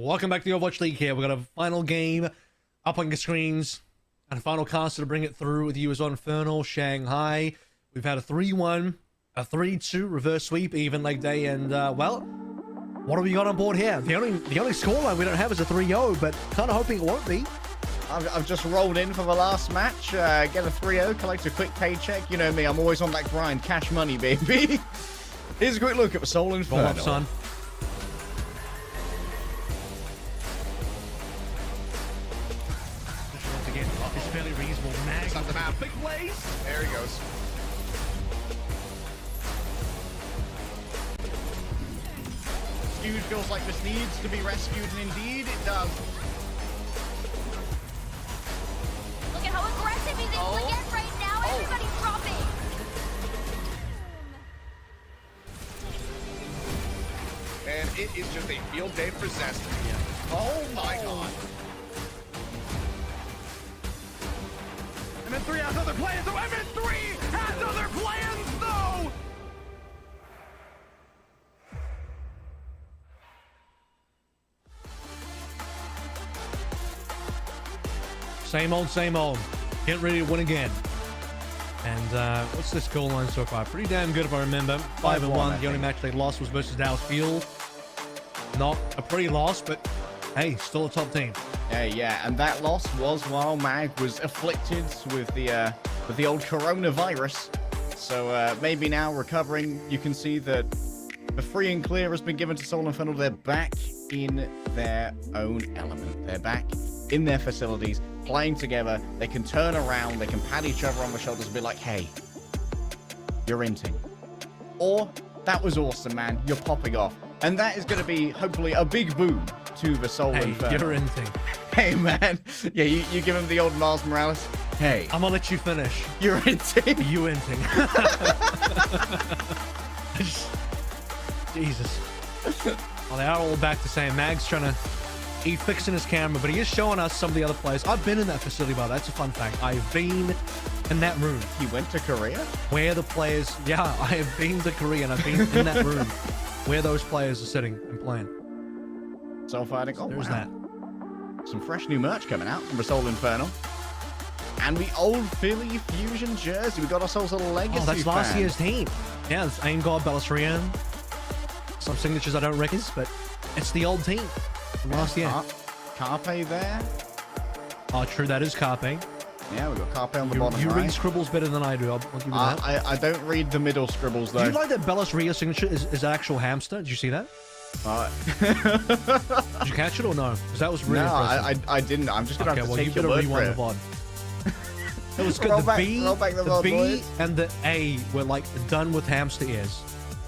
Welcome back to the Overwatch League here. We've got a final game up on your screens and a final caster to bring it through with you is Infernal, Shanghai. We've had a 3-1, a 3-2 reverse sweep, even leg day, and well, what have we got on board here? The only scoreline we don't have is a 3-0, but kind of hoping it won't be. I've just rolled in for the last match, get a 3-0, collect a quick paycheck. You know me, I'm always on that grind, cash money, baby. Here's a quick look at the Soul Infernal. Roll up, son. Again, it's fairly reasonable. Mag on the map. Big plays. There he goes. Skewed feels like this needs to be rescued, and indeed it does. Look at how aggressive he's able to get right now. Everybody's dropping. And it is just a field day for Zest. Oh my god. MN3 has other plans, though. MN3 has other plans, though. Same old, same old. Get ready to win again. And what's the scoreline so far? Pretty damn good if I remember. 5-1. The only match they lost was versus Dallas Fuel. Not a pretty loss, but hey, still a top team. Yeah, and that loss was while Mag was afflicted with the old coronavirus. So maybe now recovering, you can see that the free and clear has been given to Soul Infernal. They're back in their own element. They're back in their facilities, playing together. They can turn around, they can pat each other on the shoulders and be like, hey, you're inting. Or, that was awesome, man, you're popping off. And that is going to be, hopefully, a big boom to the Soul Infernal. You're inting. Hey, man. Yeah, you give him the old Miles Morales. Hey. I'm going to let you finish. You're inting. You inting. Jesus. Well, they are all back to saying Mag's trying to... He's fixing his camera, but he is showing us some of the other players. I've been in that facility, by that's a fun fact. I've been in that room. You went to Korea? Where the players... Yeah, I have been to Korea, and I've been in that room where those players are sitting and playing. Soul Fighting. Oh, there's wow. that. Some fresh new merch coming out from the Soul Infernal. And the old Philly Fusion jersey. We got ourselves a legacy Oh, that's fan. last year's team. Yeah, it's Eichenwalde, Bellastrian. Some signatures I don't recognize, but it's the old team from last year. Carpe there. Oh, true. That is Carpe. Yeah, we've got Carpe on the bottom You right. read scribbles better than I do. I'll give you that. I don't read the middle scribbles, though. Do you like that Bellastrian signature is an actual hamster? Did you see that? Did you catch it or no? Because that was really impressive. I didn't. I'm just going to have to take your word for it. The VOD. It was good. Roll The back B, the B and the A were like done with hamster ears.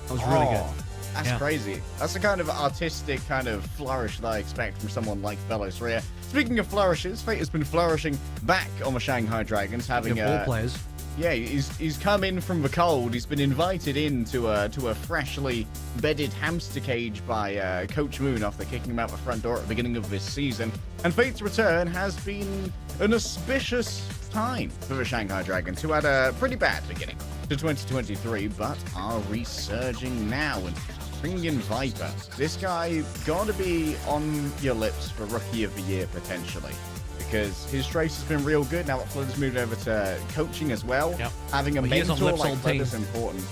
That was really good. That's crazy. That's the kind of artistic kind of flourish that I expect from someone like Velos Rhea. Speaking of flourishes, Fate has been flourishing back on the Shanghai Dragons, having ball players. Yeah, he's come in from the cold. He's been invited into a freshly bedded hamster cage by Coach Moon after kicking him out the front door at the beginning of this season. And Fate's return has been an auspicious time for the Shanghai Dragons, who had a pretty bad beginning to 2023, but are resurging now and bringing in Viper. This guy gotta be on your lips for Rookie of the Year potentially, because his trace has been real good. Now that Flood has moved over to coaching as well, having a mentor like Flood is important.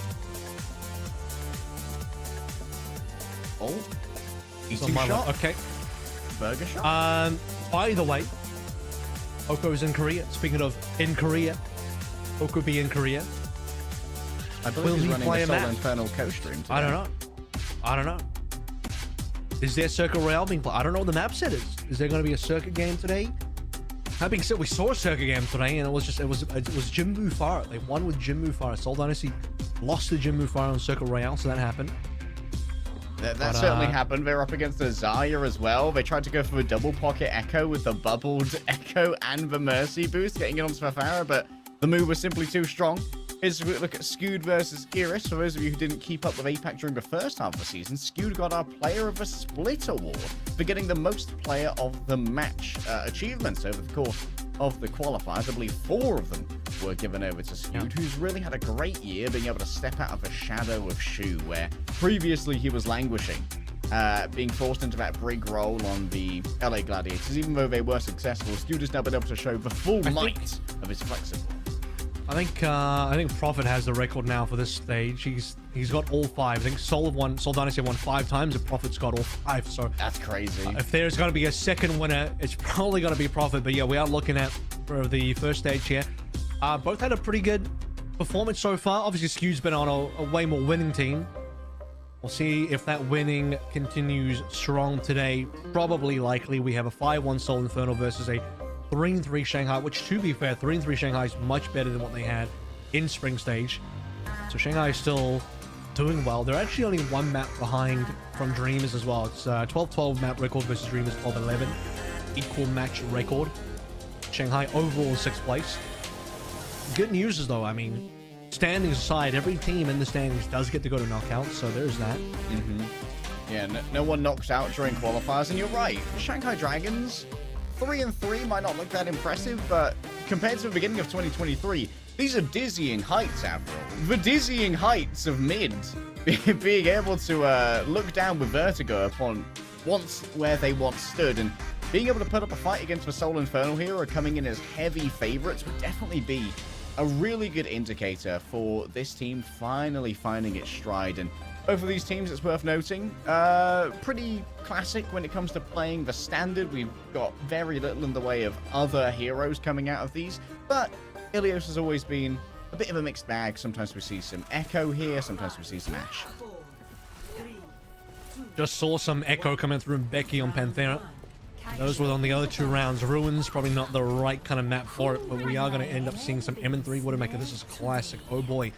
Oh, eating shot. Okay. Burger shot. By the way, Oko's in Korea. Speaking of in Korea, Oko be in Korea. I believe he's running a Soul Infernal co-stream today. I don't know. Is there Circuit Royale being played? I don't know what the map set is. Is there going to be a circuit game today? That being said, we saw a circuit game today, and it was Jinmu Fire. They won with Jinmu Fire. Soul Dynasty lost to Jinmu Fire on Circuit Royale, so that happened. That certainly happened. They're up against the Zarya as well. They tried to go for a double pocket Echo with the bubbled Echo and the Mercy boost, getting it onto Fafara, but the move was simply too strong. Here's a look at Skewed versus Iris. For those of you who didn't keep up with APAC during the first half of the season, Skewed got our Player of the Split award for getting the most Player of the Match achievements over the course of the qualifiers. I believe 4 of them were given over to Skewed, who's really had a great year being able to step out of the shadow of Shu, where previously he was languishing being forced into that brig role on the LA Gladiators. Even though they were successful, Skewed has now been able to show the full might of his flexible. I think Prophet has the record now for this stage. He's got all 5. I think Soul Dynasty won 5 times, and Prophet's got all 5. So that's crazy. If there's going to be a second winner, it's probably going to be Prophet. But yeah, we are looking at for the first stage here. Both had a pretty good performance so far. Obviously, Skew's been on a way more winning team. We'll see if that winning continues strong today. Probably likely. We have a 5-1 Soul Inferno versus a 3-3 Shanghai, which, to be fair, 3-3 Shanghai is much better than what they had in spring stage. So Shanghai is still doing well. They're actually only 1 map behind from Dreamers as well. It's 12-12 map record versus Dreamers 12-11. Equal match record. Shanghai overall in 6th place. Good news is, though, I mean, standings aside, every team in the standings does get to go to knockouts, so there's that. Yeah, no one knocks out during qualifiers, and you're right. Shanghai Dragons, 3-3 might not look that impressive, but compared to the beginning of 2023, these are dizzying heights, Avril. The dizzying heights of mid. Being able to look down with vertigo upon where they once stood, and being able to put up a fight against the Soul Inferno Hero coming in as heavy favorites would definitely be a really good indicator for this team finally finding its stride. And both of these teams, it's worth noting, pretty classic when it comes to playing the standard. We've got very little in the way of other heroes coming out of these, but Ilios has always been a bit of a mixed bag. Sometimes we see some Echo here, sometimes we see some Ashe. Just saw some Echo coming through Becky on Panthera. Those were on the other 2 rounds. Ruins, probably not the right kind of map for it, but we are going to end up seeing some M3 Widowmaker. This is classic. Oh boy.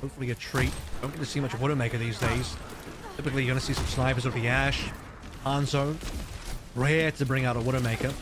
Hopefully a treat. Don't get to see much Widowmaker these days. Typically, you're going to see some snipers with the Ashe, Hanzo. Rare to bring out a Widowmaker.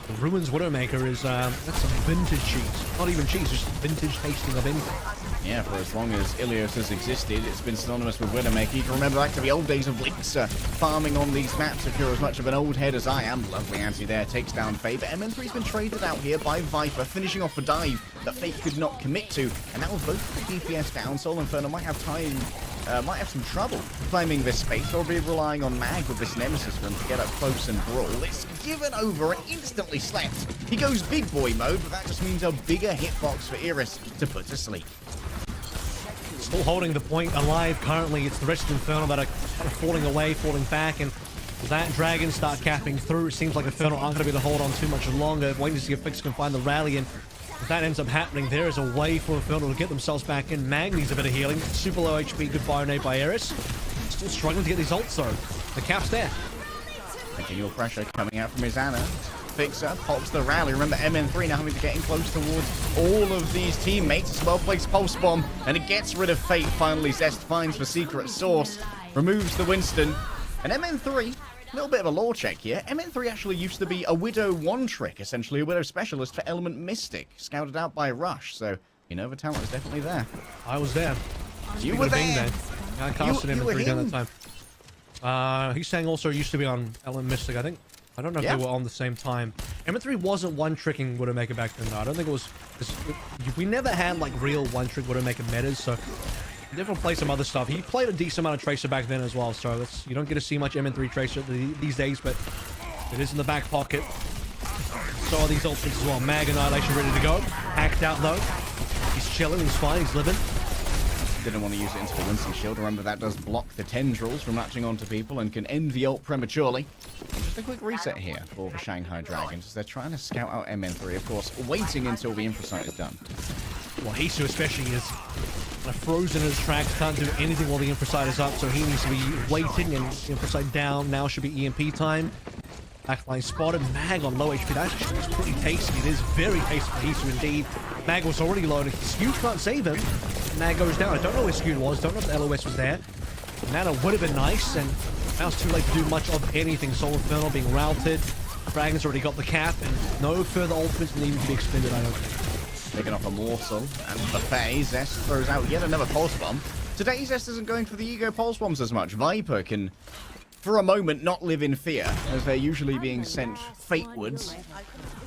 The Ruins Widowmaker is, that's some vintage cheese. Not even cheese, just vintage tasting of anything. Yeah, for as long as Ilios has existed, it's been synonymous with Widowmaker. You can remember back to the old days of Blinks farming on these maps. If you're as much of an old head as I am, lovely anti there, takes down Faye. But MN3's been traded out here by Viper, finishing off a dive that Faye could not commit to. And now with both the DPS down, Soul Inferno might have some trouble claiming this space. They'll be relying on Mag with this Nemesis for them to get up close and brawl. It's given over and instantly slept. He goes big boy mode, but that just means a bigger hitbox for Iris to put to sleep. Still holding the point alive currently. It's the rest of Inferno that are kind of falling away, falling back, and as that Dragon start capping through, it seems like Inferno aren't going to be able to hold on too much longer. Waiting to see if Fix can find the rally, and if that ends up happening, there is a way for Inferno to get themselves back in. Mag needs a bit of healing. Super low HP, good fire nade by Eris. Still struggling to get these ults though. The cap's there. Continual pressure coming out from his Ana. Fixer pops the rally. Remember, MN3 now having to get in close towards all of these teammates. It's a well-placed pulse bomb, and it gets rid of Fate. Finally, Zest finds the secret source, removes the Winston, and MN3, a little bit of a lore check here. MN3 actually used to be a Widow one-trick, essentially a Widow specialist for Element Mystic, scouted out by Rush. So, you know, the talent is definitely there. I was there. You were there. I casted MN3 down that time. He's saying also used to be on Element Mystic, I think. I don't know if they were on the same time. M3 wasn't one-tricking Widowmaker back then, though. I don't think it was... We never had, like, real one-trick Widowmaker metas, so... Definitely play some other stuff. He played a decent amount of Tracer back then as well, so you don't get to see much M3 Tracer these days, but it is in the back pocket. So are these ultimates as well. Mag Annihilation ready to go. Hacked out, though. He's chilling, he's fine, he's living. Didn't want to use it into the Winston shield. Remember, that does block the tendrils from latching onto people and can end the ult prematurely. And just a quick reset here for the Shanghai Dragons as they're trying to scout out MN3, of course, waiting until the infrasight is done. Well, Hisu especially is frozen in his tracks, can't do anything while the infrasight is up, so he needs to be waiting, and infrasight down. Now should be EMP time. Backline spotted. Mag on low HP. That actually is pretty tasty. It is very tasty for Hisu indeed. Mag was already loaded. Skewed can't save him. Mag goes down. I don't know where Skewed was. Don't know if the LOS was there. Nana would have been nice, and now it's too late to do much of anything. Soul Inferno being routed. Dragon's already got the cap, and no further ultimates needing to be expended, I don't think. Taking off a morsel, and Buffet, Zest throws out yet another pulse bomb. Today, Zest isn't going for the ego pulse bombs as much. Viper can, for a moment, not live in fear, as they're usually being sent fatewards.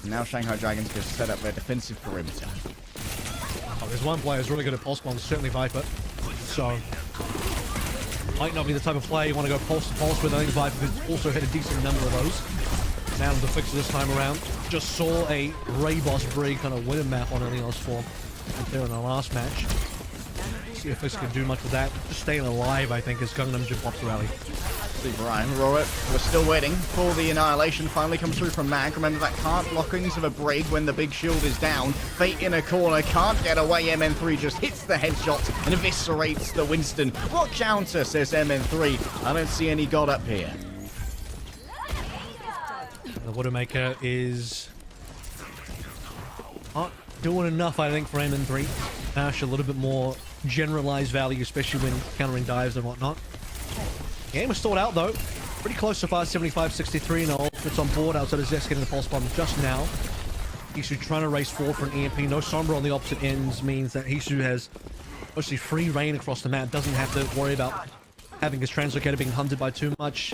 And now Shanghai Dragons can set up their defensive perimeter. Oh, there's one player who's really good at pulse bombs, certainly Viper. So, Might not be the type of player you want to go pulse to pulse with. I think Viper could also hit a decent number of those. Now the fixer this time around. Just saw a Ray-Boss Brig kind of winning map on Ilios for right there in the last match. See if this can do much with that. Just staying alive, I think, as Gangnam Jin pops the rally. Super Ryan, Robert, we're still waiting for the annihilation. Finally comes through from Mag. Remember that can't lock into the Brig when the big shield is down. Fate in a corner, can't get away. MN3 just hits the headshot and eviscerates the Winston. What counter, says MN3. I don't see any God up here. The Widowmaker is not doing enough, I think, for MN3. Dash a little bit more generalized value, especially when countering dives and whatnot. Game was stalled out, though. Pretty close so far, 75-63, and it's on board outside of Zest getting the pulse bomb just now. Hisu trying to race forward for an EMP. No Sombra on the opposite ends means that Hisu has mostly free reign across the map. Doesn't have to worry about having his translocator being hunted by too much.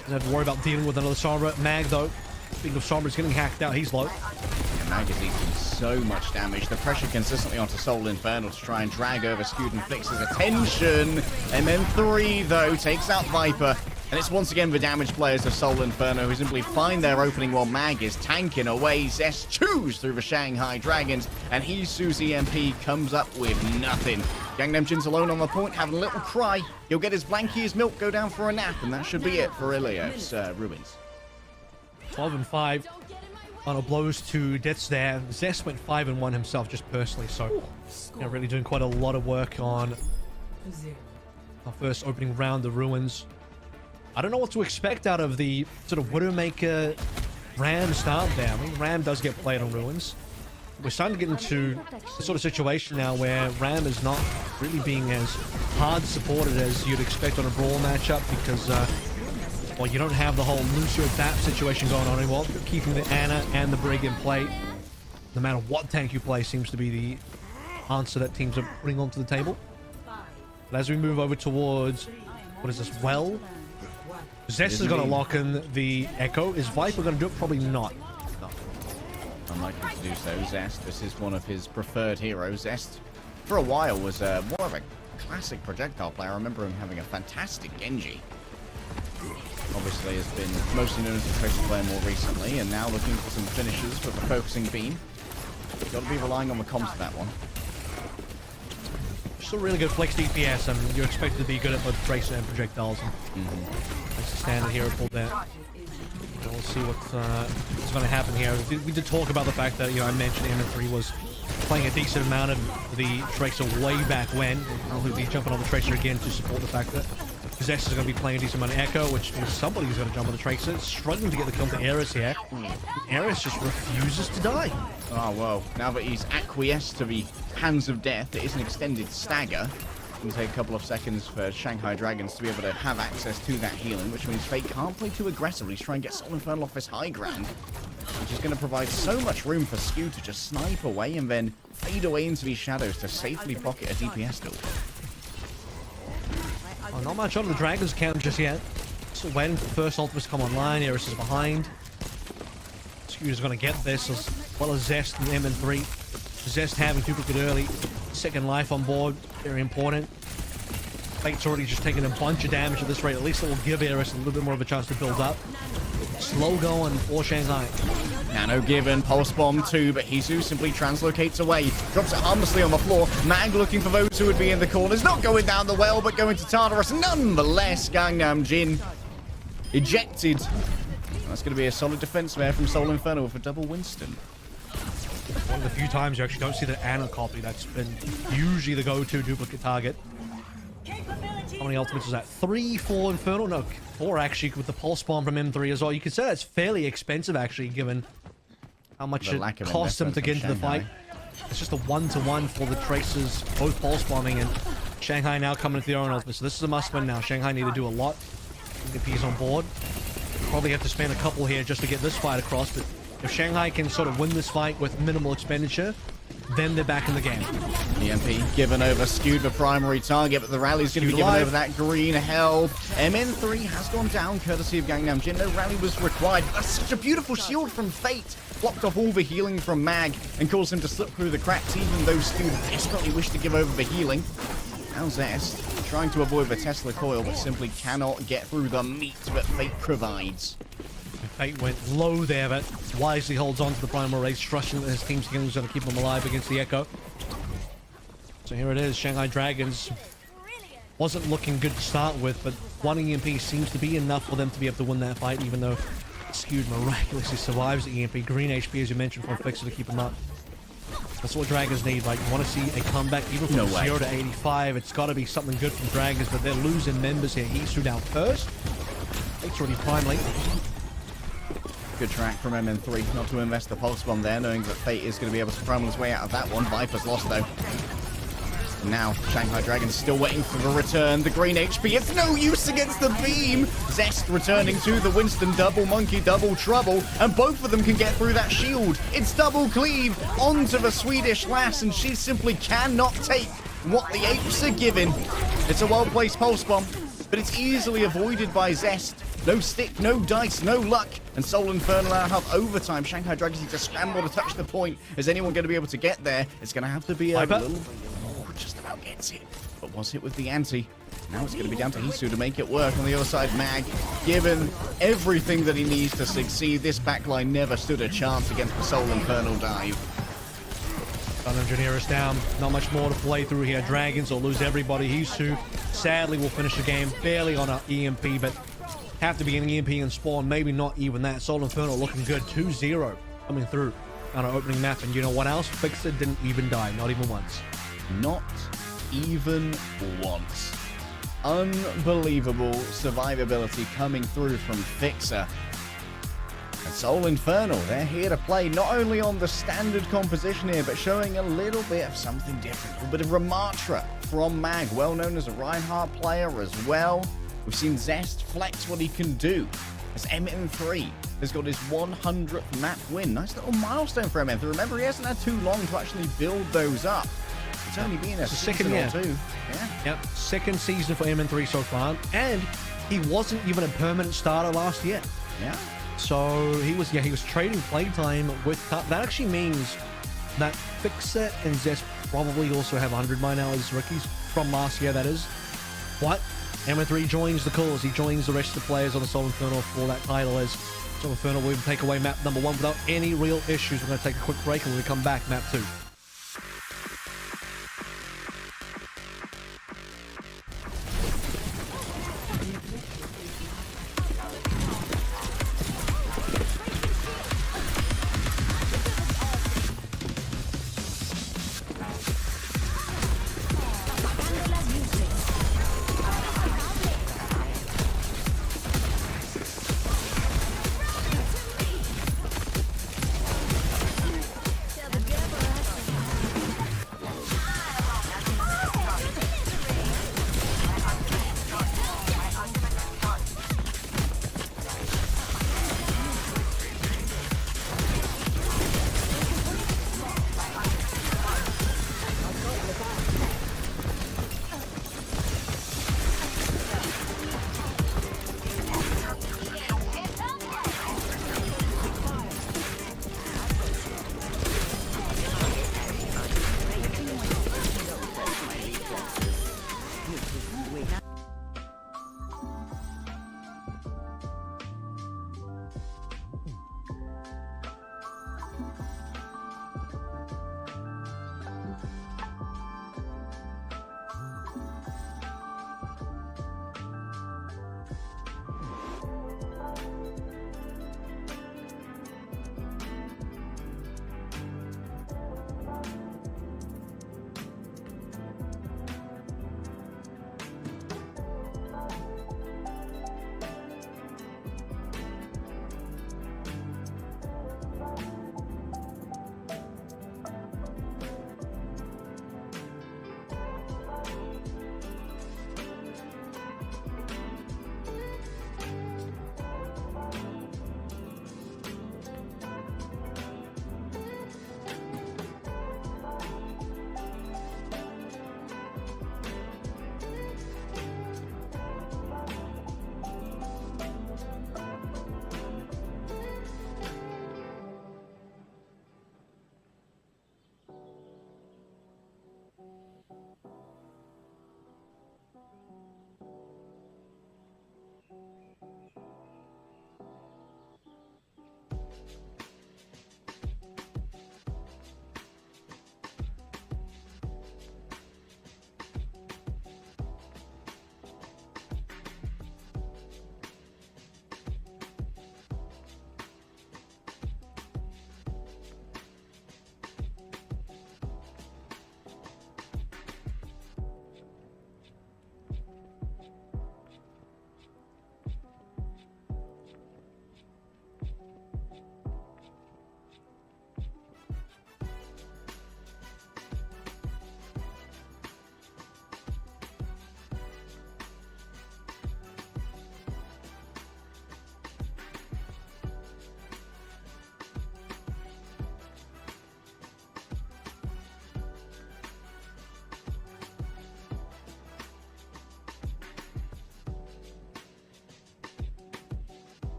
Doesn't have to worry about dealing with another Sombra. Mag, though, speaking of Sombra, is getting hacked out. He's low. Yeah, Mag is eating so much damage. The pressure consistently onto Soul Infernal to try and drag over Skewed and Fix's attention. MN3, though, takes out Viper. And it's once again the damage players of Soul Inferno who simply find their opening while Mag is tanking away. Zest chews through the Shanghai Dragons, and Hisu's EMP comes up with nothing. Gangnam Jin's alone on the point, having a little cry. He'll get his blankie, his milk, go down for a nap, and that should be it for Ilios Ruins. 12-5. Final blows to deaths there. Zest went 5-1 himself, just personally, so really doing quite a lot of work on our first opening round of Ruins. I don't know what to expect out of the sort of Widowmaker Ram start there. I mean, Ram does get played on Ruins. We're starting to get into the sort of situation now where Ram is not really being as hard supported as you'd expect on a Brawl matchup because, well, you don't have the whole Lucio Dap situation going on anymore. Keeping the Ana and the Brig in play, no matter what tank you play, seems to be the answer that teams are putting onto the table. But as we move over towards, what is this, Well? Zest is going to lock in the Echo. Is Viper going to do it? Probably not. No. Unlikely to do so. Zest, this is one of his preferred heroes. Zest, for a while, was more of a classic projectile player. I remember him having a fantastic Genji. Obviously has been mostly known as a tracer player more recently, and now looking for some finishes with the focusing beam. Got to be relying on the comms for that one. Still really good flex DPS, and you're expected to be good at both tracer and projectiles. That's the standard hero pulled there. We'll see what's going to happen here. We did talk about the fact that, I mentioned MN3 was playing a decent amount of the tracer way back when. I'll be jumping on the tracer again to support the fact that Zest is going to be playing a decent amount of Echo, which means somebody's going to jump on the tracer. Struggling to get the kill to Eris here. Eris just refuses to die. Oh, well, now that he's acquiesced to the hands of death, it is an extended stagger. It'll take a couple of seconds for Shanghai Dragons to be able to have access to that healing, which means Fate can't play too aggressively to try and get Soul Infernal off his high ground, which is going to provide so much room for Skew to just snipe away and then fade away into these shadows to safely pocket a DPS duel. Oh, not much on the Dragons count just yet. Still waiting for the first ultimates to come online. Eris is behind. Skew is going to get this as well as Zest and MN3. Zest having duplicate early. Second life on board. Very important. Fate's already just taking a bunch of damage at this rate. At least it will give Eris a little bit more of a chance to build up. Slow going for Shanghai. Nano given, Pulse Bomb too, but Hisu simply translocates away. Drops it harmlessly on the floor. Mag looking for those who would be in the corners. Not going down the well, but going to Tartarus. Nonetheless, Gangnam Jin ejected. That's going to be a solid defense there from Soul Inferno with a double Winston. One of the few times you actually don't see the Ana copy. That's been usually the go-to duplicate target. How many ultimates was that? 3 for Infernal? No, 4 actually with the Pulse Bomb from M3 as well. You could say that's fairly expensive actually, given how much it cost them to get into the fight. It's just a 1-to-1 for the Tracers, both Pulse Bombing, and Shanghai now coming into their own ultimate. So this is a must-win now. Shanghai need to do a lot to get these on board. Probably have to spend a couple here just to get this fight across, but if Shanghai can sort of win this fight with minimal expenditure, then they're back in the game. EMP given over, Skewed the primary target, but the rally's going to be given over that green health. MN3 has gone down courtesy of Gangnam Jin. No rally was required. That's such a beautiful shield from Fate. Blocked off all the healing from Mag and caused him to slip through the cracks, even though Skewed desperately wished to give over the healing. Now Zest trying to avoid the Tesla coil, but simply cannot get through the meat that Fate provides. Fate went low there, but wisely holds on to the primal race, trusting that his team's going to keep him alive against the Echo. So here it is, Shanghai Dragons. Wasn't looking good to start with, but one EMP seems to be enough for them to be able to win that fight, even though Skewed miraculously survives the EMP. Green HP, as you mentioned, from Fixer to keep him up. That's what Dragons need. Like, you want to see a comeback even from 0 to 85. It's got to be something good from Dragons, but they're losing members here. Isu down first. Fate's already prime late. Good track from MN3 not to invest the pulse bomb there, knowing that Fate is going to be able to primal his way out of that one. Viper's lost though. And now Shanghai Dragons still waiting for the return. The green HP, it's no use against the beam. Zest returning to the Winston, double monkey, double trouble, and both of them can get through that shield. It's double cleave onto the Swedish lass, and she simply cannot take what the apes are giving. It's a well-placed pulse bomb, but it's easily avoided by Zest. No stick, no dice, no luck. And Soul Infernal now have overtime. Shanghai Dragons need to scramble to touch the point. Is anyone going to be able to get there? It's going to have to be a little... Oh, just about gets it. But was hit with the anti. Now it's going to be down to Hisu to make it work. On the other side, Mag, given everything that he needs to succeed, this backline never stood a chance against the Soul Infernal dive. Sun Engineer is down. Not much more to play through here. Dragons will lose everybody. Hisu sadly will finish the game barely on an EMP, but have to be an EMP and spawn, maybe not even that. Soul Infernal looking good, 2-0 coming through on an opening map. And you know what else? Fixer didn't even die, not even once. Not even once. Unbelievable survivability coming through from Fixer. And Soul Infernal, they're here to play not only on the standard composition here, but showing a little bit of something different. A little bit of Ramatra from Mag, well known as a Reinhardt player as well. We've seen Zest flex what he can do as MN3 has got his 100th map win. Nice little milestone for MN3. Remember, he hasn't had too long to actually build those up. It's only been a season or two. Yeah. Yep, second season for MN3 so far. And he wasn't even a permanent starter last year. Yeah. So he was trading playtime with Cup. That actually means that Fixer and Zest probably also have 100 by now as rookies from last year, that is. What? MN3 joins the cause. He joins the rest of the players on the Soul Infernal for that title as Soul Infernal will even take away map number 1 without any real issues. We're going to take a quick break and when we come back, map 2.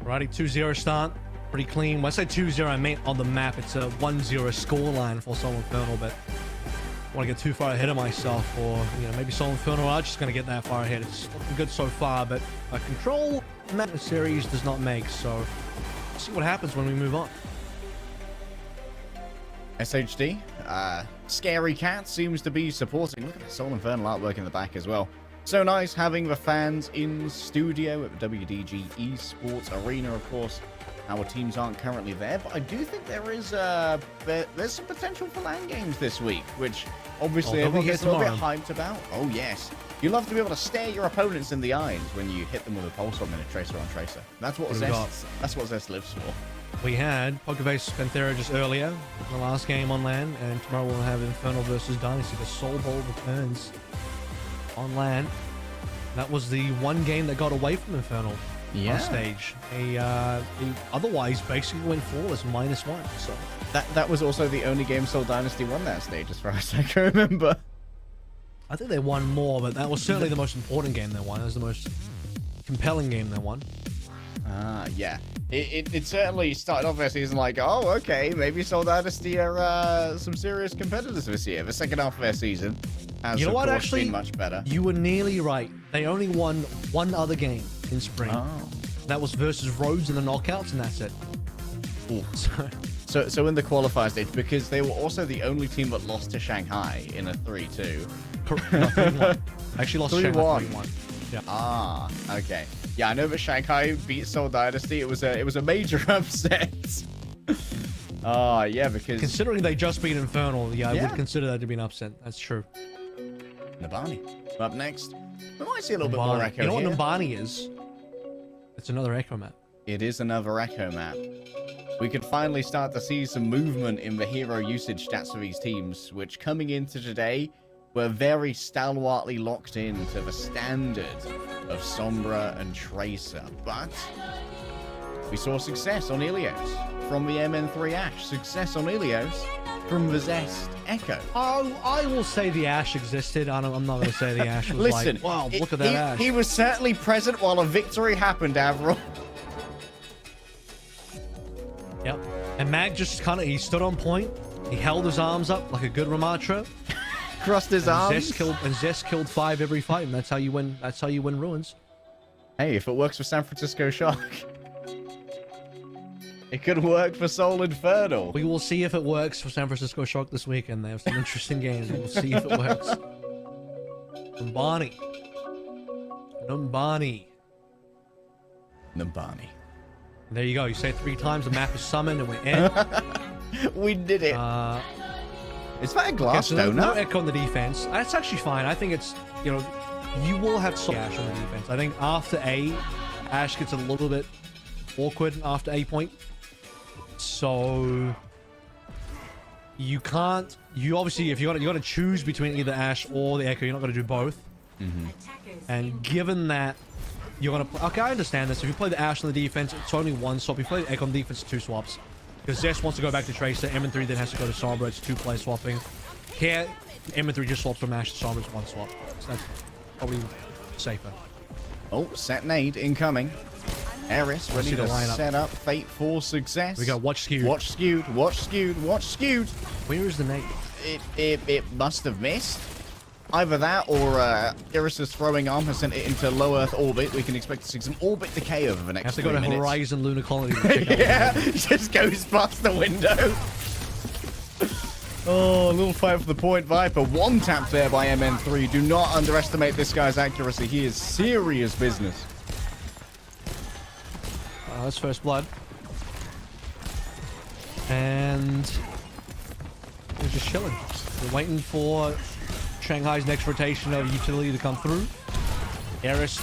Alrighty, 2-0 start. Pretty clean. When I say 2-0, I mean on the map, it's a 1-0 scoreline for Soul Infernal, but I want to get too far ahead of myself, or maybe Soul Infernal are just going to get that far ahead. It's looking good so far, but a control map series does not make, so we'll see what happens when we move on. SHD, Scary Cat seems to be supporting. Look at the Soul Infernal artwork in the back as well. So nice having the fans in studio at the WDG Esports Arena, of course. Our teams aren't currently there, but I do think there is there's some potential for LAN games this week, which obviously everyone gets a little bit hyped about. Oh yes, you love to be able to stare your opponents in the eyes when you hit them with a pulse bomb in a tracer on tracer. That's what Zest lives for. We had Pokeface Panthera just earlier, the last game on LAN, and tomorrow we'll have Infernal versus Dynasty. The Soul Bowl returns on LAN. That was the one game that got away from Infernal on stage. He otherwise basically went flawless, -1. So that was also the only game Soul Dynasty won that stage, as far as I can remember. I think they won more, but that was certainly the most important game they won. It was the most compelling game they won. Yeah. It certainly started off their season like, oh, okay, maybe Soul Dynasty are some serious competitors this year. The second half of their season has, you know what, actually, been much better. You were nearly right. They only won one other game in spring. Oh. That was versus Rhodes in the knockouts, and that's it. So in the qualifier stage, because they were also the only team that lost to Shanghai in a 3-2. No, 3-1. Actually lost to Shanghai 3-1. Yeah. Okay. Yeah, I know that Shanghai beat Soul Dynasty. It was a major upset. Yeah, because considering they just beat Infernal, I would consider that to be an upset. That's true. Numbani up next. We might see a little bit more Echo. You know what Numbani is? It's another Echo map. It is another Echo map. We could finally start to see some movement in the hero usage stats for these teams, which coming into today were very stalwartly locked into the standard of Sombra and Tracer. But we saw success on Ilios from the MN3 Ash, success on Ilios from the Zest Echo. Oh, I will say the Ash existed. I'm not going to say the Ash was Listen, like, wow, look at that Ash. He was certainly present while a victory happened, Avril. Yep. And Mag just he stood on point. He held his arms up like a good Ramatra. Crossed his arms. Zest killed 5 every fight, and that's how you win. That's how you win Ruins. Hey, if it works for San Francisco Shock, it could work for Soul Infernal. We will see if it works for San Francisco Shock this weekend. They have some interesting games. We'll see if it works. Numbani. There you go. You say it 3 times, the map is summoned, and we're in. We did it. Is that a glass donut? No Echo on the defense. That's actually fine. I think it's, you will have some Ash on the defense. I think after A, Ash gets a little bit awkward after A point. So you can't. You obviously, if you got to choose between either Ash or the Echo, you're not going to do both. And given that you're going to, okay, I understand this. If you play the Ash on the defense, it's only 1 swap. If you play the Echo on the defense, it's 2 swaps. Because Zest wants to go back to Tracer, MN3 then has to go to Sombra, it's 2-play swapping. Here, MN3 just swaps from Ash to Sombra, it's 1 swap. So that's probably safer. Oh, set nade incoming. Eris ready to set up Fate for success. We got watch skewed. Watch skewed, watch skewed, watch skewed. Where is the nade? It must have missed. Either that or Iris' throwing arm has sent it into low Earth orbit. We can expect to see some orbit decay over the next 3 minutes. Have to go to Horizon Lunar Colony. Yeah, just goes past the window. Oh, a little fight for the point, Viper. 1 tap there by MN3. Do not underestimate this guy's accuracy. He is serious business. That's first blood. And we're just chilling. We're waiting for Shanghai's next rotation of utility to come through. Eris.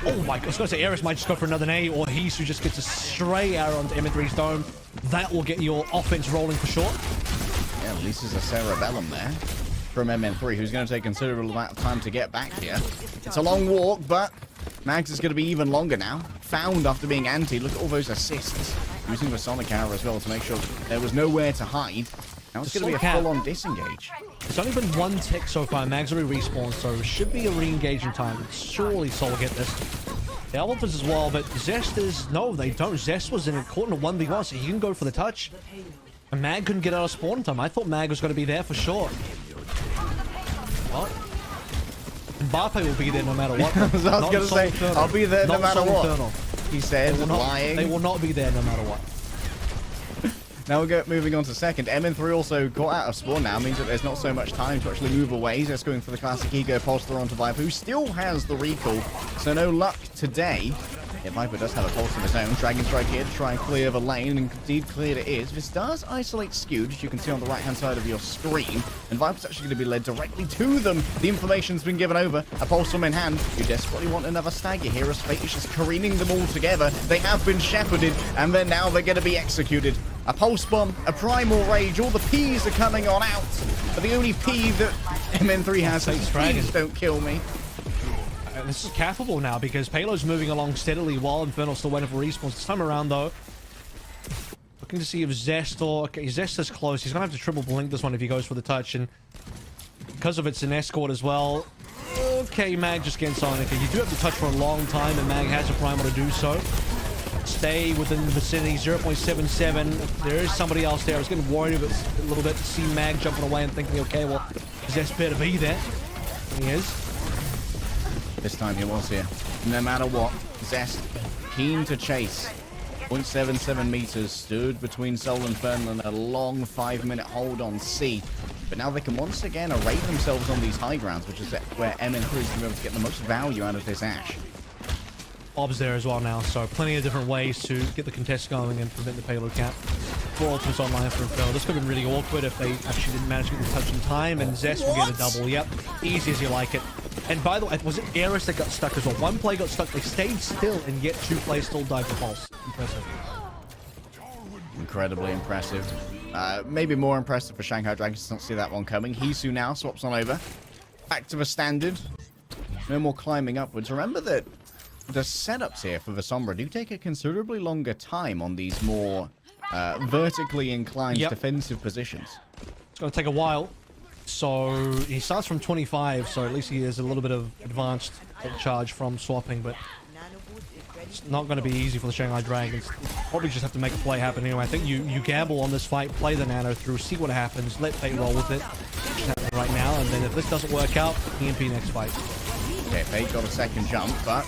Oh my god, I was going to say Eris might just go for another nade, or Hisu just gets a stray arrow onto MN3's dome. That will get your offense rolling for sure. Yeah, at least there's a Cerebellum there from MN3, who's going to take a considerable amount of time to get back here. It's a long walk, but Mags is going to be even longer now. Found after being anti. Look at all those assists. Using the Sonic Arrow as well to make sure there was nowhere to hide. Now it's going to be a full-on disengage. It's only been 1 tick so far. Mags already respawned, so it should be a re-engage in time. Surely Soul will get this. The Elephants as well, but Zest is... No, they don't. Zest was in a caught in a 1v1, so he can go for the touch. And Mag couldn't get out of spawn in time. I thought Mag was going to be there for sure. Well, Mbappe will be there no matter what. I was going to say, Infernal. I'll be there no matter what. Infernal. He said, They will not be there no matter what. Now we're moving on to second. MN3 also got out of spawn now. Means that there's not so much time to actually move away. Just going for the classic ego pulse through onto Viper, who still has the recall. So no luck today. Yeah, Viper does have a pulse of his own. Dragon Strike here to try and clear the lane, and indeed cleared it is. This does isolate Skewed, as you can see on the right-hand side of your screen. And Viper's actually going to be led directly to them. The information's been given over. A pulse from in hand. You desperately want another stagger here, as Fate is just careening them all together. They have been shepherded, and then now they're going to be executed. A pulse bomb, a primal rage, all the P's are coming on out. But the only P that MN3 has is Please don't kill me. This is cappable now because Payload's moving along steadily while Infernal's still waiting for respawns. This time around, though, looking to see if Zest or... Okay, Zest is close. He's going to have to triple blink this one if he goes for the touch. And because of it's an escort as well. Okay, Mag just gets on it. You do have to touch for a long time, and Mag has a primal to do so. Stay within the vicinity, 0.77. There is somebody else there. I was getting worried a little bit to see Mag jumping away and thinking, okay, well, Zest better be there. And he is. This time he was here. No matter what, Zest, keen to chase. 0.77 meters stood between Soul Infernal and a long 5-minute hold on C. But now they can once again array themselves on these high grounds, which is where MN3 is going to be able to get the most value out of this Ashe. Bob's there as well now, so plenty of different ways to get the contest going and prevent the payload cap. 4 ultimates online for Infernal. This could have been really awkward if they actually didn't manage to get the touch in time, and Zest will get a double. Yep, easy as you like it. And by the way, was it Eris that got stuck as well? One play got stuck, they stayed still, and yet 2 plays still died for pulse. Impressive. Incredibly impressive. Maybe more impressive for Shanghai Dragons to not see that one coming. Hisu now swaps on over. Back to the standard. No more climbing upwards. Remember that the setups here for the Sombra do take a considerably longer time on these more vertically inclined defensive positions. It's going to take a while. So he starts from 25, so at least he has a little bit of advanced charge from swapping, but it's not going to be easy for the Shanghai Dragons. Probably just have to make a play happen anyway. I think you gamble on this fight, play the nano through, see what happens, let Fate roll with it. Which is happening right now, and then if this doesn't work out, EMP next fight. Okay, Fate got a second jump, but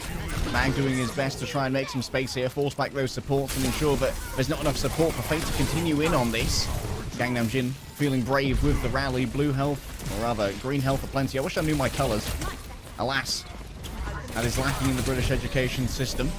Mag doing his best to try and make some space here, force back those supports and ensure that there's not enough support for Fate to continue in on this. Gangnam Jin feeling brave with the rally. Blue health, or rather green health aplenty. I wish I knew my colours. Alas, that is lacking in the British education system.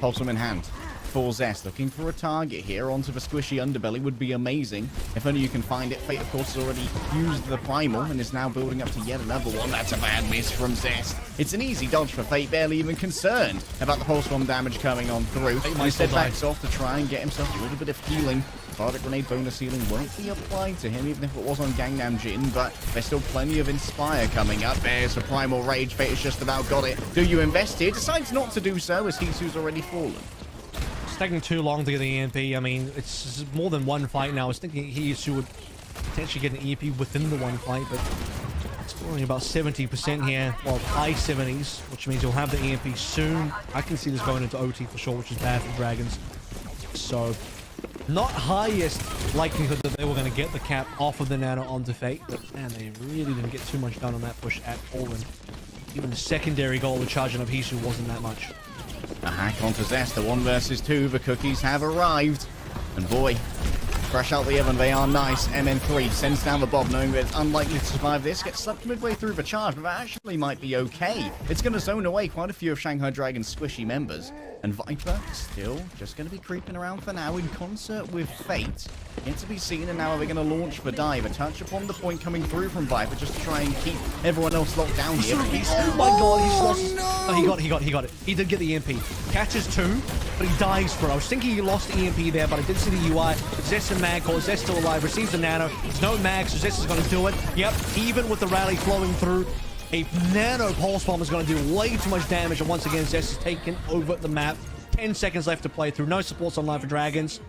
Pulsum in hand. For Zest, looking for a target here onto the squishy underbelly would be amazing. If only you can find it. Fate, of course, has already used the primal and is now building up to yet another one. That's a bad miss from Zest. It's an easy dodge for Fate, barely even concerned about the pulse bomb damage coming on through. Instead backs off to try and get himself a little bit of healing. Bardic Grenade bonus healing won't be applied to him, even if it was on Gangnam Jin, but there's still plenty of Inspire coming up. There's the Primal Rage. Fate has just about got it. Do you invest here? Decides not to do so, as Hisu's already fallen. It's taking too long to get the EMP. I mean, it's more than one fight now. I was thinking Hisu would potentially get an EMP within the one fight, but it's only about 70% here. Well, high 70s, which means you'll have the EMP soon. I can see this going into OT for sure, which is bad for Dragons. So, not highest likelihood that they were going to get the cap off of the nano onto Fate, but man, they really didn't get too much done on that push at all. And even the secondary goal of charging up Hisu wasn't that much. A hack onto Zest, the 1 versus 2. The cookies have arrived. And boy, fresh out the oven, they are nice. MN3 sends down the Bob, knowing that it's unlikely to survive this. Gets slapped midway through the charge, but that actually might be okay. It's going to zone away quite a few of Shanghai Dragon's squishy members. And Viper still just going to be creeping around for now in concert with Fate. Yet to be seen, and now are they going to launch the dive? A touch upon the point coming through from Viper just to try and keep everyone else locked down here. Oh my god, he's lost. Oh, he got it. He did get the EMP. Catches 2, but he dies for it. I was thinking he lost the EMP there, but I did see the UI. Zest and Mag call. Zest still alive. Receives the nano. There's no Mag, so Zest is going to do it. Yep, even with the rally flowing through, a nano pulse bomb is going to do way too much damage. And once again, Zest is taken over the map. 10 seconds left to play through. No supports online for Dragons.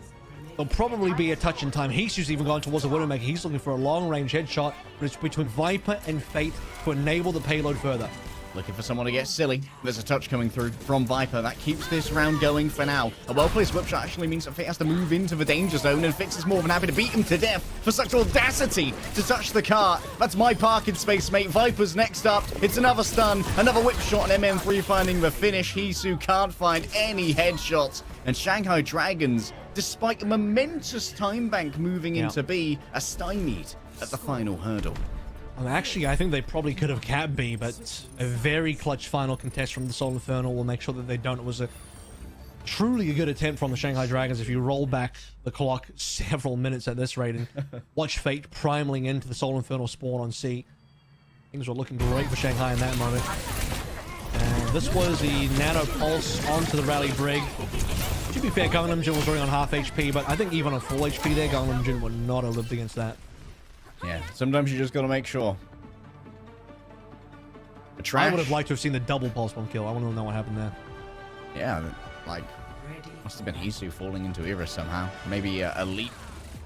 There'll probably be a touch in time. Hisu's even going towards the Widowmaker. He's looking for a long-range headshot, but it's between Viper and Fate to enable the payload further. Looking for someone to get silly. There's a touch coming through from Viper. That keeps this round going for now. A well-placed whip shot actually means that Fate has to move into the danger zone, and Fix is more than happy to beat him to death for such audacity to touch the cart. That's my parking space, mate. Viper's next up. It's another stun, another whip shot, and MN3 finding the finish. Hisu can't find any headshots. And Shanghai Dragons, despite a momentous time bank moving into B, are stymied at the final hurdle. Well, actually, I think they probably could have capped B, but a very clutch final contest from the Soul Infernal will make sure that they don't. It was a truly a good attempt from the Shanghai Dragons. If you roll back the clock several minutes at this rate and watch Fate primaling into the Soul Infernal spawn on C, things were looking great for Shanghai in that moment. And this was the Nano Pulse onto the Rally Brig. To be fair, Gangnam Jin was running on half HP, but I think even on full HP there, Gangnam Jin would not have lived against that. Yeah, sometimes you just gotta make sure. I would have liked to have seen the double pulse bomb kill. I want to know what happened there. Yeah, like, must have been Hisu falling into Iris somehow. Maybe a leap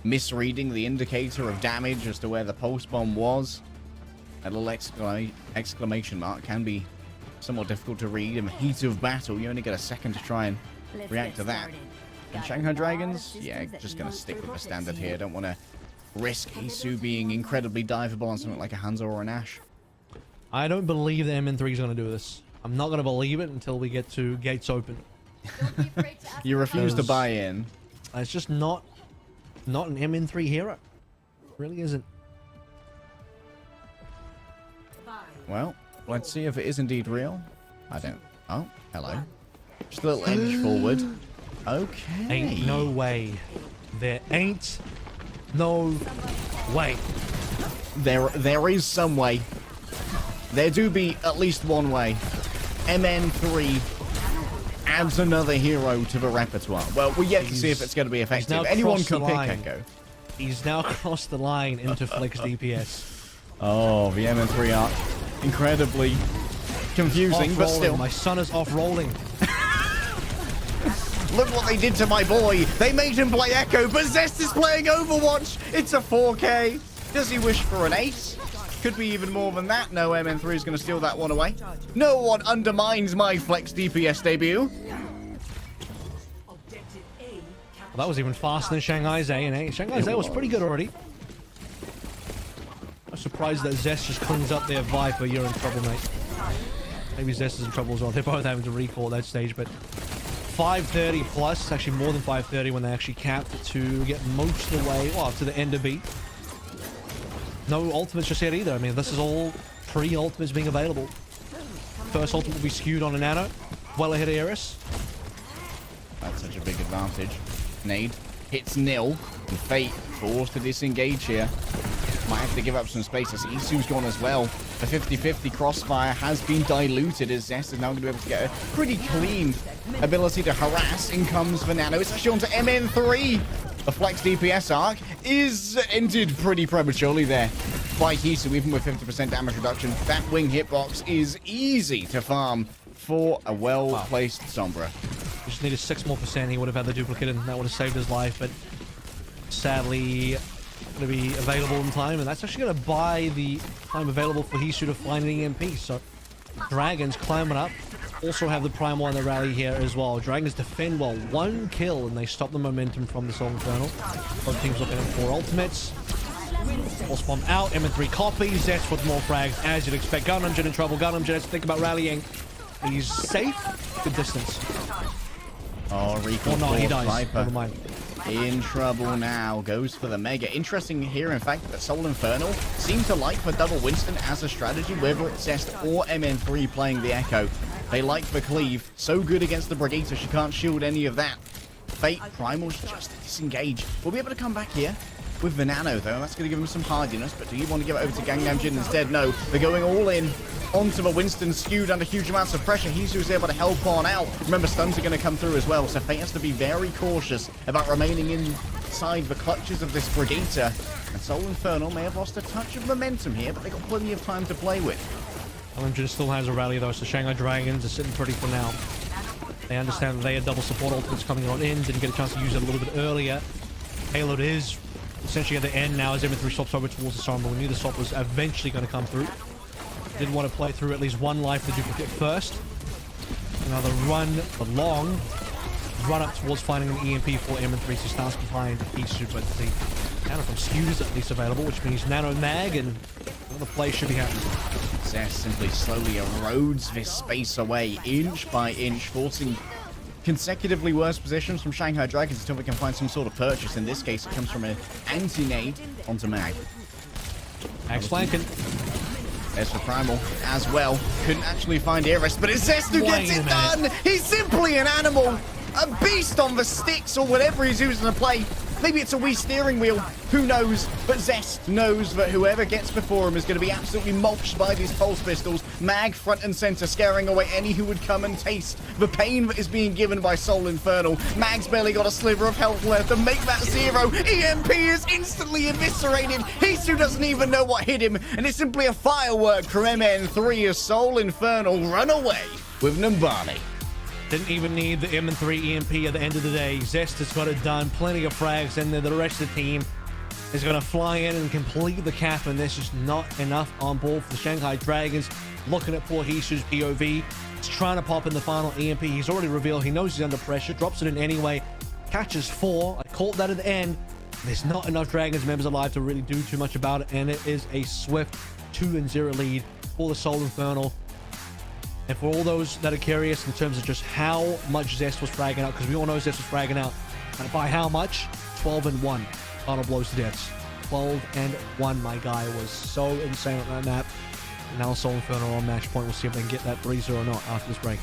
misreading the indicator of damage as to where the pulse bomb was. A little exclamation mark can be somewhat difficult to read in the heat of battle. You only get a second to try and react to that. And Shanghai Dragons, yeah, just gonna stick with the standard here. Don't want to risk Hisu being incredibly diveable on something like a Hanzo or an Ashe. I don't believe the MN3 is going to do this. I'm not going to believe it until we get to gates open. You refuse to buy in. It's just not an MN3 hero. It really isn't. Well, let's see if it is indeed real. I don't... Oh, hello. Just a little edge forward. Okay. Ain't no way. There ain't no way. There is some way. There do be at least one way. MN3 adds another hero to the repertoire. Well, we're yet to see if it's going to be effective. Anyone can pick Echo. He's now crossed the line into Flex DPS. Oh, the MN3 arc. Incredibly confusing, but still. My son is off rolling. Look what they did to my boy. They made him play Echo, but Zest is playing Overwatch. It's a 4K. Does he wish for an ace? Could be even more than that. No, MN3 is going to steal that one away. No one undermines my Flex DPS debut. Well, that was even faster than Shanghai's A and A. Shanghai's A was pretty good already. I'm surprised that Zest just cleans up their Viper. You're in trouble, mate. Maybe Zest is in trouble as well. They're both having to recall at that stage, but 530 plus. It's actually more than 530 when they actually capped to get most of the way, well, to the end of B. No ultimates just yet either. I mean, this is all pre-ultimates being available. First ultimate will be skewed on a Nano. Well ahead of Eris. That's such a big advantage. Nade hits nil. And Fate forced to disengage here. Might have to give up some space as Isu's gone as well. The 50-50 crossfire has been diluted as Zest is now going to be able to get a pretty clean ability to harass. In comes the Nano. It's actually on to MN3. The Flex DPS arc is ended pretty prematurely there by Hisu, even with 50% damage reduction. That wing hitbox is easy to farm for a well-placed Sombra. He just needed 6% more. He would have had the duplicate and that would have saved his life, but sadly going to be available in time, and that's actually going to buy the time available for Hisu to find an EMP. So Dragons climbing up. Also have the Primal on the rally here as well. Dragons defend well. 1 kill, and they stop the momentum from the Soul Infernal. Both teams looking at 4 ultimates. Pulse bomb out. MN3 copies. Zest with more frags, as you'd expect. Gangnam Jin in trouble. Gangnam Jin has to think about rallying. He's safe. Good distance. Oh, recall. Oh no, he dies. Viper. Never mind. In trouble now. Goes for the Mega. Interesting here, in fact, that Soul Infernal seem to like the double Winston as a strategy, whether it's Zest or MN3 playing the Echo. They like the cleave. So good against the Brigitte, she can't shield any of that. Fate Primal's just to disengage. We'll be able to come back here with the Nano, though. That's going to give him some hardiness, but do you want to give it over to Gangnam Jin instead? No. They're going all in onto the Winston, skewed under huge amounts of pressure. Hisu able to help on out. Remember, stuns are going to come through as well, so Fate has to be very cautious about remaining inside the clutches of this Brigitte. And Soul Infernal may have lost a touch of momentum here, but they've got plenty of time to play with. Gangnam still has a rally though, so Shanghai Dragons are sitting pretty for now. They understand that they had double support ultimates coming on in, didn't get a chance to use it a little bit earlier. Payload is essentially at the end now as MN3 swaps over towards the Sombra. We knew the swap was eventually going to come through. Did want to play through at least one life to duplicate first. Now the long run up towards finding an EMP for M3, so starts behind Isu, but the Nano from Skew is at least available, which means Nano Mag and another play should be happening. Zest simply slowly erodes this space away, inch by inch, forcing consecutively worse positions from Shanghai Dragons until we can find some sort of purchase. In this case, it comes from an anti-nade onto Mag. Mag's flanking. There's for Primal as well. Couldn't actually find Iris, but it's Zest who gets it done! He's simply an animal! A beast on the sticks or whatever he's using to play. Maybe it's a Wii steering wheel. Who knows? But Zest knows that whoever gets before him is going to be absolutely mulched by these pulse pistols. Mag front and center, scaring away any who would come and taste the pain that is being given by Soul Infernal. Mag's barely got a sliver of health left to make that zero. EMP is instantly eviscerated. Hisu doesn't even know what hit him, and it's simply a firework from MN3 as Soul Infernal run away with Numbani. Didn't even need the M3 EMP at the end of the day. Zest has got it done. Plenty of frags, and the rest of the team is going to fly in and complete the cap, and there's just not enough on board for the Shanghai Dragons. Looking at poor Hisu's POV. He's trying to pop in the final EMP. He's already revealed he knows he's under pressure. Drops it in anyway. Catches 4. I called that at the end. There's not enough Dragons members alive to really do too much about it, and it is a swift 2-0 lead for the Soul Infernal. And for all those that are curious in terms of just how much Zest was fragging out, because we all know Zest was fragging out, and by how much? 12-1 final blows to deaths. 12-1, my guy was so insane on that map. And now Soul Infernal on match point. We'll see if they can get that 3-0 or not after this break.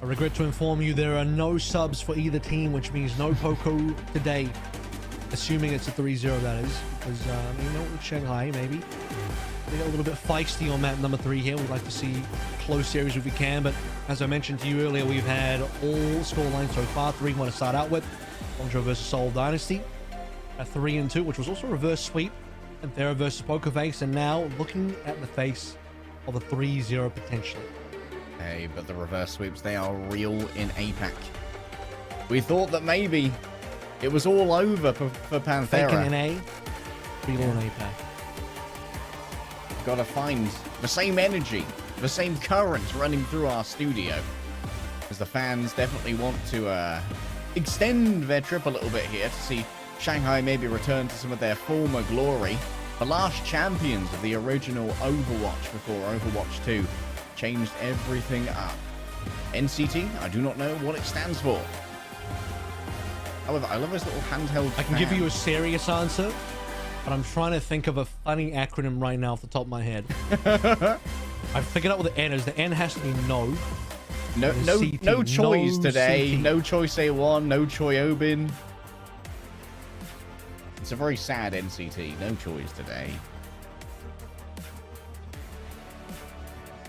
I regret to inform you there are no subs for either team, which means no Poco today. Assuming it's a 3-0, that is. Because, you know, with Shanghai, maybe. They got a little bit feisty on map number 3 here. We'd like to see close series if we can. But as I mentioned to you earlier, we've had all scorelines so far. 3-1 to start out with. Guangzhou versus Seoul Dynasty. A 3-2, which was also a reverse sweep. Panthera versus Poker Face. And now looking at the face of a 3-0 potentially. Hey, but the reverse sweeps, they are real in APAC. We thought that maybe it was all over for Panthera. Faking an A, real in APAC. Got to find the same energy, the same current running through our studio. As the fans definitely want to extend their trip a little bit here to see Shanghai maybe return to some of their former glory. The last champions of the original Overwatch before Overwatch 2 changed everything up. NCT, I do not know what it stands for. However, I love this little handheld I can fan. give you a serious answer, but I'm trying to think of a funny acronym right now off the top of my head. I figured out what the N is. The N has to be no. No choice today. CT. No choice A1. No Choi Obin. It's a very sad NCT. No choice today.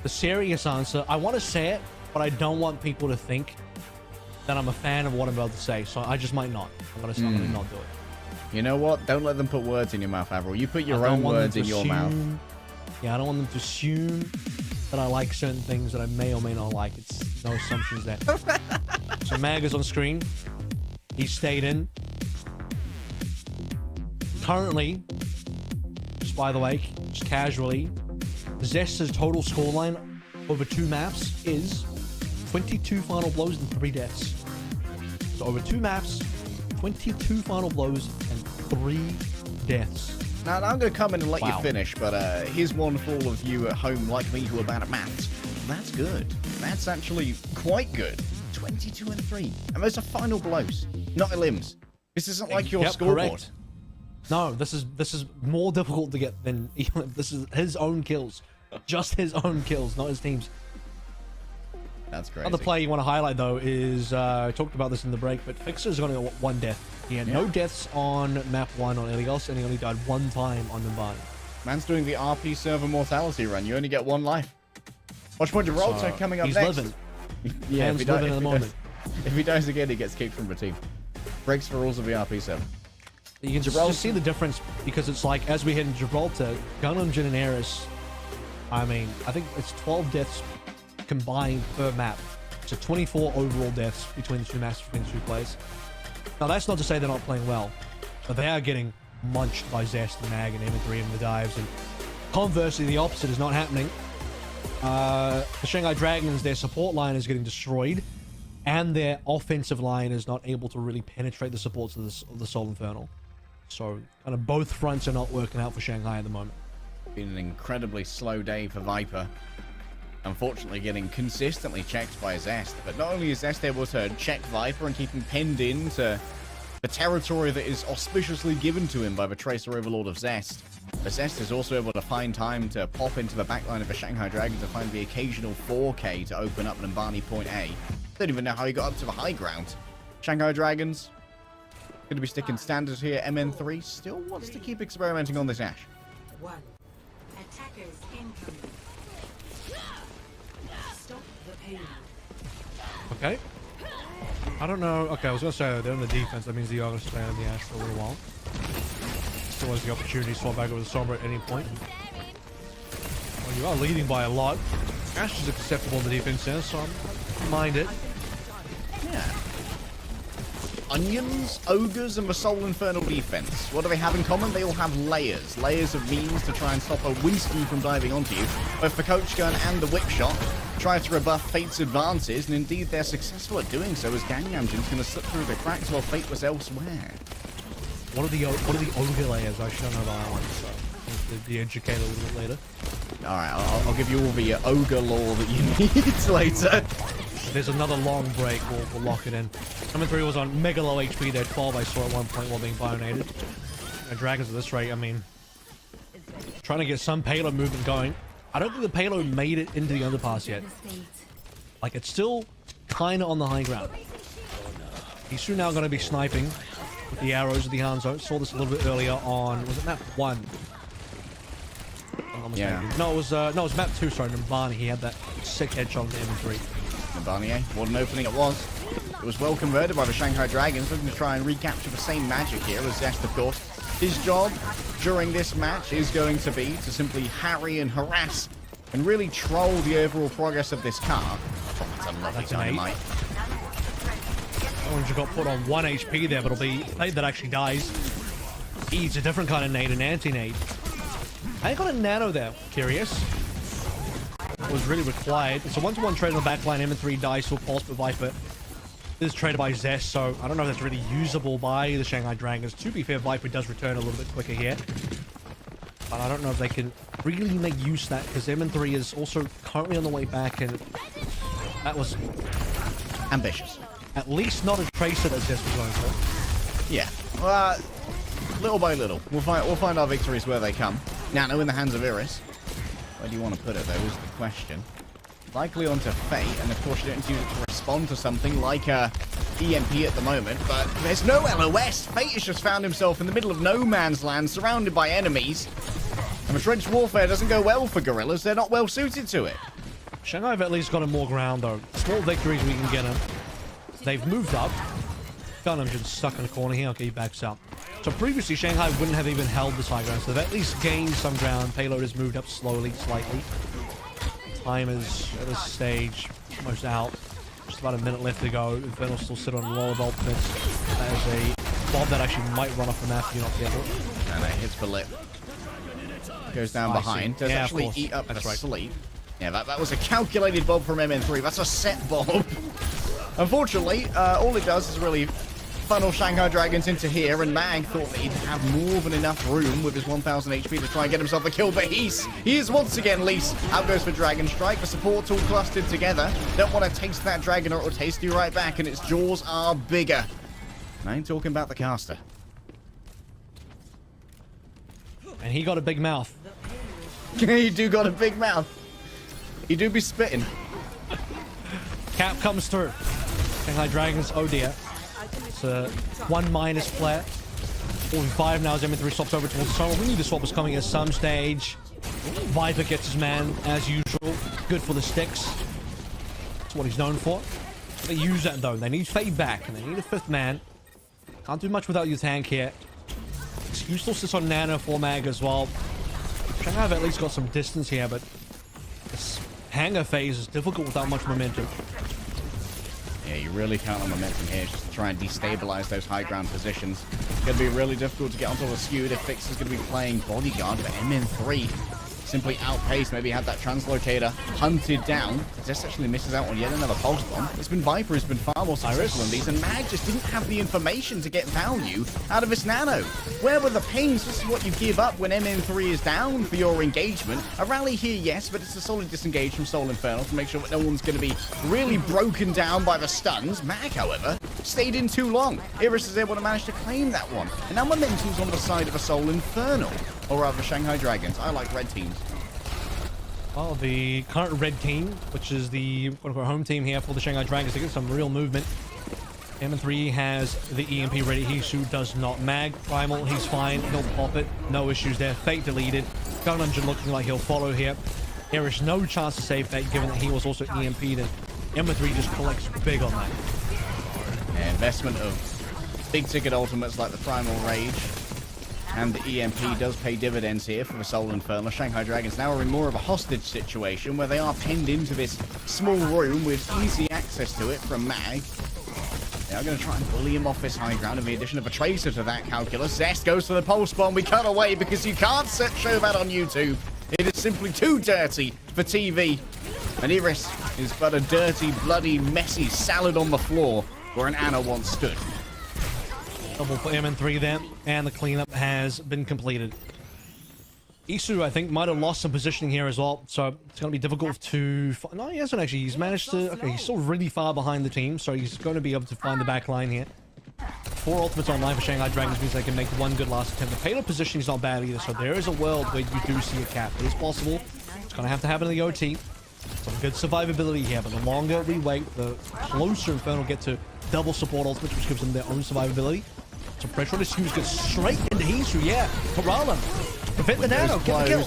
The serious answer, I want to say it, but I don't want people to think that I'm a fan of what I'm about to say, so I just might not. I'm gonna not do it. You know what? Don't let them put words in your mouth, Avril. You put your own words in your mouth. Yeah, I don't want them to assume that I like certain things that I may or may not like. It's no assumptions there. So Mag is on screen. He stayed in. Currently, just by the way, just casually, Zest's total scoreline over 2 maps is 22 final blows and 3 deaths. So over 2 maps, 22 final blows and 3 deaths. Now, I'm going to come in and let Wow. you finish, but here's one for all of you at home like me who are bad at maths. That's good. That's actually quite good. 22 and 3. And those are final blows, not elims. This isn't like your scoreboard. Correct. No, this is more difficult to get than this is his own kills. Just his own kills, not his team's. That's crazy. Another player you want to highlight, though, is I talked about this in the break, but Fixer's only got 1 death. He had no deaths on map 1 on Ilios, and he only died 1 time on Numbani. Man's doing the RP server mortality run. You only get 1 life. Watchpoint Gibraltar coming up he's next. living. Yeah, Man's living in the moment. If he dies again, he gets kicked from the team. Breaks the rules of the RP server. You can just see the difference, because it's like, as we head in Gibraltar, Gunnan and Eris, I mean, I think it's 12 deaths combined per map. So 24 overall deaths between the 2 maps, between the 2 players. Now, that's not to say they're not playing well, but they are getting munched by Zest and Mag and M3 and the dives, and conversely, the opposite is not happening. The Shanghai Dragons, their support line is getting destroyed, and their offensive line is not able to really penetrate the supports of the Soul Infernal. So, kind of both fronts are not working out for Shanghai at the moment. Been an incredibly slow day for Viper. Unfortunately, getting consistently checked by Zest. But not only is Zest able to check Viper and keep him pinned into the territory that is auspiciously given to him by the Tracer Overlord of Zest, but Zest is also able to find time to pop into the backline of the Shanghai Dragon to find the occasional 4K to open up Numbani Point A. Don't even know how he got up to the high ground. Shanghai Dragons going to be sticking standard here. MN3 still wants to keep experimenting on this Ash. Attackers incoming. Stop the pain. Okay. I don't know. Okay, I was going to say they're on the defense. That means they are going to stay on the Ash for a little while. Still has the opportunity to swap back over the Sombra at any point. Well, you are leading by a lot. Ash is acceptable in the defense there, so I don't mind it. Yeah. Onions, ogres, and the Soul Infernal defense. What do they have in common? They all have layers. Layers of means to try and stop a Winston from diving onto you. Both the Coach Gun and the Whip Shot try to rebuff Fate's advances, and indeed they're successful at doing so, as Gangyamjin's going to slip through the cracks while Fate was elsewhere. What are the ogre layers? I should know about that one, so I need to be educated a little bit later. Alright, I'll give you all the ogre lore that you need later. There's another long break, we'll lock it in. Number 3 was on mega low HP there, 12 I saw at one point while being bionated. And Dragons at this rate, I mean, trying to get some payload movement going. I don't think the payload made it into the underpass yet. Like, it's still kind of on the high ground. He's soon now going to be sniping with the arrows of the Hanzo. Saw this a little bit earlier on, was it map 1? Yeah. No, it was map 2, sorry, Numbani. He had that sick headshot to M3. Numbani, eh? What an opening it was. It was well converted by the Shanghai Dragons, looking to try and recapture the same magic here as Zest, of course. His job during this match is going to be to simply harry and harass and really troll the overall progress of this car. Oh, that's a lovely dynamite. Orange got put on 1 HP there, but it'll be Nate that actually dies. He's a different kind of nade, an anti-nade. I got a nano there. Curious. It was really required. It's a 1-to-1 trade on the backline. M3 dies to a pulse, but Viper is traded by Zest, so I don't know if that's really usable by the Shanghai Dragons. To be fair, Viper does return a little bit quicker here. But I don't know if they can really make use of that, because M3 is also currently on the way back, and that was ambitious. At least not a tracer that Zest was going for. Yeah. Little by little. We'll find our victories where they come. Nano in the hands of Iris. Where do you want to put it, though, is the question. Likely onto Fate, and of course you don't use it to respond to something like EMP at the moment, but there's no LOS. Fate has just found himself in the middle of no man's land, surrounded by enemies. And the trench warfare doesn't go well for Gorillas. They're not well suited to it. Shanghai have at least got him more ground, though. Small victories we can get him. They've moved up. Gundam's just stuck in the corner here. Okay, he backs up. So previously, Shanghai wouldn't have even held this high ground, so they've at least gained some ground. Payload has moved up slowly, slightly. Time is at this stage almost out. Just about a minute left to go. Infernal still sit on a lot of ultimates. That is a bomb that actually might run off the map if you're not careful. And it hits for lip. Goes down behind. Does actually eat up the sleep. Yeah, that was a calculated bomb from MN3. That's a set bomb. Unfortunately, all it does is really funnel Shanghai Dragons into here, and Mag thought that he'd have more than enough room with his 1000 HP to try and get himself a kill, but he is once again Lise. Out goes for Dragon Strike. The support's all clustered together. Don't want to taste that dragon or it'll taste you right back, and its jaws are bigger. And I ain't talking about the caster. And he got a big mouth. You do got a big mouth. You do be spitting. Cap comes through. Shanghai Dragons, oh dear. It's a 1- player. 45 now as M3 swaps over towards Summer. We knew the swap was coming at some stage. Viper gets his man as usual. Good for the sticks. That's what he's known for. They use that though. They need Fade back and they need a 5th man. Can't do much without your tank here. You still sits on Nano for Mag as well. Shanghai have at least got some distance here, but this hangar phase is difficult without much momentum. Yeah, you really count on momentum here just to try and destabilize those high ground positions. It's going to be really difficult to get onto the skewed if Fix is going to be playing bodyguard, but MN3 simply outpaced, maybe had that translocator hunted down. This actually misses out on yet another pulse bomb. It's been Viper who's been far more successful in these, and Mag just didn't have the information to get value out of this Nano. Where were the pings? This is what you give up when MN3 is down for your engagement. A rally here, yes, but it's a solid disengage from Soul Infernal to make sure that no one's going to be really broken down by the stuns. Mag, however, stayed in too long. Iris is able to manage to claim that one. And now momentum's on the side of a Soul Infernal. Or rather, Shanghai Dragons. I like red teams. Well, the current red team, which is the home team here for the Shanghai Dragons, they get some real movement. M3 has the EMP ready. Hisu does not. Mag, Primal, he's fine. He'll pop it. No issues there. Fate deleted. Gunungeon looking like he'll follow here. There is no chance to save Fate, given that he was also EMP'd, and M3 just collects big on that. Yeah, investment of big-ticket ultimates like the Primal Rage and the EMP does pay dividends here for the Soul Infernal. Shanghai Dragons now are in more of a hostage situation where they are pinned into this small room with easy access to it from Mag. They are going to try and bully him off this high ground, and the addition of a tracer to that calculus. Zest goes for the pulse bomb. We cut away because you can't show that on YouTube. It is simply too dirty for TV. And Iris is but a dirty, bloody, messy salad on the floor where an Anna once stood. Double for MN3 there, and the cleanup has been completed. Isu, I think, might have lost some positioning here as well, so it's going to be difficult to... No, he hasn't actually. He's managed to... Okay, he's still really far behind the team, so he's going to be able to find the back line here. 4 ultimates online for Shanghai Dragons means they can make one good last attempt. The payload positioning is not bad either, so there is a world where you do see a cap. It is possible. It's going to have to happen in the OT. Some good survivability here, but the longer we wait, the closer Infernal get to double support ultimates, which gives them their own survivability. So pressure on his Hughes gets straight into Hisu. Yeah, Corral him. Prevent the nano. Get the kill.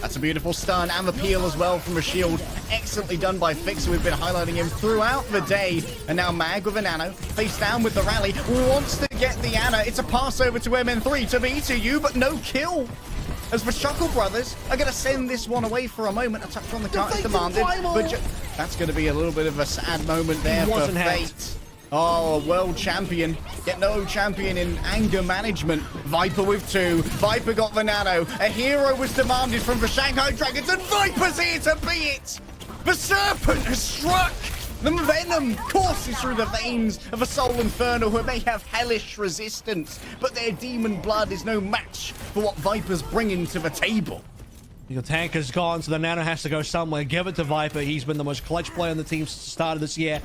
That's a beautiful stun and the peel as well from a shield. Excellently done by Fixer. We've been highlighting him throughout the day. And now Mag with a nano. Face down with the rally. Wants to get the Ana. It's a pass over to MN3 to BTU, but no kill. As the Chuckle Brothers are going to send this one away for a moment. A touch on the cart is demanded. But that's going to be a little bit of a sad moment there for Fate. Oh, world champion, yet no champion in anger management. Viper with 2. Viper got the nano. A hero was demanded from the Shanghai Dragons, and Viper's here to be it. The serpent has struck. The venom courses through the veins of a Soul Infernal who may have hellish resistance, but their demon blood is no match for what Viper's bringing to the table. Your tank is gone, so the nano has to go somewhere. Give it to Viper. He's been the most clutch player on the team since the start of this year.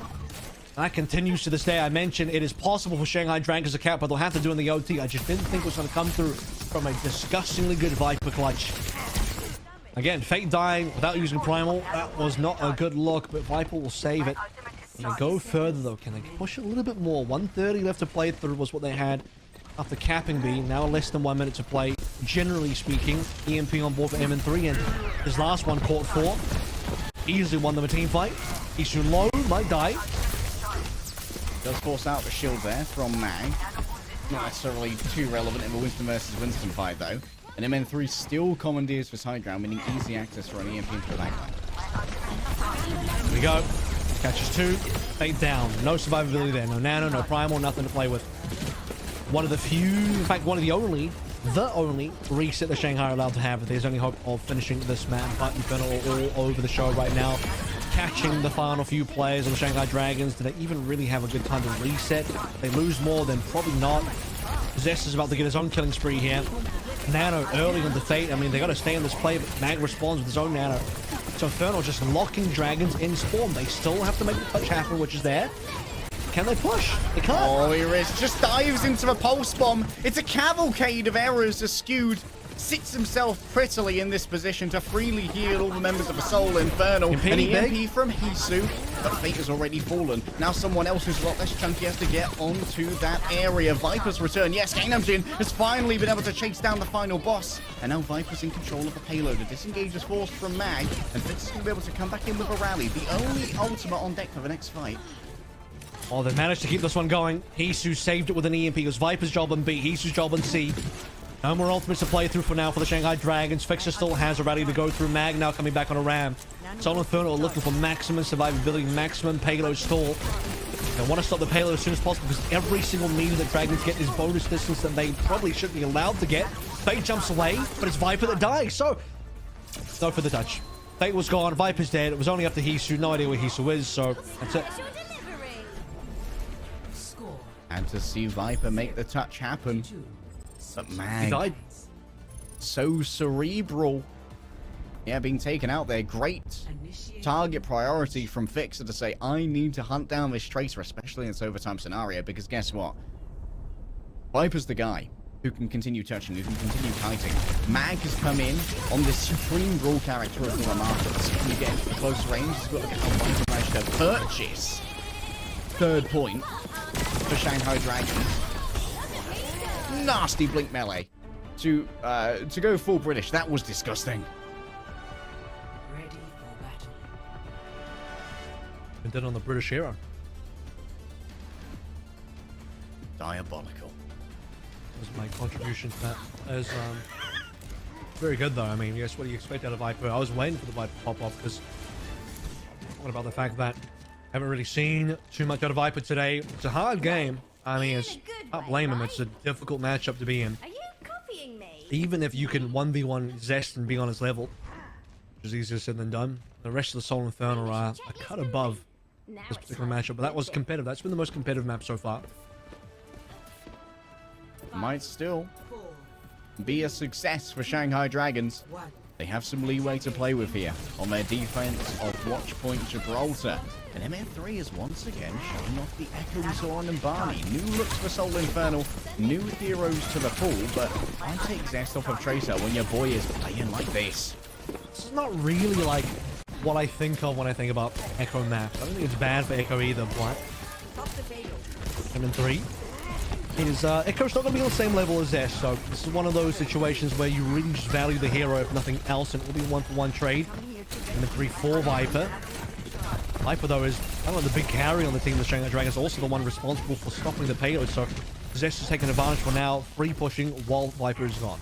That continues to this day. I mentioned it is possible for Shanghai Dragons to cap, but they'll have to do in the OT. I just didn't think it was going to come through from a disgustingly good Viper clutch. Again, Fate dying without using Primal. That was not a good look, but Viper will save it. Can they go further, though? Can they push it a little bit more? 130 left to play through was what they had after capping B. Now less than 1 minute to play. Generally speaking, EMP on board for MN3, and his last one caught 4. Easily won them a team fight. Isu low, might die. Does force out the shield there from Mag. Not necessarily too relevant in the Winston versus Winston fight, though. And MN3 still commandeers for side ground, meaning easy access for an EMP for that guy. Here we go. Catches 2. Fate down. No survivability there. No nano, no primal, nothing to play with. One of the few, in fact, one of the only reset that Shanghai are allowed to have. There's only hope of finishing this map. But Infernal all over the show right now. Catching the final few players of the Shanghai Dragons. Do they even really have a good time to reset? They lose more than probably not. Zest is about to get his own killing spree here. Nano early on the Fate. I mean, they got to stay in this play, but Mag responds with his own Nano. So Infernal just locking Dragons in spawn. They still have to make the touch happen, which is there. Can they push? They can't. Oh, here is. Just dives into the pulse bomb. It's a cavalcade of errors askewed. Sits himself prettily in this position to freely heal all the members of the Soul Infernal. An EMP from Hisu, but Fate has already fallen. Now someone else who's a lot less chunky has to get onto that area. Viper's return. Yes, Gangnam has finally been able to chase down the final boss. And now Viper's in control of the payload. A disengage is forced from Mag, and Fate is going to be able to come back in with a rally. The only ultimate on deck for the next fight. Oh, they've managed to keep this one going. Hisu saved it with an EMP. It was Viper's job on B, Hisu's job on C. No more ultimates to play through for now for the Shanghai Dragons. Fixer still has a rally to go through. Mag now coming back on a ram. Soul Infernal looking for maximum survivability, maximum payload stall. They want to stop the payload as soon as possible because every single meter that Dragons get is bonus distance that they probably shouldn't be allowed to get. Fate jumps away, but it's Viper that dies. So, go for the touch. Fate was gone. Viper's dead. It was only up to Hisu. No idea where Hisu is, so that's it. And to see Viper make the touch happen. But Mag, so cerebral. Yeah, being taken out there. Great target priority from Fixer to say, I need to hunt down this Tracer, especially in this overtime scenario, because guess what? Viper's the guy who can continue touching, who can continue kiting. Mag has come in on this supreme brawl character of the Remarkables. When you get into close range, he's got to look at how Viper managed to purchase 3rd point for Shanghai Dragons. Nasty blink melee to go full British. That was disgusting. Ready for battle. And then on the British hero. Diabolical. That was my contribution to that. That was very good though. I mean, yes, what do you expect out of Viper? I was waiting for the Viper to pop off because what about the fact that I haven't really seen too much out of Viper today. It's a hard game. I mean, I can't blame him. It's a difficult matchup to be in. Are you copying me? Even if you can 1v1 Zest and be on his level, which is easier said than done. The rest of the Soul Infernal are a cut above this particular matchup, but that was competitive. That's been the most competitive map so far. Might still be a success for Shanghai Dragons. They have some leeway to play with here on their defense of Watchpoint Gibraltar. And MN3 is once again showing off the Echoes on Numbani. New looks for Soul Infernal, new heroes to the pool, but I take zest off of Tracer when your boy is playing like this. It's not really like what I think of when I think about Echo maps. I don't think it's bad for Echo either, but M3 is Echo's not going to be on the same level as Zesh, so this is one of those situations where you really just value the hero if nothing else, and it will be a one-for-one trade. M3 for Viper. Viper, though, is kind of the big carry on the team. The Shanghai Dragons, also the one responsible for stopping the payload, so Zesh is taking advantage for now, free pushing while Viper is gone.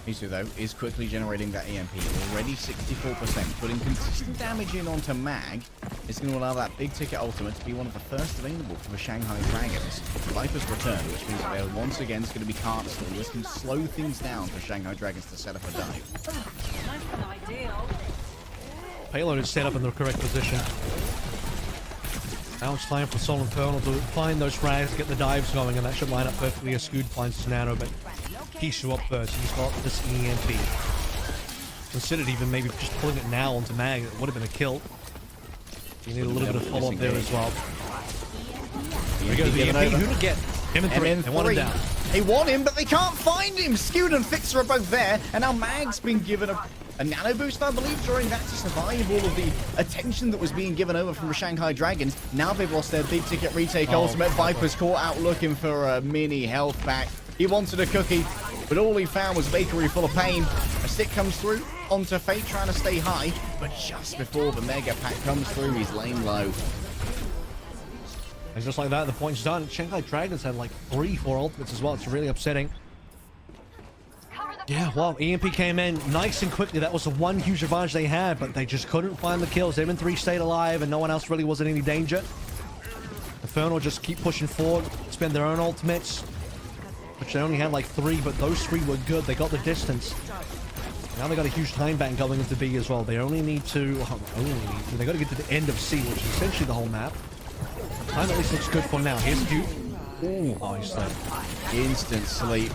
Isu, though, is quickly generating that EMP. Already 64%, putting consistent damage in onto Mag. It's going to allow that big ticket ultimate to be one of the first available for the Shanghai Dragons. Viper's return, which means that they're once again going to be cancelled. This can slow things down for Shanghai Dragons to set up a dive. Payload is set up in the correct position. Now it's time for Soul Infernal to find those frags, get the dives going, and that should line up perfectly as Scoot finds his nano, but Kishu up first. He's got this EMP. Considered even maybe just pulling it now onto Mag. It would have been a kill. You need a little bit of follow-up there as well. Here we go, the EMP. Who to get? M3. They want him down. They want him, but they can't find him. Skewed and Fixer are both there, and now Mag's been given a nano boost, I believe, during that to survive all of the attention that was being given over from the Shanghai Dragons. Now they've lost their big ticket retake ultimate. Viper's caught out looking for a mini health pack. He wanted a cookie, but all he found was a bakery full of pain. A stick comes through onto Fate, trying to stay high, but just before the mega pack comes through, he's laying low. And just like that, the point's done. Shanghai Dragons had like 3-4 ultimates as well. It's really upsetting. Yeah, well, EMP came in nice and quickly. That was the one huge advantage they had, but they just couldn't find the kills. M3 stayed alive, and no one else really was in any danger. Infernal just keep pushing forward, spend their own ultimates, which they only had like 3, but those 3 were good. They got the distance. Now they got a huge time bank going into B as well. They only need to... they got to get to the end of C, which is essentially the whole map. Time at least looks good for now. Here's Duke. Oh, he's dead. Instant sleep.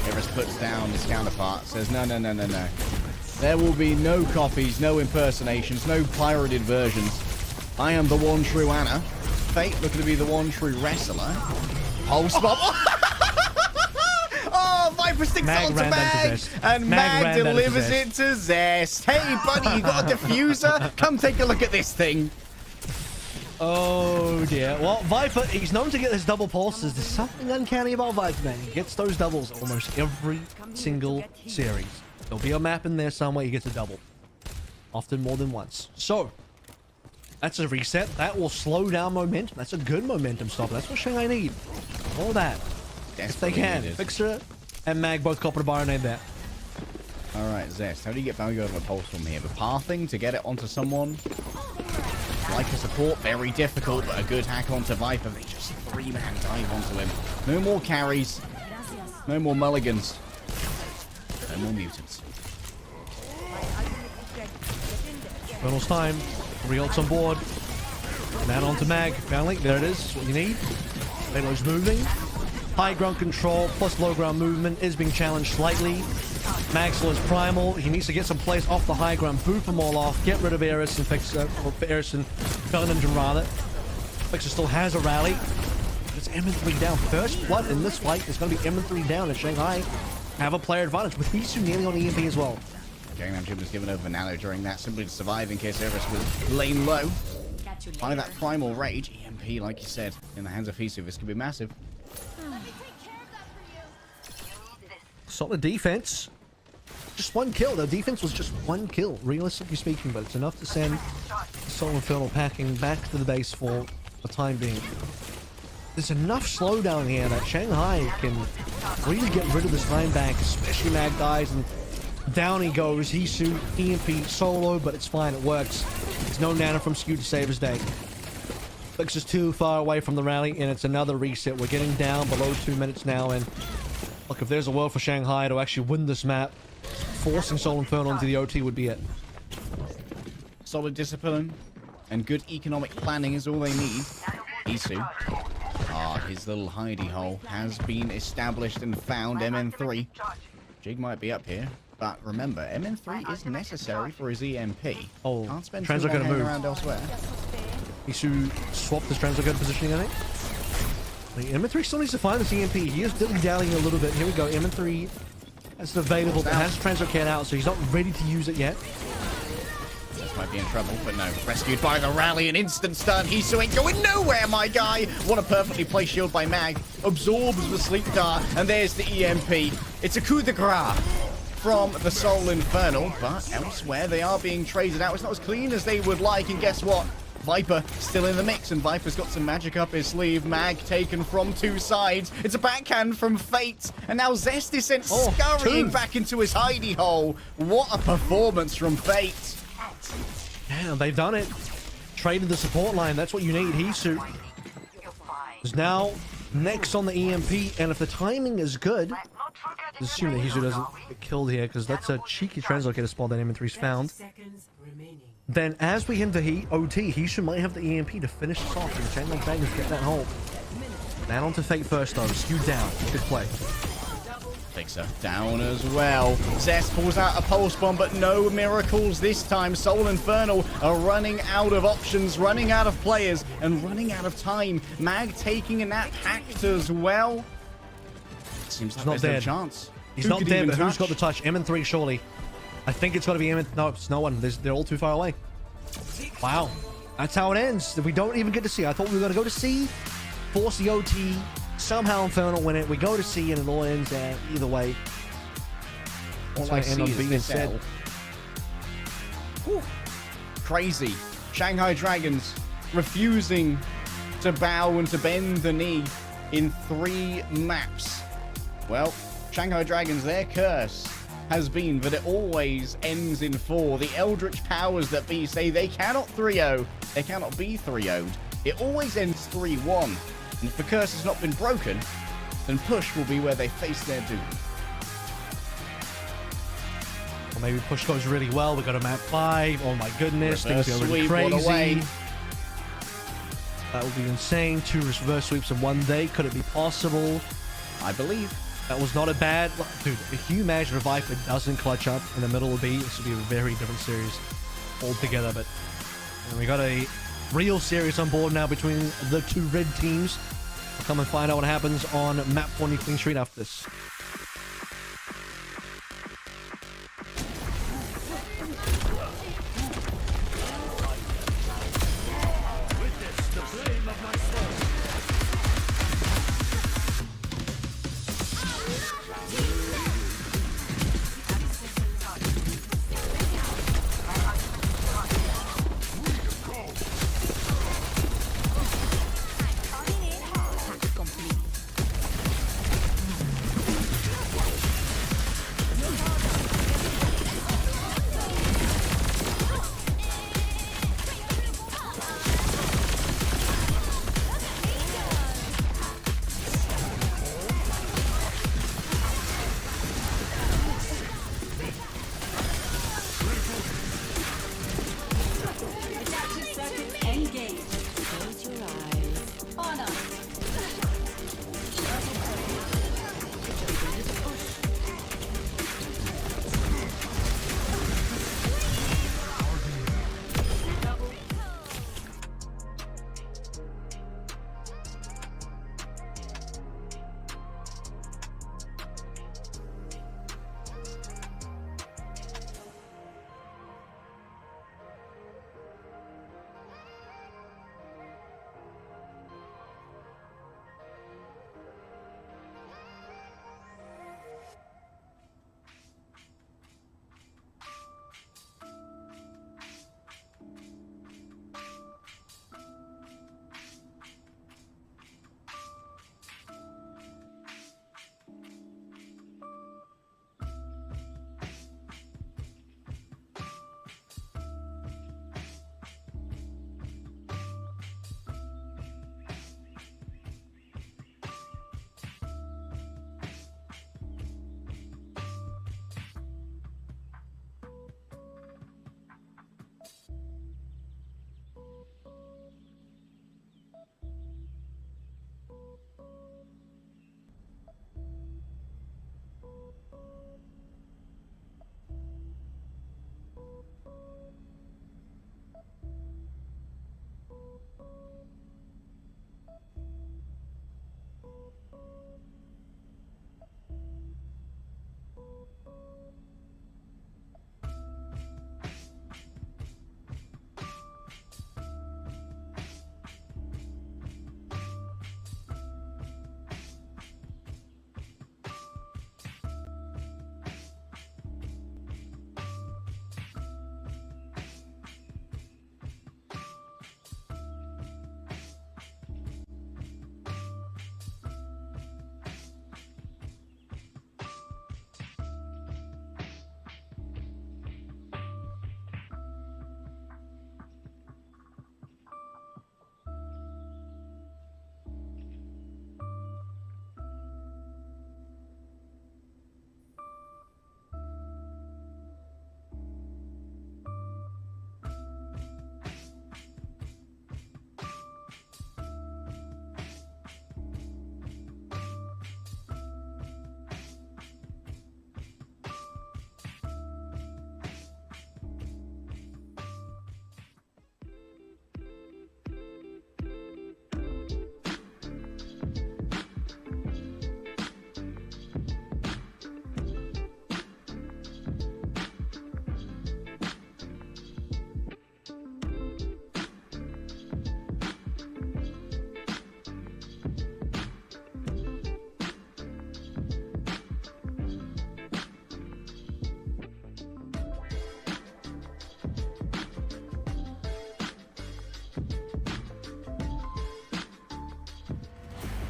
Everest puts down his counterpart, says no. There will be no copies, no impersonations, no pirated versions. I am the one true Anna. Fate looking to be the one true wrestler. Whole spot. Oh, Viper sticks it onto Mag, and Mag delivers it to Zest. Hey, buddy, you got a diffuser? Come take a look at this thing. Oh dear. Well, Viper, he's known to get his double pulses. There's something uncanny about Viper, man. He gets those doubles almost every single series. There'll be a map in there somewhere he gets a double. Often more than once. So, that's a reset. That will slow down momentum. That's a good momentum stop. That's what Shanghai need. All that. If they can. Fixer and Mag both copping a Baronade there. Alright, Zest, how do you get value over pulse from here? The pathing to get it onto someone? Like a support, very difficult, but a good hack onto Viper. They just 3-man dive onto him. No more carries. No more mulligans. No more mutants. Infernal's time. 3 ults on board. Man onto Mag. Finally, there it is. What you need. Payload's moving. High ground control plus low ground movement is being challenged slightly. Maxwell is primal. He needs to get some plays off the high ground, boot them all off, get rid of Eris and Fixer, or Eris and Bellingham rather. Fixer still has a rally. It's M3 down. First blood in this fight is going to be M3 down, and Shanghai have a player advantage with Hisu nearly on EMP as well. Gangnam Jim was given over Nano during that simply to survive in case Eris was laying low. By that primal rage, EMP, like you said, in the hands of Hisu, this could be massive. Solid defense. Just 1 kill. The defense was just 1 kill, realistically speaking, but it's enough to send Soul Infernal packing back to the base for the time being. There's enough slowdown here that Shanghai can really get rid of this time bank, especially Mag dies, and down he goes. Hisu, EMP, solo, but it's fine. It works. There's no nano from Skew to save his day. Fix is too far away from the rally, and it's another reset. We're getting down below 2 minutes now, and look, if there's a world for Shanghai to actually win this map, forcing Soul Infernal into the OT would be it. Solid discipline and good economic planning is all they need. Isu. His little hidey hole has been established and found. MN3. Jig might be up here, but remember, MN3 is necessary for his EMP. Oh, can't spend Trans too are long going to move around elsewhere. Isu swapped his Translocate positioning, I think. M3 still needs to find this EMP. He is dilly-dallying a little bit. Here we go. M3 has it available, but has Translocate out, so he's not ready to use it yet. might be in trouble, but no. Rescued by the rally, an instant stun. Hisu ain't going nowhere, my guy. What a perfectly placed shield by Mag. Absorbs the sleep dart, and there's the EMP. It's a coup de grace from the Soul Infernal, but elsewhere they are being traded out. It's not as clean as they would like, and guess what? Viper still in the mix, and Viper's got some magic up his sleeve. Mag taken from two sides. It's a backhand from Fate, and now Zest is sent scurrying back into his hidey hole. What a performance from Fate. Yeah, they've done it. Traded the support line. That's what you need. Hisu is now next on the EMP, and if the timing is good, just assume that Hisu doesn't get killed here, because that's a cheeky translocator spot that M3's found. Then as we hit the OT, Hisu might have the EMP to finish this off, and Chang'e Dragons get that hold. Man onto Fate first though, skewed down. Good play. Fixer down as well. Zest pulls out a pulse bomb, but no miracles this time. Soul Infernal are running out of options, running out of players, and running out of time. Mag taking a nap, hacked as well. Seems like not there's dead. no chance. He's not dead, but who's got the touch? M3 surely. I think it's got to be M. No, it's no one. They're all too far away. Wow. That's how it ends. We don't even get to see. I thought we were going to go to C, force the OT, somehow Infernal win it. We go to C, and it all ends either way. All I see is this L. Crazy. Shanghai Dragons refusing to bow and to bend the knee in 3 maps. Well, Shanghai Dragons, their curse has been that it always ends in 4. The Eldritch powers that be say they cannot 3-0. They cannot be 3-0'd. It always ends 3-1. And if the curse has not been broken, then push will be where they face their doom. Or maybe push goes really well. We got a map 5. Oh my goodness, Reverse things are really sweep, what a way. crazy. That would be insane. 2 reverse sweeps in 1 day. Could it be possible? I believe. That was not a bad... Dude, if you imagine if Viper doesn't clutch up in the middle of B, this would be a very different series altogether. But we got a real series on board now between the 2 red teams. We'll come and find out what happens on map 20 Queen Street after this.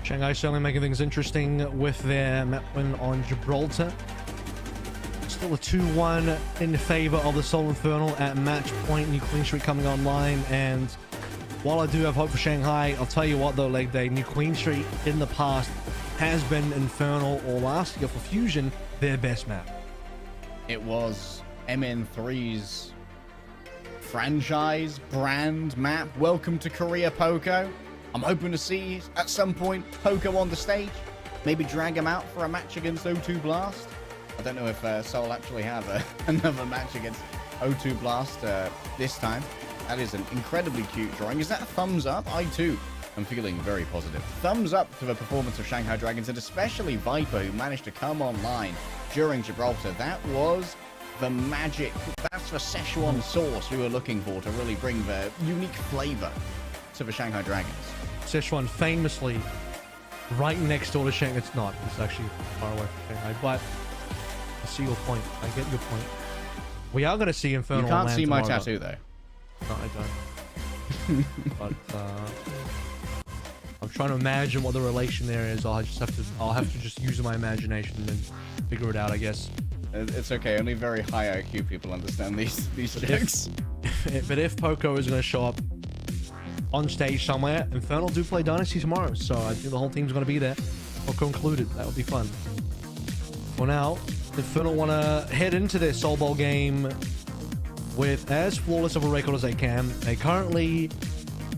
Shanghai certainly making things interesting with their map win on Gibraltar. Still a 2-1 in favor of the Soul Infernal at match point. New Queen Street coming online, and while I do have hope for Shanghai, I'll tell you what though, Leg Day, New Queen Street in the past has been Infernal, or last year for Fusion, their best map. It was MN3's franchise brand map. Welcome to Korea, Poco. I'm hoping to see at some point Poco on the stage. Maybe drag him out for a match against O2 Blast. I don't know if Soul actually have another match against O2 Blast this time. That is an incredibly cute drawing. Is that a thumbs up? I too am feeling very positive. Thumbs up to the performance of Shanghai Dragons, and especially Viper, who managed to come online during Gibraltar. That was the magic. That's the Szechuan sauce we were looking for to really bring the unique flavor to the Shanghai Dragons. Szechuan famously right next door to Shanghai. It's not. It's actually far away from Shanghai, but I see your point. I get your point. We are going to see Infernal. You can't see my tomorrow, tattoo though. No, I don't. But I'm trying to imagine what the relation there is. I'll have to just use my imagination and figure it out, I guess. It's okay. Only very high IQ people understand these jokes. But if Poco is going to show up on stage somewhere, Infernal do play Dynasty tomorrow, so I think the whole team's going to be there. Poco included. That would be fun. For now, Infernal want to head into their Soul Bowl game with as flawless of a record as they can. They currently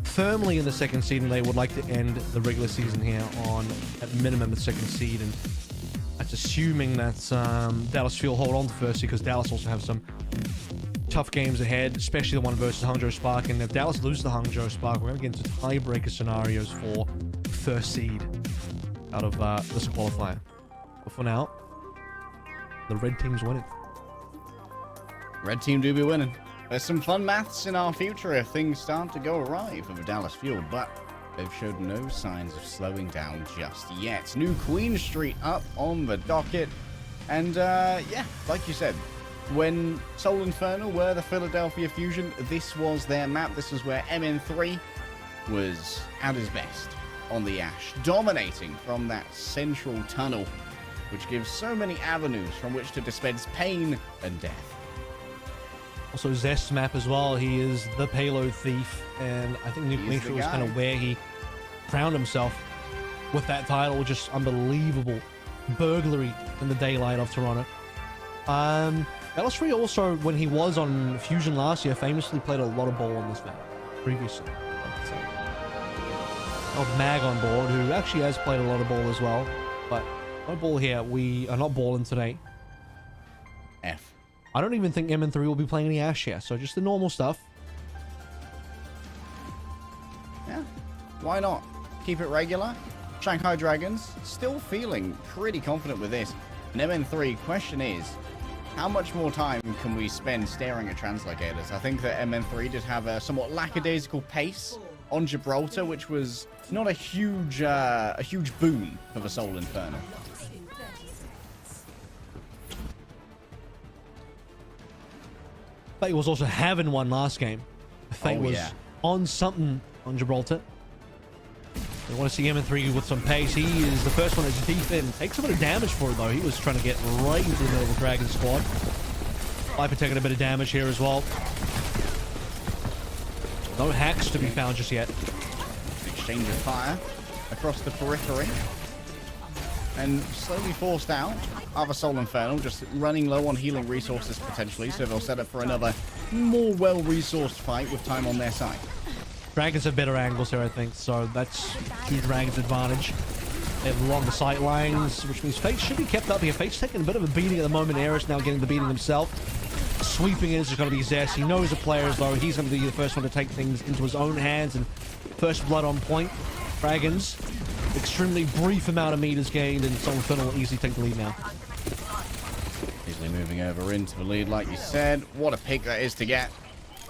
firmly in the second seed, and they would like to end the regular season here on at minimum the second seed, and that's assuming that Dallas Fuel hold on to first, because Dallas also have some tough games ahead, especially the one versus Hangzhou Spark. And if Dallas loses the Hangzhou Spark, we're going to get into tiebreaker scenarios for first seed out of this qualifier. But for now, the red team's winning. Red team do be winning. There's some fun maths in our future if things start to go awry for the Dallas Fuel, but they've showed no signs of slowing down just yet. New Queen Street up on the docket. And yeah, like you said, when Soul Infernal were the Philadelphia Fusion, this was their map. This is where MN3 was at his best on the Ash, dominating from that central tunnel, which gives so many avenues from which to dispense pain and death. Also, Zest's map as well. He is the payload thief, and I think New Queen Street was kind of where he crowned himself with that title. Just unbelievable burglary in the daylight of Toronto. LS3 also, when he was on Fusion last year, famously played a lot of ball on this map previously. Of Mag on board, who actually has played a lot of ball as well, but no ball here. We are not balling today. F. I don't even think MN3 will be playing any Ash here, so just the normal stuff. Yeah, why not? Keep it regular. Shanghai Dragons still feeling pretty confident with this. And MN3, question is, how much more time can we spend staring at translocators? I think that MN3 did have a somewhat lackadaisical pace on Gibraltar, which was not a huge boon for the Soul Infernal. Fate was also having one last game. Fate was on something on Gibraltar. We want to see MN3 with some pace. He is the first one that's deep in. Takes a bit of damage for it, though. He was trying to get right into the middle of the Dragon squad. Viper taking a bit of damage here as well. No hacks to be found just yet. Exchange of fire across the periphery. And slowly forced out. Other Soul Infernal just running low on healing resources potentially, so they'll set up for another more well-resourced fight with time on their side. Dragons have better angles here, I think, so that's to Dragon's advantage. They have longer sight lines, which means Fate should be kept up here. Fate's taking a bit of a beating at the moment. Eris now getting the beating himself. Sweeping in is going to be Zest. He knows the players, though. He's going to be the first one to take things into his own hands, and first blood on point. Dragons, extremely brief amount of meters gained, and Soul Infernal will easily take the lead now. Easily moving over into the lead, like you said. What a pick that is to get.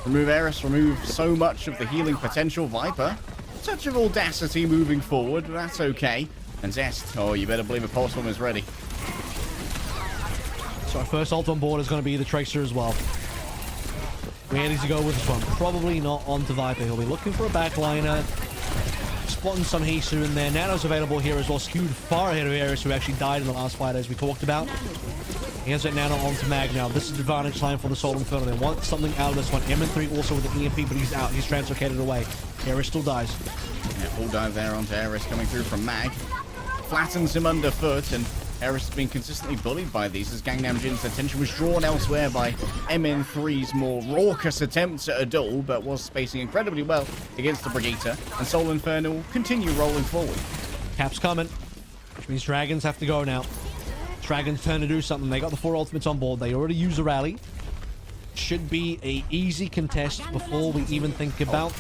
Remove Eris, remove so much of the healing potential. Viper, touch of audacity moving forward. That's okay. And Zest, oh, you better believe a pulse bomb is ready. So our first ult on board is going to be the Tracer as well. Where does he go with this one? Probably not onto Viper. He'll be looking for a backliner. spotting some Hisu in there. Nano's available here as well. Skewed far ahead of Ares, who actually died in the last fight, as we talked about. He has that Nano onto Mag now. This is advantage time for the Soul Inferno. They want something out of this one. MN3 also with the EMP, but he's out. He's translocated away. Ares still dies. Yeah, full dive there onto Ares coming through from Mag. Flattens him underfoot, and Ares has been consistently bullied by these as Gangnam Jin's attention was drawn elsewhere by MN3's more raucous attempts at a duel, but was spacing incredibly well against the Brigitte, and Soul Inferno will continue rolling forward. Cap's coming, which means Dragons have to go now. Dragons turn to do something. They got the 4 ultimates on board. They already used a rally. Should be a easy contest before we even think about...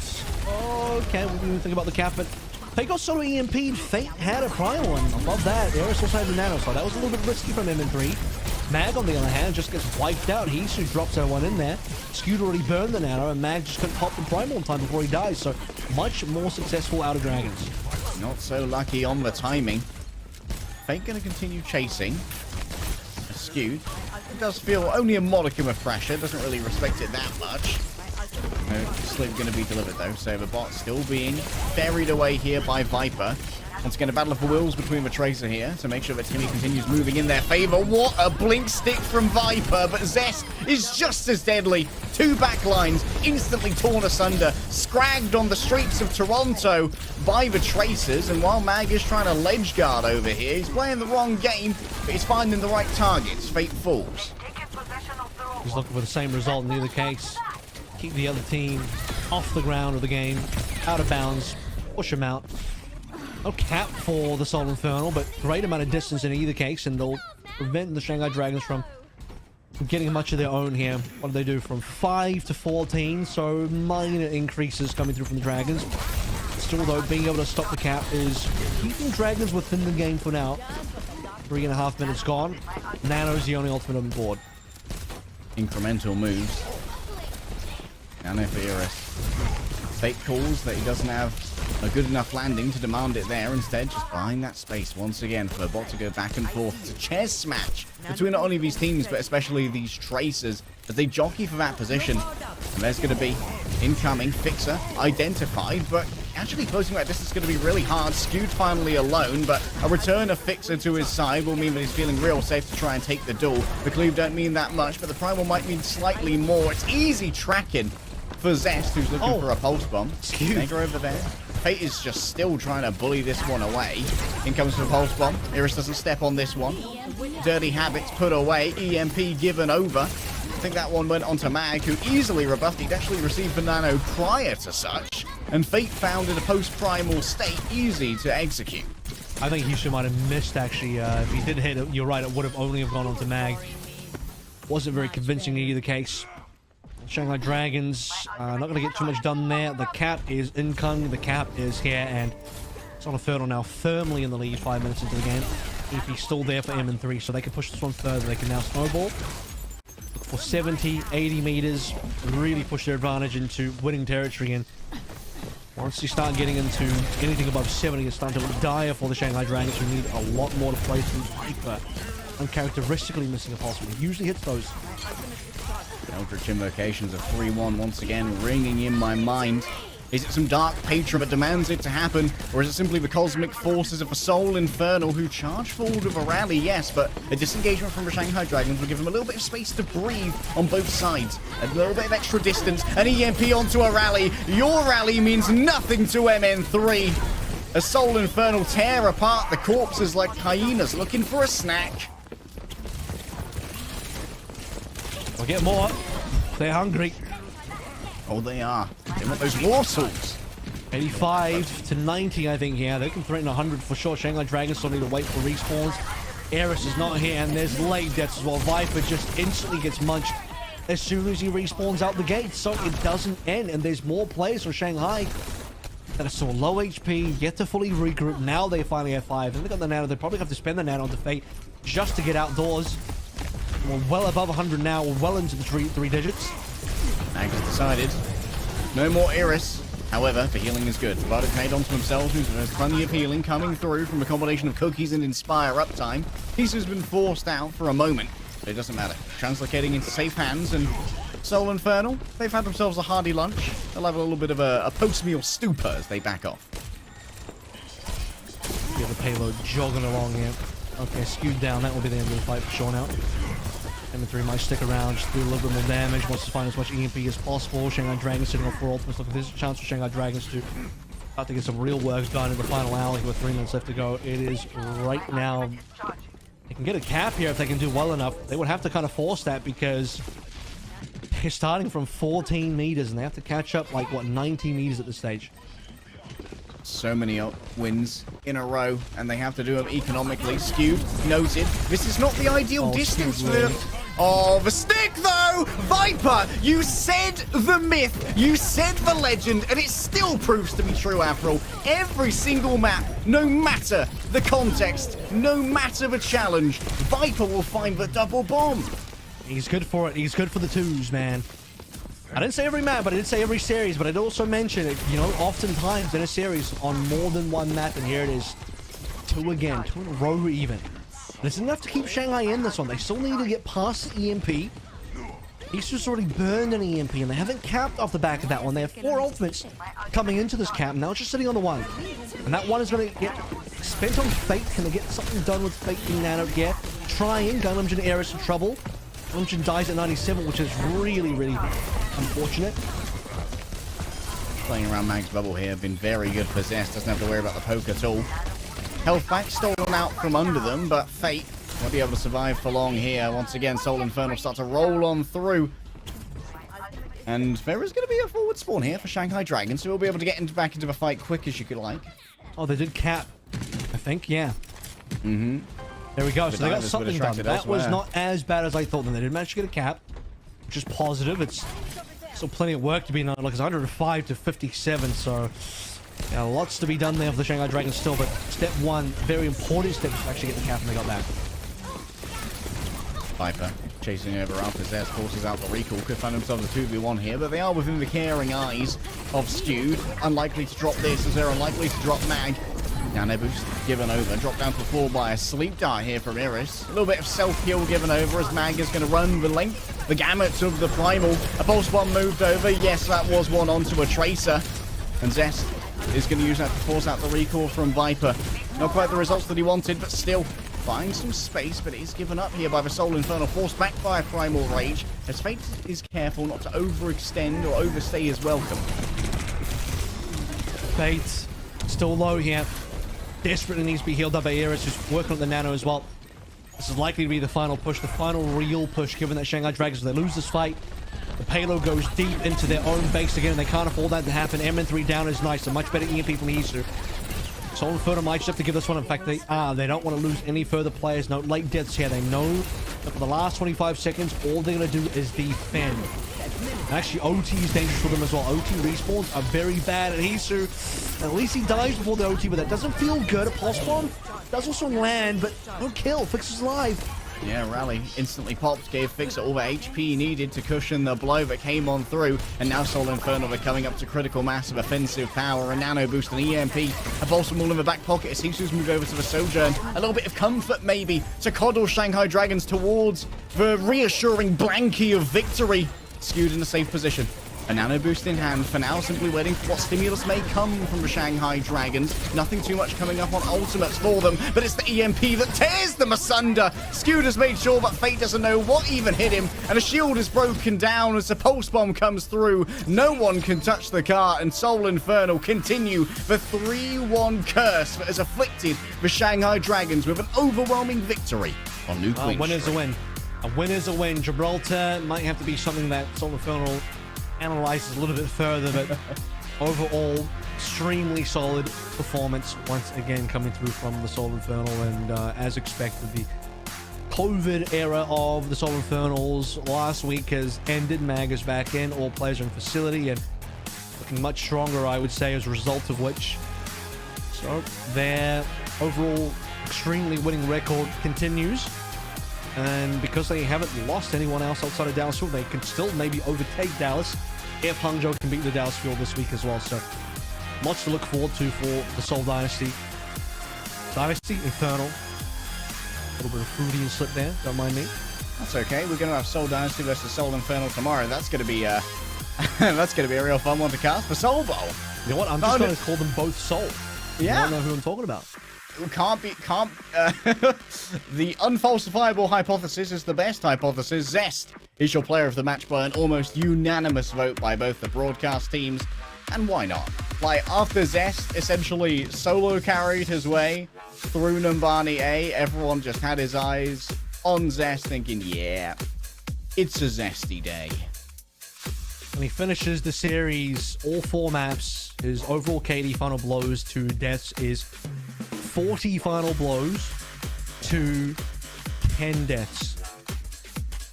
Okay, we even think about the cap, but they got solo EMP'd. Fate had a prior one. Above that, Ares also had the Nano, so that was a little bit risky from MN3. Mag, on the other hand, just gets wiped out. Hisu drops that one in there. Skewed already burned the Nano, and Mag just couldn't pop the primal in time before he dies, so much more successful out of Dragons. Not so lucky on the timing. Fate going to continue chasing. Skewed. It does feel only a modicum of pressure. Doesn't really respect it that much. No sleep going to be delivered though. So the bot still being buried away here by Viper. Once again, a battle of the wills between the Tracer here to make sure that Timmy continues moving in their favor. What a blink stick from Viper, but Zest is just as deadly. 2 backlines instantly torn asunder, scragged on the streets of Toronto by the Tracers, and while Mag is trying to ledge guard over here, he's playing the wrong game, but he's finding the right targets. Fate falls. He's looking for the same result in either case. Keep the other team off the ground of the game, out of bounds, push them out. No cap for the Soul Infernal, but great amount of distance in either case, and they'll prevent the Shanghai Dragons from getting much of their own here. What do they do? From 5 to 14, so minor increases coming through from the Dragons. Still, though, being able to stop the cap is keeping Dragons within the game for now. 3.5 minutes gone. Nano's the only ultimate on board. Incremental moves. Nano for Eris. Fate calls that he doesn't have a good enough landing to demand it there. Instead, just buying that space once again for a bot to go back and forth. It's a chess match between not only these teams, but especially these Tracers as they jockey for that position. And there's going to be incoming Fixer identified, but actually closing that distance is going to be really hard. Skewed finally alone, but a return of Fixer to his side will mean that he's feeling real safe to try and take the duel. The Cleave don't mean that much, but the Primal might mean slightly more. It's easy tracking for Zest, who's looking for a pulse bomb. Mega over there. Fate is just still trying to bully this one away. In comes the pulse bomb. Iris doesn't step on this one. Dirty habits put away. EMP given over. I think that one went onto Mag, who easily rebuffed. He'd actually received the Nano prior to such. And Fate found in a post-primal state easy to execute. I think Hisu might have missed, actually. If he did hit it, you're right, it would have only have gone onto Mag. Wasn't very convincing in either case. Shanghai Dragons, not going to get too much done there. The cap is incoming, the cap is here, and it's on a Infernal now, firmly in the lead 5 minutes into the game. EP's still there for MN3, so they can push this one further. They can now snowball for 70, 80 meters, really push their advantage into winning territory. And once you start getting into anything above 70, it's starting to look dire for the Shanghai Dragons, who need a lot more to play through Viper. Uncharacteristically missing a pulse, but he usually hits those. Eldritch Invocations of 3-1 once again ringing in my mind. Is it some dark patron that demands it to happen, or is it simply the cosmic forces of the Soul Infernal who charge forward with a rally? Yes, but a disengagement from the Shanghai Dragons will give them a little bit of space to breathe on both sides. A little bit of extra distance, an EMP onto a rally. Your rally means nothing to MN3. A Soul Infernal tear apart the corpses like hyenas looking for a snack. We'll get more. They're hungry. Oh, they are. They want those morsels. 85 to 90, I think, yeah. They can threaten 100 for sure. Shanghai Dragons still need to wait for respawns. Eris is not here, and there's late deaths as well. Viper just instantly gets munched as soon as he respawns out the gate. So it doesn't end, and there's more players for Shanghai that are still low HP, yet to fully regroup. Now they finally have 5, and they got the Nano. They probably have to spend the Nano on the Fate just to get outdoors. We're well above 100 now. We're well into the three digits. Mag has decided. No more Iris. However, the healing is good. Bardic made onto himself. There's plenty of healing coming through from a combination of cookies and Inspire uptime. Hisu's been forced out for a moment, but it doesn't matter. Translocating into safe hands, and Soul Infernal, they've had themselves a hearty lunch. They'll have a little bit of a post-meal stupor as they back off. the payload jogging along here. Okay, skewed down. That will be the end of the fight for sure now. M3 might stick around, just do a little bit more damage, wants to find as much EMP as possible. Shanghai Dragons sitting on 4 ultimates. Look, if there's a chance for Shanghai Dragons to start to get some real work done in the final hour with 3 minutes left to go. It is right now. They can get a cap here if they can do well enough. They would have to kind of force that because they're starting from 14 meters and they have to catch up like, what, 90 meters at this stage. So many wins in a row, and they have to do them economically. Skewed, noted. This is not the ideal distance for them. Oh, the stick, though! Viper, you said the myth, you said the legend, and it still proves to be true after all. Every single map, no matter the context, no matter the challenge, Viper will find the double bomb. He's good for it. He's good for the twos, man. I didn't say every map, but I did say every series, but I did also mention it, you know, oftentimes in a series on more than one map, and here it is. 2 again, 2 in a row even. This is enough to keep Shanghai in this one. They still need to get past the EMP. He's just already burned an EMP, and they haven't capped off the back of that one. They have 4 ultimates coming into this cap. Now it's just sitting on the 1. And that 1 is going to get spent on Fate. Can they get something done with Fate being nanoed? Yeah. Trying. Gunlimge and Eris in trouble. Gunlimge dies at 97, which is really, really unfortunate. Playing around Mag's bubble here, been very good for Zest. Doesn't have to worry about the poke at all. Health back stolen out from under them, but Fate won't be able to survive for long here. Once again, Soul Infernal start to roll on through. And there is going to be a forward spawn here for Shanghai Dragons, so we'll be able to get back into the fight quick as you could like. Oh, they did cap, I think, yeah. Mm-hmm. There we go, so they got something done. That was not as bad as I thought. Then they did manage to get a cap, which is positive. It's still plenty of work to be done. Look, it's 105 to 57, so yeah, lots to be done there for the Shanghai Dragons still, but step 1, very important step to actually get the cap, and they got that. Viper chasing over after Zest, forces out the recall. Could find themselves a 2v1 here, but they are within the caring eyes of Skewed. Unlikely to drop this, as they're unlikely to drop Mag. Nano boost given over, dropped down to the floor by a sleep dart here from Iris. A little bit of self-heal given over as Mag is going to run the length, the gamut of the Primal. A pulse bomb moved over. Yes, that was one onto a Tracer. And Zest is going to use that to force out the recall from Viper. Not quite the results that he wanted, but still finds some space, but it is given up here by the Soul Infernal, forced back by a Primal Rage, as Fate is careful not to overextend or overstay his welcome. Fate still low here. Desperately needs to be healed up by Eris, who's working on the nano as well. This is likely to be the final push, the final real push, given that Shanghai Dragons, if they lose this fight, the payload goes deep into their own base again, and they can't afford that to happen. MN3 down is nice, a much better EMP from Isu. Soul Infernal might just have to give this one. In fact, they don't want to lose any further players. No late deaths here. They know that for the last 25 seconds, all they're going to do is defend. Actually, OT is dangerous for them as well. OT respawns are very bad at Isu. At least he dies before the OT, but that doesn't feel good. A pulse bomb does also land, but no kill. Fix is alive. Yeah, Rally instantly popped, gave Fixer all the HP he needed to cushion the blow that came on through, and now Soul Infernal are coming up to critical mass of offensive power, a nano boost, an EMP, a Bolson Wall in the back pocket as Hisu's moved over to the Sojourn, a little bit of comfort maybe to coddle Shanghai Dragons towards the reassuring blankie of victory. Skewed in a safe position. A nano boost in hand for now, simply waiting for what stimulus may come from the Shanghai Dragons. Nothing too much coming up on ultimates for them, but it's the EMP that tears them asunder. Skewed has made sure that Fate doesn't know what even hit him, and a shield is broken down as the pulse bomb comes through. No one can touch the car, and Soul Infernal continue the 3-1 curse that has afflicted the Shanghai Dragons with an overwhelming victory on New Queen. Win is a win. A win is a win. Gibraltar might have to be something that Soul Infernal analyzes a little bit further, but overall, extremely solid performance once again coming through from the Soul Infernal, and as expected, the COVID era of the Soul Infernals last week has ended. Mag is back in, all players are in facility, and looking much stronger, I would say, as a result of which. So their overall extremely winning record continues. And because they haven't lost anyone else outside of Dallas Field, they can still maybe overtake Dallas if Hangzhou can beat the Dallas Field this week as well. So much to look forward to for the Seoul Dynasty. Dynasty, Infernal. A little bit of Freudian slip there, don't mind me. That's okay. We're going to have Seoul Dynasty versus Seoul Infernal tomorrow. That's going to be that's going to be a real fun one to cast for Soul Bowl. You know what? I'm just going to call them both Soul. Yeah. I don't know who I'm talking about. The unfalsifiable hypothesis is the best hypothesis. Zest is your player of the match by an almost unanimous vote by both the broadcast teams. And why not? Like, after Zest essentially solo carried his way through Numbani A, everyone just had his eyes on Zest thinking, yeah, it's a zesty day. And he finishes the series, all 4 maps. His overall KD final blows to deaths is 40 final blows to 10 deaths.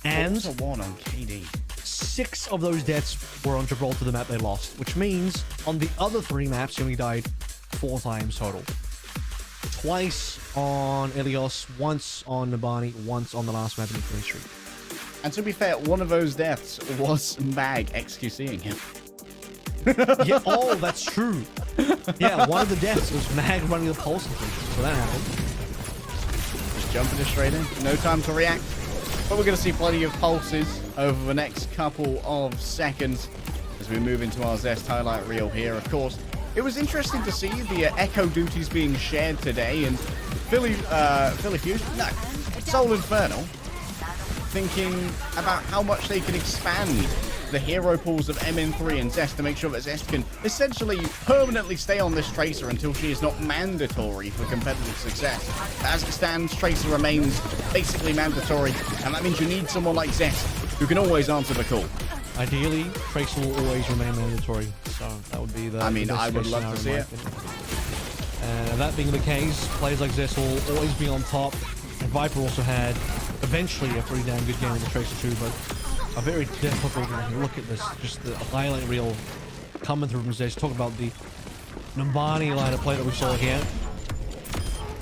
And 1 on KD. 6 of those deaths were on Gibraltar, the map they lost, which means on the other 3 maps he only died 4 times total. Twice on Ilios, once on Numbani, once on the last map in the first streak. And to be fair, one of those deaths was Mag XQCing him. Yeah, oh, that's true. Yeah, one of the deaths was Mag running the pulse completion, so that happened. Just jumping it straight in, no time to react. But we're going to see plenty of pulses over the next couple of seconds as we move into our Zest highlight reel here. Of course, it was interesting to see the echo duties being shared today, and Philly Fuse, no, Soul Infernal, thinking about how much they can expand the hero pools of MN3 and Zest to make sure that Zest can essentially permanently stay on this Tracer until she is not mandatory for competitive success. As it stands, Tracer remains basically mandatory, and that means you need someone like Zest who can always answer the call. Ideally, Tracer will always remain mandatory, so that would be the I mean, the I would best love to see scenario, it. in my opinion. And that being the case, players like Zest will always be on top. And Viper also had eventually a pretty damn good game with the Tracer too, but a very difficult one. Look at this, just the highlight reel coming through from Zest. Talk about the Numbani line of play that we saw here.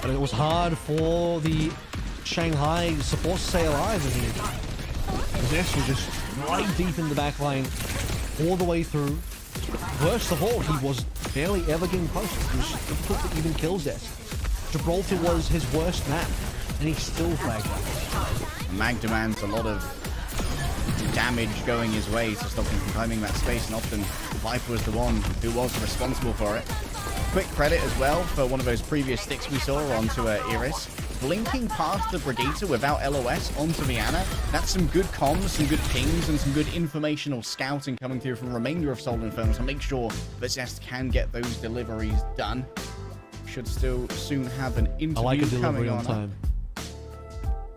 But it was hard for the Shanghai support to stay alive in here. Zest was just right deep in the back line all the way through. Worst of all, he was barely ever getting posted. It was difficult to even kill Zest. Gibraltar was his worst map, and he still flagged up. Mag demands a lot of damage going his way to stop him from climbing that space, and often Viper was the one who was responsible for it. Quick credit as well for one of those previous sticks we saw onto Iris. Blinking past the Brigitte without LOS onto Viana. That's some good comms, some good pings, and some good informational scouting coming through from the remainder of Soul Infernal to make sure that Zest can get those deliveries done. Should still soon have an interview I like a delivery coming on time.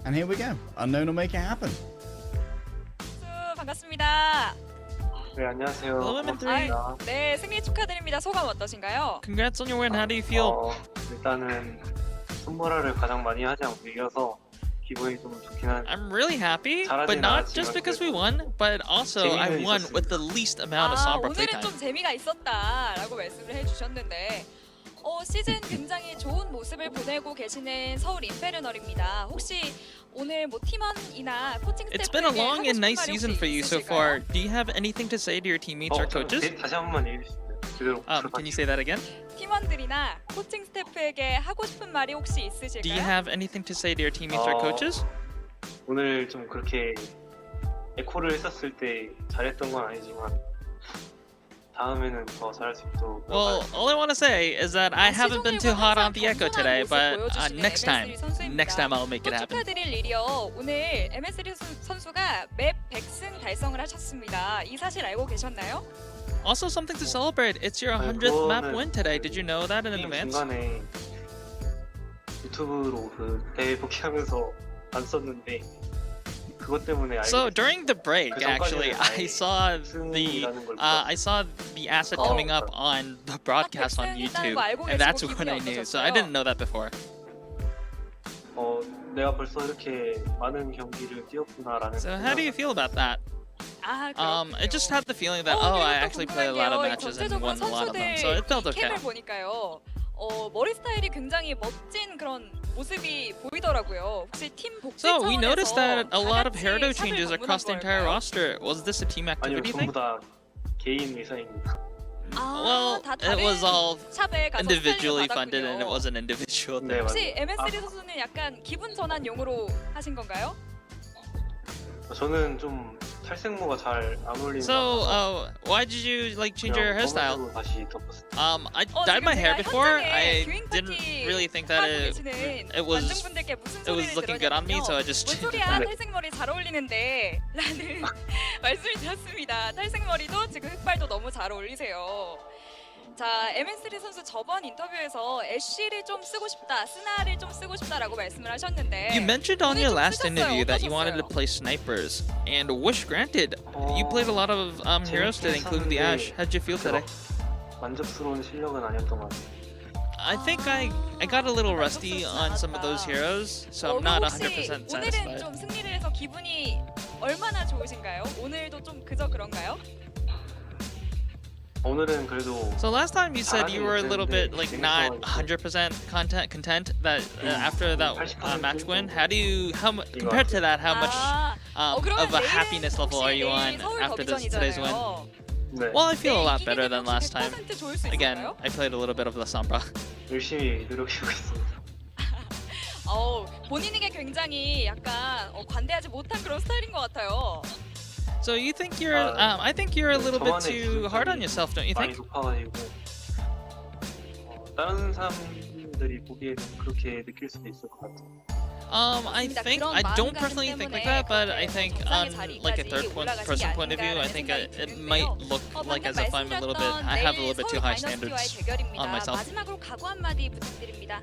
And here we go. Unknown will make it happen. 반갑습니다. 네, 안녕하세요. Hello, MN3. 네, 승리 축하드립니다. 소감 어떠신가요? Congrats on your win. How do you feel? 일단은 손보라를 가장 많이 하지 않고 이겨서 기분이 좀 좋긴 한데. I'm really happy, but not just because we won, but also I won with the least amount of Sombra 오늘은 playtime. 좀 재미가 있었다라고 말씀을 해주셨는데 시즌 굉장히 좋은 모습을 보내고 계시는 서울 인페르널입니다. 혹시 오늘 뭐 팀원이나 코칭 It's been a 스태프에게 long 하고 and 싶은 nice 말이 season 혹시 for you so 있으실까요? far. Do you have anything to say to your teammates or coaches? 다시 한 번만 얘기해주세요. 제대로. Can you say that again? 팀원들이나 코칭 스태프에게 하고 싶은 말이 혹시 있으실까요? Do you have anything to say to your teammates or coaches? 오늘 좀 그렇게 에코를 했었을 때 잘했던 건 아니지만 다음에는 더 잘할 수 있도록. Well, all I want to say is that I haven't been too hot on the Echo today, but next time I'll make it 또 happen. 축하드릴 일이요. 오늘 MS3 선수가 맵 100승 달성을 하셨습니다. 이 사실 알고 계셨나요? Also, something to celebrate. It's your 100th map win today. Did you know that in advance? 중간에 유튜브로 그 대회 복귀하면서 안 썼는데 그것 때문에 So during the break, actually, I saw the asset coming up on the broadcast on YouTube, and that's when I knew. So I didn't know that before. 내가 벌써 이렇게 많은 경기를 뛰었구나라는. So how do you feel about that? I just had the feeling that I actually played a lot of matches and won a lot of them, so it felt okay. 캠을 보니까요. 머리 스타일이 굉장히 멋진 그런 모습이 보이더라고요. 혹시 팀 복지 So 차원에서 we noticed that a lot of 다 같이 hairdo 샵을 changes 방문한 across the entire 걸까요? roster. Was this a team 아니요, activity 전부 thing? 다 개인 의사입니다. Well, 다 it was all 샵에 가서 individually 스타일링 funded, and it 받았군요. was an individual 네, thing. 혹시 MS3 선수는 약간 기분 전환용으로 하신 건가요? 저는 좀 탈색모가 잘 안 어울리는 So, why did you like change your hairstyle? 검은색으로 다시 덮었어요. I dyed my hair before. I 교행 didn't 파티 really think that 하고 it 계시는 was 관중분들께 무슨 it was 소리를 looking good on me, so I just 뭔 changed it. 소리야 탈색머리 잘 어울리는데 라는 말씀을 드렸습니다. 탈색머리도 지금 흑발도 너무 잘 어울리세요. 자, MN3 선수 저번 인터뷰에서 애쉬를 좀 쓰고 싶다, 스나를 좀 쓰고 싶다라고 말씀을 하셨는데 You mentioned on 오늘 your 좀 last 쓰셨어요. interview that you wanted to 어떠셨어요? play snipers, and wish granted. You played a lot of heroes today, including the Ash. How'd you feel today? 만족스러운 실력은 아니었던 것 같아요. I think I got a little rusty on some of those heroes, so I'm not 100% 혹시 오늘은 satisfied. 좀 승리를 해서 기분이 얼마나 좋으신가요? 오늘도 좀 그저 그런가요? 오늘은 그래도 So last time you said you were a little bit like not 100% content that after that match win. How compared to that, how much 그러면 of a 내일은 happiness level are you 혹시 on 내일 서울 after today's win? 더비전이잖아요. 네, Well, I feel a lot 내일 better 이기게 than 되면 last time. 100% 좋을 수 Again, 있을까요? I played a little bit of the Sombra. 열심히 노력하고 있습니다. 본인에게 굉장히 약간 관대하지 못한 그런 스타일인 것 같아요. So you think you're? I think you're a little bit too hard on yourself, don't you 많이 think? 높아가지고 다른 사람들이 보기에는 그렇게 느낄 수도 있을 것 같아요. I think I don't personally think like that, but I think on like a third-person point of view, I think it might look like as if I'm a little bit. I have a little bit too high standards on myself. 마지막으로 각오 한마디 부탁드립니다.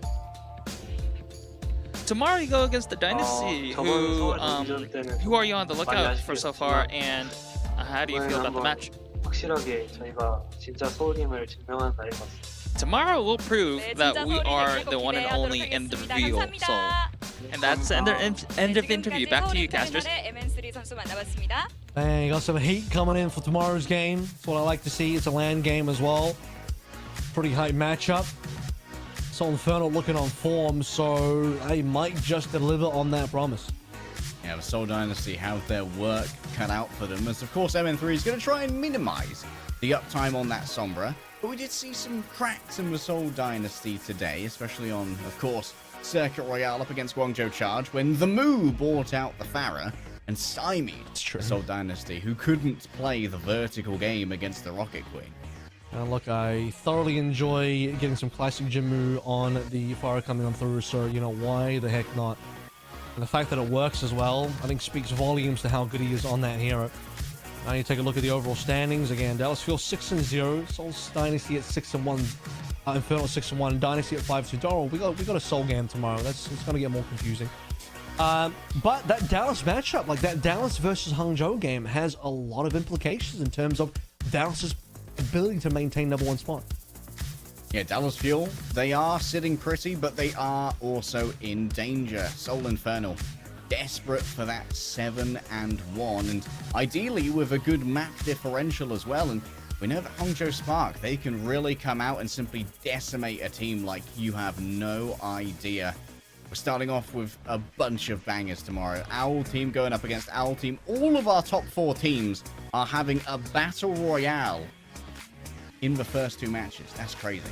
Tomorrow you go against the Dynasty. Who are you on the lookout for so far, and how do you feel about the match? 확실하게 저희가 진짜 서울임을 증명하는 날인 것 같습니다. Tomorrow will prove that we are the one and only in the real Seoul. And that's the end of the interview. Back to you, casters. MN3 선수 만나봤습니다. And you got some heat coming in for tomorrow's game. That's what I like to see. It's a LAN game as well. Pretty hype matchup. Soul Infernal looking on form, so they might just deliver on that promise. Yeah, the Seoul Dynasty have their work cut out for them, as of course MN3 is going to try and minimize the uptime on that Sombra. But we did see some cracks in the Seoul Dynasty today, especially on, of course, Circuit Royale up against Guangzhou Charge, when the Moo bought out the Pharah and stymied the Seoul Dynasty, who couldn't play the vertical game against the Rocket Queen. Look, I thoroughly enjoy getting some classic Jimmu on the Pharah coming on through, so, you know, why the heck not? And the fact that it works as well, I think speaks volumes to how good he is on that hero. Now you take a look at the overall standings. Again, Dallas Fuel 6-0, Soul's Dynasty at 6-1, Infernal 6-1, Dynasty at 5-2. Doral, we got a Soul game tomorrow. It's going to get more confusing. But that Dallas matchup, like that Dallas versus Hangzhou game, has a lot of implications in terms of Dallas's ability to maintain #1 spot. Yeah, Dallas Fuel, they are sitting pretty, but they are also in danger. Soul Infernal, desperate for that 7-1, and ideally with a good map differential as well. And we know that Hangzhou Spark, they can really come out and simply decimate a team like you have no idea. We're starting off with a bunch of bangers tomorrow. Owl Team going up against Owl Team. All of our top 4 teams are having a battle royale in the first 2 matches. That's crazy.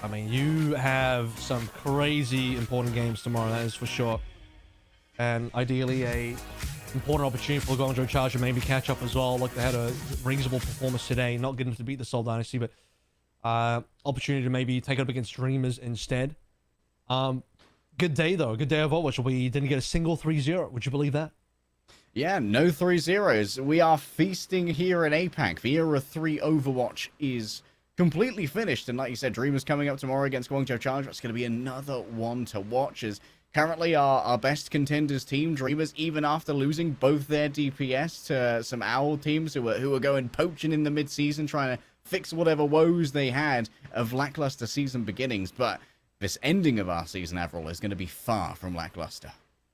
I mean, you have some crazy important games tomorrow, that is for sure. And ideally, a important opportunity for Guangzhou Charge to maybe catch up as well. Look, they had a reasonable performance today, not getting to beat the Seoul Dynasty, but opportunity to maybe take it up against Dreamers instead. Good day, though. Good day of Overwatch. We didn't get a single 3-0. Would you believe that? Yeah, no 3-0s. We are feasting here in APAC. The Era 3 Overwatch is completely finished. And like you said, Dreamers coming up tomorrow against Guangzhou Charge. That's going to be another one to watch. As currently our best contenders team, Dreamers, even after losing both their DPS to some Owl teams who were going poaching in the mid-season, trying to fix whatever woes they had of lackluster season beginnings. But this ending of our season, Avril, is going to be far from lackluster.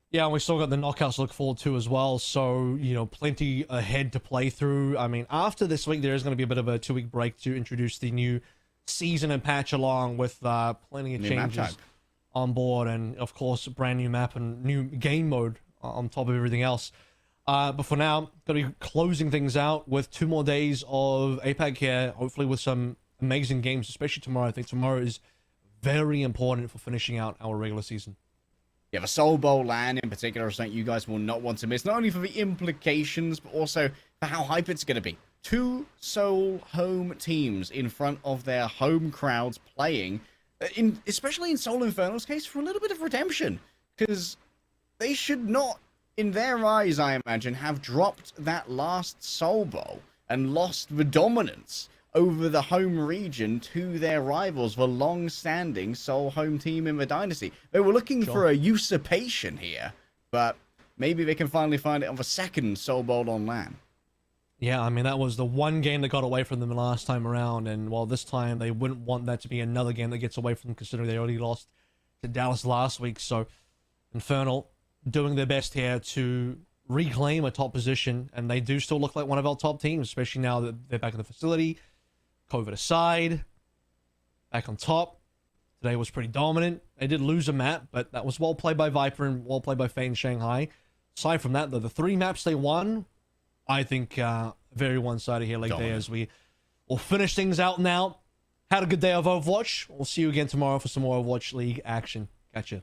Yeah, and we still got the knockouts to look forward to as well. So, you know, plenty ahead to play through. I mean, after this week, there is going to be a bit of a 2-week break to introduce the new season and patch along with plenty of changes on board. And, of course, a brand new map and new game mode on top of everything else. But for now, going to be closing things out with 2 more days of APAC here, hopefully with some amazing games, especially tomorrow. I think tomorrow is very important for finishing out our regular season. Yeah, the Soul Bowl LAN in particular is something you guys will not want to miss, not only for the implications, but also for how hype it's going to be. 2 Seoul home teams in front of their home crowds playing, especially in Seoul Inferno's case, for a little bit of redemption. Because they should not, in their eyes, I imagine, have dropped that last Soul Bowl and lost the dominance over the home region to their rivals, the long-standing Seoul home team in the Dynasty. They were looking for a usurpation here, but maybe they can finally find it on the second Soul Bowl on LAN. Yeah, I mean, that was the one game that got away from them the last time around, and while this time they wouldn't want that to be another game that gets away from them, considering they already lost to Dallas last week. So Infernal doing their best here to reclaim a top position, and they do still look like one of our top teams, especially now that they're back in the facility. COVID aside, back on top. Today was pretty dominant. They did lose a map, but that was well played by Viper and well played by Fane Shanghai. Aside from that, though, the 3 maps they won, I think very one-sided here late day, as we will finish things out now. Had a good day of Overwatch. We'll see you again tomorrow for some more Overwatch League action. Catch ya.